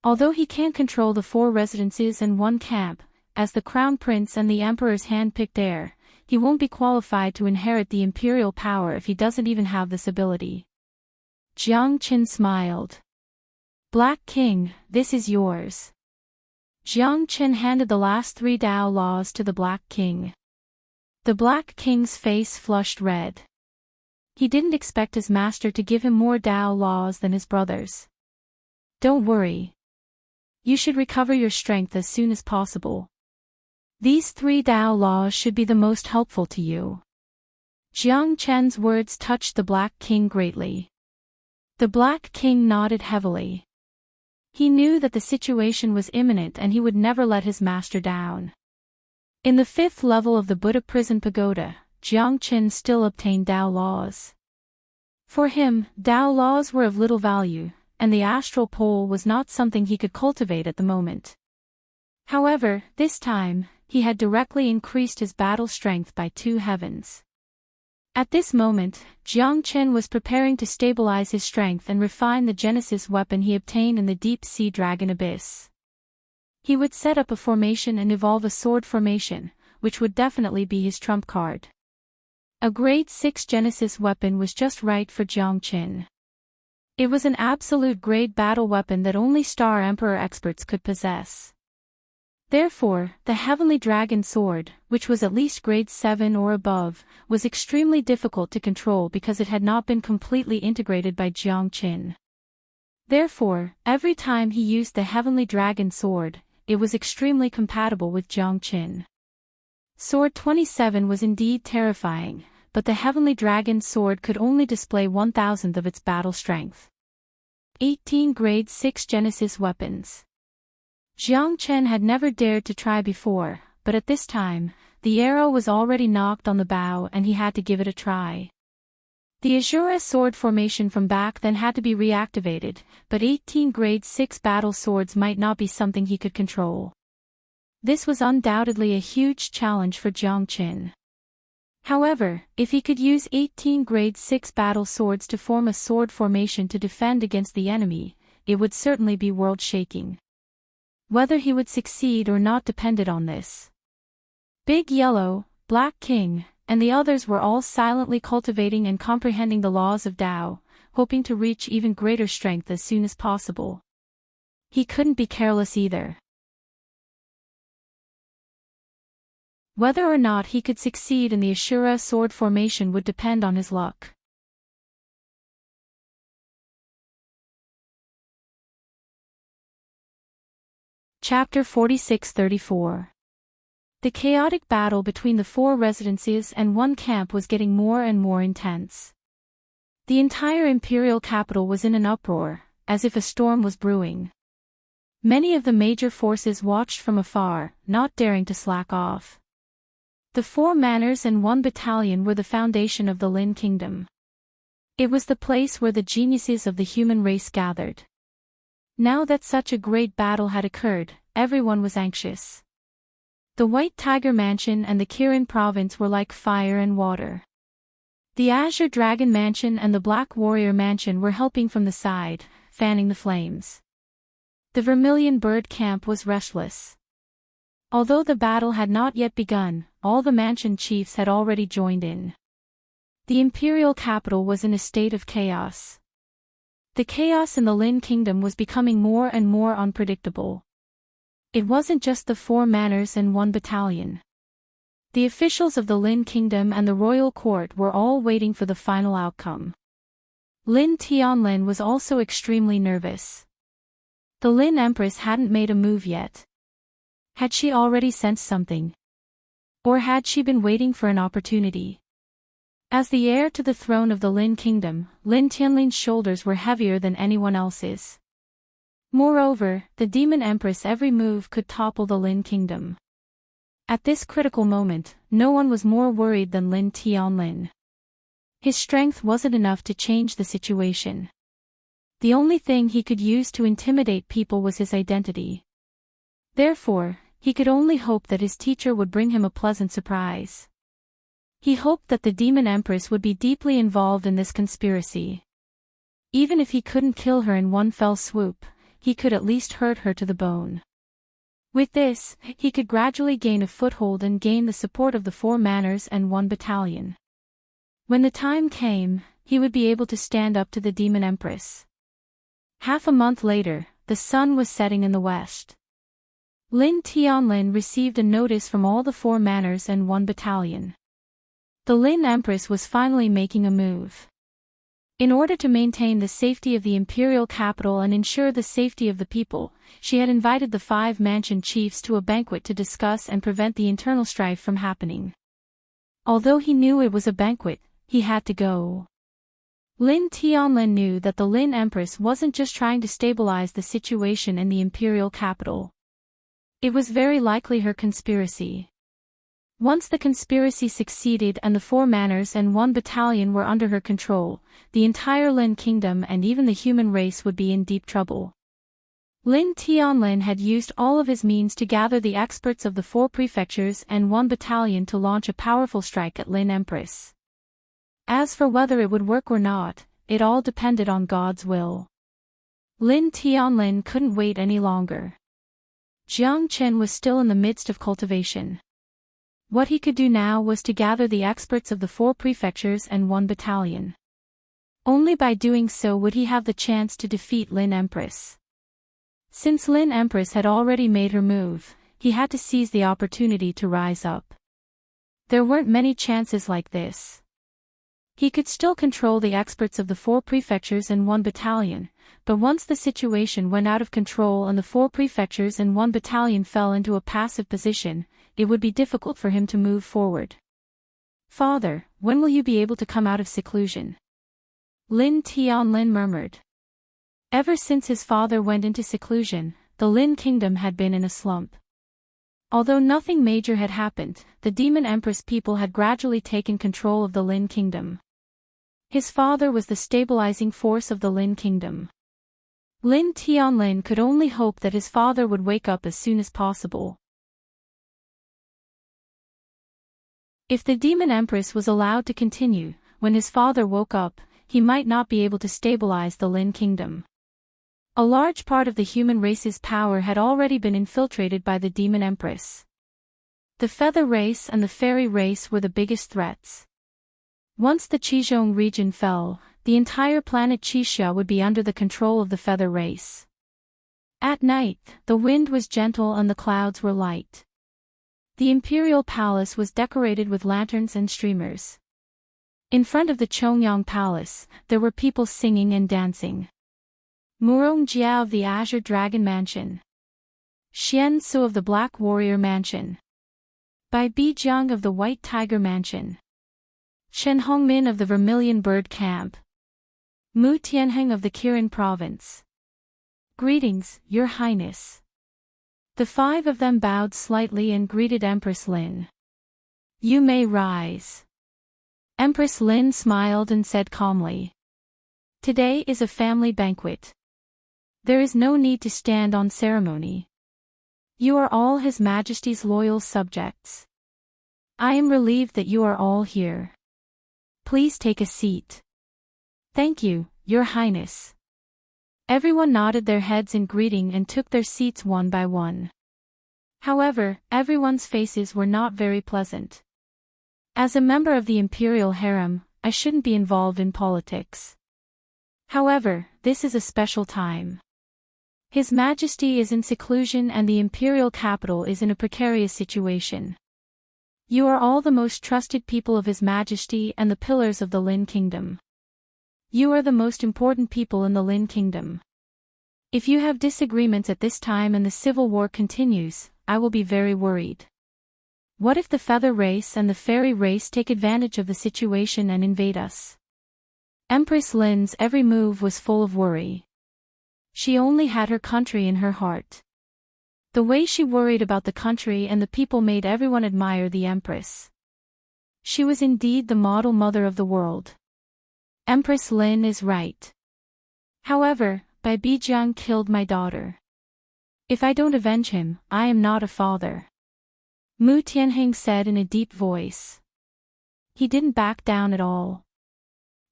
Although he can't control the 4 residences and 1 camp, as the Crown Prince and the Emperor's hand-picked heir, he won't be qualified to inherit the imperial power if he doesn't even have this ability. Jiang Qin smiled. Black King, this is yours. Jiang Qin handed the last 3 Dao laws to the Black King. The Black King's face flushed red. He didn't expect his master to give him more Dao laws than his brothers. Don't worry. You should recover your strength as soon as possible. These 3 Dao laws should be the most helpful to you. Jiang Chen's words touched the Black King greatly. The Black King nodded heavily. He knew that the situation was imminent and he would never let his master down. In the 5th level of the Buddha prison pagoda, Jiang Qin still obtained Dao laws. For him, Dao laws were of little value, and the astral pole was not something he could cultivate at the moment. However, this time, he had directly increased his battle strength by 2 heavens. At this moment, Jiang Qin was preparing to stabilize his strength and refine the Genesis weapon he obtained in the Deep Sea Dragon Abyss. He would set up a formation and evolve a sword formation, which would definitely be his trump card. A grade 6 Genesis weapon was just right for Jiang Qin. It was an absolute grade battle weapon that only Star Emperor experts could possess. Therefore, the heavenly dragon sword, which was at least grade 7 or above, was extremely difficult to control because it had not been completely integrated by Jiang Qin. Therefore, every time he used the heavenly dragon sword, it was extremely compatible with Jiang Qin. Sword 27 was indeed terrifying, but the heavenly dragon sword could only display 1,000th of its battle strength. 18 Grade 6 Genesis Weapons. Jiang Chen had never dared to try before, but at this time, the arrow was already knocked on the bow and he had to give it a try. The Azura sword formation from back then had to be reactivated, but 18 Grade 6 battle swords might not be something he could control. This was undoubtedly a huge challenge for Jiang Qin. However, if he could use 18 Grade 6 battle swords to form a sword formation to defend against the enemy, it would certainly be world-shaking. Whether he would succeed or not depended on this. Big Yellow, Black King, and the others were all silently cultivating and comprehending the laws of Tao, hoping to reach even greater strength as soon as possible. He couldn't be careless either. Whether or not he could succeed in the Ashura sword formation would depend on his luck. Chapter 46-34. The chaotic battle between the 4 residences and 1 camp was getting more and more intense. The entire imperial capital was in an uproar, as if a storm was brewing. Many of the major forces watched from afar, not daring to slack off. The 4 manors and 1 battalion were the foundation of the Lin Kingdom. It was the place where the geniuses of the human race gathered. Now that such a great battle had occurred, everyone was anxious. The White Tiger Mansion and the Kirin Province were like fire and water. The Azure Dragon Mansion and the Black Warrior Mansion were helping from the side, fanning the flames. The Vermilion Bird Camp was restless. Although the battle had not yet begun, all the mansion chiefs had already joined in. The imperial capital was in a state of chaos. The chaos in the Lin Kingdom was becoming more and more unpredictable. It wasn't just the 4 manors and 1 battalion. The officials of the Lin Kingdom and the royal court were all waiting for the final outcome. Lin Tianlin was also extremely nervous. The Lin Empress hadn't made a move yet. Had she already sensed something? Or had she been waiting for an opportunity? As the heir to the throne of the Lin Kingdom, Lin Tianlin's shoulders were heavier than anyone else's. Moreover, the Demon Empress' every move could topple the Lin Kingdom. At this critical moment, no one was more worried than Lin Tianlin. His strength wasn't enough to change the situation. The only thing he could use to intimidate people was his identity. Therefore, he could only hope that his teacher would bring him a pleasant surprise. He hoped that the Demon Empress would be deeply involved in this conspiracy. Even if he couldn't kill her in one fell swoop, he could at least hurt her to the bone. With this, he could gradually gain a foothold and gain the support of the 4 manors and 1 battalion. When the time came, he would be able to stand up to the Demon Empress. Half a month later, the sun was setting in the west. Lin Tianlin received a notice from all the 4 manors and 1 battalion. The Lin Empress was finally making a move. In order to maintain the safety of the imperial capital and ensure the safety of the people, she had invited the 5 mansion chiefs to a banquet to discuss and prevent the internal strife from happening. Although he knew it was a banquet, he had to go. Lin Tianlin knew that the Lin Empress wasn't just trying to stabilize the situation in the imperial capital. It was very likely her conspiracy. Once the conspiracy succeeded and the 4 manors and 1 battalion were under her control, the entire Lin Kingdom and even the human race would be in deep trouble. Lin Tianlin had used all of his means to gather the experts of the 4 prefectures and 1 battalion to launch a powerful strike at Lin Empress. As for whether it would work or not, it all depended on God's will. Lin Tianlin couldn't wait any longer. Jiang Chen was still in the midst of cultivation. What he could do now was to gather the experts of the 4 prefectures and 1 battalion. Only by doing so would he have the chance to defeat Lin Empress. Since Lin Empress had already made her move, he had to seize the opportunity to rise up. There weren't many chances like this. He could still control the experts of the 4 prefectures and 1 battalion, but once the situation went out of control and the 4 prefectures and 1 battalion fell into a passive position, it would be difficult for him to move forward. "Father, when will you be able to come out of seclusion?" Lin Tianlin murmured. Ever since his father went into seclusion, the Lin kingdom had been in a slump. Although nothing major had happened, the Demon Empress people had gradually taken control of the Lin kingdom. His father was the stabilizing force of the Lin kingdom. Lin Tianlin could only hope that his father would wake up as soon as possible. If the Demon Empress was allowed to continue, when his father woke up, he might not be able to stabilize the Lin kingdom. A large part of the human race's power had already been infiltrated by the Demon Empress. The Feather race and the Fairy race were the biggest threats. Once the Qizhong region fell, the entire planet Qixia would be under the control of the Feather race. At night, the wind was gentle and the clouds were light. The imperial palace was decorated with lanterns and streamers. In front of the Chongyang Palace, there were people singing and dancing. Murong Jia of the Azure Dragon Mansion. Xian Su of the Black Warrior Mansion. Bai Bijiang of the White Tiger Mansion. Chen Hongmin of the Vermilion Bird Camp. Mu Tianheng of the Kirin Province. "Greetings, Your Highness." The 5 of them bowed slightly and greeted Empress Lin. "You may rise." Empress Lin smiled and said calmly, "Today is a family banquet. There is no need to stand on ceremony. You are all His Majesty's loyal subjects. I am relieved that you are all here. Please take a seat." "Thank you, Your Highness." Everyone nodded their heads in greeting and took their seats one by one. However, everyone's faces were not very pleasant. As a member of the imperial harem, I shouldn't be involved in politics. However, this is a special time. His Majesty is in seclusion and the imperial capital is in a precarious situation. You are all the most trusted people of His Majesty and the pillars of the Lin Kingdom. You are the most important people in the Lin Kingdom. If you have disagreements at this time and the civil war continues, I will be very worried. What if the Feather race and the Fairy race take advantage of the situation and invade us? Empress Lin's every move was full of worry. She only had her country in her heart. The way she worried about the country and the people made everyone admire the Empress. She was indeed the model mother of the world. Empress Lin is right. However, Bai Bijiang killed my daughter. If I don't avenge him, I am not a father. Mu Tianheng said in a deep voice. He didn't back down at all.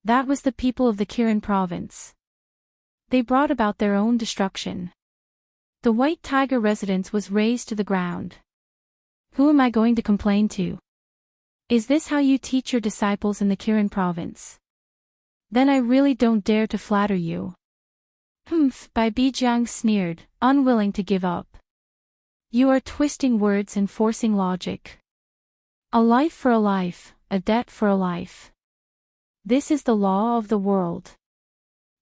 That was the people of the Kirin province. They brought about their own destruction. The White Tiger residence was razed to the ground. Who am I going to complain to? Is this how you teach your disciples in the Kirin province? Then I really don't dare to flatter you. Humph, Bai Bijiang sneered, unwilling to give up. You are twisting words and forcing logic. A life for a life, a debt for a life. This is the law of the world.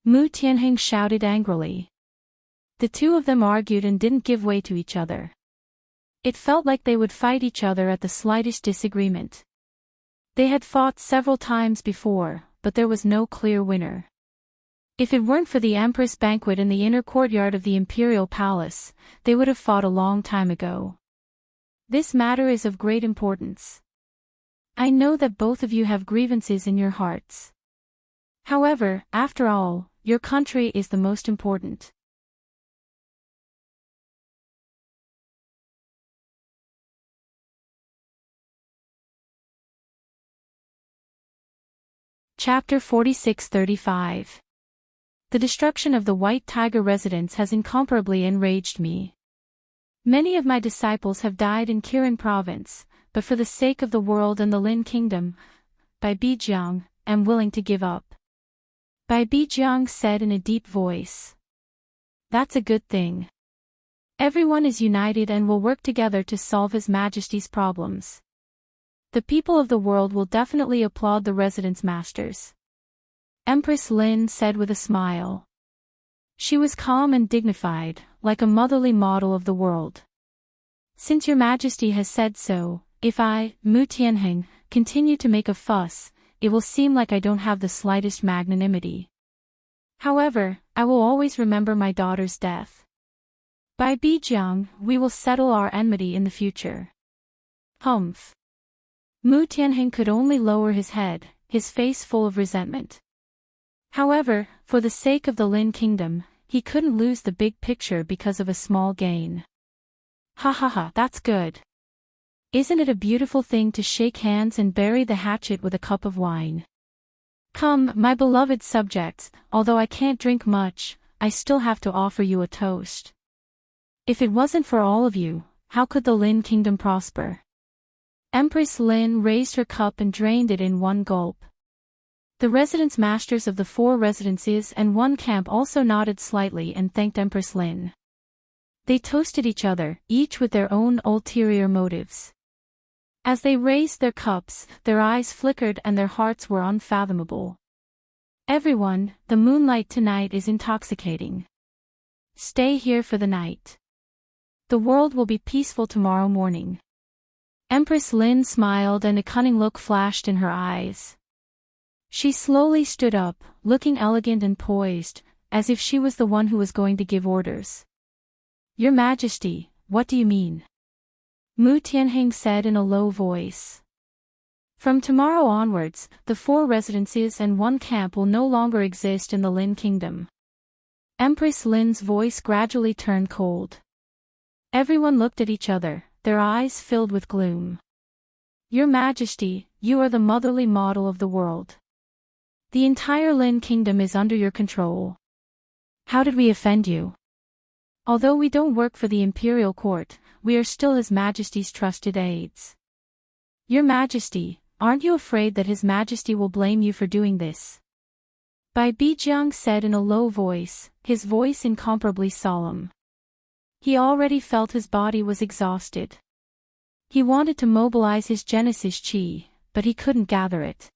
Mu Tianheng shouted angrily. The 2 of them argued and didn't give way to each other. It felt like they would fight each other at the slightest disagreement. They had fought several times before, but there was no clear winner. If it weren't for the Empress banquet in the inner courtyard of the Imperial Palace, they would have fought a long time ago. This matter is of great importance. I know that both of you have grievances in your hearts. However, after all, your country is the most important. Chapter 46-35. The destruction of the White Tiger residence has incomparably enraged me. Many of my disciples have died in Kirin province, but for the sake of the world and the Lin kingdom, Bai Bijiang, am willing to give up. Bai Bijiang said in a deep voice. That's a good thing. Everyone is united and will work together to solve His Majesty's problems. The people of the world will definitely applaud the residence masters. Empress Lin said with a smile. She was calm and dignified, like a motherly model of the world. Since Your Majesty has said so, if I, Mu Tianheng, continue to make a fuss, it will seem like I don't have the slightest magnanimity. However, I will always remember my daughter's death. By Bijiang, we will settle our enmity in the future. Humph. Mu Tianheng could only lower his head, his face full of resentment. However, for the sake of the Lin Kingdom, he couldn't lose the big picture because of a small gain. Ha ha ha, that's good. Isn't it a beautiful thing to shake hands and bury the hatchet with a cup of wine? Come, my beloved subjects, although I can't drink much, I still have to offer you a toast. If it wasn't for all of you, how could the Lin Kingdom prosper? Empress Lin raised her cup and drained it in one gulp. The residence masters of the 4 residences and 1 camp also nodded slightly and thanked Empress Lin. They toasted each other, each with their own ulterior motives. As they raised their cups, their eyes flickered and their hearts were unfathomable. Everyone, the moonlight tonight is intoxicating. Stay here for the night. The world will be peaceful tomorrow morning. Empress Lin smiled and a cunning look flashed in her eyes. She slowly stood up, looking elegant and poised, as if she was the one who was going to give orders. Your Majesty, what do you mean? Mu Tianheng said in a low voice. From tomorrow onwards, the 4 residences and 1 camp will no longer exist in the Lin Kingdom. Empress Lin's voice gradually turned cold. Everyone looked at each other, their eyes filled with gloom. Your Majesty, you are the motherly model of the world. The entire Lin Kingdom is under your control. How did we offend you? Although we don't work for the imperial court, we are still His Majesty's trusted aides. Your Majesty, aren't you afraid that His Majesty will blame you for doing this? Bai Bijiang said in a low voice, his voice incomparably solemn. He already felt his body was exhausted. He wanted to mobilize his Genesis Qi, but he couldn't gather it.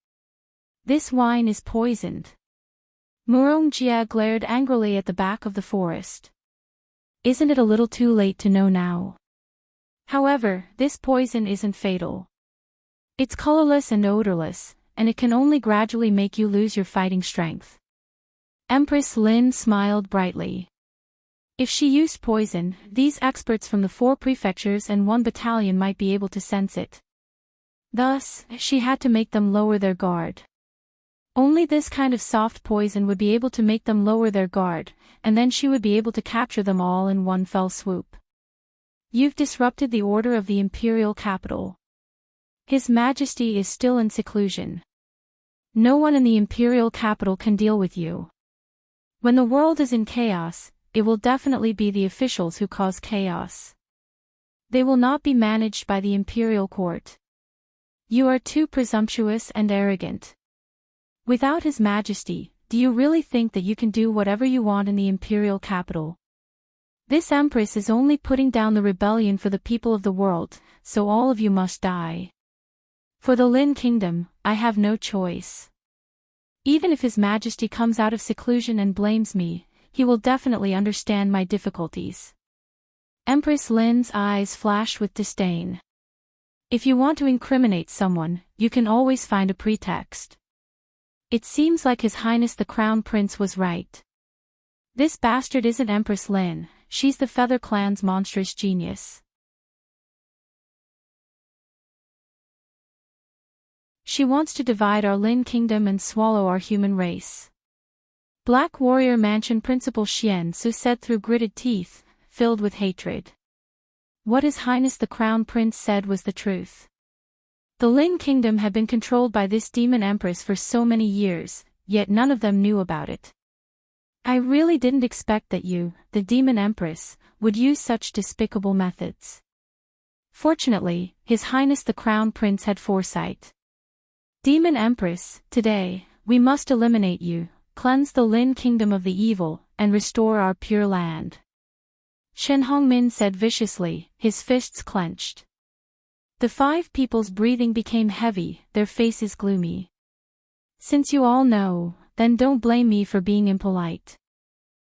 This wine is poisoned. Murong Jia glared angrily at the back of the forest. Isn't it a little too late to know now? However, this poison isn't fatal. It's colorless and odorless, and it can only gradually make you lose your fighting strength. Empress Lin smiled brightly. If she used poison, these experts from the 4 prefectures and 1 battalion might be able to sense it. Thus, she had to make them lower their guard. Only this kind of soft poison would be able to make them lower their guard, and then she would be able to capture them all in one fell swoop. You've disrupted the order of the imperial capital. His Majesty is still in seclusion. No one in the imperial capital can deal with you. When the world is in chaos, it will definitely be the officials who cause chaos. They will not be managed by the imperial court. You are too presumptuous and arrogant. Without His Majesty, do you really think that you can do whatever you want in the imperial capital? This Empress is only putting down the rebellion for the people of the world, so all of you must die. For the Lin Kingdom, I have no choice. Even if His Majesty comes out of seclusion and blames me, he will definitely understand my difficulties. Empress Lin's eyes flashed with disdain. If you want to incriminate someone, you can always find a pretext. It seems like His Highness the Crown Prince was right. This bastard isn't Empress Lin, she's the Feather Clan's monstrous genius. She wants to divide our Lin Kingdom and swallow our human race. Black Warrior Mansion Principal Xian Su said through gritted teeth, filled with hatred. What His Highness the Crown Prince said was the truth. The Lin Kingdom had been controlled by this demon empress for so many years, yet none of them knew about it. I really didn't expect that you, the demon empress, would use such despicable methods. Fortunately, His Highness the Crown Prince had foresight. Demon Empress, today, we must eliminate you, cleanse the Lin Kingdom of the evil, and restore our pure land. Chen Hongmin said viciously, his fists clenched. The 5 people's breathing became heavy, their faces gloomy. Since you all know, then don't blame me for being impolite.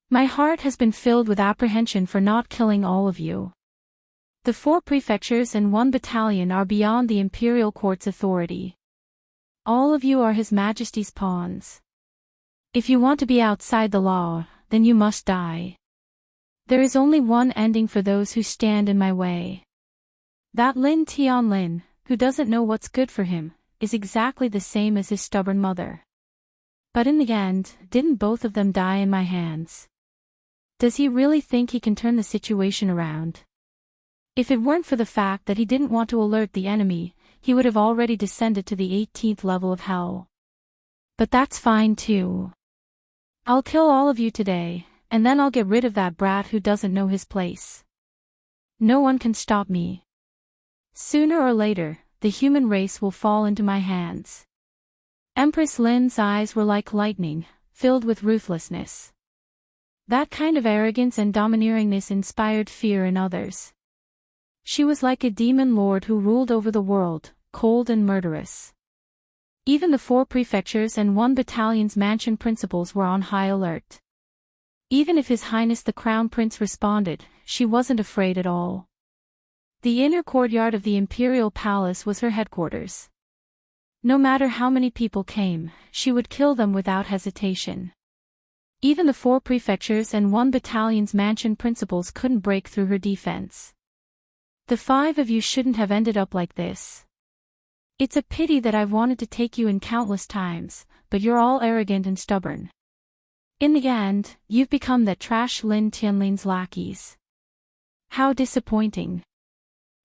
My heart has been filled with apprehension for not killing all of you. The 4 prefectures and 1 battalion are beyond the imperial court's authority. All of you are His Majesty's pawns. If you want to be outside the law, then you must die. There is only one ending for those who stand in my way. That Lin Tianlin, who doesn't know what's good for him, is exactly the same as his stubborn mother. But in the end, didn't both of them die in my hands? Does he really think he can turn the situation around? If it weren't for the fact that he didn't want to alert the enemy, he would have already descended to the 18th level of hell. But that's fine too. I'll kill all of you today, and then I'll get rid of that brat who doesn't know his place. No one can stop me. Sooner or later, the human race will fall into my hands. Empress Lin's eyes were like lightning, filled with ruthlessness. That kind of arrogance and domineeringness inspired fear in others. She was like a demon lord who ruled over the world, cold and murderous. Even the 4 prefectures and 1 battalion's mansion principals were on high alert. Even if His Highness the Crown Prince responded, she wasn't afraid at all. The inner courtyard of the imperial palace was her headquarters. No matter how many people came, she would kill them without hesitation. Even the 4 prefectures and 1 battalion's mansion principals couldn't break through her defense. The 5 of you shouldn't have ended up like this. It's a pity that I've wanted to take you in countless times, but you're all arrogant and stubborn. In the end, you've become that trash Lin Tianlin's lackeys. How disappointing.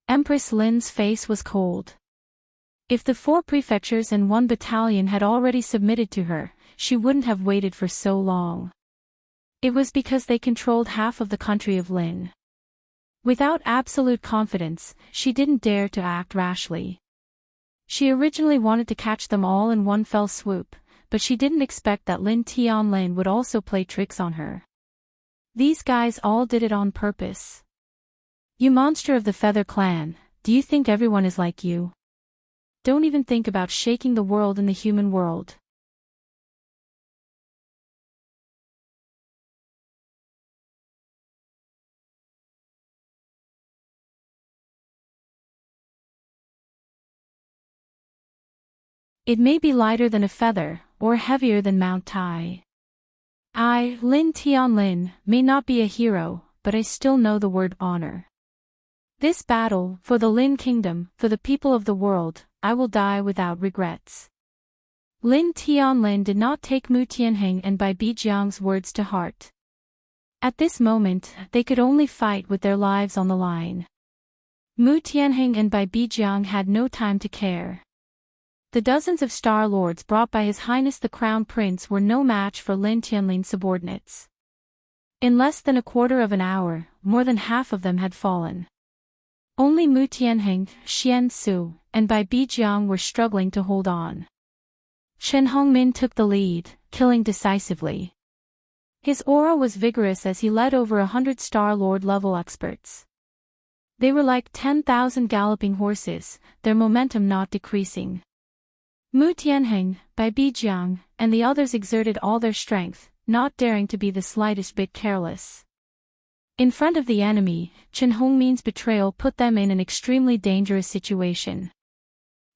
Empress Lin's face was cold. If the 4 prefectures and 1 battalion had already submitted to her, she wouldn't have waited for so long. It was because they controlled half of the country of Lin. Without absolute confidence, she didn't dare to act rashly. She originally wanted to catch them all in one fell swoop, but she didn't expect that Lin Tianlin would also play tricks on her. These guys all did it on purpose. You monster of the Feather Clan, do you think everyone is like you? Don't even think about shaking the world in the human world. It may be lighter than a feather, or heavier than Mount Tai. I, Lin Tianlin, may not be a hero, but I still know the word honor. This battle, for the Lin Kingdom, for the people of the world, I will die without regrets. Lin Tianlin did not take Mu Tianheng and Bai Bijiang's words to heart. At this moment, they could only fight with their lives on the line. Mu Tianheng and Bai Bijiang had no time to care. The dozens of Star Lords brought by His Highness the Crown Prince were no match for Lin Tianlin's subordinates. In less than a quarter of an hour, more than half of them had fallen. Only Mu Tianheng, Xian Su, and Bai Bijiang were struggling to hold on. Chen Hongmin took the lead, killing decisively. His aura was vigorous as he led over 100 Star Lord level experts. They were like 10,000 galloping horses, their momentum not decreasing. Mu Tianheng, Bai Bijiang, and the others exerted all their strength, not daring to be the slightest bit careless. In front of the enemy, Chen Hongmin's betrayal put them in an extremely dangerous situation.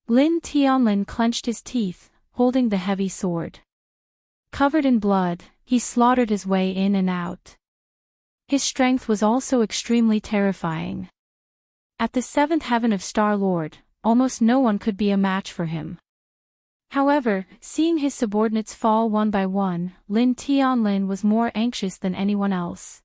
Lin Tianlin clenched his teeth, holding the heavy sword. Covered in blood, he slaughtered his way in and out. His strength was also extremely terrifying. At the 7th heaven of Star Lord, almost no one could be a match for him. However, seeing his subordinates fall one by one, Lin Tianlin was more anxious than anyone else.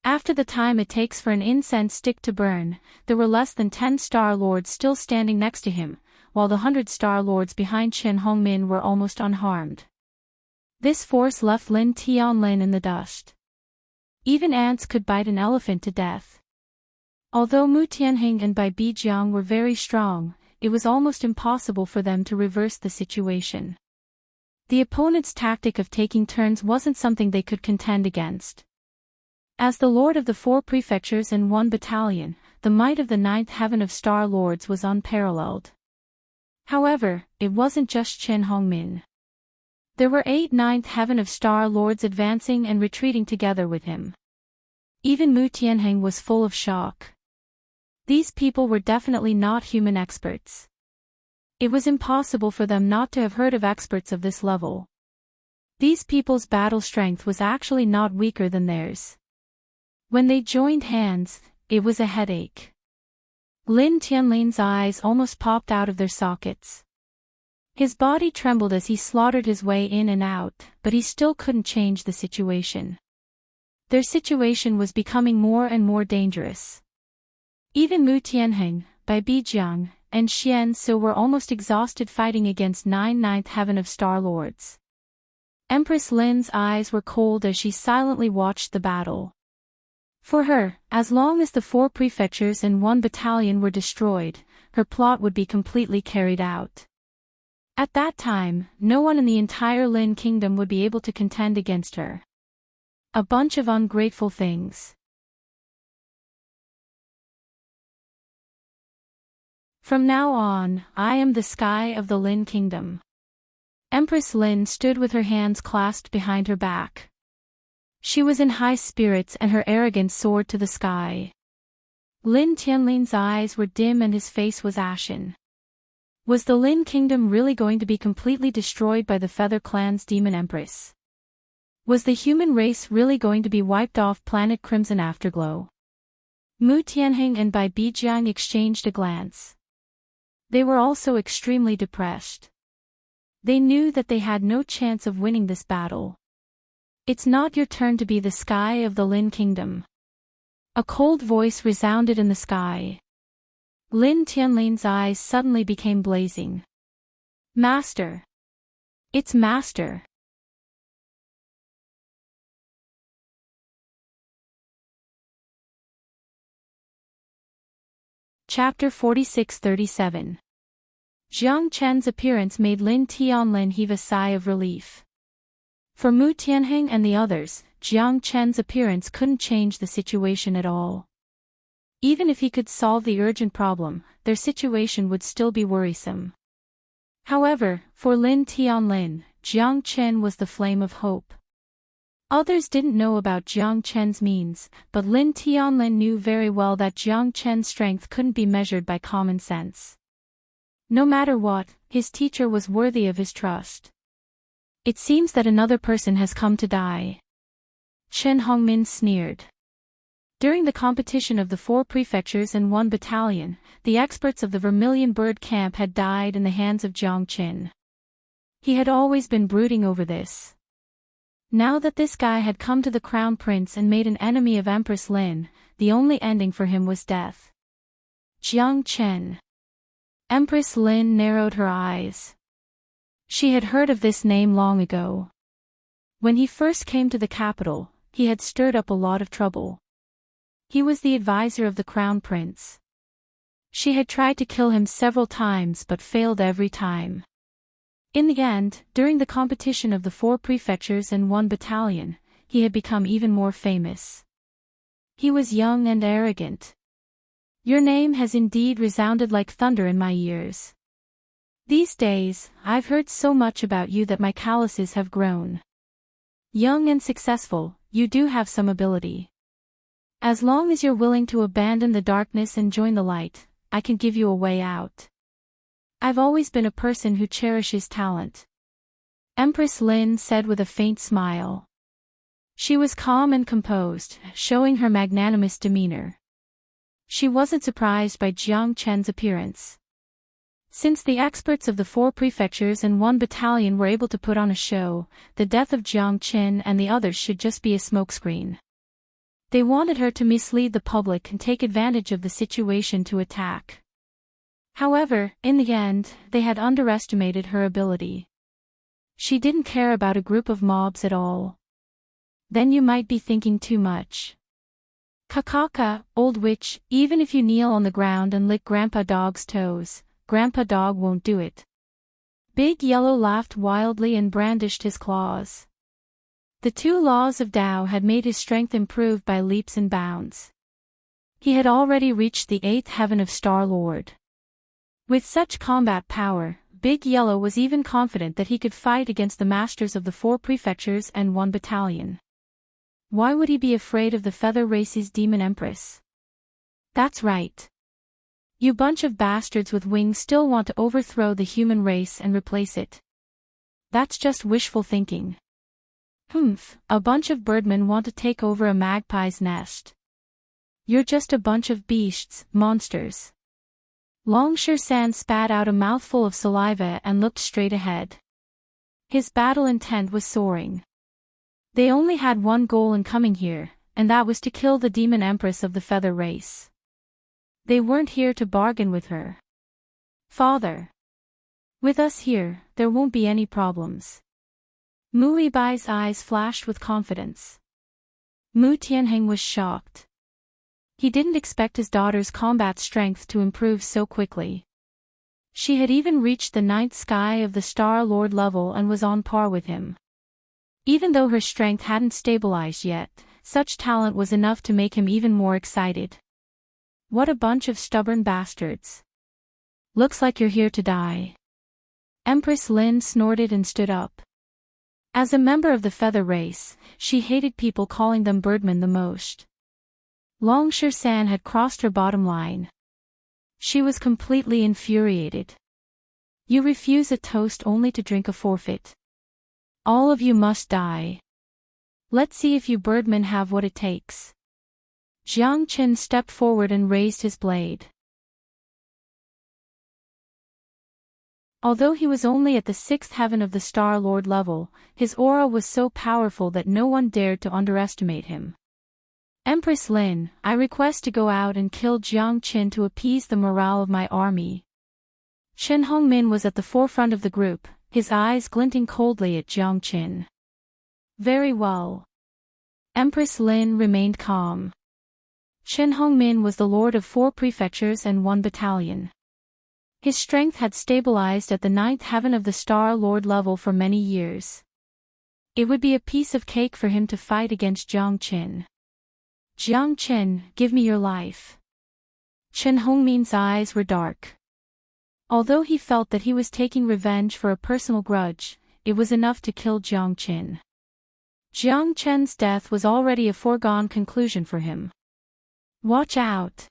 After the time it takes for an incense stick to burn, there were less than 10 Star Lords still standing next to him, while the 100 Star Lords behind Chen Hongmin were almost unharmed. This force left Lin Tianlin in the dust. Even ants could bite an elephant to death. Although Mu Tianheng and Bai Bijiang were very strong, it was almost impossible for them to reverse the situation. The opponent's tactic of taking turns wasn't something they could contend against. As the lord of the 4 prefectures and 1 battalion, the might of the 9th heaven of Star Lords was unparalleled. However, it wasn't just Chen Hongmin. There were 8 9th heaven of Star Lords advancing and retreating together with him. Even Mu Tianheng was full of shock. These people were definitely not human experts. It was impossible for them not to have heard of experts of this level. These people's battle strength was actually not weaker than theirs. When they joined hands, it was a headache. Lin Tianlin's eyes almost popped out of their sockets. His body trembled as he slaughtered his way in and out, but he still couldn't change the situation. Their situation was becoming more and more dangerous. Even Mu Tianheng, Bai Bijiang, and Xian Su were almost exhausted fighting against 9 9th heaven of Star Lords. Empress Lin's eyes were cold as she silently watched the battle. For her, as long as the 4 prefectures and 1 battalion were destroyed, her plot would be completely carried out. At that time, no one in the entire Lin kingdom would be able to contend against her. A bunch of ungrateful things. From now on, I am the sky of the Lin kingdom. Empress Lin stood with her hands clasped behind her back. She was in high spirits and her arrogance soared to the sky. Lin Tianlin's eyes were dim and his face was ashen. Was the Lin kingdom really going to be completely destroyed by the Feather Clan's demon empress? Was the human race really going to be wiped off planet Crimson Afterglow? Mu Tianheng and Bai Bijiang exchanged a glance. They were also extremely depressed. They knew that they had no chance of winning this battle. It's not your turn to be the sky of the Lin kingdom. A cold voice resounded in the sky. Lin Tianlin's eyes suddenly became blazing. Master! It's Master! Chapter 46-37. Jiang Chen's appearance made Lin Tianlin heave a sigh of relief. For Mu Tianheng and the others, Jiang Chen's appearance couldn't change the situation at all. Even if he could solve the urgent problem, their situation would still be worrisome. However, for Lin Tianlin, Jiang Chen was the flame of hope. Others didn't know about Jiang Chen's means, but Lin Tianlin knew very well that Jiang Chen's strength couldn't be measured by common sense. No matter what, his teacher was worthy of his trust. It seems that another person has come to die. Chen Hongmin sneered. During the competition of the 4 prefectures and 1 battalion, the experts of the Vermilion Bird Camp had died in the hands of Jiang Qin. He had always been brooding over this. Now that this guy had come to the Crown Prince and made an enemy of Empress Lin, the only ending for him was death. Jiang Chen. Empress Lin narrowed her eyes. She had heard of this name long ago. When he first came to the capital, he had stirred up a lot of trouble. He was the advisor of the Crown Prince. She had tried to kill him several times but failed every time. In the end, during the competition of the 4 prefectures and 1 battalion, he had become even more famous. He was young and arrogant. Your name has indeed resounded like thunder in my ears. These days, I've heard so much about you that my calluses have grown. Young and successful, you do have some ability. As long as you're willing to abandon the darkness and join the light, I can give you a way out. I've always been a person who cherishes talent. Empress Lin said with a faint smile. She was calm and composed, showing her magnanimous demeanor. She wasn't surprised by Jiang Chen's appearance. Since the experts of the 4 prefectures and 1 battalion were able to put on a show, the death of Jiang Chen and the others should just be a smokescreen. They wanted her to mislead the public and take advantage of the situation to attack. However, in the end, they had underestimated her ability. She didn't care about a group of mobs at all. Then you might be thinking too much. Kakaka, old witch, even if you kneel on the ground and lick Grandpa Dog's toes, Grandpa Dog won't do it. Big Yellow laughed wildly and brandished his claws. The two laws of Tao had made his strength improve by leaps and bounds. He had already reached the 8th heaven of Star-Lord. With such combat power, Big Yellow was even confident that he could fight against the masters of the 4 prefectures and 1 battalion. Why would he be afraid of the Feather Race's Demon Empress? That's right. You bunch of bastards with wings still want to overthrow the human race and replace it. That's just wishful thinking. A bunch of birdmen want to take over a magpie's nest. You're just a bunch of beasts, monsters. Longsher San spat out a mouthful of saliva and looked straight ahead. His battle intent was soaring. They only had one goal in coming here, and that was to kill the demon empress of the Feather Race. They weren't here to bargain with her. Father. With us here, there won't be any problems. Mu Yibai's eyes flashed with confidence. Mu Tianheng was shocked. He didn't expect his daughter's combat strength to improve so quickly. She had even reached the 9th sky of the Star-Lord level and was on par with him. Even though her strength hadn't stabilized yet, such talent was enough to make him even more excited. What a bunch of stubborn bastards. Looks like you're here to die. Empress Lin snorted and stood up. As a member of the Feather Race, she hated people calling them birdmen the most. Longsher San had crossed her bottom line. She was completely infuriated. You refuse a toast only to drink a forfeit. All of you must die. Let's see if you birdmen have what it takes. Jiang Qin stepped forward and raised his blade. Although he was only at the 6th heaven of the Star-Lord level, his aura was so powerful that no one dared to underestimate him. Empress Lin, I request to go out and kill Jiang Qin to appease the morale of my army. Chen Hongmin was at the forefront of the group, his eyes glinting coldly at Jiang Qin. Very well. Empress Lin remained calm. Chen Hongmin was the lord of 4 prefectures and 1 battalion. His strength had stabilized at the 9th heaven of the Star-Lord level for many years. It would be a piece of cake for him to fight against Jiang Qin. Jiang Qin, give me your life. Chen Hongmin's eyes were dark. Although he felt that he was taking revenge for a personal grudge, it was enough to kill Jiang Qin. Jiang Qin's death was already a foregone conclusion for him. Watch out!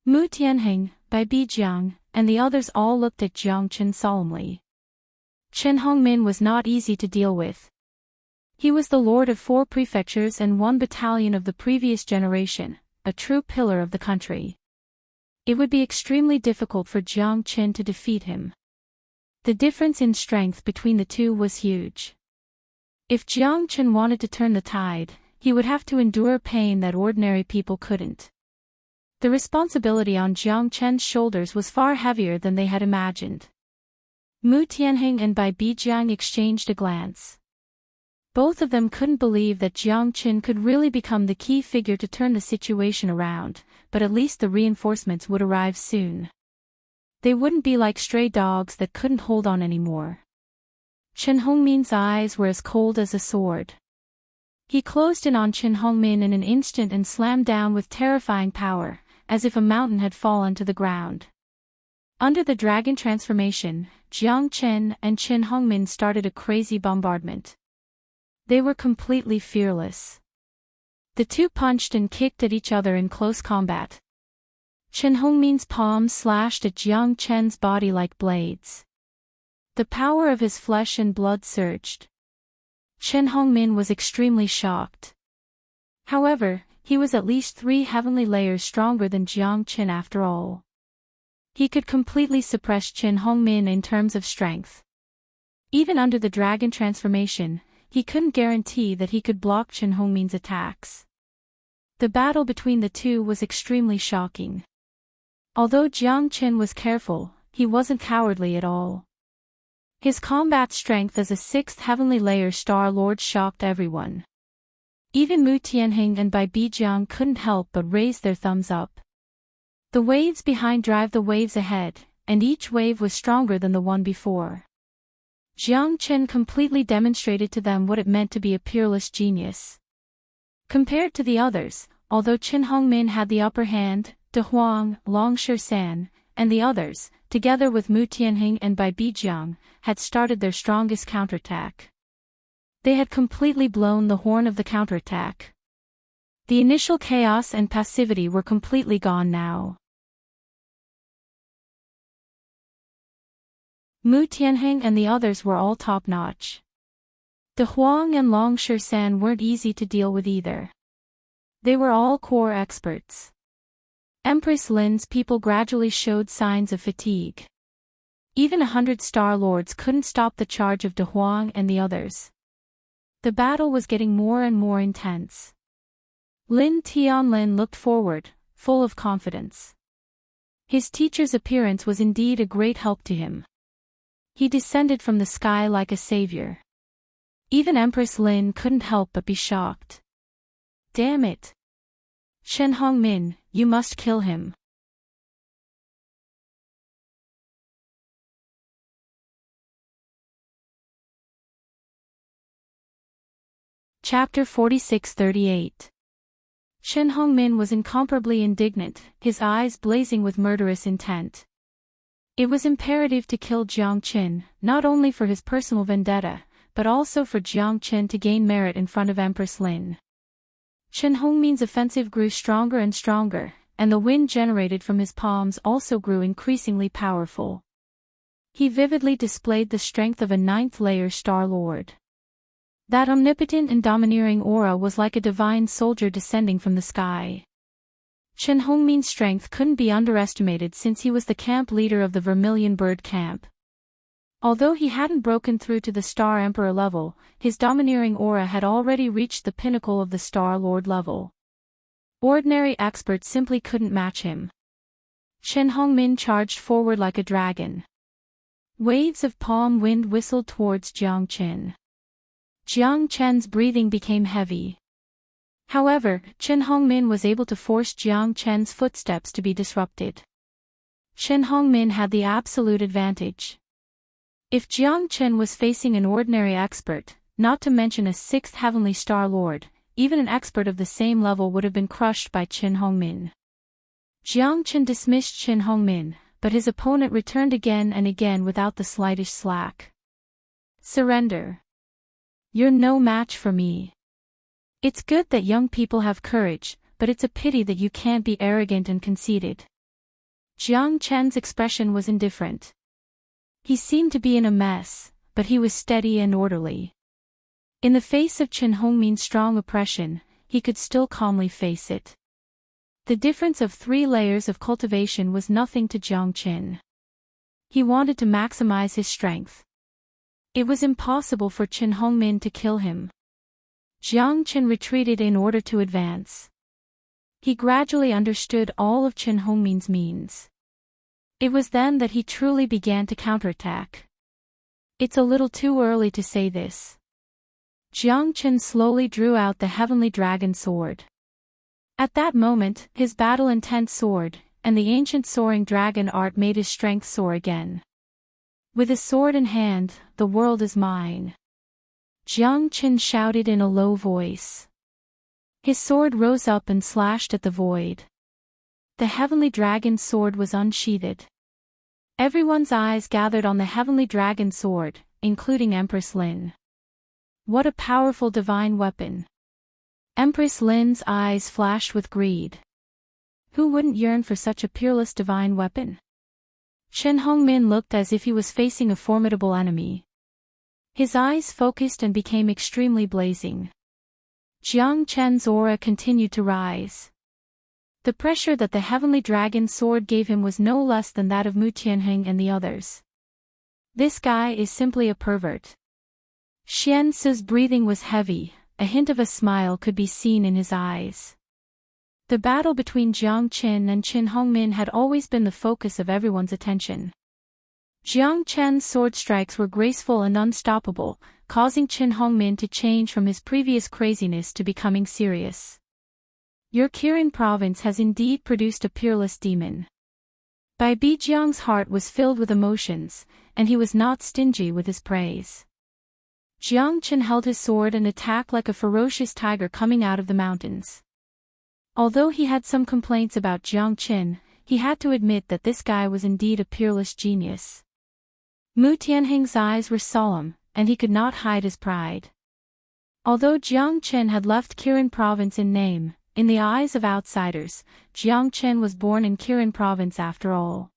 Mu Tianheng, Bai Bijiang, and the others all looked at Jiang Qin solemnly. Chen Hongmin was not easy to deal with. He was the lord of 4 prefectures and 1 battalion of the previous generation, a true pillar of the country. It would be extremely difficult for Jiang Qin to defeat him. The difference in strength between the two was huge. If Jiang Qin wanted to turn the tide, he would have to endure pain that ordinary people couldn't. The responsibility on Jiang Qin's shoulders was far heavier than they had imagined. Mu Tianheng and Bai Bijiang exchanged a glance. Both of them couldn't believe that Jiang Qin could really become the key figure to turn the situation around, but at least the reinforcements would arrive soon. They wouldn't be like stray dogs that couldn't hold on anymore. Chen Hongmin's eyes were as cold as a sword. He closed in on Chen Hongmin in an instant and slammed down with terrifying power, as if a mountain had fallen to the ground. Under the dragon transformation, Jiang Qin and Chen Hongmin started a crazy bombardment. They were completely fearless. The two punched and kicked at each other in close combat. Chen Hongmin's palms slashed at Jiang Qin's body like blades. The power of his flesh and blood surged. Chen Hongmin was extremely shocked. However, he was at least 3 heavenly layers stronger than Jiang Qin after all. He could completely suppress Chen Hongmin in terms of strength. Even under the dragon transformation, he couldn't guarantee that he could block Chen Hongmin's attacks. The battle between the two was extremely shocking. Although Jiang Qin was careful, he wasn't cowardly at all. His combat strength as a 6th heavenly layer Star-Lord shocked everyone. Even Mu Tianheng and Bai Bijiang couldn't help but raise their thumbs up. The waves behind drive the waves ahead, and each wave was stronger than the one before. Jiang Chen completely demonstrated to them what it meant to be a peerless genius. Compared to the others, although Qin Hongmin had the upper hand, De Huang, Long Shisan, and the others, together with Mu Tianheng and Bai Bijiang, had started their strongest counterattack. They had completely blown the horn of the counterattack. The initial chaos and passivity were completely gone now. Mu Tianheng and the others were all top-notch. De Huang and Long Shisan weren't easy to deal with either. They were all core experts. Empress Lin's people gradually showed signs of fatigue. Even 100 Star Lords couldn't stop the charge of De Huang and the others. The battle was getting more and more intense. Lin Tianlin looked forward, full of confidence. His teacher's appearance was indeed a great help to him. He descended from the sky like a savior. Even Empress Lin couldn't help but be shocked. Damn it! Chen Hongmin, you must kill him. Chapter 46-38. Chen Hongmin was incomparably indignant, his eyes blazing with murderous intent. It was imperative to kill Jiang Qin, not only for his personal vendetta, but also for Jiang Qin to gain merit in front of Empress Lin. Chen Hongmin's offensive grew stronger and stronger, and the wind generated from his palms also grew increasingly powerful. He vividly displayed the strength of a ninth-layer Star Lord. That omnipotent and domineering aura was like a divine soldier descending from the sky. Chen Hongmin's strength couldn't be underestimated since he was the camp leader of the Vermilion Bird Camp. Although he hadn't broken through to the Star Emperor level, his domineering aura had already reached the pinnacle of the Star Lord level. Ordinary experts simply couldn't match him. Chen Hongmin charged forward like a dragon. Waves of palm wind whistled towards Jiang Qin. Jiang Chen's breathing became heavy. However, Chen Hongmin was able to force Jiang Chen's footsteps to be disrupted. Chen Hongmin had the absolute advantage. If Jiang Chen was facing an ordinary expert, not to mention a sixth heavenly Star Lord, even an expert of the same level would have been crushed by Chen Hongmin. Jiang Chen dismissed Chen Hongmin, but his opponent returned again and again without the slightest slack. Surrender. You're no match for me. It's good that young people have courage, but it's a pity that you can't be arrogant and conceited. Jiang Chen's expression was indifferent. He seemed to be in a mess, but he was steady and orderly. In the face of Chen Hongmin's strong oppression, he could still calmly face it. The difference of 3 layers of cultivation was nothing to Jiang Chen. He wanted to maximize his strength. It was impossible for Chen Hongmin to kill him. Jiang Chen retreated in order to advance. He gradually understood all of Chen Hongmin's means. It was then that he truly began to counterattack. It's a little too early to say this. Jiang Chen slowly drew out the heavenly dragon sword. At that moment, his battle-intent sword, and the ancient soaring dragon art made his strength soar again. With a sword in hand, the world is mine. Jiang Chen shouted in a low voice. His sword rose up and slashed at the void. The heavenly dragon sword was unsheathed. Everyone's eyes gathered on the heavenly dragon sword, including Empress Lin. What a powerful divine weapon. Empress Lin's eyes flashed with greed. Who wouldn't yearn for such a peerless divine weapon? Chen Hongmin looked as if he was facing a formidable enemy. His eyes focused and became extremely blazing. Jiang Chen's aura continued to rise. The pressure that the heavenly dragon sword gave him was no less than that of Mu Tianheng and the others. This guy is simply a pervert. Xian Su's breathing was heavy, a hint of a smile could be seen in his eyes. The battle between Jiang Chen and Chen Hongmin had always been the focus of everyone's attention. Jiang Chen's sword strikes were graceful and unstoppable, causing Chen Hongmin to change from his previous craziness to becoming serious. Your Kirin province has indeed produced a peerless demon. Bai Bijiang's heart was filled with emotions, and he was not stingy with his praise. Jiang Qin held his sword and attacked like a ferocious tiger coming out of the mountains. Although he had some complaints about Jiang Qin, he had to admit that this guy was indeed a peerless genius. Mu Tianheng's eyes were solemn, and he could not hide his pride. Although Jiang Qin had left Kirin province in name, in the eyes of outsiders, Jiang Qin was born in Kirin province after all.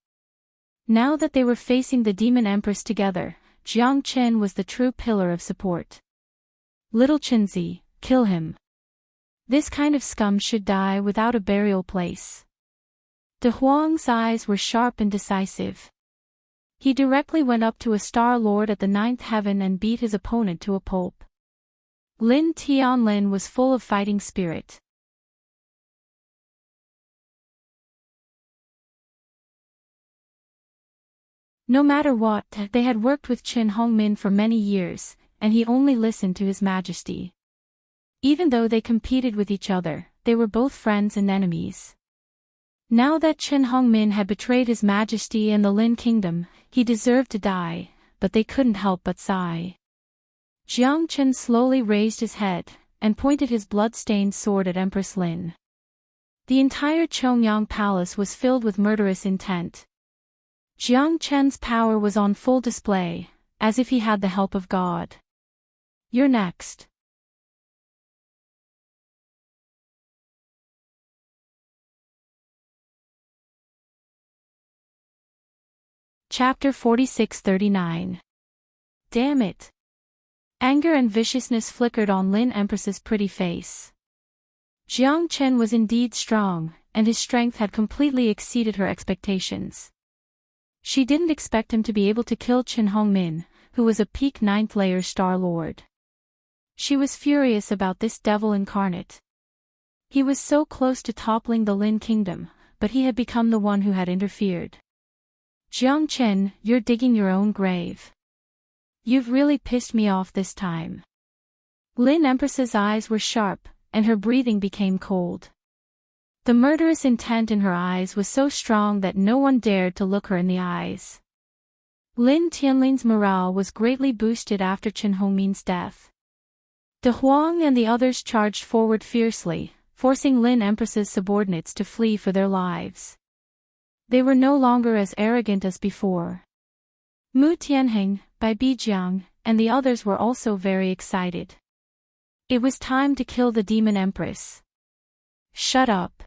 Now that they were facing the demon empress together, Jiang Qin was the true pillar of support. Little Qinzi, kill him. This kind of scum should die without a burial place. De Huang's eyes were sharp and decisive. He directly went up to a Star Lord at the ninth heaven and beat his opponent to a pulp. Lin Tianlin was full of fighting spirit. No matter what, they had worked with Qin Hongmin for many years, and he only listened to His Majesty. Even though they competed with each other, they were both friends and enemies. Now that Qin Hongmin had betrayed His Majesty and the Lin Kingdom, he deserved to die, but they couldn't help but sigh. Jiang Qin slowly raised his head, and pointed his blood-stained sword at Empress Lin. The entire Chongyang Palace was filled with murderous intent. Jiang Qin's power was on full display, as if he had the help of God. You're next. Chapter 46-39. Damn it! Anger and viciousness flickered on Lin Empress's pretty face. Jiang Qin was indeed strong, and his strength had completely exceeded her expectations. She didn't expect him to be able to kill Qin Hongmin, who was a peak 9th layer Star Lord. She was furious about this devil incarnate. He was so close to toppling the Lin Kingdom, but he had become the one who had interfered. Jiang Qin, you're digging your own grave. You've really pissed me off this time. Lin Empress's eyes were sharp, and her breathing became cold. The murderous intent in her eyes was so strong that no one dared to look her in the eyes. Lin Tianlin's morale was greatly boosted after Qin Hongmin's death. De Huang and the others charged forward fiercely, forcing Lin Empress's subordinates to flee for their lives. They were no longer as arrogant as before. Mu Tianheng, Bai Bijiang, and the others were also very excited. It was time to kill the demon empress. Shut up.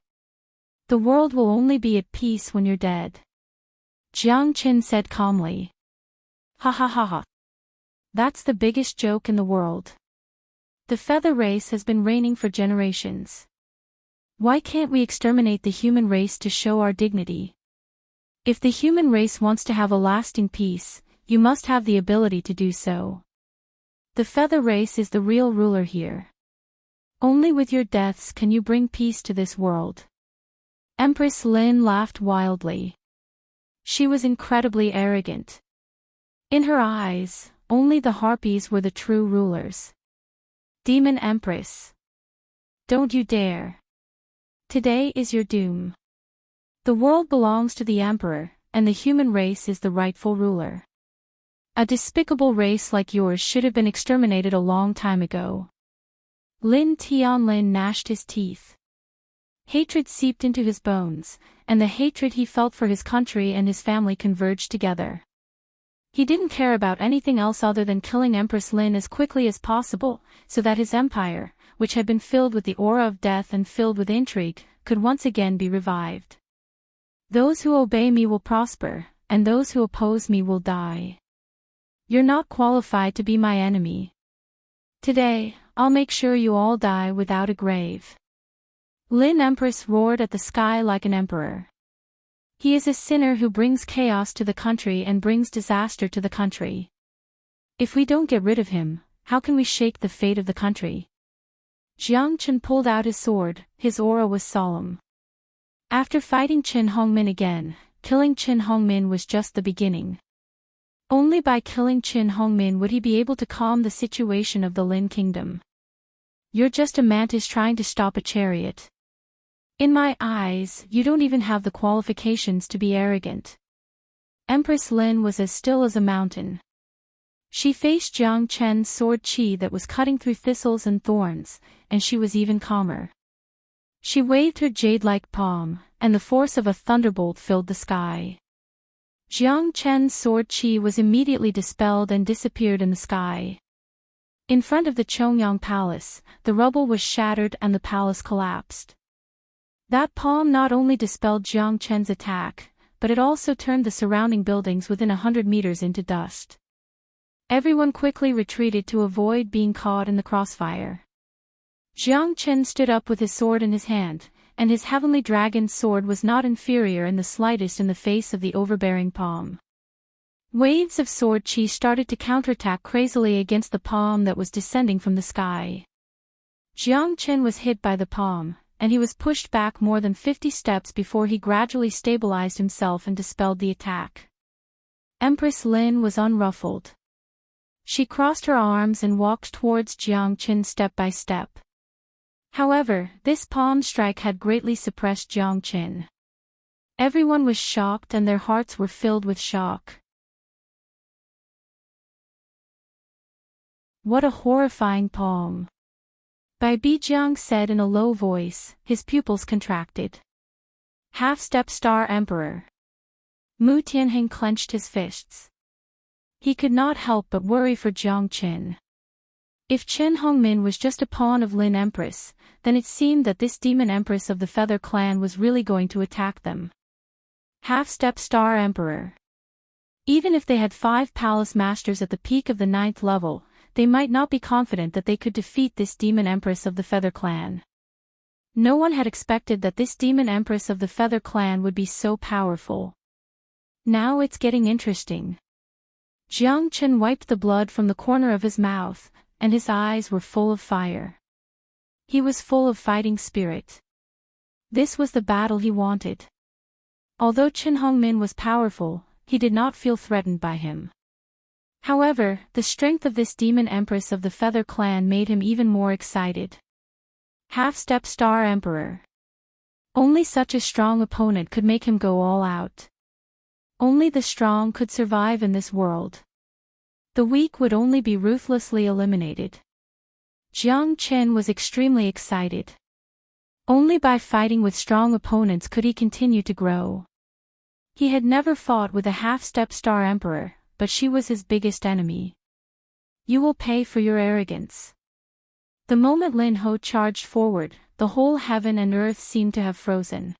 The world will only be at peace when you're dead. Jiang Qin said calmly. Ha ha ha ha. That's the biggest joke in the world. The feather race has been reigning for generations. Why can't we exterminate the human race to show our dignity? If the human race wants to have a lasting peace, you must have the ability to do so. The feather race is the real ruler here. Only with your deaths can you bring peace to this world. Empress Lin laughed wildly. She was incredibly arrogant. In her eyes, only the harpies were the true rulers. Demon Empress. Don't you dare. Today is your doom. The world belongs to the Emperor, and the human race is the rightful ruler. A despicable race like yours should have been exterminated a long time ago. Lin Tianlin gnashed his teeth. Hatred seeped into his bones, and the hatred he felt for his country and his family converged together. He didn't care about anything else other than killing Empress Lin as quickly as possible, so that his empire, which had been filled with the aura of death and filled with intrigue, could once again be revived. Those who obey me will prosper, and those who oppose me will die. You're not qualified to be my enemy. Today, I'll make sure you all die without a grave. Lin Empress roared at the sky like an emperor. He is a sinner who brings chaos to the country and brings disaster to the country. If we don't get rid of him, how can we shake the fate of the country? Jiang Qin pulled out his sword, his aura was solemn. After fighting Qin Hongmin again, killing Qin Hongmin was just the beginning. Only by killing Qin Hongmin would he be able to calm the situation of the Lin Kingdom. You're just a mantis trying to stop a chariot. In my eyes, you don't even have the qualifications to be arrogant. Empress Lin was as still as a mountain. She faced Jiang Chen's sword qi that was cutting through thistles and thorns, and she was even calmer. She waved her jade-like palm, and the force of a thunderbolt filled the sky. Jiang Chen's sword qi was immediately dispelled and disappeared in the sky. In front of the Chongyang Palace, the rubble was shattered and the palace collapsed. That palm not only dispelled Jiang Chen's attack, but it also turned the surrounding buildings within 100 meters into dust. Everyone quickly retreated to avoid being caught in the crossfire. Jiang Chen stood up with his sword in his hand, and his heavenly dragon's sword was not inferior in the slightest in the face of the overbearing palm. Waves of sword qi started to counterattack crazily against the palm that was descending from the sky. Jiang Chen was hit by the palm, and he was pushed back more than 50 steps before he gradually stabilized himself and dispelled the attack. Empress Lin was unruffled. She crossed her arms and walked towards Jiang Chen step by step. However, this palm strike had greatly suppressed Jiang Chen. Everyone was shocked and their hearts were filled with shock. What a horrifying palm! Bai Bijiang said in a low voice, his pupils contracted. Half-step star emperor. Mu Tianheng clenched his fists. He could not help but worry for Jiang Chen. If Chen Hongmin was just a pawn of Lin Empress, then it seemed that this demon empress of the Feather Clan was really going to attack them. Half-step star emperor. Even if they had 5 palace masters at the peak of the 9th level, they might not be confident that they could defeat this demon empress of the Feather Clan. No one had expected that this demon empress of the Feather Clan would be so powerful. Now it's getting interesting. Jiang Chen wiped the blood from the corner of his mouth, and his eyes were full of fire. He was full of fighting spirit. This was the battle he wanted. Although Chen Hongmin was powerful, he did not feel threatened by him. However, the strength of this demon empress of the Feather Clan made him even more excited. Half-step star emperor. Only such a strong opponent could make him go all out. Only the strong could survive in this world. The weak would only be ruthlessly eliminated. Jiang Chen was extremely excited. Only by fighting with strong opponents could he continue to grow. He had never fought with a half-step star emperor, but she was his biggest enemy. You will pay for your arrogance. The moment Lin Ho charged forward, the whole heaven and earth seemed to have frozen.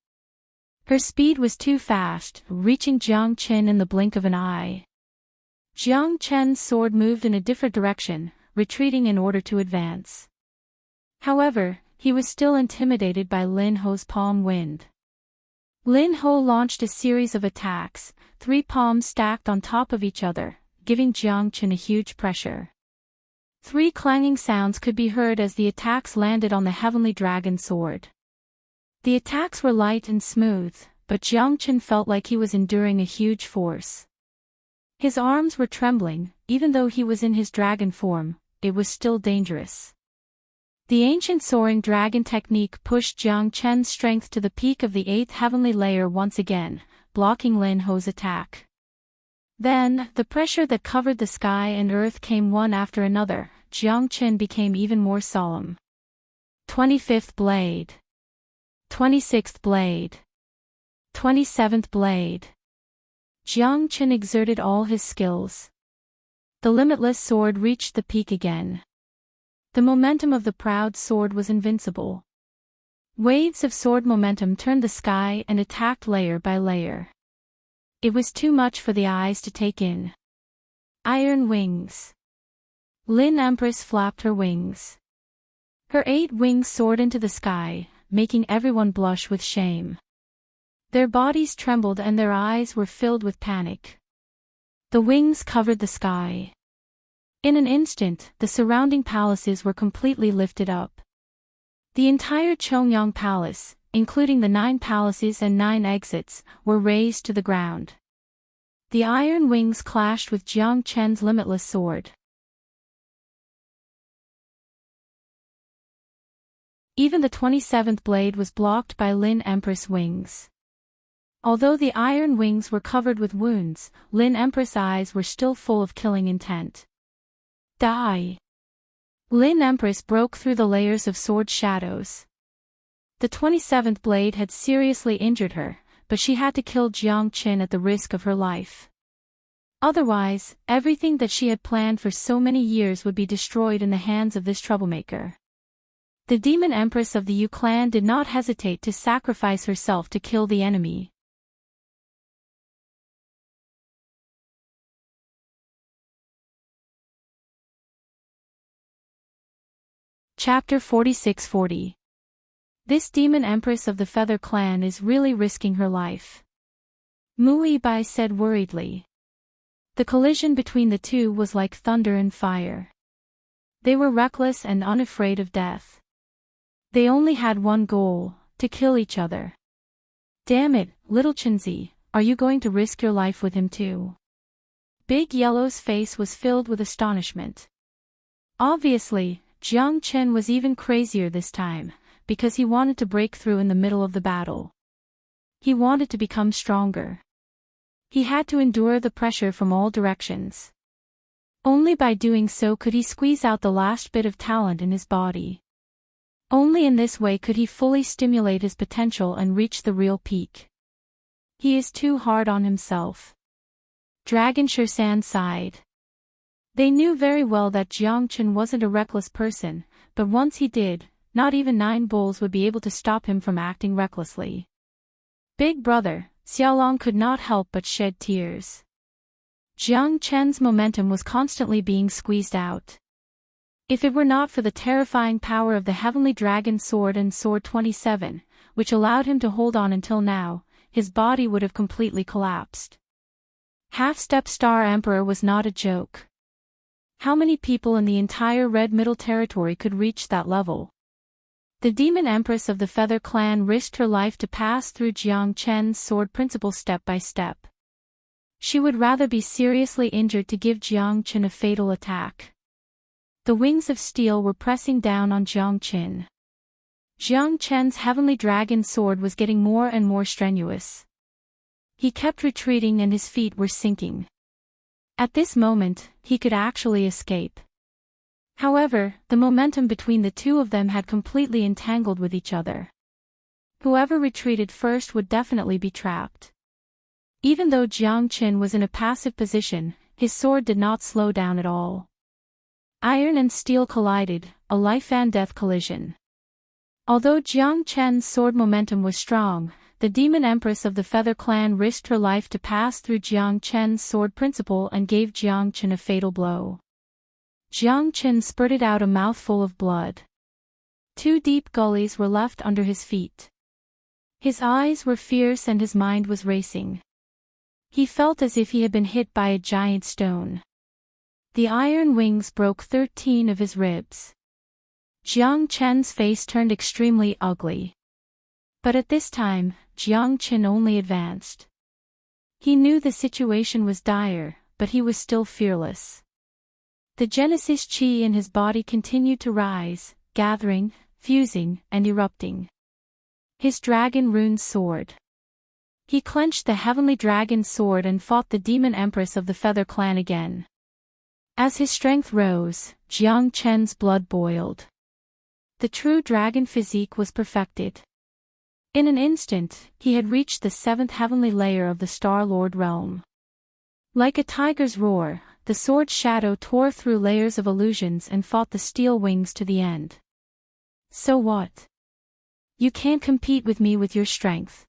Her speed was too fast, reaching Jiang Chen in the blink of an eye. Jiang Chen's sword moved in a different direction, retreating in order to advance. However, he was still intimidated by Lin Ho's palm wind. Lin Ho launched a series of attacks, 3 palms stacked on top of each other, giving Jiang Chen a huge pressure. 3 clanging sounds could be heard as the attacks landed on the heavenly dragon sword. The attacks were light and smooth, but Jiang Chen felt like he was enduring a huge force. His arms were trembling, even though he was in his dragon form, it was still dangerous. The ancient soaring dragon technique pushed Jiang Chen's strength to the peak of the 8th heavenly layer once again, blocking Lin Ho's attack. Then, the pressure that covered the sky and earth came one after another. Jiang Chen became even more solemn. 25th blade. 26th blade. 27th blade. Jiang Chen exerted all his skills. The limitless sword reached the peak again. The momentum of the proud sword was invincible. Waves of sword momentum turned the sky and attacked layer by layer. It was too much for the eyes to take in. Iron wings. Lin Empress flapped her wings. Her 8 wings soared into the sky, making everyone blush with shame. Their bodies trembled and their eyes were filled with panic. The wings covered the sky. In an instant, the surrounding palaces were completely lifted up. The entire Chongyang Palace, including the 9 palaces and 9 exits, were razed to the ground. The iron wings clashed with Jiang Chen's limitless sword. Even the 27th blade was blocked by Lin Empress wings. Although the iron wings were covered with wounds, Lin Empress' eyes were still full of killing intent. Die! Lin Empress broke through the layers of sword shadows. The 27th blade had seriously injured her, but she had to kill Jiang Qin at the risk of her life. Otherwise, everything that she had planned for so many years would be destroyed in the hands of this troublemaker. The demon empress of the Yu clan did not hesitate to sacrifice herself to kill the enemy. Chapter 46-40. This demon empress of the Feather clan is really risking her life. Mu Yibai said worriedly. The collision between the two was like thunder and fire. They were reckless and unafraid of death. They only had one goal, to kill each other. Damn it, little Chenzi, are you going to risk your life with him too? Big Yellow's face was filled with astonishment. Obviously, Jiang Chen was even crazier this time, because he wanted to break through in the middle of the battle. He wanted to become stronger. He had to endure the pressure from all directions. Only by doing so could he squeeze out the last bit of talent in his body. Only in this way could he fully stimulate his potential and reach the real peak. He is too hard on himself. Dragon Shirsan sighed. They knew very well that Jiang Chen wasn't a reckless person, but once he did, not even 9 bulls would be able to stop him from acting recklessly. Big brother, Xiaolong could not help but shed tears. Jiang Chen's momentum was constantly being squeezed out. If it were not for the terrifying power of the Heavenly Dragon Sword and Sword 27, which allowed him to hold on until now, his body would have completely collapsed. Half-Step Star Emperor was not a joke. How many people in the entire Red Middle Territory could reach that level? The Demon Empress of the Feather Clan risked her life to pass through Jiang Chen's sword principle step by step. She would rather be seriously injured to give Jiang Chen a fatal attack. The wings of steel were pressing down on Jiang Chen. Jiang Chen's heavenly dragon sword was getting more and more strenuous. He kept retreating and his feet were sinking. At this moment, he could actually escape. However, the momentum between the two of them had completely entangled with each other. Whoever retreated first would definitely be trapped. Even though Jiang Chen was in a passive position, his sword did not slow down at all. Iron and steel collided, a life-and-death collision. Although Jiang Chen's sword momentum was strong, the Demon Empress of the Feather Clan risked her life to pass through Jiang Chen's sword principle and gave Jiang Chen a fatal blow. Jiang Chen spurted out a mouthful of blood. 2 deep gullies were left under his feet. His eyes were fierce and his mind was racing. He felt as if he had been hit by a giant stone. The iron wings broke 13 of his ribs. Jiang Chen's face turned extremely ugly. But at this time, Jiang Chen only advanced. He knew the situation was dire, but he was still fearless. The Genesis Chi in his body continued to rise, gathering, fusing, and erupting. His dragon rune sword. He clenched the heavenly dragon sword and fought the Demon Empress of the Feather Clan again. As his strength rose, Jiang Chen's blood boiled. The true dragon physique was perfected. In an instant, he had reached the 7th heavenly layer of the Star-Lord realm. Like a tiger's roar, the sword's shadow tore through layers of illusions and fought the steel wings to the end. So what? You can't compete with me with your strength.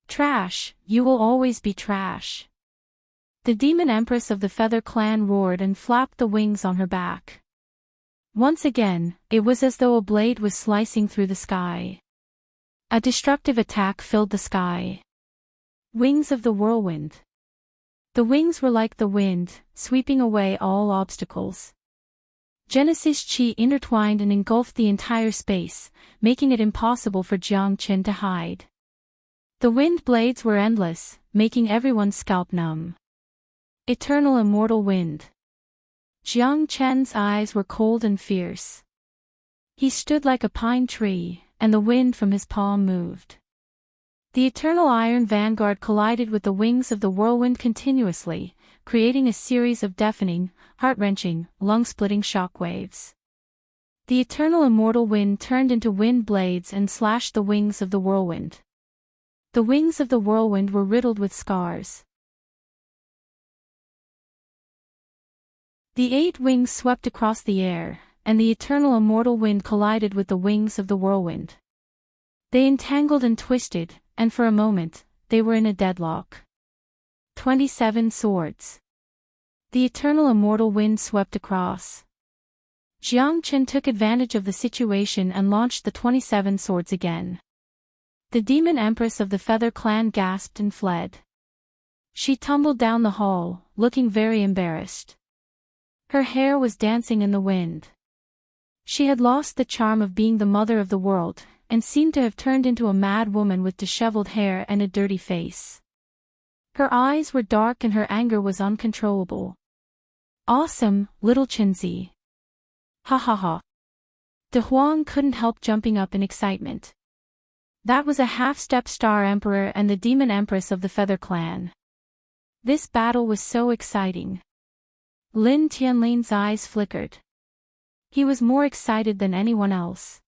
Trash, you will always be trash. The Demon Empress of the Feather Clan roared and flapped the wings on her back. Once again, it was as though a blade was slicing through the sky. A destructive attack filled the sky. Wings of the whirlwind. The wings were like the wind, sweeping away all obstacles. Genesis Chi intertwined and engulfed the entire space, making it impossible for Jiang Chen to hide. The wind blades were endless, making everyone's scalp numb. Eternal immortal wind. Jiang Chen's eyes were cold and fierce. He stood like a pine tree, and the wind from his palm moved. The eternal iron vanguard collided with the wings of the whirlwind continuously, creating a series of deafening, heart-wrenching, lung-splitting shockwaves. The eternal immortal wind turned into wind blades and slashed the wings of the whirlwind. The wings of the whirlwind were riddled with scars. The 8 wings swept across the air, and the eternal immortal wind collided with the wings of the whirlwind. They entangled and twisted, and for a moment, they were in a deadlock. 27 swords. The eternal immortal wind swept across. Jiang Qin took advantage of the situation and launched the 27 swords again. The demon empress of the Feather Clan gasped and fled. She tumbled down the hall, looking very embarrassed. Her hair was dancing in the wind. She had lost the charm of being the mother of the world, and seemed to have turned into a mad woman with disheveled hair and a dirty face. Her eyes were dark and her anger was uncontrollable. Awesome, little Qinzi. Ha ha ha. De Huang couldn't help jumping up in excitement. That was a half-step Star Emperor and the Demon Empress of the Feather Clan. This battle was so exciting. Lin Tianlin's eyes flickered. He was more excited than anyone else.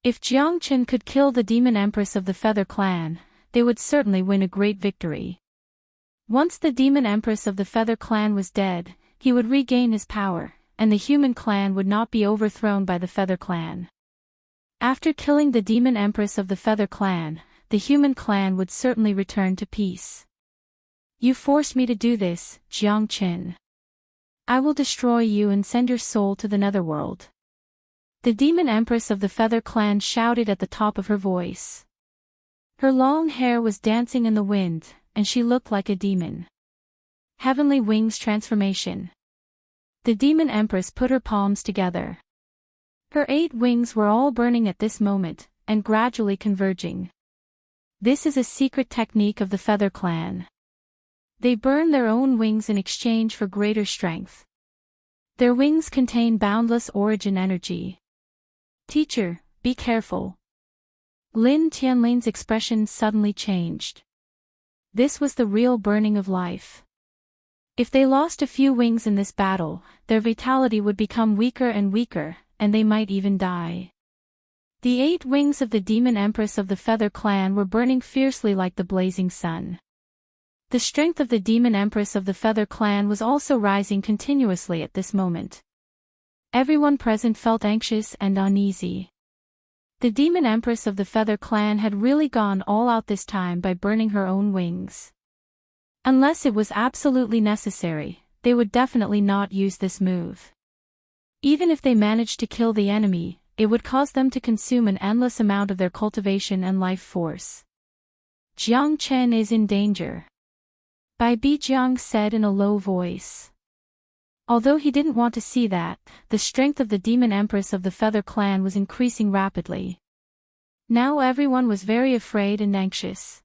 If Jiang Qin could kill the Demon Empress of the Feather Clan, they would certainly win a great victory. Once the Demon Empress of the Feather Clan was dead, he would regain his power, and the human clan would not be overthrown by the Feather Clan. After killing the Demon Empress of the Feather Clan, the human clan would certainly return to peace. You forced me to do this, Jiang Qin. I will destroy you and send your soul to the netherworld. The Demon Empress of the Feather Clan shouted at the top of her voice. Her long hair was dancing in the wind, and she looked like a demon. Heavenly Wings Transformation. The Demon Empress put her palms together. Her 8 wings were all burning at this moment, and gradually converging. This is a secret technique of the Feather Clan. They burn their own wings in exchange for greater strength. Their wings contain boundless origin energy. Teacher, be careful. Lin Tianlin's expression suddenly changed. This was the real burning of life. If they lost a few wings in this battle, their vitality would become weaker and weaker, and they might even die. The 8 wings of the Demon Empress of the Feather Clan were burning fiercely like the blazing sun. The strength of the Demon Empress of the Feather Clan was also rising continuously at this moment. Everyone present felt anxious and uneasy. The Demon Empress of the Feather Clan had really gone all out this time by burning her own wings. Unless it was absolutely necessary, they would definitely not use this move. Even if they managed to kill the enemy, it would cause them to consume an endless amount of their cultivation and life force. Jiang Chen is in danger. Bai Bijiang said in a low voice. Although he didn't want to see that, the strength of the Demon Empress of the Feather Clan was increasing rapidly. Now everyone was very afraid and anxious.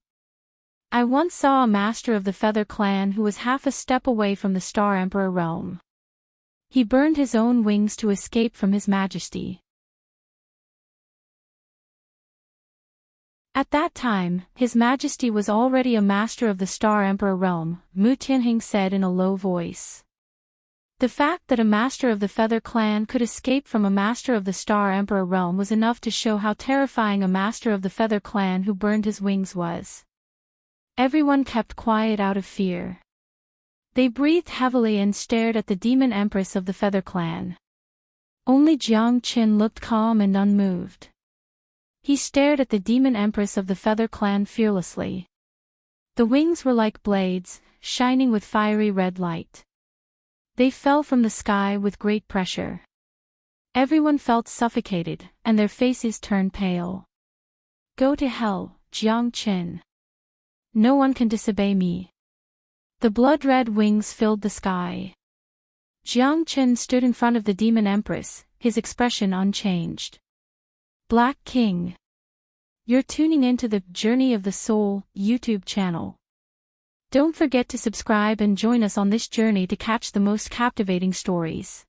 I once saw a master of the Feather Clan who was half a step away from the Star Emperor realm. He burned his own wings to escape from His Majesty. At that time, His Majesty was already a master of the Star Emperor realm, Mu Tianhing said in a low voice. The fact that a master of the Feather Clan could escape from a master of the Star Emperor realm was enough to show how terrifying a master of the Feather Clan who burned his wings was. Everyone kept quiet out of fear. They breathed heavily and stared at the Demon Empress of the Feather Clan. Only Jiang Qin looked calm and unmoved. He stared at the Demon Empress of the Feather Clan fearlessly. The wings were like blades, shining with fiery red light. They fell from the sky with great pressure. Everyone felt suffocated, and their faces turned pale. Go to hell, Jiang Qin. No one can disobey me. The blood-red wings filled the sky. Jiang Qin stood in front of the Demon Empress, his expression unchanged. Black King. You're tuning into the Journey of the Soul YouTube channel. Don't forget to subscribe and join us on this journey to catch the most captivating stories.